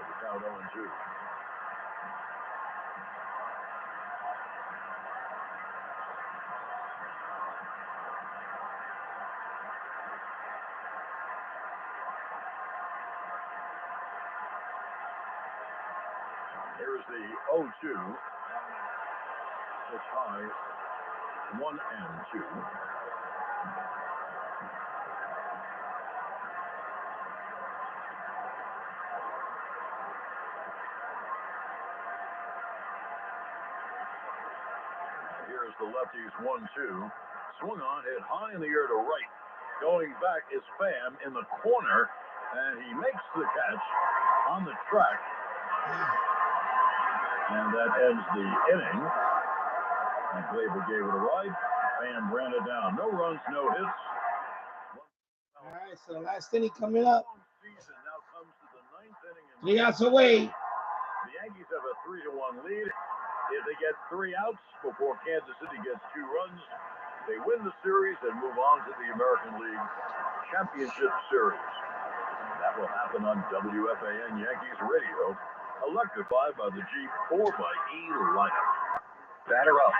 The count 0-2. Here's the 0-2. It's high. 1-2. Here's the lefty's 1-2. Swung on, hit high in the air to right. Going back is Pham in the corner, and he makes the catch on the track. And that ends the inning. And Gleyber gave it a ride. Pham ran it down. No runs, no hits. All right, so the last inning coming up. Season now comes to the 9th inning. 3 outs away. The Yankees have a 3-1 lead. If they get 3 outs before Kansas City gets 2 runs, they win the series and move on to the American League Championship Series. That will happen on WFAN Yankees Radio, electrified by the Jeep 4xe lineup. Batter up.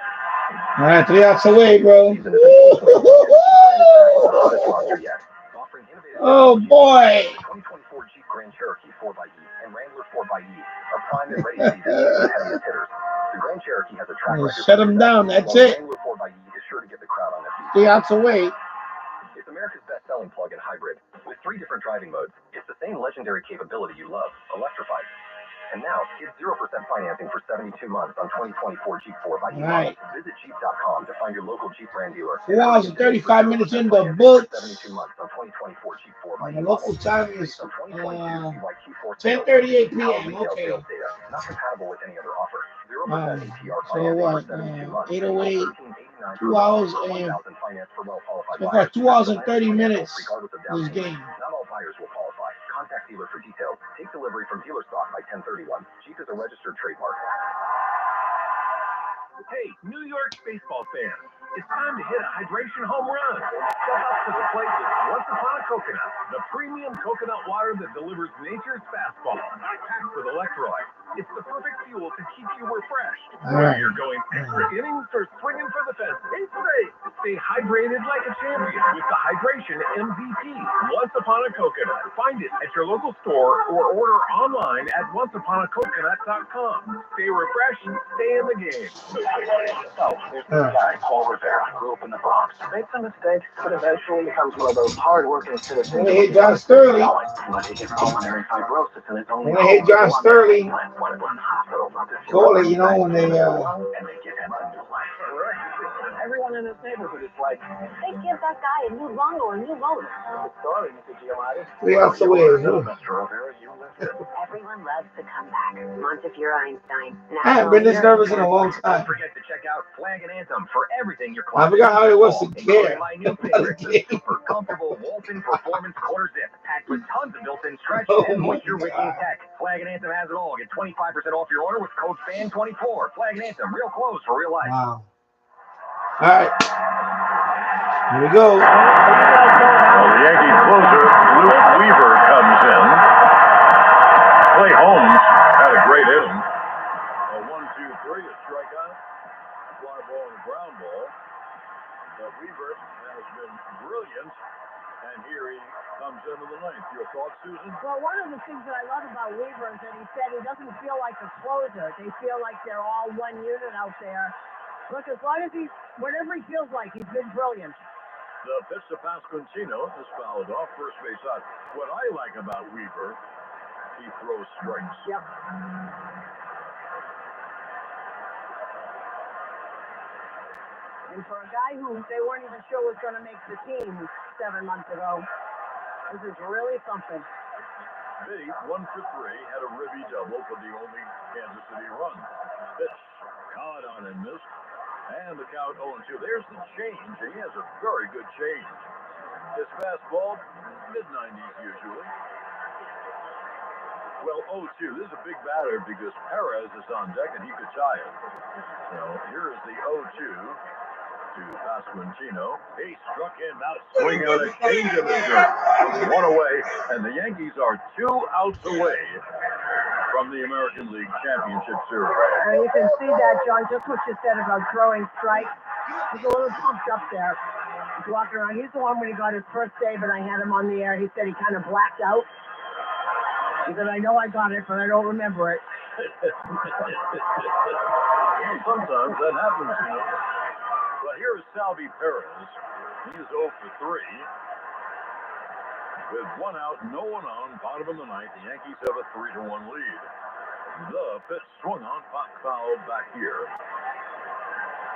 All right, 3 outs away, bro. Oh, boy. 2024 Jeep Grand Cherokee 4xe and Wrangler 4xe are primed and ready to be the heaviest hitters. The Grand Cherokee has a track record. Shut him down. That's it. Wrangler 4xe is sure to get the crowd on their feet. 3 outs away. It's America's best-selling plug-in hybrid with 3 different driving modes. It's the same legendary capability you love, electrified. And now, get 0% financing for 72 months on 2024 Jeep 4xe. Right. Visit Jeep.com to find your local Jeep brand dealer. 4 hours and 35 minutes in the books. 72 months on 2024 Jeep 4xe. And the local time is 10:38 p.m. Okay. Not compatible with any other offer. 0% APR So what? 8:08. 2 hours and so far 2 hours and 30 minutes. This game. Not all buyers will qualify. Contact dealer for details. Take delivery from dealer stock by 10/31. Jeep is a registered trademark. Hey, New York baseball fans, it's time to hit a hydration home run. Step up to the plate with Once Upon a Coconut, the premium coconut water that delivers nature's fastball, packed with electrolytes. It's the perfect fuel to keep you refreshed. Whether you're going extra innings or swinging for the fences, stay hydrated like a champion with the Hydration MVP, Once Upon a Coconut. Find it at your local store or order online at onceuponacoconut.com. Stay refreshed, stay in the game. So, there's this guy, Paul Rivera, grew up in the Bronx. Made some mistakes, but eventually becomes one of those hard-working citizens. Hey, John Sterling. But he gets pulmonary fibrosis and it's only Hey, John Sterling. Call it, you know, when they and they give him a new life. Everyone in this neighborhood is like, They give that guy a new lung or a new motor. sorry, Mr. Giamatti. 3 outs away. Mr. Rivera, you lifted. Everyone loves to come back. Montefiore Einstein. I haven't been this nervous in a long time. Don't forget to check out Flag and Anthem for everything your I forgot how it was to care. My new favorite, the super comfortable Walton Performance Quarter Zip, packed with tons of built-in stretch and moisture-wicking tech. Flag and Anthem has it all. Get 25% off your order with code FAN24. Flag and Anthem, real clothes for real life. Wow. All right. Here we go. Well, the Yankees closer, Luke Weaver, comes in. Clay Holmes had a great inning. A 1-2-3, a strikeout, fly ball and a ground ball. But Weaver has been brilliant, and here he comes into the ninth. Your thoughts, Susan? Well, one of the things that I love about Weaver is that he said he doesn't feel like a closer. They feel like they're all one unit out there. Look, as long as whatever he feels like, he's been brilliant. The pitch to Pasquantino is fouled off, first base out. What I like about Weaver, he throws strikes. Yep. And for a guy who they weren't even sure was going to make the team 7 months ago, this is really something. Biddy, 1 for 3, had a ribby double for the only Kansas City run. Pitch, caught on and missed. And the count 0-2. There's the change. He has a very good change. His fastball, mid-90s usually. Well, 0-2. This is a big batter because Perez is on deck and he could tie it. So here is the 0-2 to Pasquantino. He struck him out, swinging on a change in the dirt. 1 away, and the Yankees are 2 outs away from the American League Championship Series. And you can see that, John, just what you said about throwing strikes. He's a little pumped up there. He's walking around. He's the one when he got his first save, and I had him on the air. He said he kind of blacked out. He said, I know I got it, but I don't remember it. Sometimes that happens, you know. But here is Salvi Perez. He is 0 for 3. With 1 out, no one on, bottom of the ninth, the Yankees have a 3-1 lead. The pitch swung on, foul back here.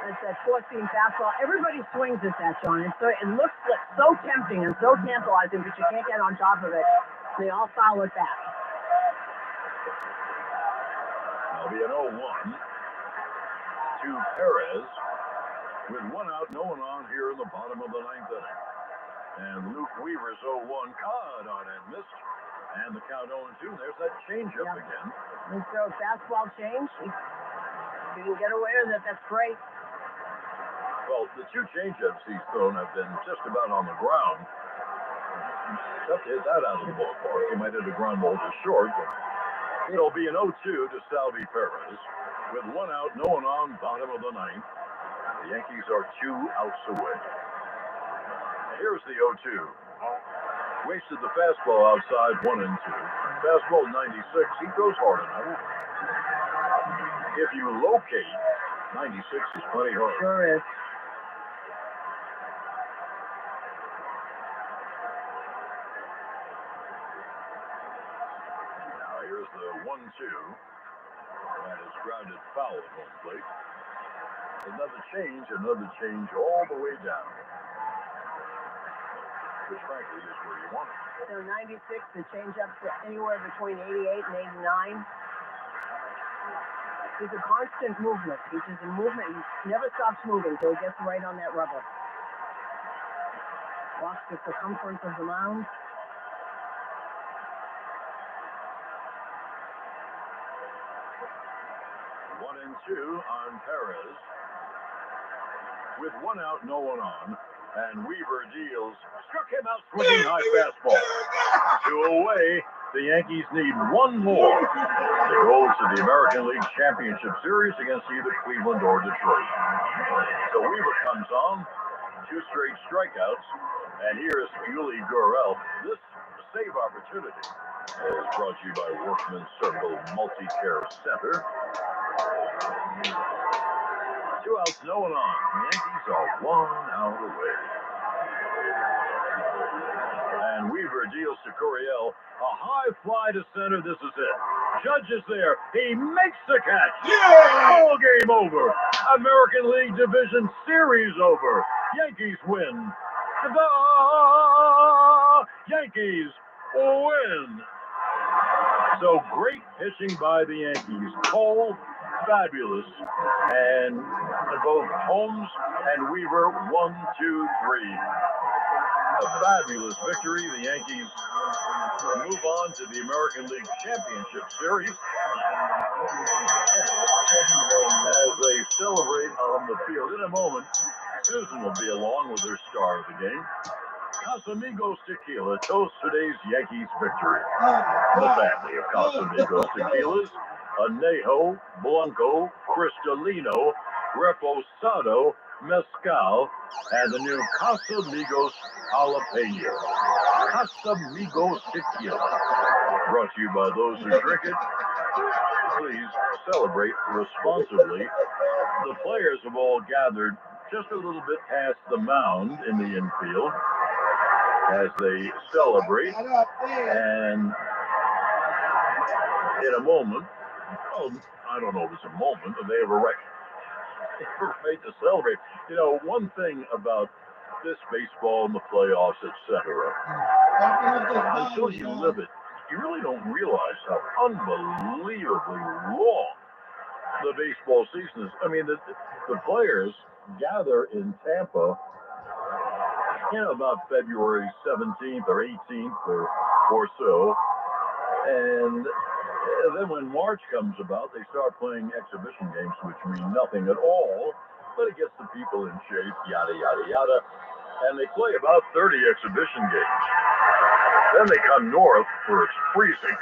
It's that 4-seam fastball. Everybody swings at that, John. And so it looks like so tempting and so tantalizing, but you can't get on top of it. They all foul it back. That'll be an 0-1 to Perez. With 1 out, no one on here in the bottom of the ninth inning. And Luke Weaver's 0-1, caught on and missed. And the count 0-2. There's that changeup again. And so fastball change. If you can get away with it, that's great. Well, the 2 changeups he's thrown have been just about on the ground. Tough to hit that out of the ballpark. He might hit a ground ball to short, but it'll be an 0-2 to Salvi Perez. With 1 out, no one on, bottom of the ninth. The Yankees are 2 outs away. Here's the 0-2. Wasted the fastball outside 1-2. Fastball 96. He throws hard enough. If you locate, 96 is plenty hard. Sure is. Now here's the 1-2. That is grounded foul at home plate. Another change all the way down. Which frankly is where you want it. So 96, the changeup's anywhere between 88 and 89. He's a constant movement. He's just a movement. He never stops moving until he gets right on that rubber. Walks the circumference of the mound. One and two on Perez. With 1 out, no one on. And Weaver deals. Struck him out swinging high fastball. 2 away. The Yankees need 1 more to go to the American League Championship Series against either Cleveland or Detroit. So Weaver comes on. 2 straight strikeouts. And here's Yuli Gurriel. This save opportunity is brought to you by Workman Circle Multi-Care Center. 2 outs, no one on. The Yankees are 1 out away. And Weaver deals to Gurriel. A high fly to center. This is it. Judge is there. He makes the catch. Yeah! Ball game over. American League Division Series over. Yankees win. The Yankees win. So great pitching by the Yankees. Cole, fabulous. And both Holmes and Weaver, 1, 2, 3. A fabulous victory. The Yankees move on to the American League Championship Series as they celebrate on the field. In a moment, Susan will be along with her star of the game. Casamigos Tequila toasts today's Yankees victory. The family of Casamigos Tequilas, Anejo, Blanco, Cristalino, Reposado, Mezcal, and the new Casamigos Jalapeno. Casamigos Tequila. Brought to you by those who drink it. Please celebrate responsibly. The players have all gathered just a little bit past the mound in the infield as they celebrate. And in a moment, oh, I don't know if it's a moment, but they have a right to celebrate. You know, one thing about this baseball and the playoffs, etc., until you live it, you really don't realize how unbelievably long the baseball season is. I mean, the players gather in Tampa, about February 17th or 18th or so. And then when March comes about, they start playing exhibition games, which mean nothing at all, but it gets the people in shape, yada, yada, yada. And they play about 30 exhibition games. Then they come north where it's freezing.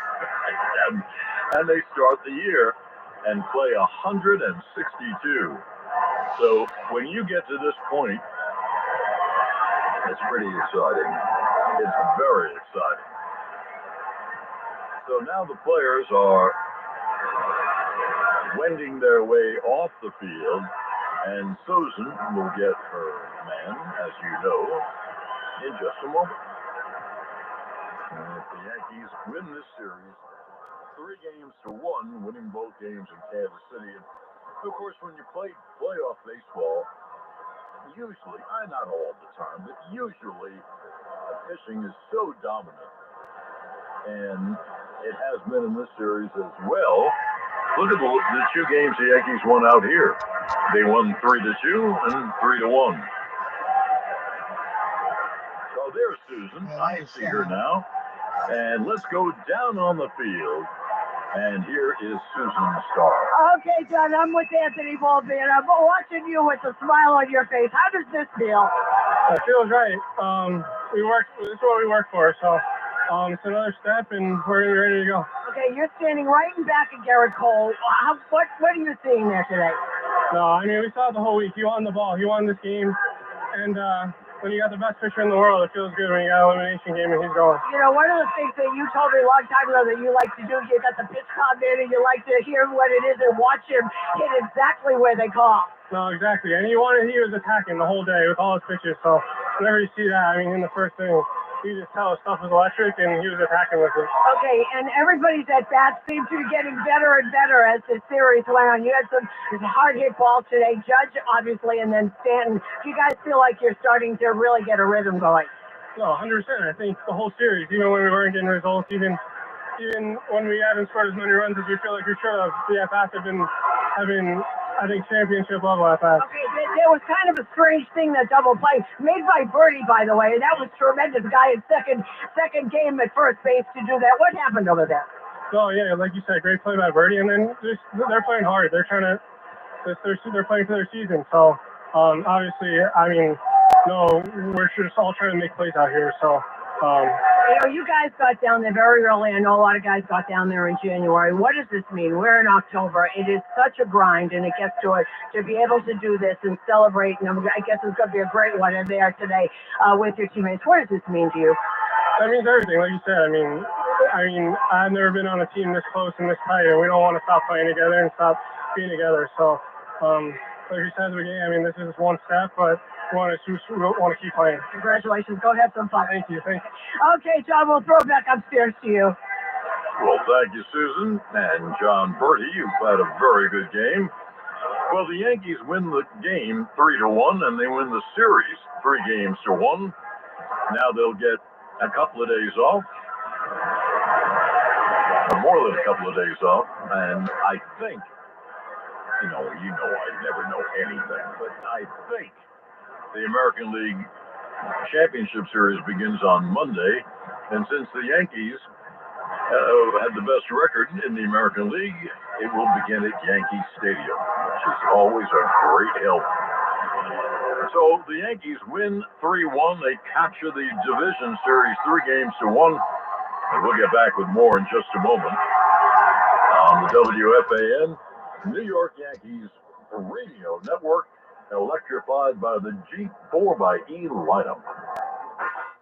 and they start the year and play 162. So when you get to this point, it's pretty exciting. It's very exciting. So now the players are wending their way off the field. And Susan will get her man, as you know, in just a moment. And if the Yankees win this series, 3-1, winning both games in Kansas City. And of course, when you play playoff baseball, usually, not all the time, but usually, pitching is so dominant. And it has been in this series as well. Look at the two games the Yankees won out here. They won 3-2 and 3-1. So there's Susan. I see her now. And let's go down on the field. And here is Susan Starr. Okay, John, I'm with Anthony Volpe, and I'm watching you with a smile on your face. How does this feel? It feels right. This is what we work for, so it's another step, and we're ready to go. Okay, you're standing right in back of Garrett Cole. What are you seeing there today? No, I mean, we saw it the whole week. He won the ball. He won this game, and when you got the best pitcher in the world, it feels good when you got an elimination game and he's going. You know, one of the things that you told me a long time ago that you like to do, you got the pitch clock in and you like to hear what it is and watch him hit exactly where they call. No, exactly. And he was attacking the whole day with all his pitches. So whenever you see that, I mean, in the first inning, you just tell his stuff was electric and he was attacking with it. Okay, and everybody's at bats seem to be getting better and better as the series went on. You had some hard hit balls today, Judge obviously, and then Stanton. Do you guys feel like you're starting to really get a rhythm going? No, 100%. I think the whole series, even when we weren't getting results, even when we haven't scored as many runs as we feel like we should have, the at-bats have been, I think, championship level at-bats. Okay, there was kind of a strange thing, that double play made by Birdie, by the way, and that was tremendous. The guy in second game at first base to do that. What happened over there? Oh yeah, like you said, great play by Birdie, and then they're playing hard. They're playing for their season. So obviously, I mean, no, we're just all trying to make plays out here. So. You know, you guys got down there very early. I know a lot of guys got down there in January. What does this mean? We're in October. It is such a grind, and it gets to it. To be able to do this and celebrate, and I guess it's going to be a great one there today with your teammates. What does this mean to you? That means everything, like you said. I mean, I've never been on a team this close and this tight, and we don't want to stop playing together and stop being together. So, like you said at the beginning, I mean, this is one step, but we want to keep playing. Congratulations. Go have some fun. Thank you. Okay, John, we'll throw it back upstairs to you. Well, thank you, Susan. And John Bertie, you've had a very good game. Well, the Yankees win the game 3-1, and they win the series 3-1. Now they'll get a couple of days off, or more than a couple of days off, and I think, you know, I never know anything, but I think the American League Championship Series begins on Monday, and since the Yankees had the best record in the American League, it will begin at Yankee Stadium, which is always a great help. So the Yankees win 3-1. They capture the division series 3-1. And we'll get back with more in just a moment on the WFAN New York Yankees radio network, electrified by the G4xE lineup.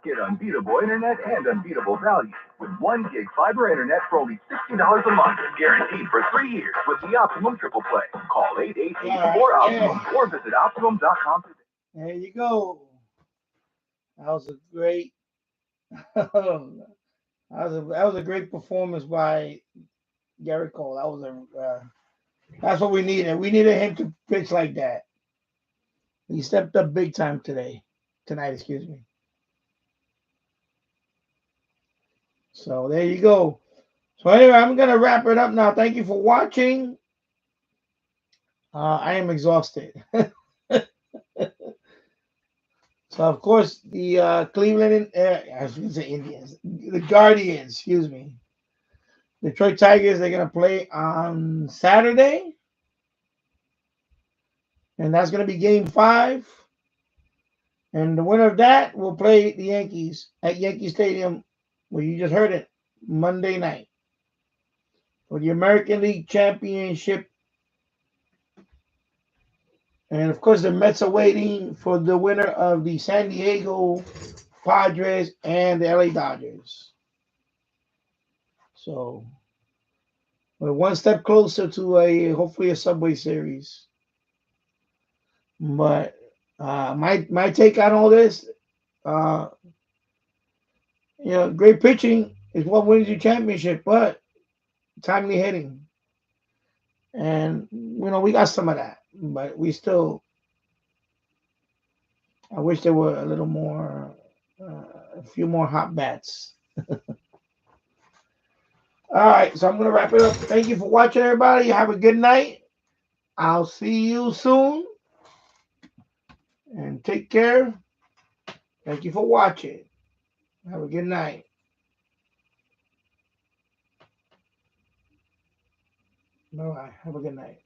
Get unbeatable internet and unbeatable value with 1 gig fiber internet for only $60 a month, guaranteed for 3 years with the Optimum Triple Play. Call 888-4-OPTIMUM or visit Optimum.com today. There you go. That was a great that was a great performance by Garrett Cole. That was that's what we needed. We needed him to pitch like that. He stepped up big time tonight, excuse me. So there you go. So anyway, I'm gonna wrap it up now. Thank you for watching. I am exhausted. So of course the Cleveland, I was gonna say Indians, the Guardians, excuse me, Detroit Tigers. They're gonna play on Saturday, and that's gonna be Game 5. And the winner of that will play the Yankees at Yankee Stadium, where you just heard it, Monday night for the American League Championship. And of course, the Mets are waiting for the winner of the San Diego Padres and the LA Dodgers. So We're one step closer to hopefully a Subway Series. But my take on all this, great pitching is what wins you championship, but timely hitting. And we got some of that, but we still. I wish there were a little more, a few more hot bats. All right, so I'm gonna wrap it up. Thank you for watching, everybody. Have a good night. I'll see you soon, and take care. Thank you for watching. Have a good night. Bye-bye. Have a good night.